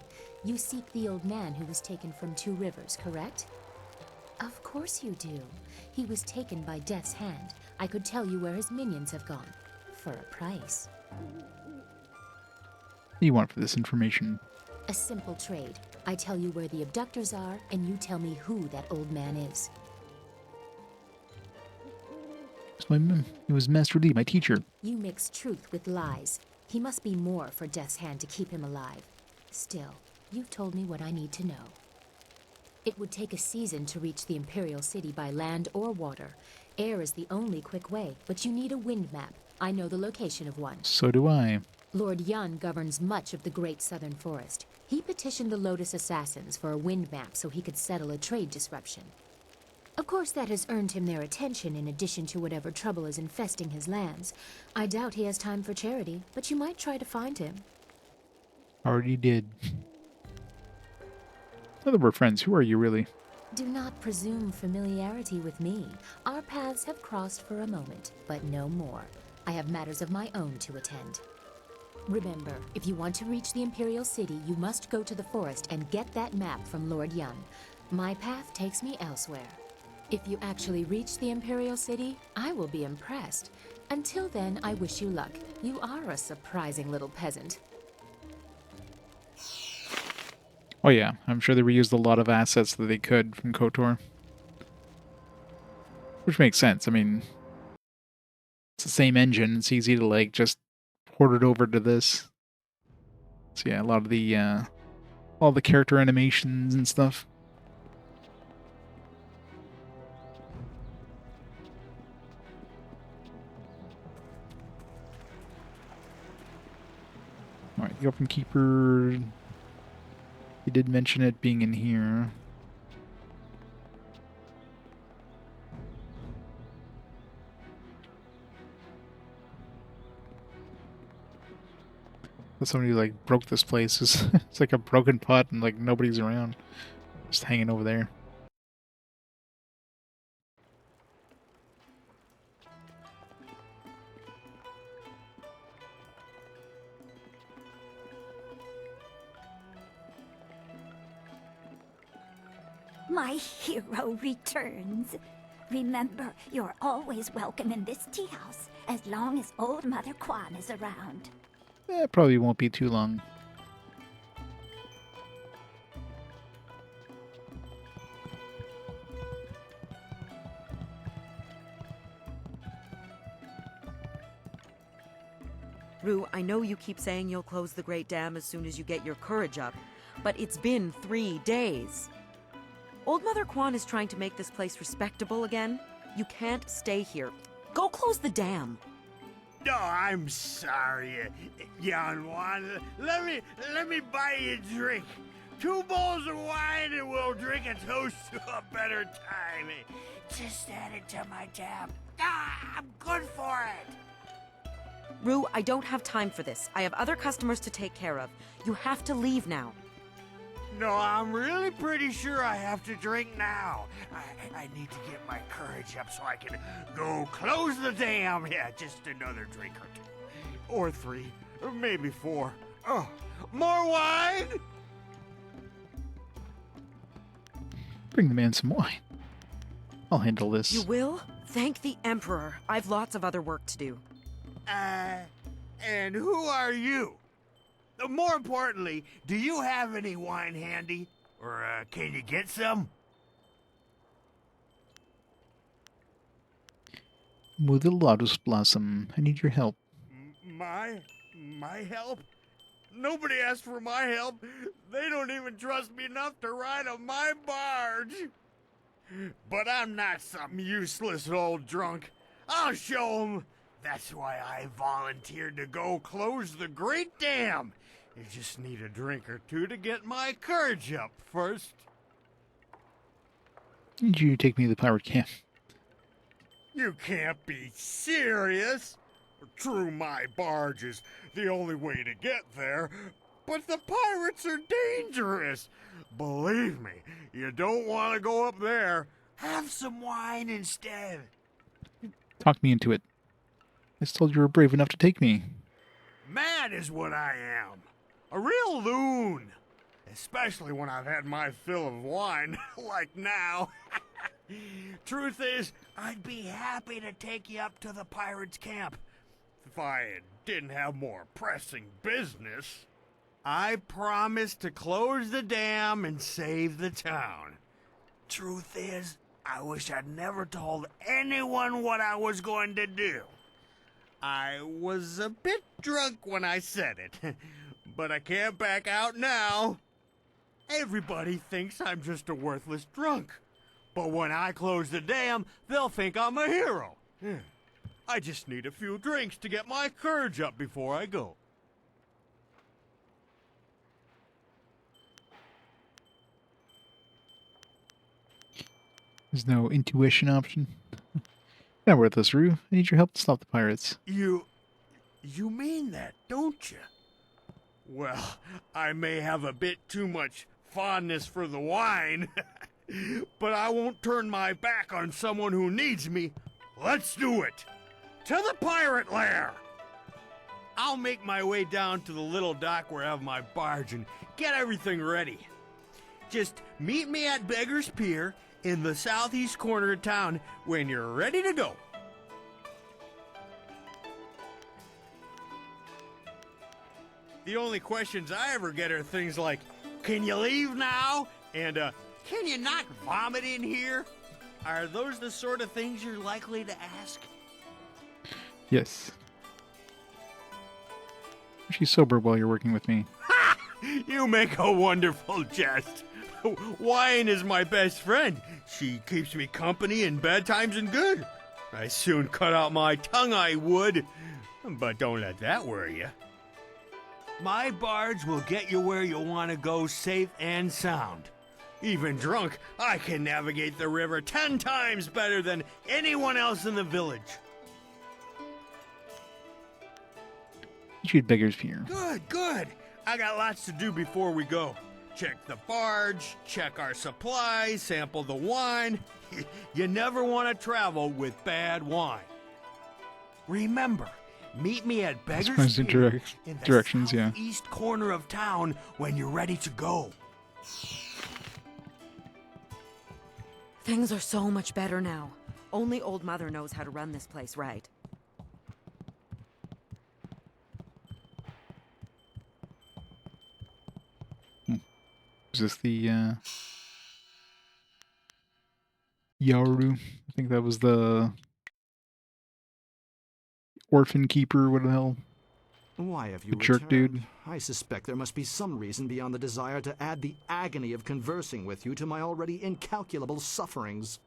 You seek the old man who was taken from Two Rivers, correct? Of course you do. He was taken by Death's hand. I could tell you where his minions have gone. For a price. What do you want for this information? A simple trade. I tell you where the abductors are, and you tell me who that old man is. It was Master Lee, my teacher. You mix truth with lies. He must be more for Death's hand to keep him alive. Still, you've told me what I need to know. It would take a season to reach the Imperial City by land or water. Air is the only quick way, but you need a wind map. I know the location of one. So do I. Lord Yun governs much of the Great Southern Forest. He petitioned the Lotus Assassins for a wind map so he could settle a trade disruption. Of course, that has earned him their attention in addition to whatever trouble is infesting his lands. I doubt he has time for charity, but you might try to find him. Already did. Now that we're friends, who are you really? Do not presume familiarity with me. Our paths have crossed for a moment, but no more. I have matters of my own to attend. Remember, if you want to reach the Imperial City, you must go to the forest and get that map from Lord Yun. My path takes me elsewhere. If you actually reach the Imperial City, I will be impressed. Until then, I wish you luck. You are a surprising little peasant. Oh yeah, I'm sure they reused a lot of assets that they could from KOTOR. Which makes sense. I mean, it's the same engine. It's easy to, like, just port it over to this. So yeah, a lot of the, all the character animations and stuff. Alright, the Open Keeper... He did mention it being in here. Somebody like broke this place. It's like a broken pot and like nobody's around. Just hanging over there. My hero returns. Remember, you're always welcome in this tea house, as long as old Mother Kwan is around. Probably won't be too long. Rue, I know you keep saying you'll close the Great Dam as soon as you get your courage up, but it's been 3 days. Old Mother Kwan is trying to make this place respectable again. You can't stay here. Go close the dam. No, I'm sorry, young one. Let me buy you a drink. 2 bowls of wine and we'll drink a toast to a better time. Just add it to my tab. I'm good for it. Rue, I don't have time for this. I have other customers to take care of. You have to leave now. No, I'm really pretty sure I have to drink now. I need to get my courage up so I can go close the dam. Yeah, just another drink or 2. Or 3. Or maybe 4. Oh, more wine? Bring the man some wine. I'll handle this. You will? Thank the Emperor. I've lots of other work to do. And who are you? More importantly, do you have any wine handy? Or, can you get some? Move the lotus blossom. I need your help. My help? Nobody asked for my help. They don't even trust me enough to ride on my barge. But I'm not some useless old drunk. I'll show 'em. That's why I volunteered to go close the Great Dam. You just need a drink or two to get my courage up first. Need you to take me to the pirate camp. You can't be serious. True, my barge is the only way to get there, but the pirates are dangerous. Believe me, you don't want to go up there. Have some wine instead. Talk me into it. I just told you were brave enough to take me. Mad is what I am. A real loon. Especially when I've had my fill of wine, like now. Truth is, I'd be happy to take you up to the pirates' camp. If I didn't have more pressing business. I promised to close the dam and save the town. Truth is, I wish I'd never told anyone what I was going to do. I was a bit drunk when I said it, but I can't back out now. Everybody thinks I'm just a worthless drunk. But when I close the dam, they'll think I'm a hero. I just need a few drinks to get my courage up before I go. There's no intuition option. Not worth this, Rue. I need your help to stop the pirates. You mean that, don't you? Well, I may have a bit too much fondness for the wine, but I won't turn my back on someone who needs me. Let's do it! To the pirate lair! I'll make my way down to the little dock where I have my barge and get everything ready. Just meet me at Beggar's Pier in the southeast corner of town when you're ready to go. The only questions I ever get are things like, can you leave now? And, can you not vomit in here? Are those the sort of things you're likely to ask? Yes. She's sober while you're working with me. Ha! You make a wonderful jest. Wine is my best friend. She keeps me company in bad times and good. I soon cut out my tongue, I would. But don't let that worry you. My barge will get you where you want to go safe and sound. Even drunk, I can navigate the river 10 times better than anyone else in the village. You should Beggar's Pier. Good. I got lots to do before we go. Check the barge, check our supplies, sample the wine. You never want to travel with bad wine. Remember, meet me at Beggar's Pier in the directions, yeah. southeast corner of town when you're ready to go. Things are so much better now. Only Old Mother knows how to run this place right. Is this the Yaru? I think that was the orphan keeper, what the hell? Why have you The jerk returned? dude. I suspect there must be some reason beyond the desire to add the agony of conversing with you to my already incalculable sufferings.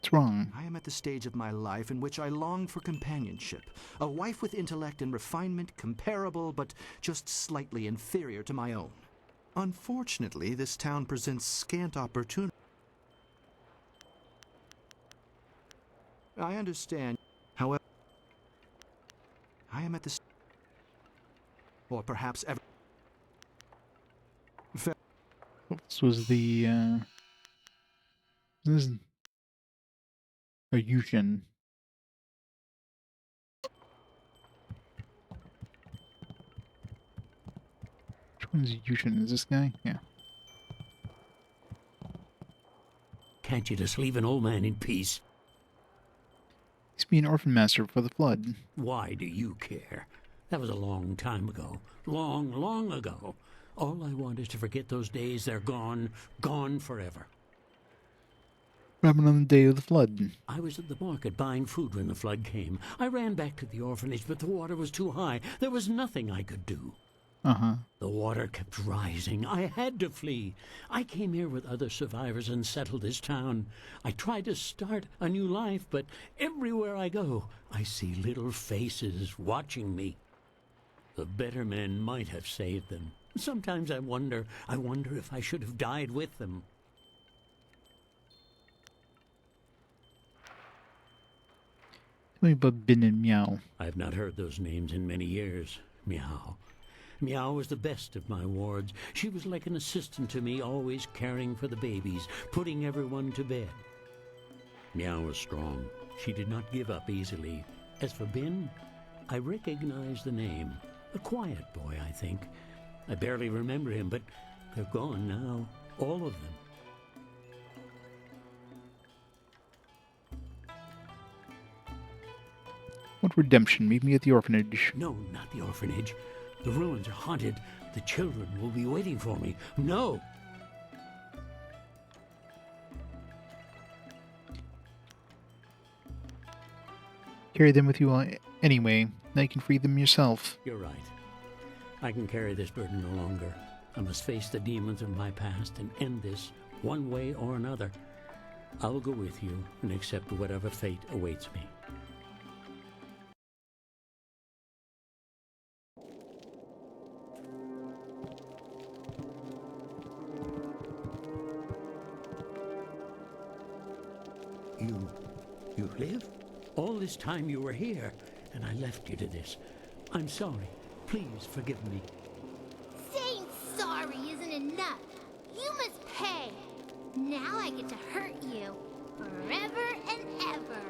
What's wrong? I am at the stage of my life in which I long for companionship. A wife with intellect and refinement comparable, but just slightly inferior to my own. Unfortunately, this town presents scant opportunity. I understand. However, I am at the... Or perhaps ever... This was the this is a Yushin. Which one is Yushin? Is this guy? Yeah. Can't you just leave an old man in peace? He's being orphan master for the flood. Why do you care? That was a long time ago. Long, long ago. All I want is to forget those days. They're gone. Gone forever. What happened on the day of the flood? I was at the market buying food when the flood came. I ran back to the orphanage, but the water was too high. There was nothing I could do. Uh-huh. The water kept rising. I had to flee. I came here with other survivors and settled this town. I tried to start a new life, but everywhere I go, I see little faces watching me. The better men might have saved them. Sometimes I wonder if I should have died with them. Tell me about Bin and Meow. I've not heard those names in many years. Meow. Meow was the best of my wards. She was like an assistant to me, always caring for the babies, putting everyone to bed. Meow was strong. She did not give up easily. As for Bin, I recognize the name. A quiet boy, I think. I barely remember him, but they're gone now. All of them. What redemption? Meet me at the orphanage. No, not the orphanage. The ruins are haunted. The children will be waiting for me. No! Carry them with you anyway. Now you can free them yourself. You're right. I can carry this burden no longer. I must face the demons of my past and end this one way or another. I will go with you and accept whatever fate awaits me. You live? All this time you were here, and I left you to this. I'm sorry. Please forgive me. Saying sorry isn't enough. You must pay. Now I get to hurt you. Forever and ever.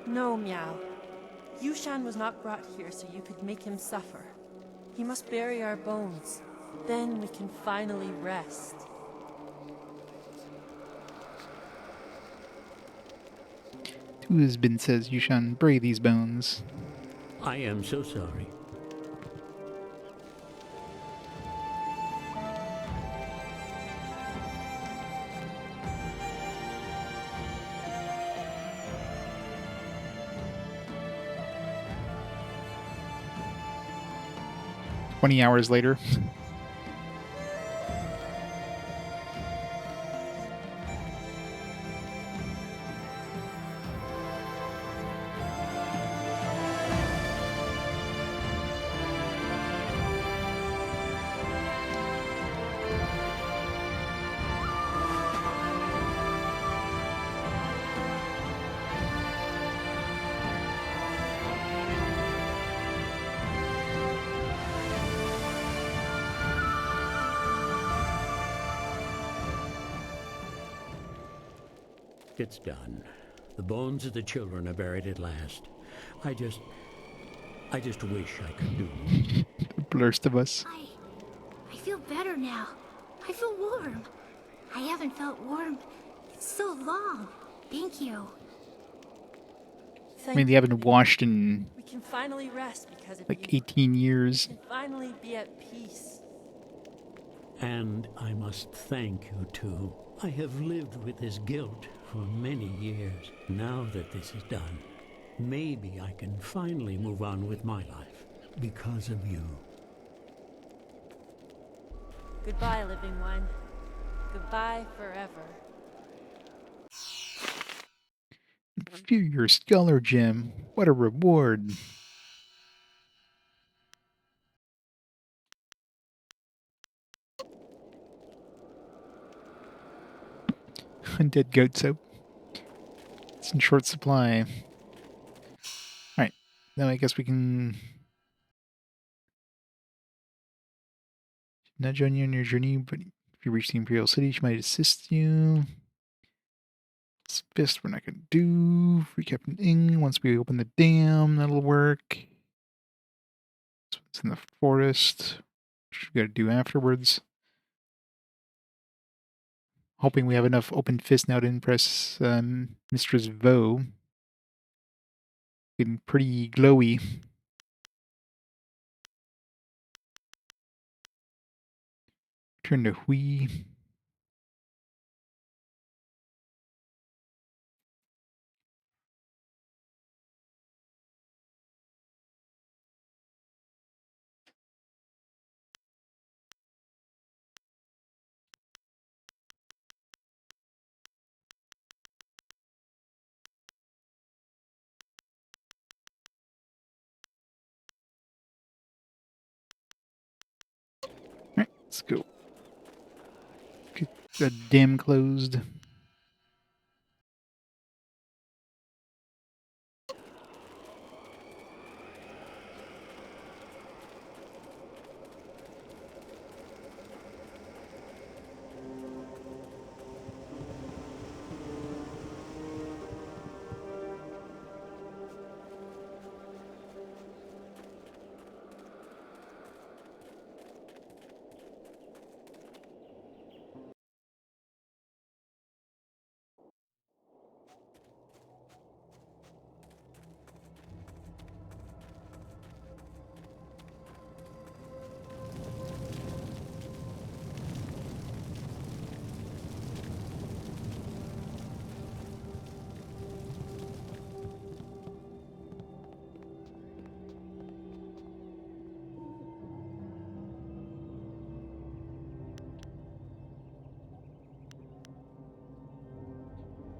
No, Meow. Yushan was not brought here so you could make him suffer. He must bury our bones. Then we can finally rest. To his bin says, Yushan, bury these bones. I am so sorry. "20 hours later." It's done. The bones of the children are buried at last. I just wish I could do more. The blurst of us. I feel better now. I feel warm. I haven't felt warm in so long. Thank you. I mean, they haven't washed in We can finally rest because of like you. 18 years. We can finally be at peace. And I must thank you, too. I have lived with this guilt for many years. Now that this is done, maybe I can finally move on with my life because of you. Goodbye, living one. Goodbye forever. Inferior Scholar Gem. What a reward. Undead goat soap. It's in short supply. Alright, now I guess we can not join you on your journey, but if you reach the Imperial City, she might assist you. It's best we're not going to do. Free Captain Ing. Once we open the dam, that'll work. It's in the forest. Which we got to do afterwards. Hoping we have enough open fist now to impress Mistress Vo. Getting pretty glowy. Turn to Hui. Let's go. Get the dam closed.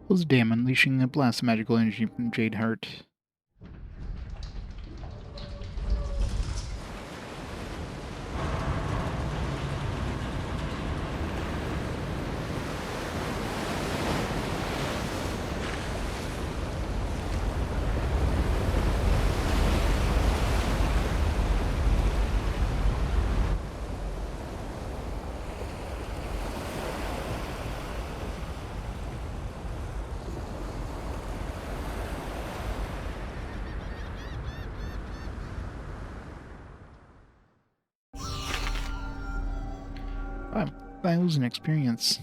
Close dam, unleashing a blast of magical energy from Jade Heart. Wow, 5,000 experience.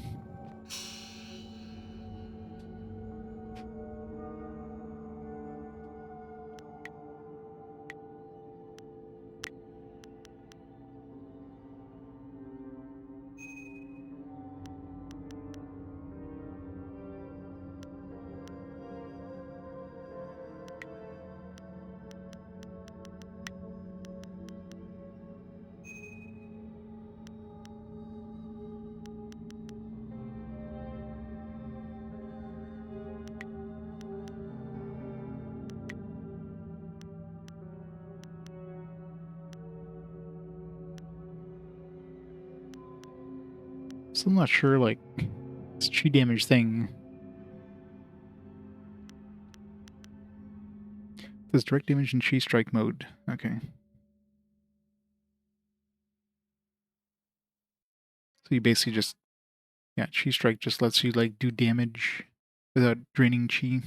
So I'm not sure, like, this chi damage thing. Does direct damage in chi strike mode. Okay. So you basically just, yeah, chi strike just lets you, like, do damage without draining chi.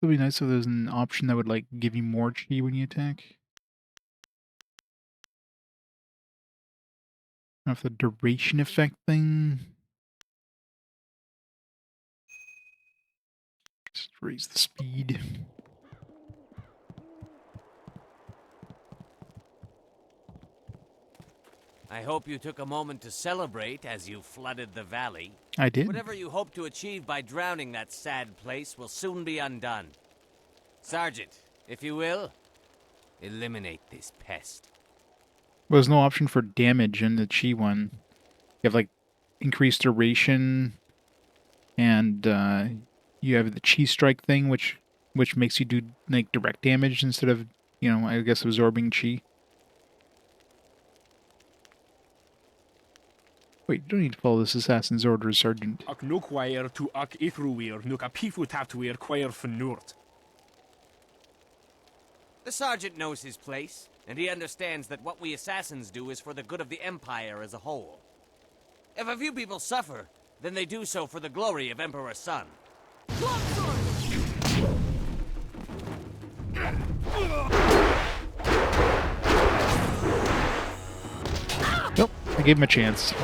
It would be nice if there's an option that would, like, give you more chi when you attack. I don't know if the duration effect thing. Just raise the speed. I hope you took a moment to celebrate as you flooded the valley. I did. Whatever you hope to achieve by drowning that sad place will soon be undone. Sergeant, if you will, eliminate this pest. There's no option for damage in the chi one. You have, like, increased duration, and you have the chi strike thing, which makes you do, like, direct damage instead of, you know, I guess absorbing chi. Wait, you don't need to follow this assassin's orders, Sergeant. Ac noquair to ac ithruir nuc a pifu taptuir quair fenurt. The sergeant knows his place, and he understands that what we assassins do is for the good of the Empire as a whole. If a few people suffer, then they do so for the glory of Emperor Sun. Nope, I gave him a chance.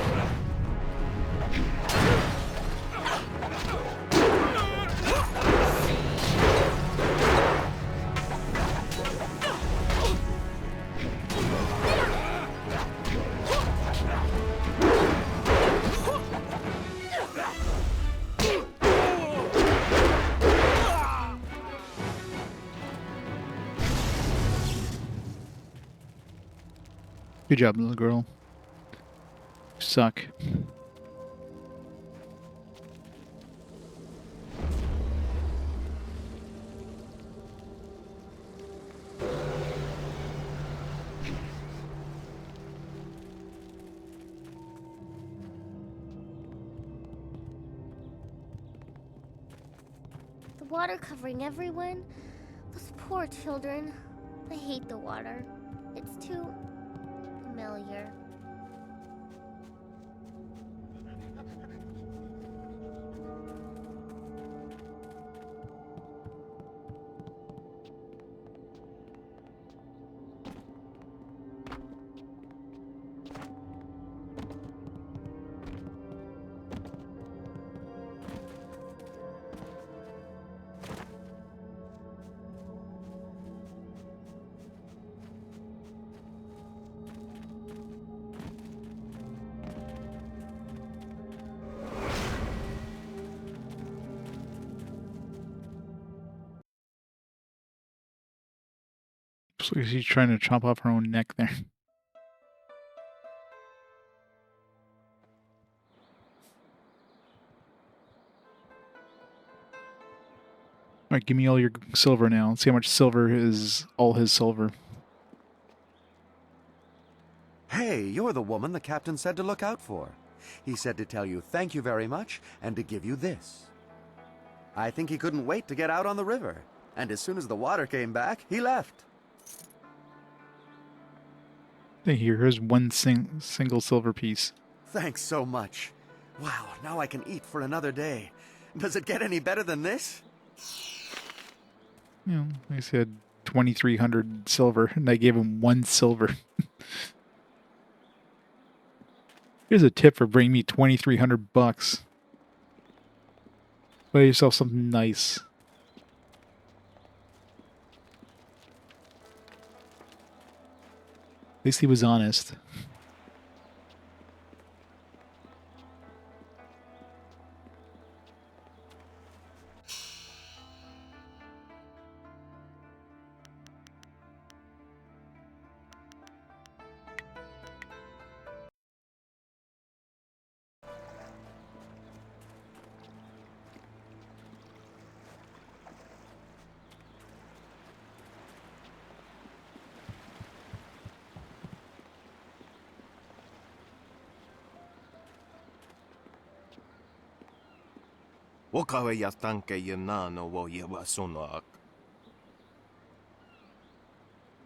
Good job, little girl. You suck. water covering everyone. Those poor children. I hate the water. It's too familiar. Looks like she's trying to chop off her own neck there. Alright, give me all your silver now. Let's see how much silver is all his silver. Hey, you're the woman the captain said to look out for. He said to tell you thank you very much and to give you this. I think he couldn't wait to get out on the river. And as soon as the water came back, he left. Here's one single silver piece. Thanks so much. Wow, now I can eat for another day. Does it get any better than this? You know, I said 2,300 silver, and I gave him 1 silver. Here's a tip for bringing me 2,300 bucks. Buy yourself something nice. At least he was honest. Wakawe ya tanke yanano wo yewa sonak.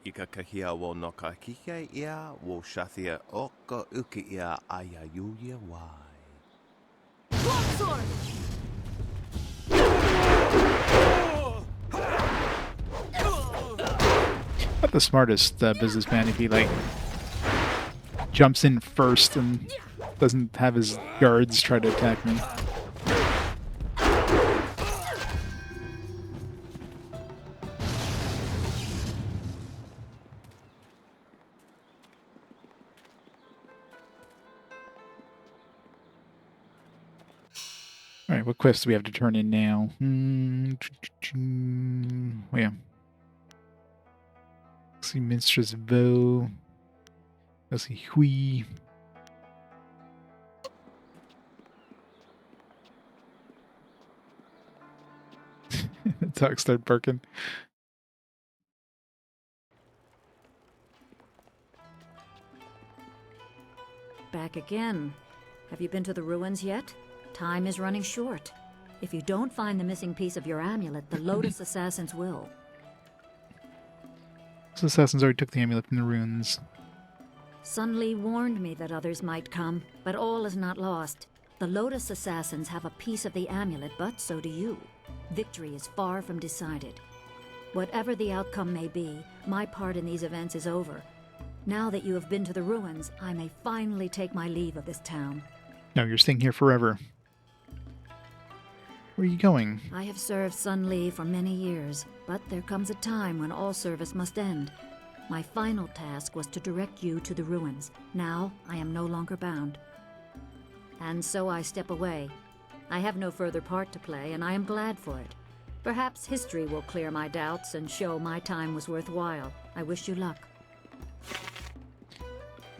Ika kahia wo no ka kike ia wo shathia oka uki ia ayayuya wai. Longsword! Not the smartest businessman if he, like, jumps in first and doesn't have his guards try to attack me. Alright, what quests do we have to turn in now? Oh, yeah. Let's see, Minstrel's Vow. Let's see, Hui. The dog started barking. Back again. Have you been to the ruins yet? Time is running short. If you don't find the missing piece of your amulet, the Lotus Assassins will. Those assassins already took the amulet from the ruins. Sun Li warned me that others might come, but all is not lost. The Lotus Assassins have a piece of the amulet, but so do you. Victory is far from decided. Whatever the outcome may be, my part in these events is over. Now that you have been to the ruins, I may finally take my leave of this town. No, you're staying here forever. Where are you going? I have served Sun Li for many years, but there comes a time when all service must end. My final task was to direct you to the ruins. Now, I am no longer bound. And so I step away. I have no further part to play, and I am glad for it. Perhaps history will clear my doubts and show my time was worthwhile. I wish you luck.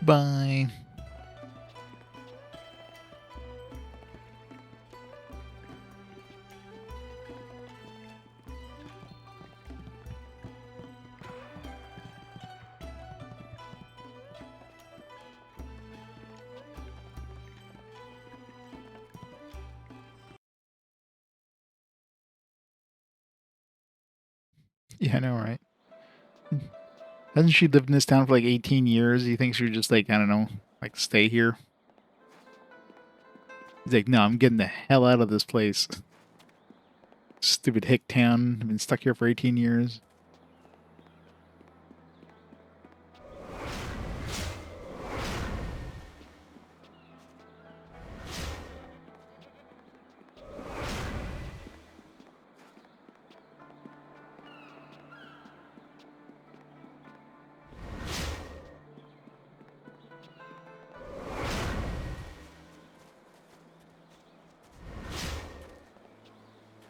Bye. Yeah, I know, right? Hasn't she lived in this town for like 18 years? Do you think she would just like, I don't know, like stay here? He's like, no, I'm getting the hell out of this place. Stupid hick town. I've been stuck here for 18 years.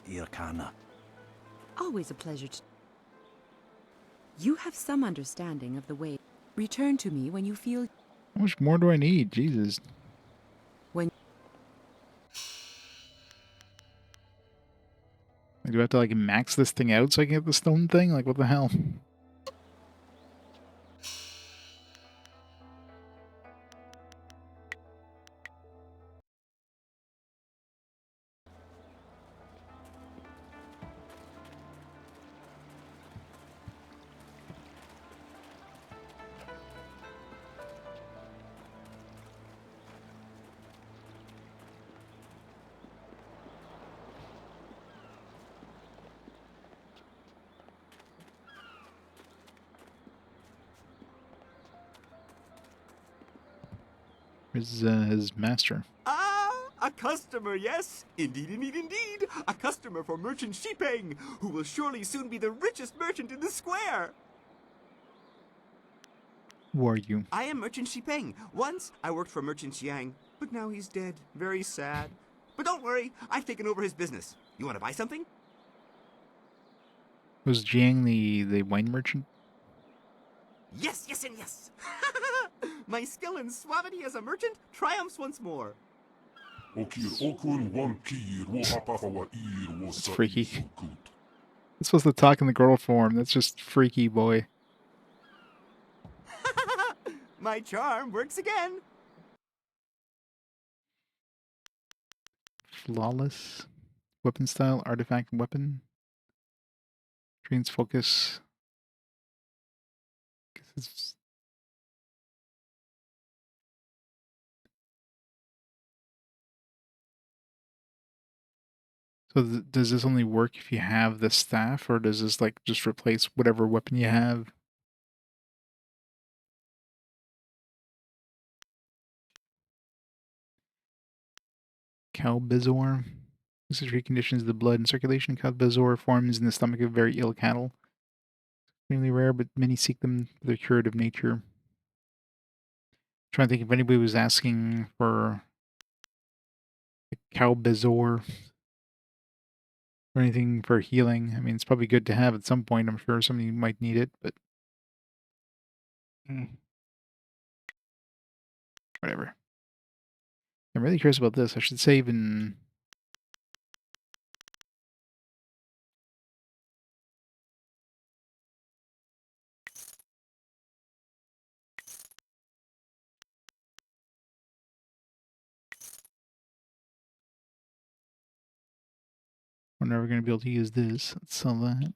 Irkana. Always a pleasure to... You have some understanding of the way. Return to me when you feel... How much more do I need? Jesus. When... Do I have to like max this thing out so I can get the stone thing? Like, what the hell? Where's his master? Ah, a customer, yes. Indeed, indeed, indeed. A customer for Merchant Shipeng, who will surely soon be the richest merchant in the square. Who are you? I am Merchant Shipeng. Once I worked for Merchant Xiang, but now he's dead. Very sad. But don't worry, I've taken over his business. You want to buy something? Was Jiang the wine merchant? Yes, yes, and yes. My skill in suavity as a merchant triumphs once more. That's freaky. It's supposed to talk in the girl form. That's just freaky, boy. My charm works again. Flawless. Weapon style, artifact, weapon. Trains focus. So does this only work if you have the staff, or does this like just replace whatever weapon you have? Calbizor. This is reconditions the blood in circulation. Calbizor forms in the stomach of very ill cattle. Extremely rare, but many seek them for their curative nature. I'm trying to think if anybody was asking for Calbizor or anything for healing. I mean, it's probably good to have at some point. I'm sure somebody might need it, but whatever. I'm really curious about this. I should save in... We're never going to be able to use this. Let's sell that.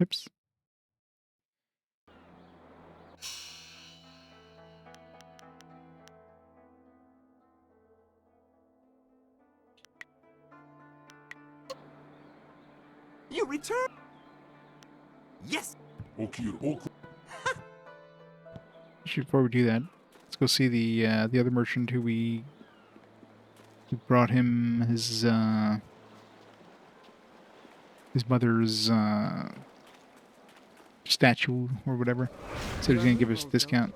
Oops. You return? Yes. Actually, before we do that, let's go see the other merchant who brought him his mother's statue or whatever. Said he was going to give us a discount.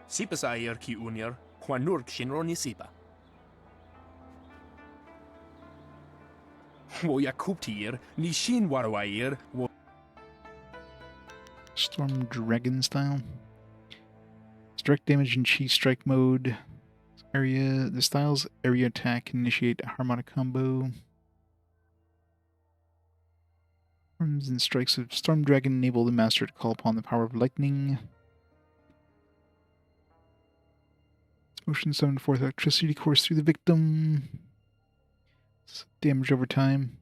Sipasayir ki unir, Quanurk Shinronisipa. Woya Kuptir, Nishin Warwair, Storm Dragon style. It's direct damage in Chi Strike mode. The style's area attack can initiate a harmonic combo. Storms and strikes of Storm Dragon enable the master to call upon the power of lightning. Motion summon forth electricity course through the victim. It's damage over time.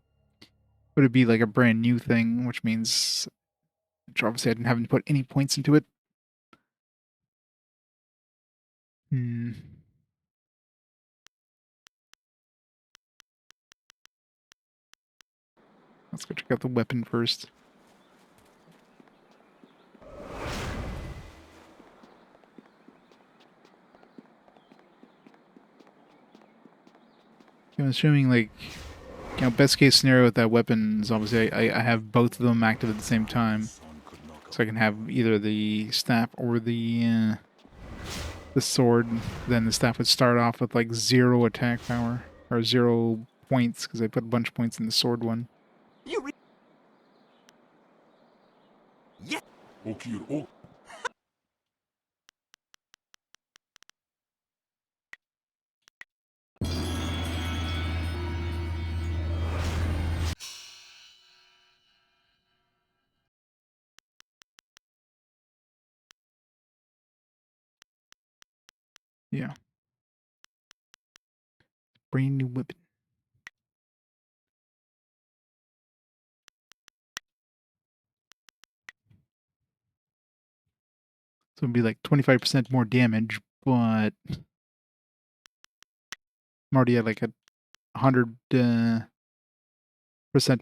Would it be like a brand new thing, which means obviously I didn't have to put any points into it. Let's go check out the weapon first. I'm assuming, like, you know, best case scenario with that weapon is obviously I have both of them active at the same time. So I can have either the staff or the sword. Then the staff would start off with like 0 attack power, or 0 points, because I put a bunch of points in the sword one. Yeah. Yeah. Brand new weapon. So it'd be like 25% more damage, but I'm already at like 100%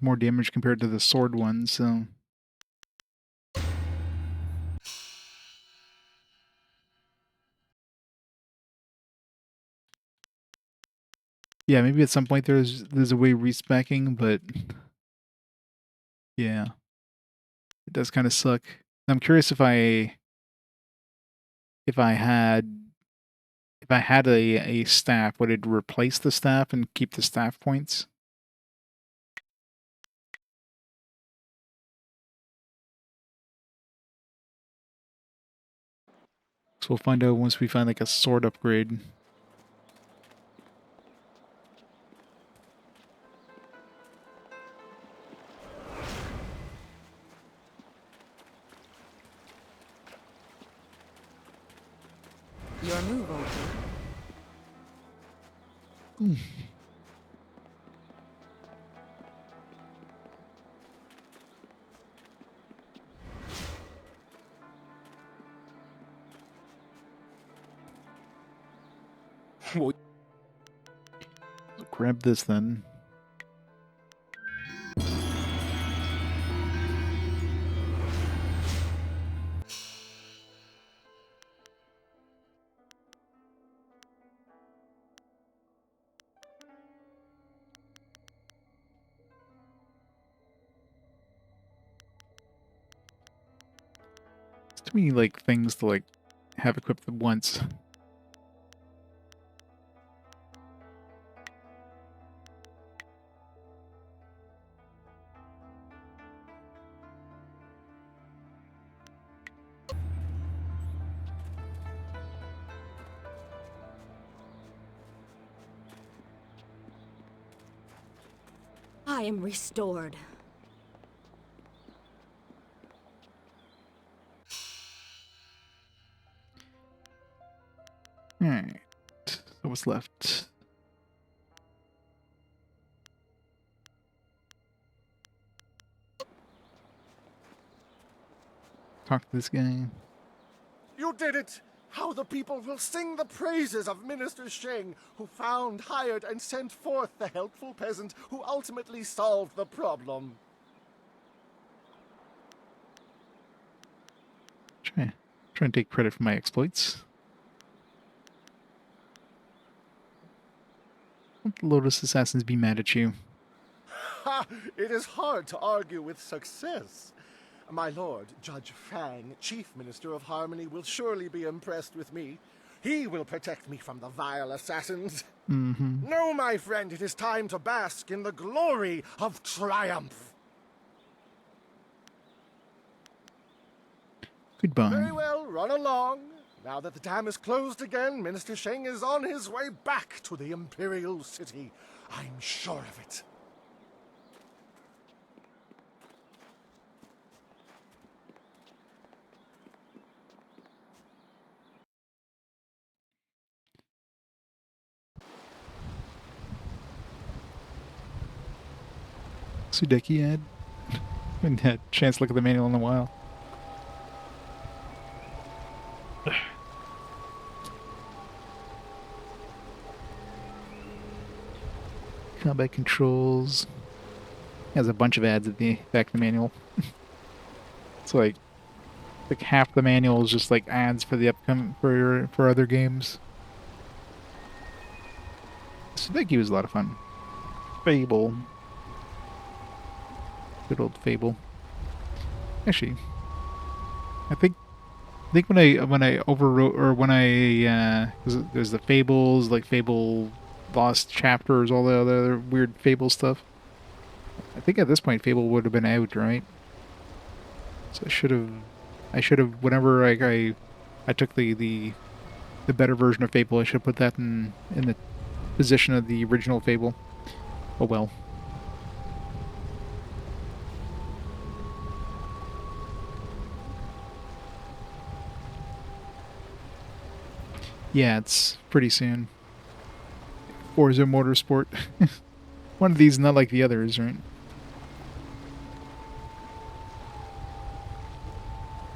more damage compared to the sword one, so. Yeah, maybe at some point there's a way respecking, but yeah, it does kind of suck. I'm curious if I had a staff, would it replace the staff and keep the staff points? So we'll find out once we find like a sword upgrade. Your move, old Hmm. Grab this then. It's too many like things to like have equipped at once. I am restored. Alright. So what's left? Talk to this guy. You did it! How the people will sing the praises of Minister Sheng, who found, hired, and sent forth the helpful peasant who ultimately solved the problem. Try and take credit for my exploits. Don't the Lotus Assassins be mad at you? Ha! It is hard to argue with success. My lord, Judge Fang, Chief Minister of Harmony, will surely be impressed with me. He will protect me from the vile assassins. Mm-hmm. No, my friend, it is time to bask in the glory of triumph. Goodbye. Very well, run along. Now that the dam is closed again, Minister Sheng is on his way back to the Imperial City. I'm sure of it. Sudeki ad. Haven't had a chance to look at the manual in a while. Combat controls. Has a bunch of ads at the back of the manual. It's like half the manual is just like ads for the upcoming for other games. Sudeki was a lot of fun. Fable. Good old Fable. Actually, I think when I overwrote, or when I there's the Fables, like Fable Lost Chapters, all the other weird Fable stuff. I think at this point Fable would have been out, right? So I should have whenever I took the better version of Fable, I should have put that in the position of the original Fable. Oh well. Yeah, it's pretty soon. Forza Motorsport. One of these not like the others, right?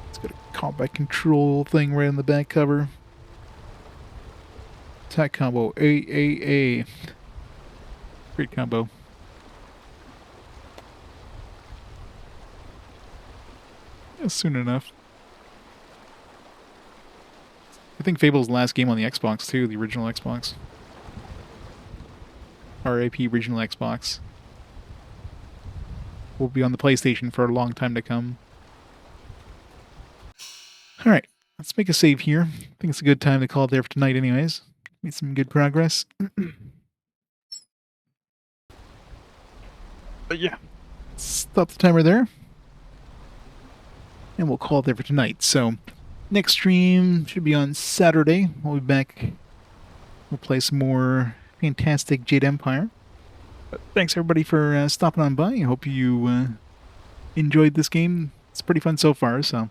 It's got a combat control thing right on the back cover. Attack combo AAA. Great combo. Yeah, soon enough. I think Fable's the last game on the Xbox too, the original Xbox. RAP original Xbox. Will be on the PlayStation for a long time to come. Alright, let's make a save here. I think it's a good time to call it there for tonight anyways. Made some good progress. But yeah, stop the timer there. And we'll call it there for tonight. So, next stream should be on Saturday. We'll be back. We'll play some more fantastic Jade Empire. But thanks everybody for stopping on by. I hope you enjoyed this game. It's pretty fun so far. So,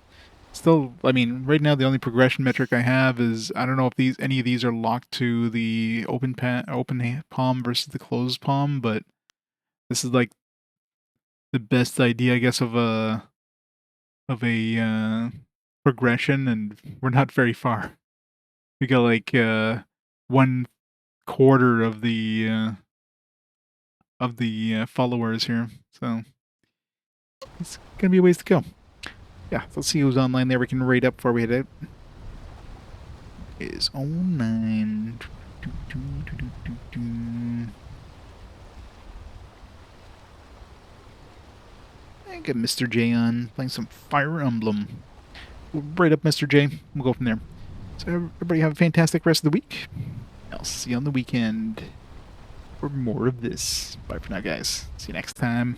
still, I mean, right now the only progression metric I have is I don't know if any of these are locked to the open palm versus the closed palm, but this is like the best idea, I guess, of a progression, and we're not very far. We got like 1/4 of the followers here, so it's gonna be a ways to go. Yeah, let's see who's online there. We can rate up before we head out. Is 09. I got Mr. J on, playing some Fire Emblem. We'll rate up Mr. J. We'll go from there. So everybody have a fantastic rest of the week. I'll see you on the weekend for more of this. Bye for now, guys. See you next time.